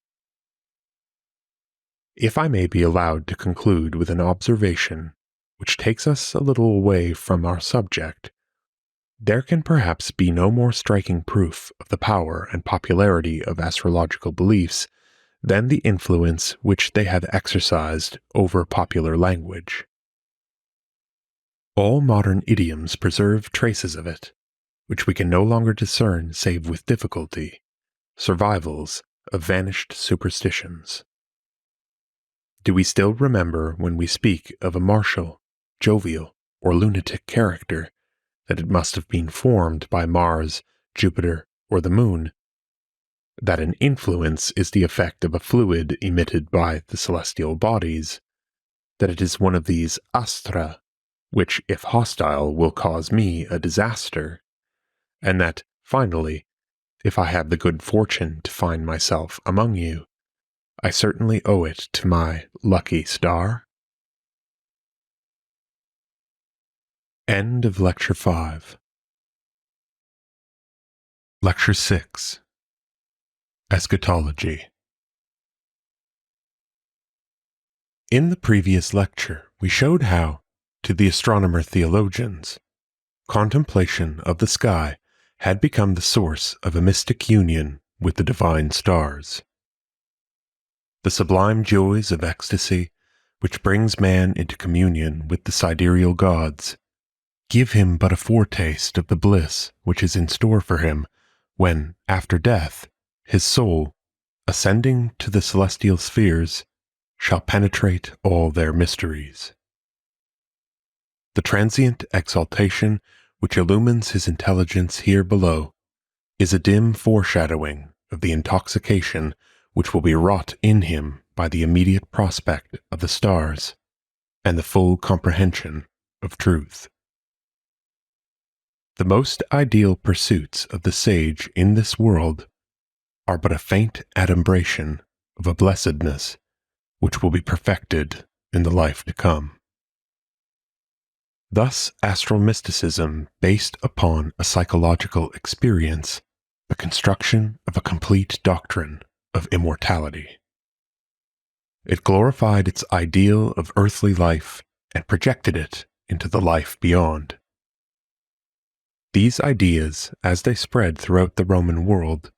If I may be allowed to conclude with an observation which takes us a little away from our subject, there can perhaps be no more striking proof of the power and popularity of astrological beliefs than the influence which they have exercised over popular language. All modern idioms preserve traces of it, which we can no longer discern save with difficulty, survivals of vanished superstitions. Do we still remember when we speak of a martial, jovial, or lunatic character, that it must have been formed by Mars, Jupiter, or the Moon, that an influence is the effect of a fluid emitted by the celestial bodies, that it is one of these astra, which, if hostile, will cause me a disaster, and that, finally, if I have the good fortune to find myself among you, I certainly owe it to my lucky star. End of Lecture 5. Lecture 6. Eschatology. In the previous lecture, we showed how, to the astronomer theologians, contemplation of the sky had become the source of a mystic union with the divine stars. The sublime joys of ecstasy, which brings man into communion with the sidereal gods, give him but a foretaste of the bliss which is in store for him when, after death, his soul, ascending to the celestial spheres, shall penetrate all their mysteries. The transient exaltation which illumines his intelligence here below is a dim foreshadowing of the intoxication which will be wrought in him by the immediate prospect of the stars and the full comprehension of truth. The most ideal pursuits of the sage in this world are but a faint adumbration of a blessedness which will be perfected in the life to come. Thus, astral mysticism based upon a psychological experience the construction of a complete doctrine of immortality. It glorified its ideal of earthly life and projected it into the life beyond. These ideas, as they spread throughout the Roman world,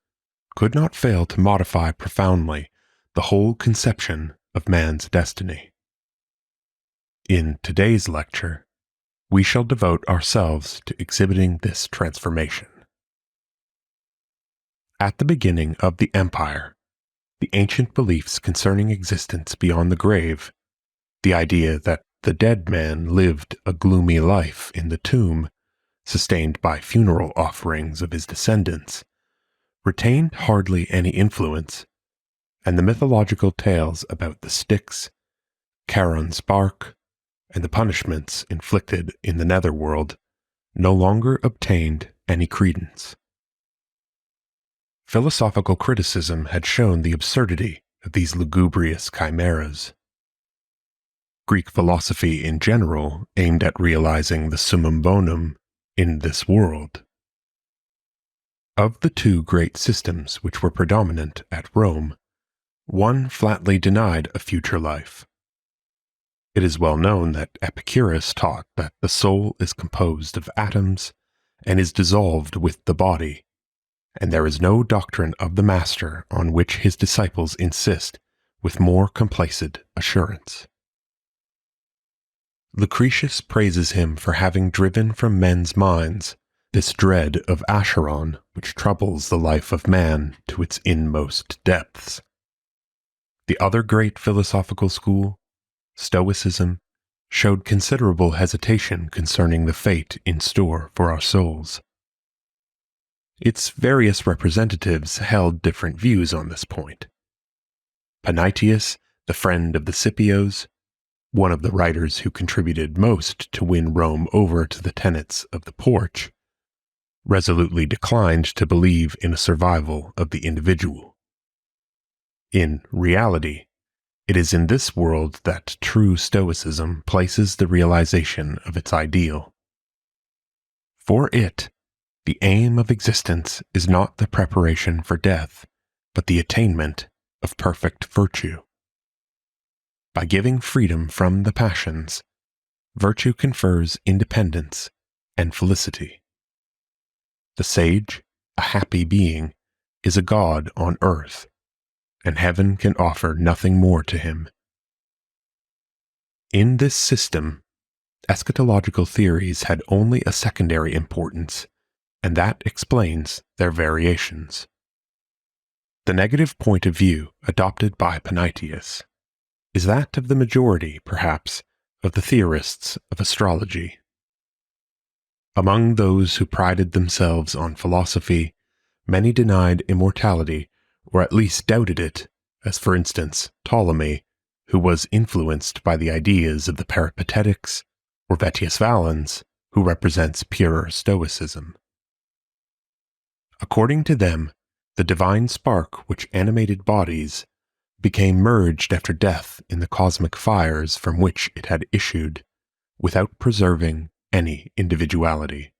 could not fail to modify profoundly the whole conception of man's destiny. In today's lecture, we shall devote ourselves to exhibiting this transformation. At the beginning of the empire, the ancient beliefs concerning existence beyond the grave, the idea that the dead man lived a gloomy life in the tomb, sustained by funeral offerings of his descendants, retained hardly any influence, and the mythological tales about the Styx, Charon's bark, and the punishments inflicted in the netherworld no longer obtained any credence. Philosophical criticism had shown the absurdity of these lugubrious chimeras. Greek philosophy in general aimed at realizing the summum bonum in this world. Of the two great systems which were predominant at Rome, one flatly denied a future life. It is well known that Epicurus taught that the soul is composed of atoms and is dissolved with the body, and there is no doctrine of the master on which his disciples insist with more complacent assurance. Lucretius praises him for having driven from men's minds this dread of Acheron which troubles the life of man to its inmost depths. The other great philosophical school, Stoicism, showed considerable hesitation concerning the fate in store for our souls. Its various representatives held different views on this point. Panaetius, the friend of the Scipios, one of the writers who contributed most to win Rome over to the tenets of the Porch, resolutely declined to believe in a survival of the individual. In reality, it is in this world that true Stoicism places the realization of its ideal. For it, the aim of existence is not the preparation for death, but the attainment of perfect virtue. By giving freedom from the passions, virtue confers independence and felicity. The sage, a happy being, is a god on earth, and heaven can offer nothing more to him. In this system, eschatological theories had only a secondary importance, and that explains their variations. The negative point of view adopted by Panaetius is that of the majority, perhaps, of the theorists of astrology. Among those who prided themselves on philosophy, many denied immortality or at least doubted it, as for instance Ptolemy, who was influenced by the ideas of the Peripatetics, or Vettius Valens, who represents purer Stoicism. According to them, the divine spark which animated bodies became merged after death in the cosmic fires from which it had issued, without preserving any individuality.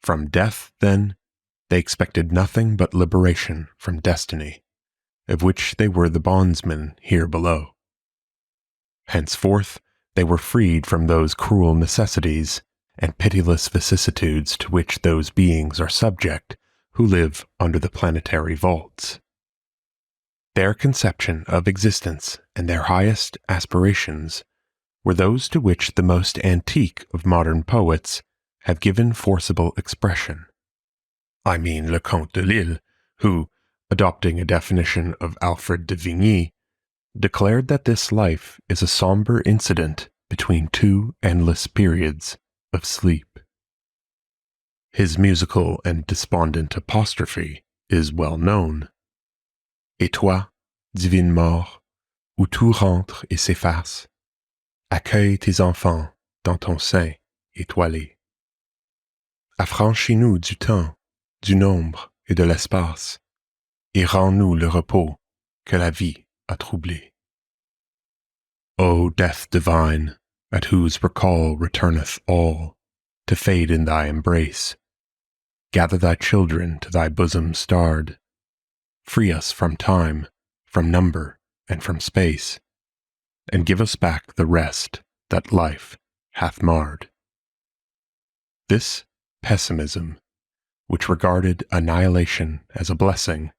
From death, then, they expected nothing but liberation from destiny, of which they were the bondsmen here below. Henceforth, they were freed from those cruel necessities and pitiless vicissitudes to which those beings are subject who live under the planetary vaults. Their conception of existence and their highest aspirations were those to which the most antique of modern poets have given forcible expression. I mean Le Comte de Lille, who, adopting a definition of Alfred de Vigny, declared that this life is a somber incident between two endless periods of sleep. His musical and despondent apostrophe is well known. Et toi, divine mort, où tout rentre et s'efface, accueille tes enfants dans ton sein étoilé. Affranchis-nous du temps, du nombre et de l'espace, et rends-nous le repos que la vie a troublé. O death divine, at whose recall returneth all, to fade in thy embrace, gather thy children to thy bosom starred, free us from time, from number, and from space, and give us back the rest that life hath marred. This pessimism, which regarded annihilation as a blessing,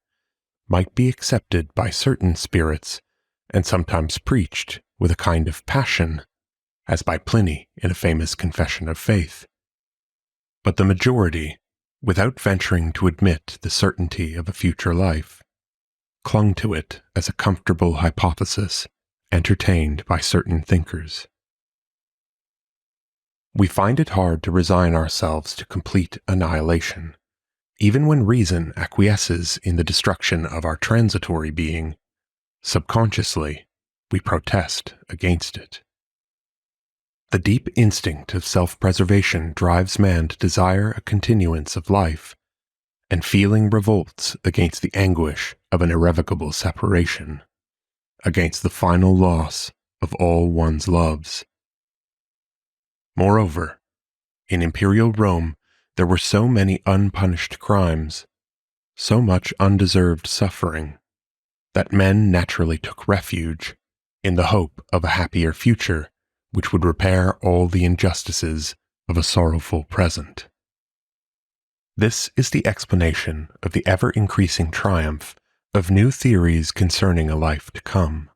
might be accepted by certain spirits and sometimes preached with a kind of passion, as by Pliny in a famous Confession of Faith. But the majority, without venturing to admit the certainty of a future life, clung to it as a comfortable hypothesis entertained by certain thinkers. We find it hard to resign ourselves to complete annihilation, even when reason acquiesces in the destruction of our transitory being. Subconsciously, we protest against it. The deep instinct of self-preservation drives man to desire a continuance of life, and feeling revolts against the anguish of an irrevocable separation, against the final loss of all one's loves. Moreover, in imperial Rome there were so many unpunished crimes, so much undeserved suffering, that men naturally took refuge in the hope of a happier future which would repair all the injustices of a sorrowful present. This is the explanation of the ever-increasing triumph of new theories concerning a life to come.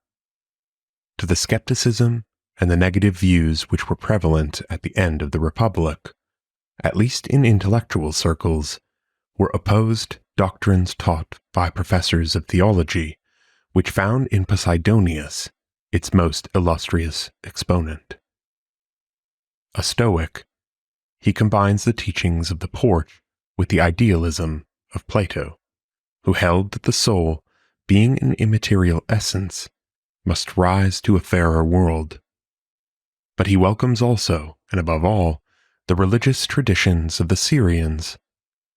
To the skepticism and the negative views which were prevalent at the end of the Republic, at least in intellectual circles, were opposed doctrines taught by professors of theology, which found in Posidonius its most illustrious exponent. A Stoic, he combines the teachings of the Porch with the idealism of Plato, who held that the soul, being an immaterial essence, must rise to a fairer world. But he welcomes also, and above all, the religious traditions of the Syrians,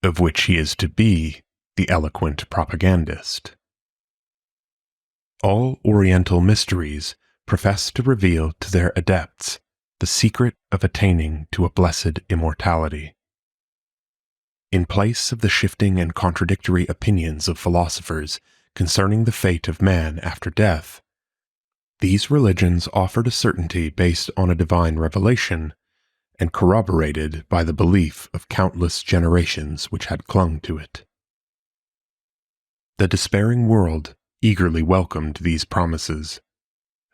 of which he is to be the eloquent propagandist. All Oriental mysteries profess to reveal to their adepts the secret of attaining to a blessed immortality. In place of the shifting and contradictory opinions of philosophers concerning the fate of man after death, these religions offered a certainty based on a divine revelation and corroborated by the belief of countless generations which had clung to it. The despairing world eagerly welcomed these promises,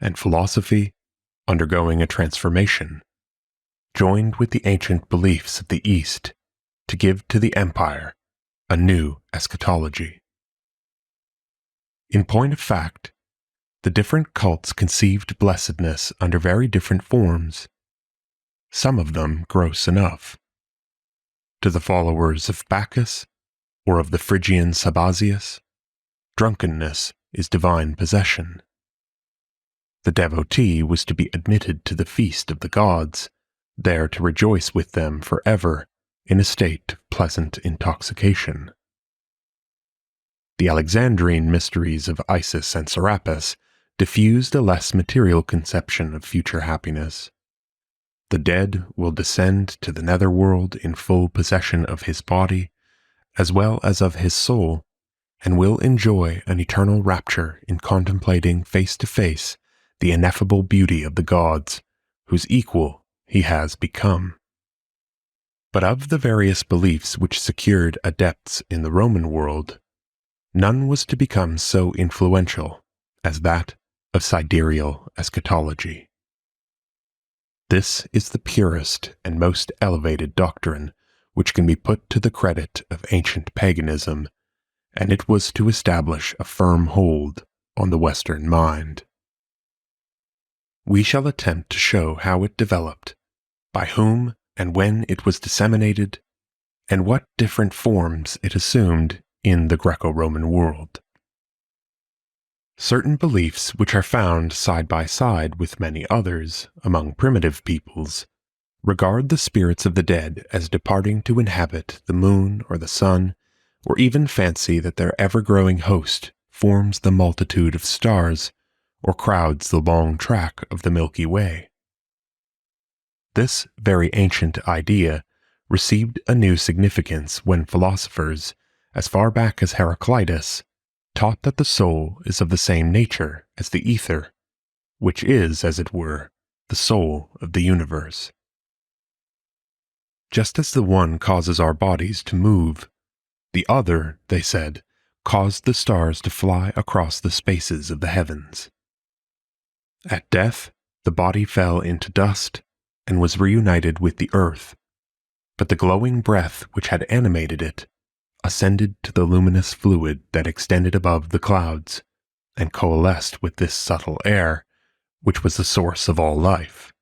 and philosophy, undergoing a transformation, joined with the ancient beliefs of the East to give to the empire a new eschatology. In point of fact, the different cults conceived blessedness under very different forms, some of them gross enough. To the followers of Bacchus, or of the Phrygian Sabazius, drunkenness is divine possession. The devotee was to be admitted to the feast of the gods, there to rejoice with them forever in a state of pleasant intoxication. The Alexandrine mysteries of Isis and Serapis diffused a less material conception of future happiness. The dead will descend to the netherworld in full possession of his body, as well as of his soul, and will enjoy an eternal rapture in contemplating face to face the ineffable beauty of the gods, whose equal he has become. But of the various beliefs which secured adepts in the Roman world, none was to become so influential as that of sidereal eschatology. This is the purest and most elevated doctrine which can be put to the credit of ancient paganism, and it was to establish a firm hold on the Western mind. We shall attempt to show how it developed, by whom and when it was disseminated, and what different forms it assumed in the Greco-Roman world. Certain beliefs which are found side by side with many others among primitive peoples regard the spirits of the dead as departing to inhabit the moon or the sun, or even fancy that their ever-growing host forms the multitude of stars or crowds the long track of the Milky Way. This very ancient idea received a new significance when philosophers, as far back as Heraclitus, taught that the soul is of the same nature as the ether, which is, as it were, the soul of the universe. Just as the one causes our bodies to move, the other, they said, caused the stars to fly across the spaces of the heavens. At death, the body fell into dust and was reunited with the earth, but the glowing breath which had animated it ascended to the luminous fluid that extended above the clouds, and coalesced with this subtle air, which was the source of all life.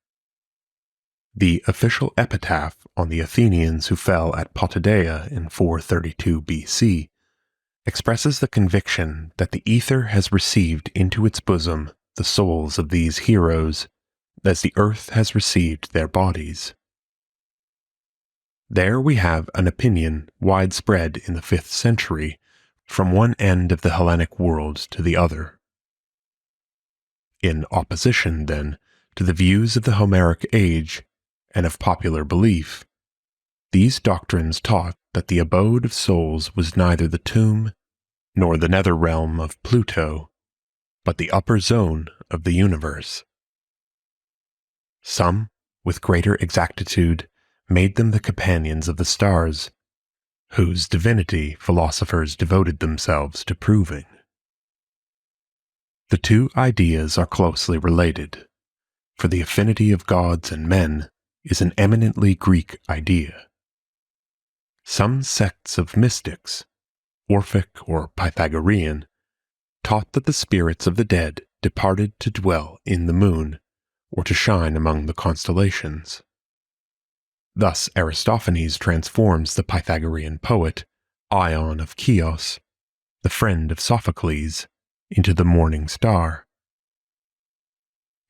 The official epitaph on the Athenians who fell at Potidaea in 432 BC expresses the conviction that the ether has received into its bosom the souls of these heroes, as the earth has received their bodies. There we have an opinion widespread in the 5th century from one end of the Hellenic world to the other. In opposition, then, to the views of the Homeric age and of popular belief, these doctrines taught that the abode of souls was neither the tomb nor the nether realm of Pluto, but the upper zone of the universe. Some, with greater exactitude, made them the companions of the stars, whose divinity philosophers devoted themselves to proving. The two ideas are closely related, for the affinity of gods and men is an eminently Greek idea. Some sects of mystics, Orphic or Pythagorean, taught that the spirits of the dead departed to dwell in the moon or to shine among the constellations. Thus Aristophanes transforms the Pythagorean poet, Ion of Chios, the friend of Sophocles, into the morning star.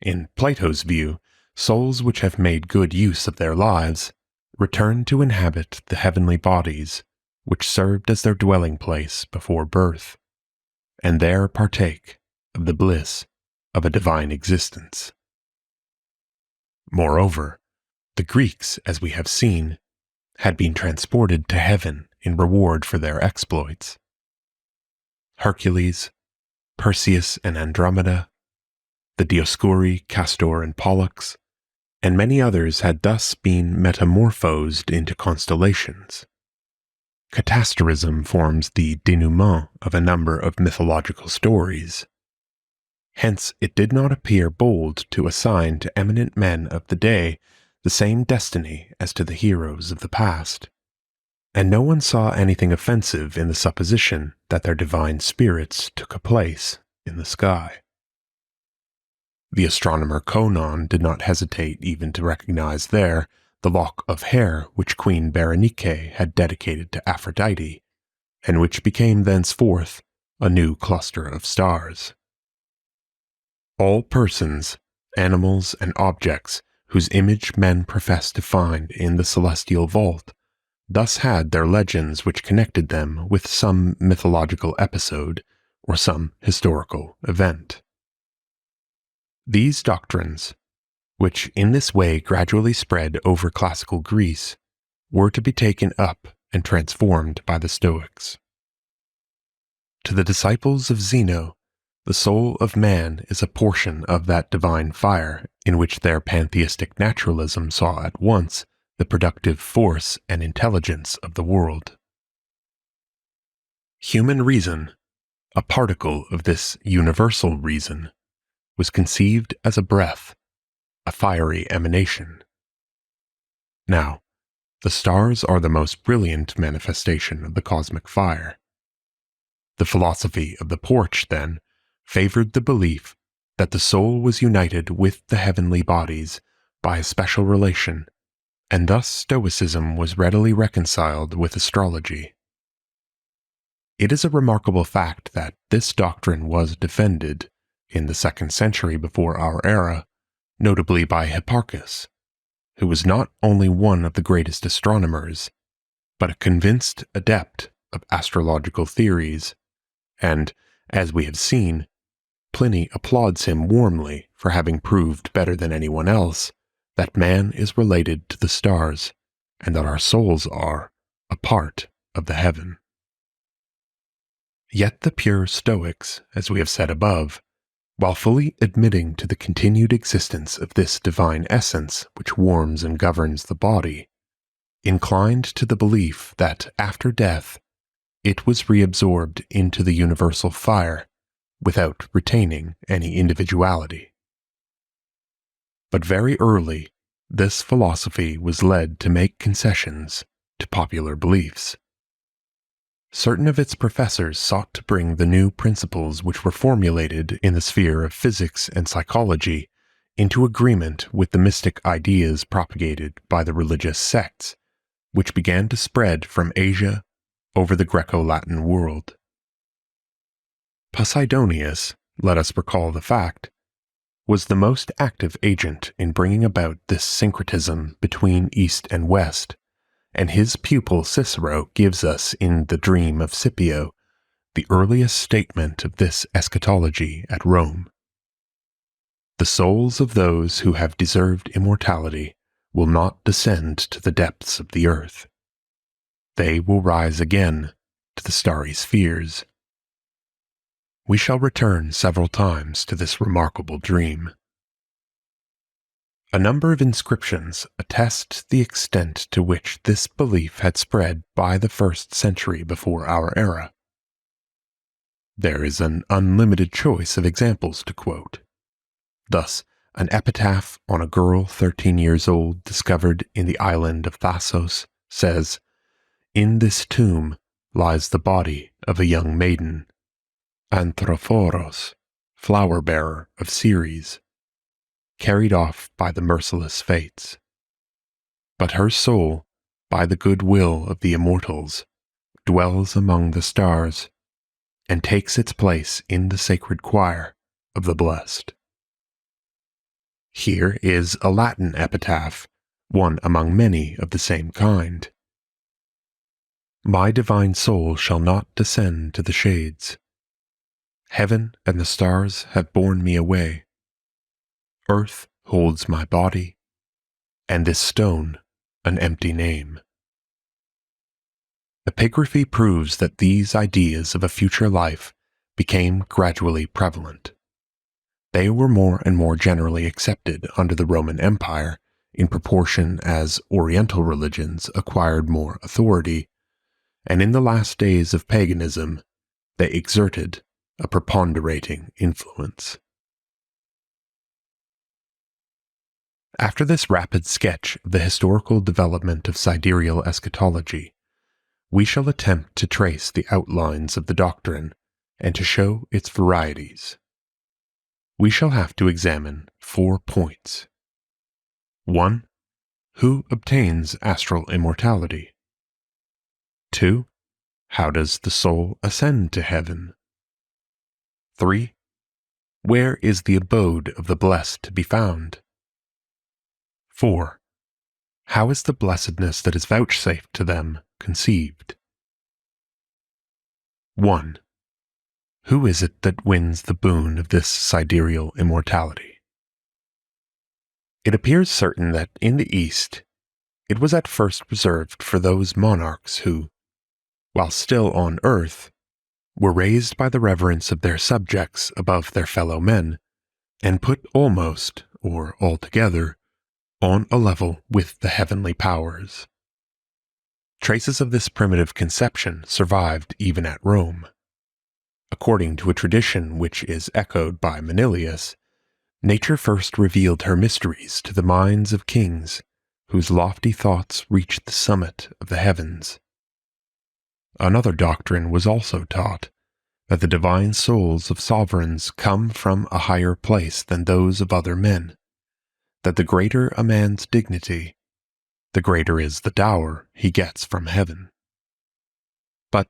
In Plato's view, souls which have made good use of their lives return to inhabit the heavenly bodies which served as their dwelling place before birth, and there partake of the bliss of a divine existence. Moreover, the Greeks, as we have seen, had been transported to heaven in reward for their exploits. Hercules, Perseus and Andromeda, the Dioscuri, Castor and Pollux, and many others had thus been metamorphosed into constellations. Catasterism forms the denouement of a number of mythological stories. Hence it did not appear bold to assign to eminent men of the day the same destiny as to the heroes of the past, and no one saw anything offensive in the supposition that their divine spirits took a place in the sky. The astronomer Conon did not hesitate even to recognize there the lock of hair which Queen Berenike had dedicated to Aphrodite, and which became thenceforth a new cluster of stars. All persons, animals, and objects whose image men profess to find in the celestial vault thus had their legends which connected them with some mythological episode or some historical event. These doctrines, which in this way gradually spread over classical Greece, were to be taken up and transformed by the Stoics. To the disciples of Zeno, the soul of man is a portion of that divine fire in which their pantheistic naturalism saw at once the productive force and intelligence of the world. Human reason, a particle of this universal reason, was conceived as a breath, a fiery emanation. Now, the stars are the most brilliant manifestation of the cosmic fire. The philosophy of the porch, then, favored the belief that the soul was united with the heavenly bodies by a special relation, and thus Stoicism was readily reconciled with astrology. It is a remarkable fact that this doctrine was defended, in the 2nd century before our era, notably by Hipparchus, who was not only one of the greatest astronomers, but a convinced adept of astrological theories, and, as we have seen, Pliny applauds him warmly for having proved better than anyone else that man is related to the stars, and that our souls are a part of the heaven. Yet the pure Stoics, as we have said above, while fully admitting to the continued existence of this divine essence which warms and governs the body, inclined to the belief that after death it was reabsorbed into the universal fire without retaining any individuality. But very early, this philosophy was led to make concessions to popular beliefs. Certain of its professors sought to bring the new principles which were formulated in the sphere of physics and psychology into agreement with the mystic ideas propagated by the religious sects, which began to spread from Asia over the Greco-Latin world. Posidonius, let us recall the fact, was the most active agent in bringing about this syncretism between East and West, and his pupil Cicero gives us in The Dream of Scipio the earliest statement of this eschatology at Rome. The souls of those who have deserved immortality will not descend to the depths of the earth. They will rise again to the starry spheres. We shall return several times to this remarkable dream. A number of inscriptions attest the extent to which this belief had spread by the 1st century before our era. There is an unlimited choice of examples to quote. Thus, an epitaph on a girl 13 years old discovered in the island of Thasos says, "In this tomb lies the body of a young maiden, Anthrophoros, flower-bearer of Ceres, carried off by the merciless fates. But her soul, by the good will of the immortals, dwells among the stars, and takes its place in the sacred choir of the blessed." Here is a Latin epitaph, one among many of the same kind. "My divine soul shall not descend to the shades. Heaven and the stars have borne me away. Earth holds my body, and this stone an empty name." Epigraphy proves that these ideas of a future life became gradually prevalent. They were more and more generally accepted under the Roman Empire in proportion as Oriental religions acquired more authority, and in the last days of paganism they exerted a preponderating influence. After this rapid sketch of the historical development of sidereal eschatology, we shall attempt to trace the outlines of the doctrine and to show its varieties. We shall have to examine 4 points. 1. Who obtains astral immortality? 2. How does the soul ascend to heaven? 3. Where is the abode of the blessed to be found? 4. How is the blessedness that is vouchsafed to them conceived? 1. Who is it that wins the boon of this sidereal immortality? It appears certain that in the East it was at first reserved for those monarchs who, while still on earth, were raised by the reverence of their subjects above their fellow men, and put almost, or altogether, on a level with the heavenly powers. Traces of this primitive conception survived even at Rome. According to a tradition which is echoed by Manilius, nature first revealed her mysteries to the minds of kings whose lofty thoughts reached the summit of the heavens. Another doctrine was also taught, that the divine souls of sovereigns come from a higher place than those of other men, that the greater a man's dignity, the greater is the dower he gets from heaven. But,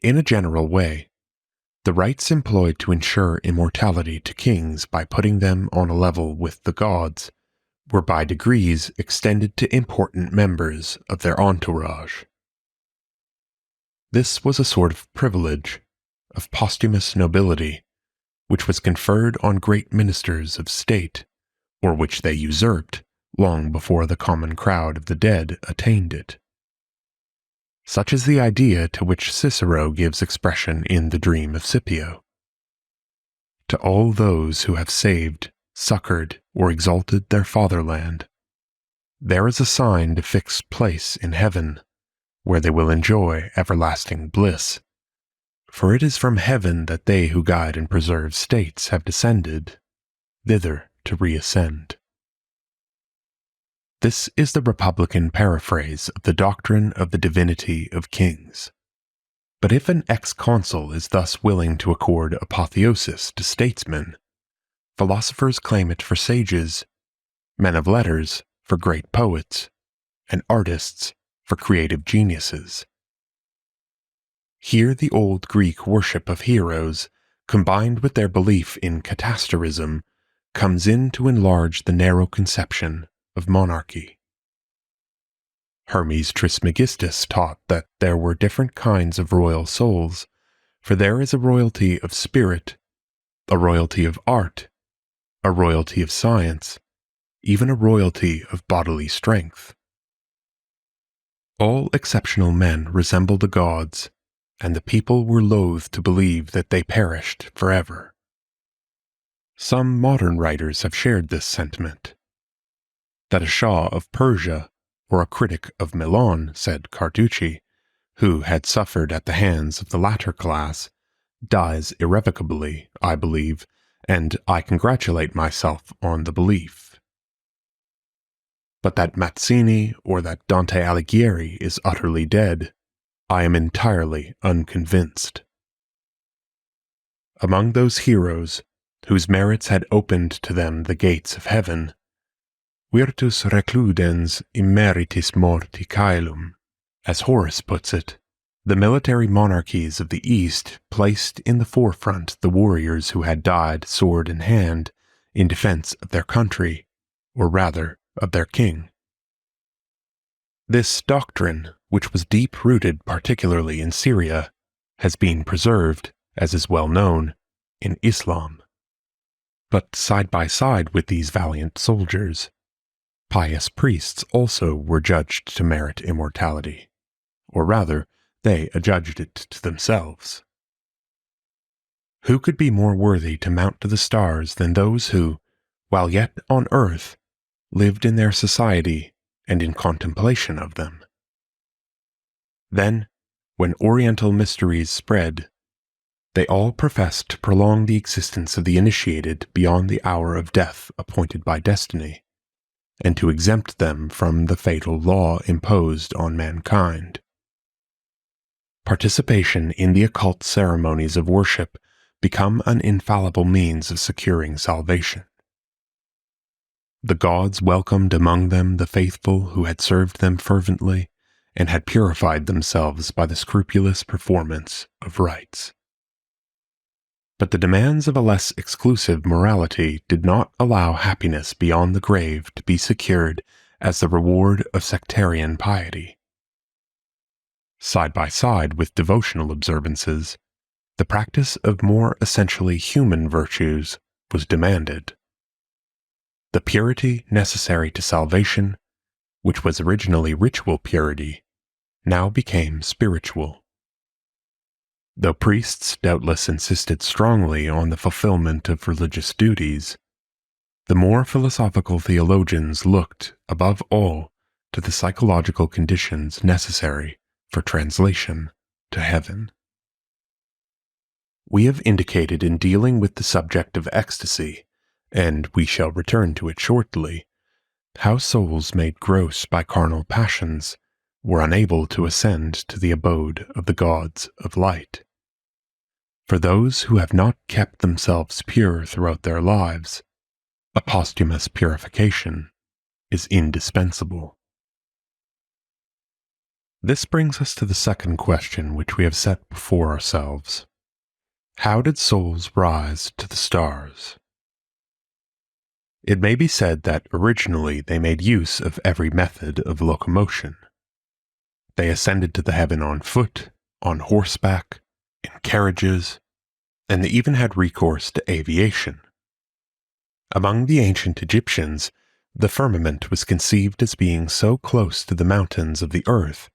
in a general way, the rites employed to ensure immortality to kings by putting them on a level with the gods were by degrees extended to important members of their entourage. This was a sort of privilege, of posthumous nobility, which was conferred on great ministers of state, or which they usurped long before the common crowd of the dead attained it. Such is the idea to which Cicero gives expression in the Dream of Scipio. To all those who have saved, succored, or exalted their fatherland, there is assigned a fixed place in heaven, where they will enjoy everlasting bliss. For it is from heaven that they who guide and preserve states have descended, thither to reascend. This is the Republican paraphrase of the doctrine of the divinity of kings. But if an ex-consul is thus willing to accord apotheosis to statesmen, philosophers claim it for sages, men of letters for great poets, and artists for creative geniuses. Here the old Greek worship of heroes, combined with their belief in catasterism, comes in to enlarge the narrow conception of monarchy. Hermes Trismegistus taught that there were different kinds of royal souls, for there is a royalty of spirit, a royalty of art, a royalty of science, even a royalty of bodily strength. All exceptional men resemble the gods, and the people were loath to believe that they perished forever. Some modern writers have shared this sentiment. That a Shah of Persia or a critic of Milan, said Carducci, who had suffered at the hands of the latter class, dies irrevocably, I believe, and I congratulate myself on the belief. But that Mazzini or that Dante Alighieri is utterly dead, I am entirely unconvinced. Among those heroes, whose merits had opened to them the gates of heaven, virtus recludens immeritis morti caelum, as Horace puts it, the military monarchies of the East placed in the forefront the warriors who had died sword in hand in defense of their country, or rather of their king. This doctrine, which was deep-rooted particularly in Syria, has been preserved, as is well known, in Islam. But side by side with these valiant soldiers, pious priests also were judged to merit immortality, or rather, they adjudged it to themselves. Who could be more worthy to mount to the stars than those who, while yet on earth, lived in their society and in contemplation of them? Then, when Oriental mysteries spread, they all professed to prolong the existence of the initiated beyond the hour of death appointed by destiny, and to exempt them from the fatal law imposed on mankind. Participation in the occult ceremonies of worship become an infallible means of securing salvation. The gods welcomed among them the faithful who had served them fervently and had purified themselves by the scrupulous performance of rites. But the demands of a less exclusive morality did not allow happiness beyond the grave to be secured as the reward of sectarian piety. Side by side with devotional observances, the practice of more essentially human virtues was demanded. The purity necessary to salvation, which was originally ritual purity, now became spiritual. Though priests doubtless insisted strongly on the fulfillment of religious duties, the more philosophical theologians looked, above all, to the psychological conditions necessary for translation to heaven. We have indicated in dealing with the subject of ecstasy, and we shall return to it shortly, how souls made gross by carnal passions were unable to ascend to the abode of the gods of light. For those who have not kept themselves pure throughout their lives, a posthumous purification is indispensable. This brings us to the second question which we have set before ourselves. How did souls rise to the stars? It may be said that originally they made use of every method of locomotion. They ascended to the heaven on foot, on horseback, in carriages, and they even had recourse to aviation. Among the ancient Egyptians, the firmament was conceived as being so close to the mountains of the earth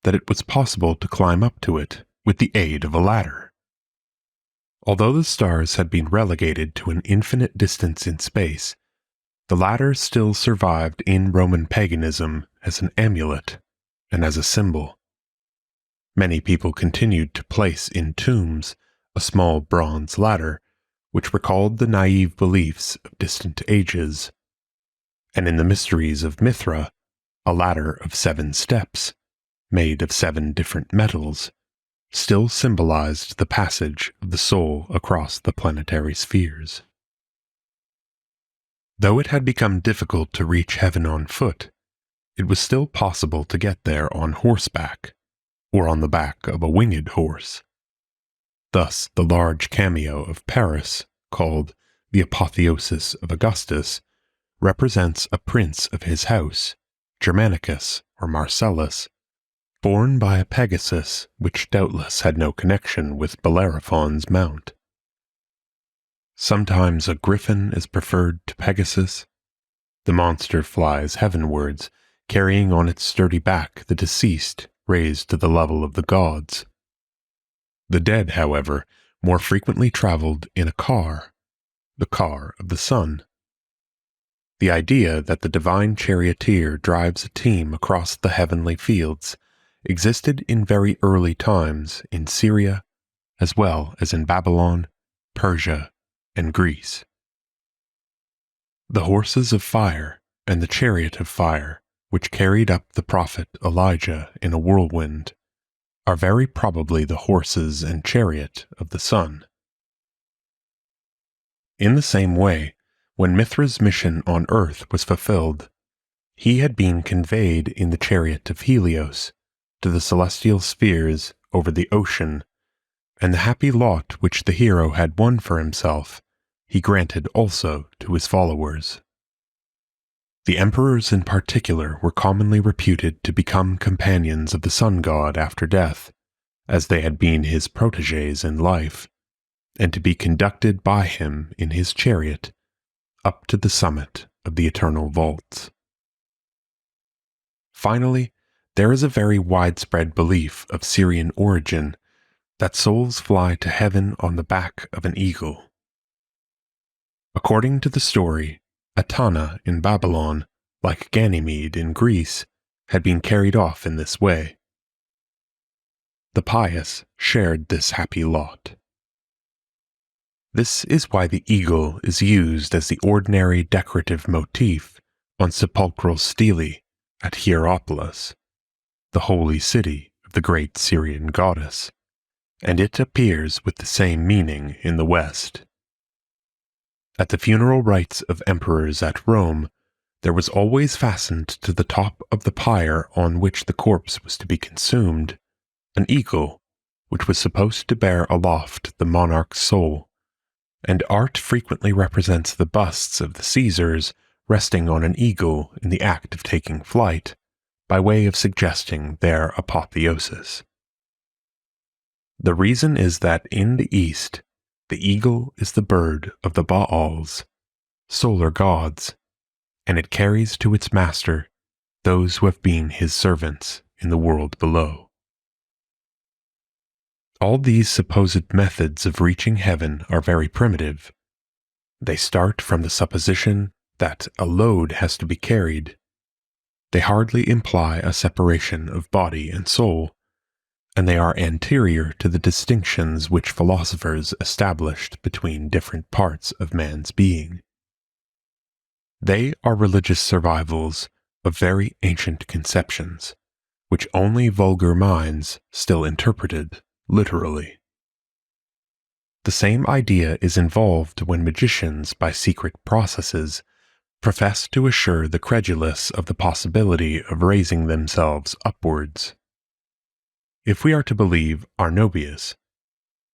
that it was possible to climb up to it with the aid of a ladder. Although the stars had been relegated to an infinite distance in space, the ladder still survived in Roman paganism as an amulet and as a symbol. Many people continued to place in tombs a small bronze ladder which recalled the naive beliefs of distant ages, and in the mysteries of Mithra, a ladder of 7 steps, made of 7 different metals, still symbolized the passage of the soul across the planetary spheres. Though it had become difficult to reach heaven on foot, it was still possible to get there on horseback, or on the back of a winged horse. Thus, the large cameo of Paris, called the Apotheosis of Augustus, represents a prince of his house, Germanicus or Marcellus, borne by a Pegasus which doubtless had no connection with Bellerophon's mount. Sometimes a griffin is preferred to Pegasus. The monster flies heavenwards, carrying on its sturdy back the deceased raised to the level of the gods. The dead, however, more frequently traveled in a car, the car of the sun. The idea that the divine charioteer drives a team across the heavenly fields existed in very early times in Syria, as well as in Babylon, Persia, and Greece. The horses of fire and the chariot of fire, which carried up the prophet Elijah in a whirlwind, are very probably the horses and chariot of the sun. In the same way, when Mithra's mission on earth was fulfilled, he had been conveyed in the chariot of Helios to the celestial spheres over the ocean, and the happy lot which the hero had won for himself he granted also to his followers. The emperors in particular were commonly reputed to become companions of the sun god after death, as they had been his protégés in life, and to be conducted by him in his chariot up to the summit of the eternal vaults. Finally, there is a very widespread belief of Syrian origin that souls fly to heaven on the back of an eagle. According to the story, Atana in Babylon, like Ganymede in Greece, had been carried off in this way. The pious shared this happy lot. This is why the eagle is used as the ordinary decorative motif on sepulchral stelae at Hierapolis, the holy city of the great Syrian goddess, and it appears with the same meaning in the West. At the funeral rites of emperors at Rome, there was always fastened to the top of the pyre on which the corpse was to be consumed an eagle, which was supposed to bear aloft the monarch's soul and art frequently represents the busts of the Caesars resting on an eagle in the act of taking flight, by way of suggesting their apotheosis. The reason is that in the East, the eagle is the bird of the Baals, solar gods, and it carries to its master those who have been his servants in the world below. All these supposed methods of reaching heaven are very primitive. They start from the supposition that a load has to be carried. They hardly imply a separation of body and soul, and they are anterior to the distinctions which philosophers established between different parts of man's being. They are religious survivals of very ancient conceptions, which only vulgar minds still interpreted literally. The same idea is involved when magicians, by secret processes, profess to assure the credulous of the possibility of raising themselves upwards. If we are to believe Arnobius,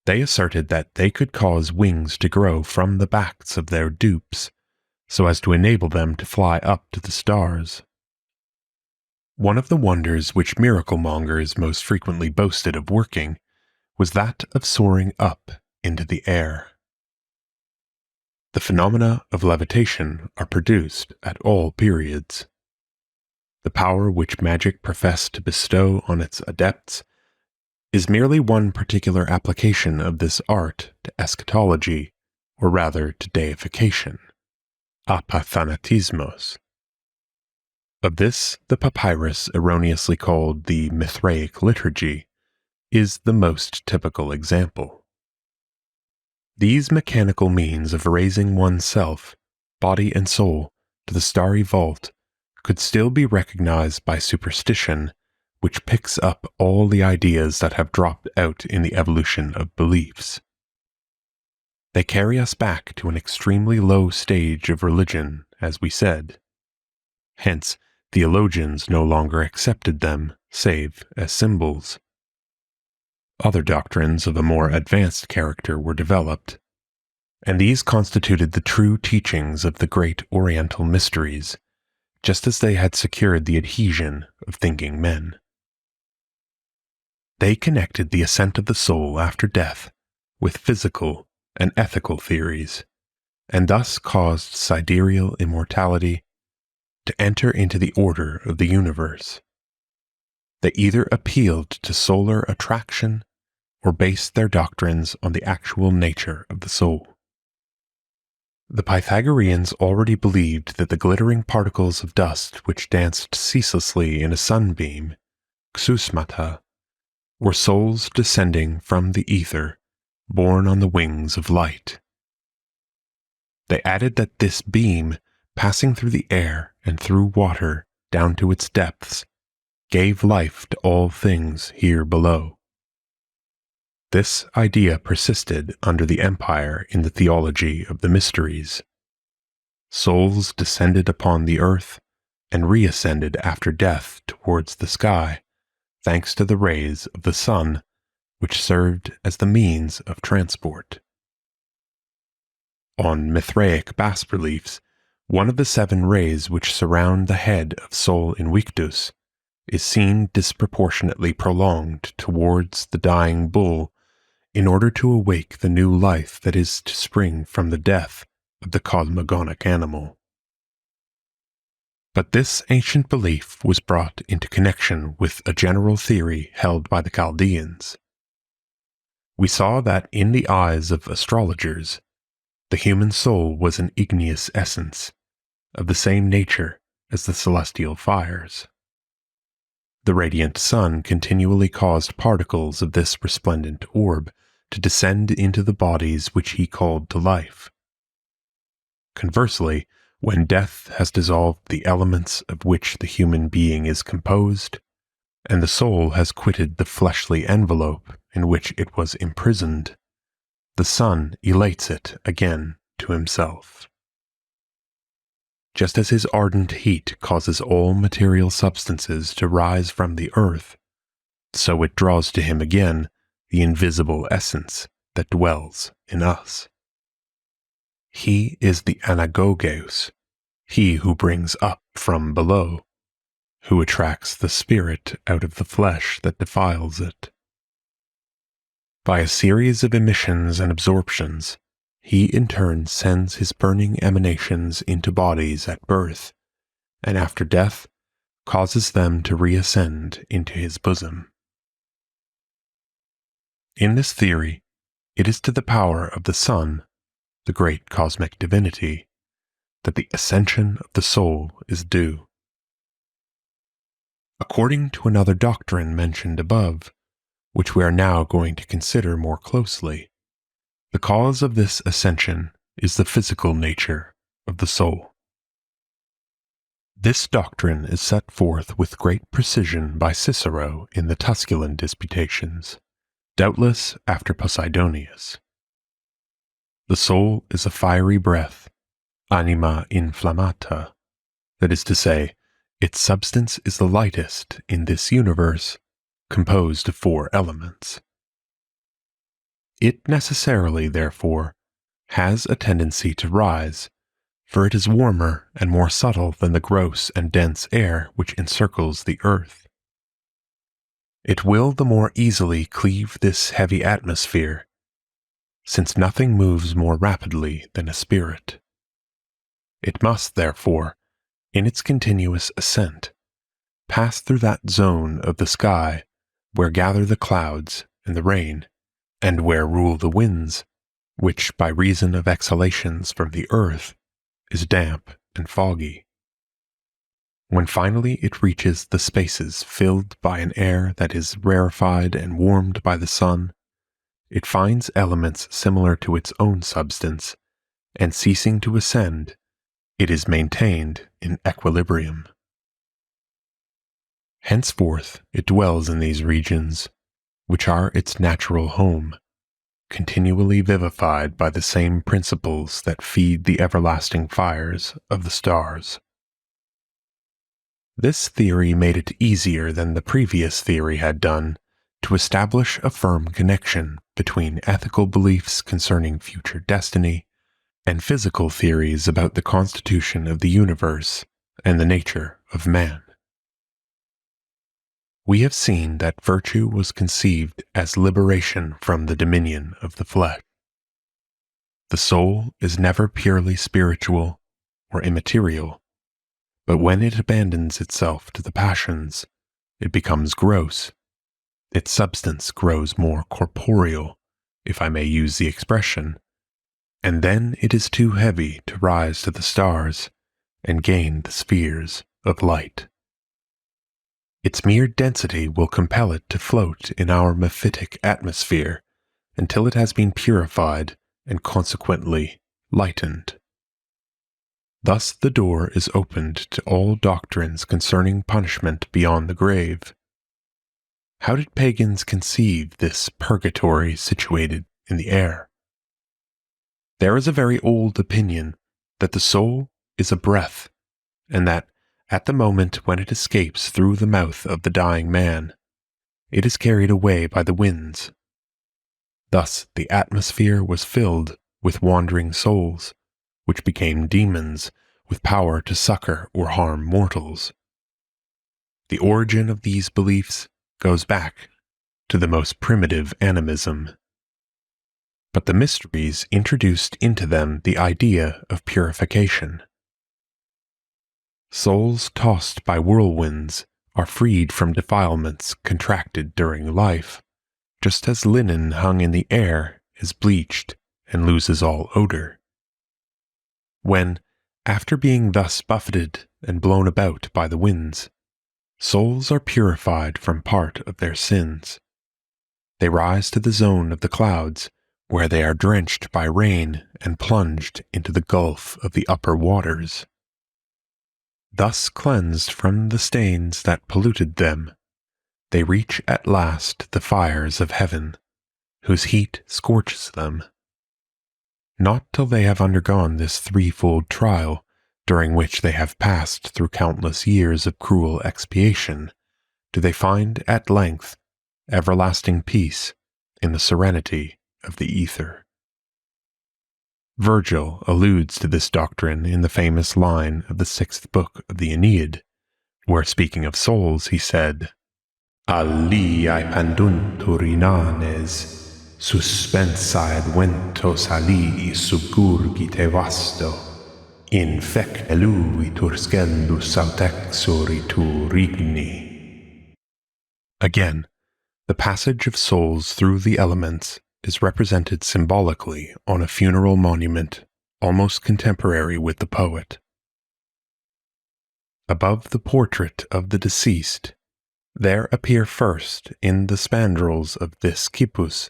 they asserted that they could cause wings to grow from the backs of their dupes, so as to enable them to fly up to the stars. One of the wonders which miracle mongers most frequently boasted of working was that of soaring up into the air. The phenomena of levitation are produced at all periods. The power which magic professed to bestow on its adepts is merely one particular application of this art to eschatology, or rather to deification, apathanatismos. Of this, the papyrus erroneously called the Mithraic liturgy is the most typical example. These mechanical means of raising oneself, body and soul, to the starry vault could still be recognized by superstition, which picks up all the ideas that have dropped out in the evolution of beliefs. They carry us back to an extremely low stage of religion, as we said. Hence, theologians no longer accepted them, save as symbols. Other doctrines of a more advanced character were developed, and these constituted the true teachings of the great Oriental mysteries, just as they had secured the adhesion of thinking men. They connected the ascent of the soul after death with physical and ethical theories, and thus caused sidereal immortality to enter into the order of the universe. They either appealed to solar attraction or based their doctrines on the actual nature of the soul. The Pythagoreans already believed that the glittering particles of dust which danced ceaselessly in a sunbeam, xusmata, were souls descending from the ether, borne on the wings of light. They added that this beam, passing through the air and through water down to its depths, gave life to all things here below. This idea persisted under the empire in the theology of the mysteries. Souls descended upon the earth and reascended after death towards the sky, thanks to the rays of the sun, which served as the means of transport. On Mithraic bas-reliefs, one of the 7 rays which surround the head of Sol Invictus is seen disproportionately prolonged towards the dying bull in order to awake the new life that is to spring from the death of the cosmogonic animal. But this ancient belief was brought into connection with a general theory held by the Chaldeans. We saw that in the eyes of astrologers, the human soul was an igneous essence, of the same nature as the celestial fires. The radiant sun continually caused particles of this resplendent orb to descend into the bodies which he called to life. Conversely, when death has dissolved the elements of which the human being is composed, and the soul has quitted the fleshly envelope in which it was imprisoned, the sun elates it again to himself. Just as his ardent heat causes all material substances to rise from the earth, so it draws to him again the invisible essence that dwells in us. He is the Anagogeus, he who brings up from below, who attracts the spirit out of the flesh that defiles it. By a series of emissions and absorptions, he in turn sends his burning emanations into bodies at birth, and after death causes them to reascend into his bosom. In this theory, it is to the power of the Sun, the great cosmic divinity, that the ascension of the soul is due. According to another doctrine mentioned above, which we are now going to consider more closely, the cause of this ascension is the physical nature of the soul. This doctrine is set forth with great precision by Cicero in the Tusculan Disputations, doubtless after Posidonius. The soul is a fiery breath, anima inflammata, that is to say, its substance is the lightest in this universe, composed of 4 elements. It necessarily, therefore, has a tendency to rise, for it is warmer and more subtle than the gross and dense air which encircles the earth. It will the more easily cleave this heavy atmosphere, since nothing moves more rapidly than a spirit. It must, therefore, in its continuous ascent, pass through that zone of the sky where gather the clouds and the rain, and where rule the winds, which, by reason of exhalations from the earth, is damp and foggy. When finally it reaches the spaces filled by an air that is rarefied and warmed by the sun, it finds elements similar to its own substance, and ceasing to ascend, it is maintained in equilibrium. Henceforth it dwells in these regions, which are its natural home, continually vivified by the same principles that feed the everlasting fires of the stars. This theory made it easier than the previous theory had done to establish a firm connection between ethical beliefs concerning future destiny and physical theories about the constitution of the universe and the nature of man. We have seen that virtue was conceived as liberation from the dominion of the flesh. The soul is never purely spiritual or immaterial, but when it abandons itself to the passions, it becomes gross. Its substance grows more corporeal, if I may use the expression, and then it is too heavy to rise to the stars and gain the spheres of light. Its mere density will compel it to float in our mephitic atmosphere until it has been purified and consequently lightened. Thus the door is opened to all doctrines concerning punishment beyond the grave. How did pagans conceive this purgatory situated in the air? There is a very old opinion that the soul is a breath, and that, at the moment when it escapes through the mouth of the dying man, it is carried away by the winds. Thus the atmosphere was filled with wandering souls, which became demons with power to succor or harm mortals. The origin of these beliefs goes back to the most primitive animism. But the mysteries introduced into them the idea of purification. Souls tossed by whirlwinds are freed from defilements contracted during life, just as linen hung in the air is bleached and loses all odor. When, after being thus buffeted and blown about by the winds, souls are purified from part of their sins, they rise to the zone of the clouds, where they are drenched by rain and plunged into the gulf of the upper waters. Thus cleansed from the stains that polluted them, they reach at last the fires of heaven, whose heat scorches them. Not till they have undergone this threefold trial, during which they have passed through countless years of cruel expiation, do they find at length everlasting peace in the serenity of the ether. Virgil alludes to this doctrine in the famous line of the 6th book of the Aeneid, where speaking of souls he said, Aliae panduntur inanes, suspensae ventos alii subgurgite vasto, infec eluitur scellus autexoritur igni. Again, the passage of souls through the elements is represented symbolically on a funeral monument almost contemporary with the poet. Above the portrait of the deceased, there appear first in the spandrels of this quipus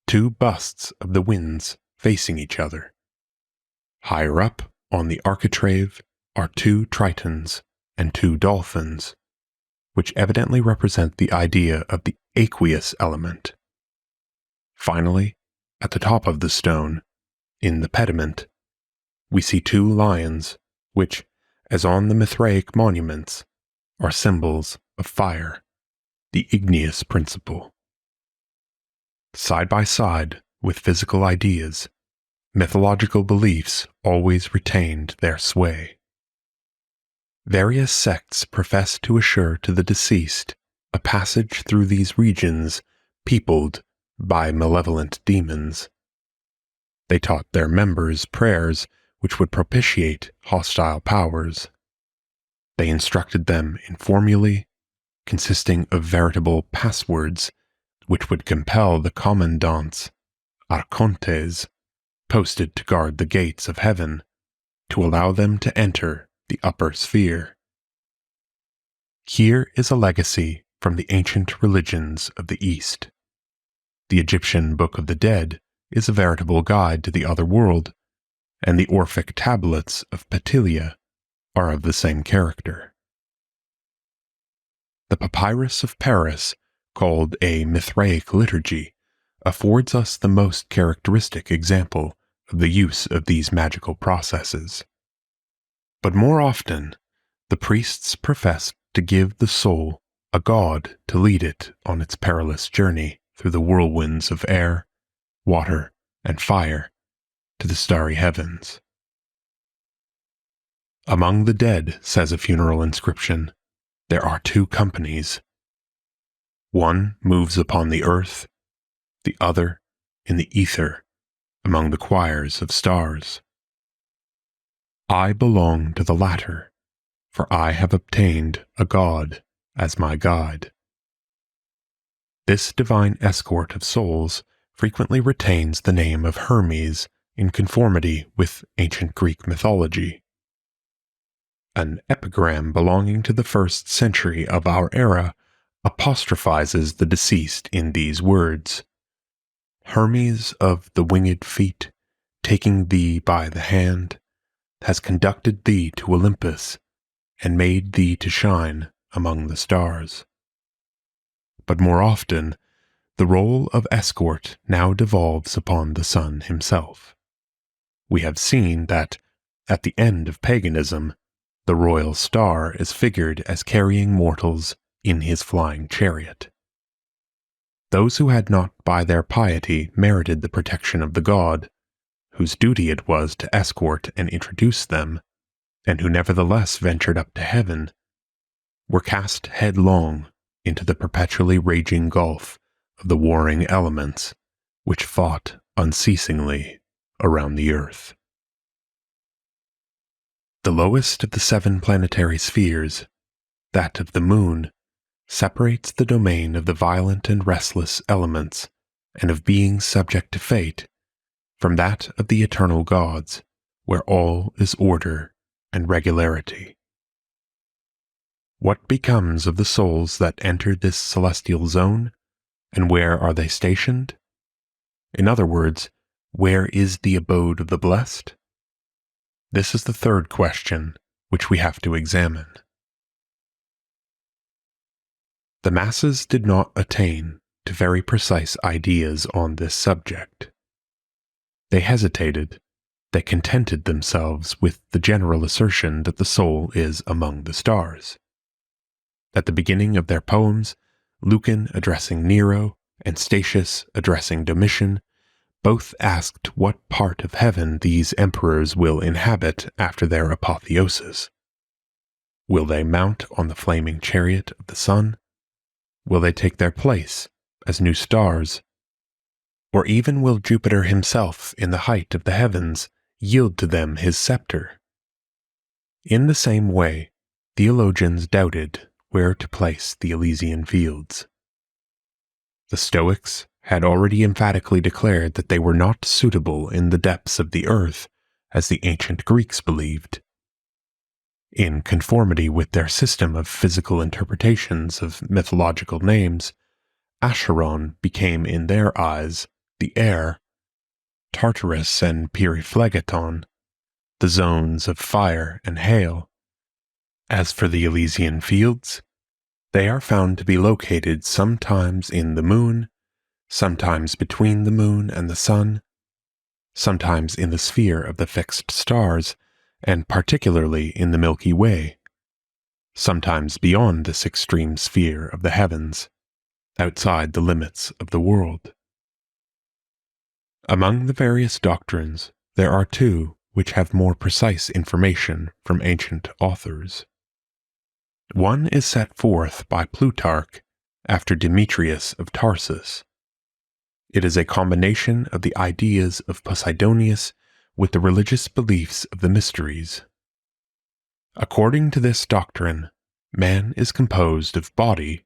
2 busts of the winds facing each other. Higher up on the architrave are 2 tritons and 2 dolphins, which evidently represent the idea of the aqueous element. Finally, at the top of the stone, in the pediment, we see 2 lions, which, as on the Mithraic monuments, are symbols of fire, the igneous principle. Side by side with physical ideas, mythological beliefs always retained their sway. Various sects profess to assure to the deceased a passage through these regions peopled by malevolent demons. They taught their members prayers which would propitiate hostile powers. They instructed them in formulae consisting of veritable passwords which would compel the commandants, archontes, posted to guard the gates of heaven, to allow them to enter the upper sphere. Here is a legacy from the ancient religions of the East. The Egyptian Book of the Dead is a veritable guide to the other world, and the Orphic tablets of Petilia are of the same character. The Papyrus of Paris, called a Mithraic liturgy, affords us the most characteristic example of the use of these magical processes. But more often, the priests profess to give the soul a god to lead it on its perilous journey through the whirlwinds of air, water, and fire to the starry heavens. Among the dead, says a funeral inscription, there are 2 companies. One moves upon the earth, the other in the ether among the choirs of stars. I belong to the latter, for I have obtained a god as my guide. This divine escort of souls frequently retains the name of Hermes in conformity with ancient Greek mythology. An epigram belonging to the 1st century of our era apostrophizes the deceased in these words: Hermes of the winged feet, taking thee by the hand, has conducted thee to Olympus, and made thee to shine among the stars. But more often, the role of escort now devolves upon the sun himself. We have seen that, at the end of paganism, the royal star is figured as carrying mortals in his flying chariot. Those who had not by their piety merited the protection of the god, whose duty it was to escort and introduce them, and who nevertheless ventured up to heaven, were cast headlong into the perpetually raging gulf of the warring elements which fought unceasingly around the earth. The lowest of the 7 planetary spheres, that of the moon, separates the domain of the violent and restless elements and of beings subject to fate from that of the eternal gods, where all is order and regularity. What becomes of the souls that enter this celestial zone, and where are they stationed? In other words, where is the abode of the blessed? This is the 3rd question which we have to examine. The masses did not attain to very precise ideas on this subject. They hesitated, they contented themselves with the general assertion that the soul is among the stars. At the beginning of their poems, Lucan addressing Nero and Statius addressing Domitian both asked what part of heaven these emperors will inhabit after their apotheosis. Will they mount on the flaming chariot of the sun? Will they take their place as new stars? Or even will Jupiter himself in the height of the heavens yield to them his scepter? In the same way, theologians doubted where to place the Elysian fields. The Stoics had already emphatically declared that they were not suitable in the depths of the earth, as the ancient Greeks believed. In conformity with their system of physical interpretations of mythological names, Acheron became in their eyes the air, Tartarus and Periphlagaton, the zones of fire and hail. As for the Elysian fields, they are found to be located sometimes in the moon, sometimes between the moon and the sun, sometimes in the sphere of the fixed stars, and particularly in the Milky Way, sometimes beyond this extreme sphere of the heavens, outside the limits of the world. Among the various doctrines, there are two which have more precise information from ancient authors. One is set forth by Plutarch after Demetrius of Tarsus. It is a combination of the ideas of Posidonius with the religious beliefs of the mysteries. According to this doctrine, man is composed of body,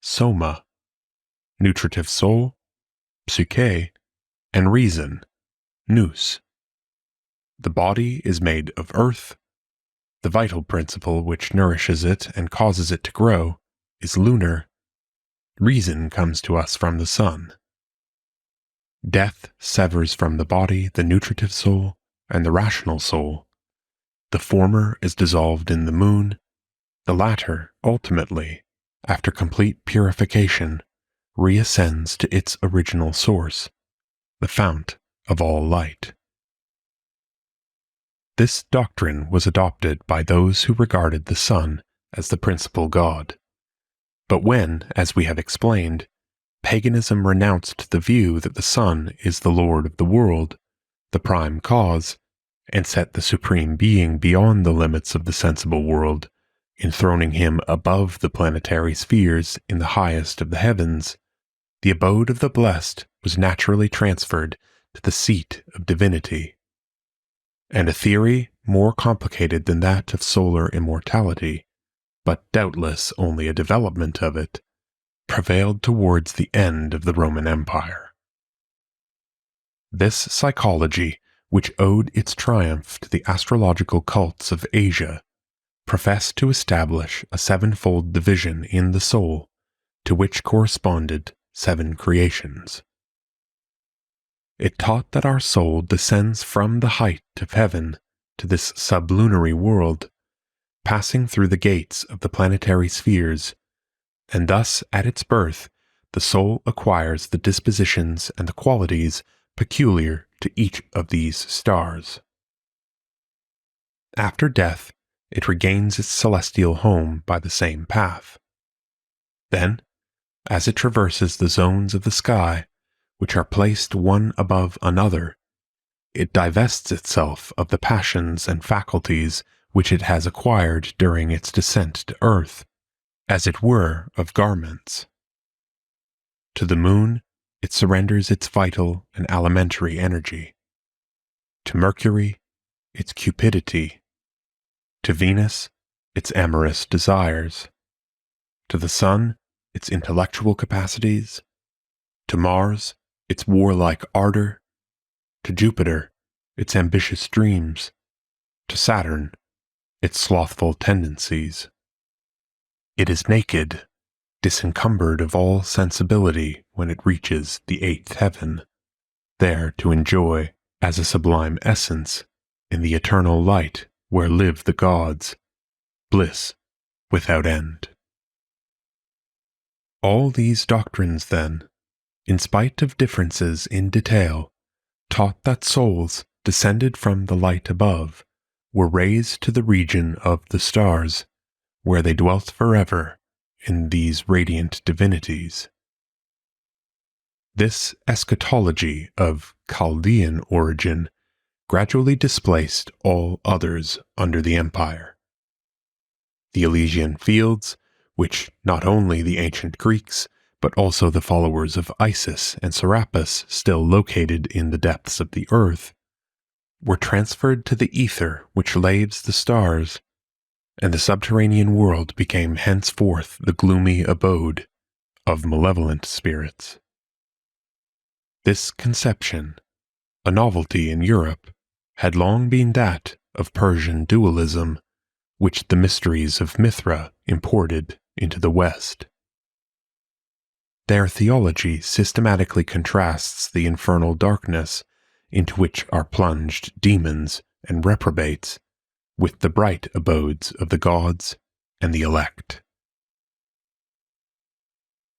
soma, nutritive soul, psyche, and reason, nous. The body is made of earth. The vital principle which nourishes it and causes it to grow is lunar. Reason comes to us from the sun. Death severs from the body the nutritive soul and the rational soul. The former is dissolved in the moon. The latter, ultimately, after complete purification, reascends to its original source, the fount of all light. This doctrine was adopted by those who regarded the sun as the principal god. But when, as we have explained, paganism renounced the view that the sun is the lord of the world, the prime cause, and set the supreme being beyond the limits of the sensible world, enthroning him above the planetary spheres in the highest of the heavens, the abode of the blessed was naturally transferred to the seat of divinity. And a theory more complicated than that of solar immortality, but doubtless only a development of it, prevailed towards the end of the Roman Empire. This psychology, which owed its triumph to the astrological cults of Asia, professed to establish a sevenfold division in the soul, to which corresponded 7 creations. It taught that our soul descends from the height of heaven to this sublunary world, passing through the gates of the planetary spheres, and thus at its birth the soul acquires the dispositions and the qualities peculiar to each of these stars. After death, it regains its celestial home by the same path. Then, as it traverses the zones of the sky, which are placed one above another, it divests itself of the passions and faculties which it has acquired during its descent to earth, as it were of garments. To the moon, it surrenders its vital and alimentary energy. To Mercury, its cupidity. To Venus, its amorous desires. To the Sun, its intellectual capacities. To Mars, its warlike ardor. To Jupiter, its ambitious dreams. To Saturn, its slothful tendencies. It is naked, disencumbered of all sensibility when it reaches the 8th heaven, there to enjoy, as a sublime essence, in the eternal light where live the gods, bliss without end. All these doctrines, then, in spite of differences in detail, taught that souls descended from the light above were raised to the region of the stars, where they dwelt forever in these radiant divinities. This eschatology of Chaldean origin gradually displaced all others under the empire. The Elysian fields, which not only the ancient Greeks, but also the followers of Isis and Serapis still located in the depths of the earth, were transferred to the ether which laves the stars, and the subterranean world became henceforth the gloomy abode of malevolent spirits. This conception, a novelty in Europe, had long been that of Persian dualism, which the mysteries of Mithra imported into the West. Their theology systematically contrasts the infernal darkness into which are plunged demons and reprobates with the bright abodes of the gods and the elect.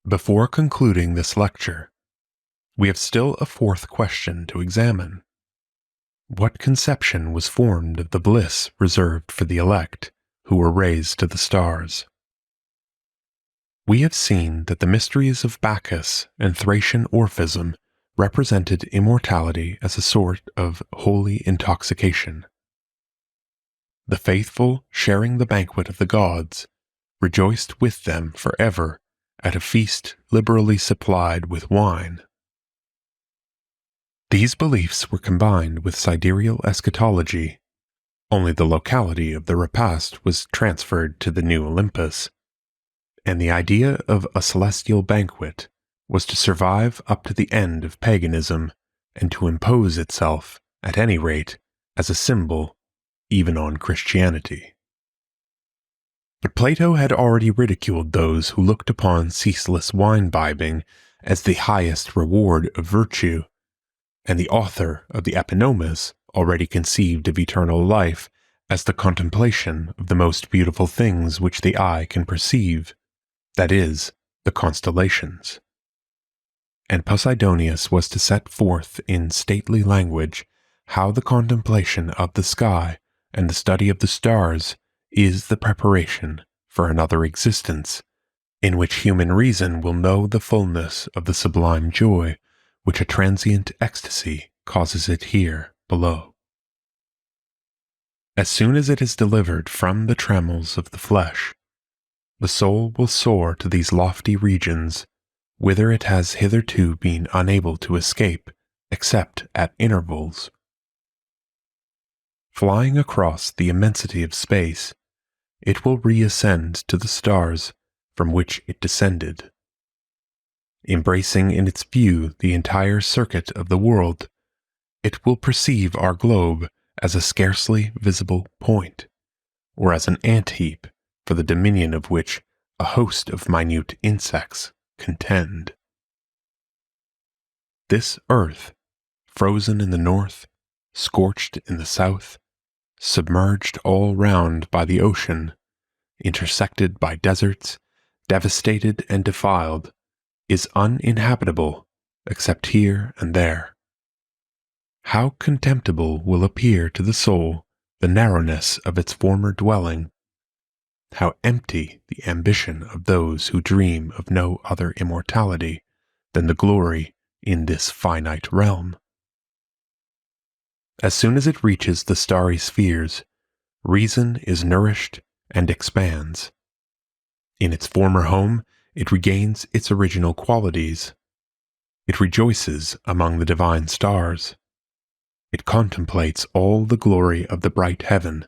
Before concluding this lecture, we have still a fourth question to examine. What conception was formed of the bliss reserved for the elect who were raised to the stars? We have seen that the mysteries of Bacchus and Thracian Orphism represented immortality as a sort of holy intoxication. The faithful, sharing the banquet of the gods, rejoiced with them forever at a feast liberally supplied with wine. These beliefs were combined with sidereal eschatology, only the locality of the repast was transferred to the new Olympus, and the idea of a celestial banquet was to survive up to the end of paganism and to impose itself, at any rate, as a symbol, even on Christianity. But Plato had already ridiculed those who looked upon ceaseless wine-bibbing as the highest reward of virtue, and the author of the Epinomis already conceived of eternal life as the contemplation of the most beautiful things which the eye can perceive, that is, the constellations. And Posidonius was to set forth in stately language how the contemplation of the sky and the study of the stars is the preparation for another existence, in which human reason will know the fullness of the sublime joy which a transient ecstasy causes it here below. As soon as it is delivered from the trammels of the flesh, the soul will soar to these lofty regions, whither it has hitherto been unable to escape except at intervals. Flying across the immensity of space, it will reascend to the stars from which it descended. Embracing in its view the entire circuit of the world, it will perceive our globe as a scarcely visible point, or as an ant-heap for the dominion of which a host of minute insects contend. This earth, frozen in the north, scorched in the south, submerged all round by the ocean, intersected by deserts, devastated and defiled, is uninhabitable except here and there. How contemptible will appear to the soul the narrowness of its former dwelling, how empty the ambition of those who dream of no other immortality than the glory in this finite realm. As soon as it reaches the starry spheres, reason is nourished and expands. In its former home, it regains its original qualities. It rejoices among the divine stars. It contemplates all the glory of the bright heaven,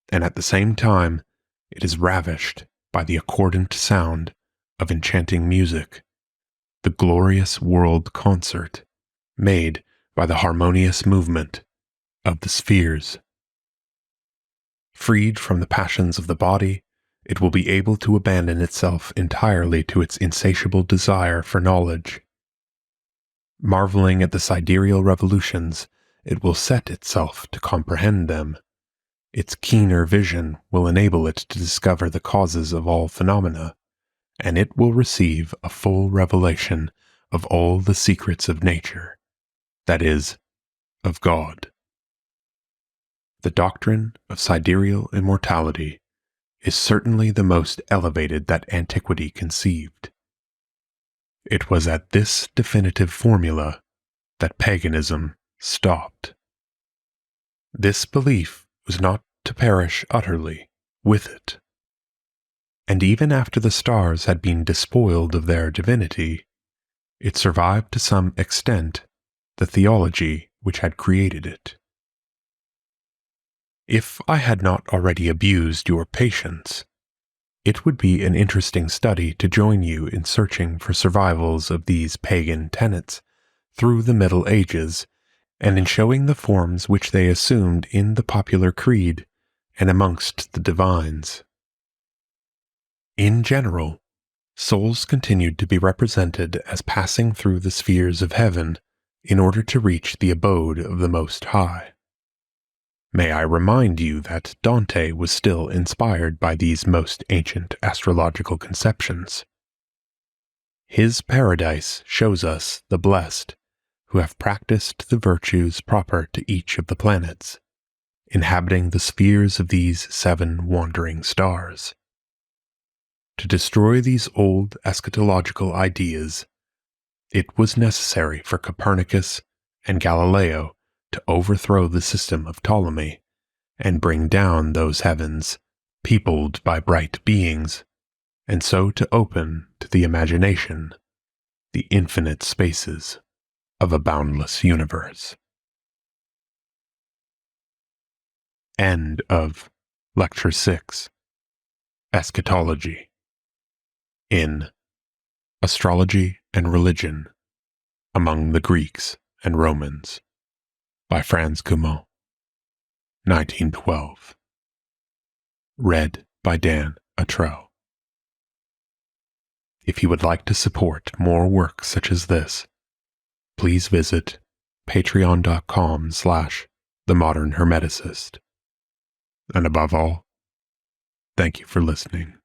and at the same time, it is ravished by the accordant sound of enchanting music, the glorious world concert made by the harmonious movement of the spheres. Freed from the passions of the body, it will be able to abandon itself entirely to its insatiable desire for knowledge. Marveling at the sidereal revolutions, it will set itself to comprehend them. Its keener vision will enable it to discover the causes of all phenomena, and it will receive a full revelation of all the secrets of nature, that is, of God. The doctrine of sidereal immortality is certainly the most elevated that antiquity conceived. It was at this definitive formula that paganism stopped. This belief was not to perish utterly with it. And even after the stars had been despoiled of their divinity, it survived to some extent the theology which had created it. If I had not already abused your patience, it would be an interesting study to join you in searching for survivals of these pagan tenets through the Middle Ages, and in showing the forms which they assumed in the popular creed and amongst the divines. In general, souls continued to be represented as passing through the spheres of heaven in order to reach the abode of the Most High. May I remind you that Dante was still inspired by these most ancient astrological conceptions. His paradise shows us the blessed who have practiced the virtues proper to each of the planets, inhabiting the spheres of these 7 wandering stars. To destroy these old eschatological ideas, it was necessary for Copernicus and Galileo to overthrow the system of Ptolemy and bring down those heavens peopled by bright beings, and so to open to the imagination the infinite spaces of a boundless universe. End of Lecture 6, Eschatology, in Astrology and Religion Among the Greeks and Romans, by Franz Cumont, 1912. Read by Dan Attrell. If you would like to support more work such as this, please visit patreon.com/themodernhermeticist. And above all, thank you for listening.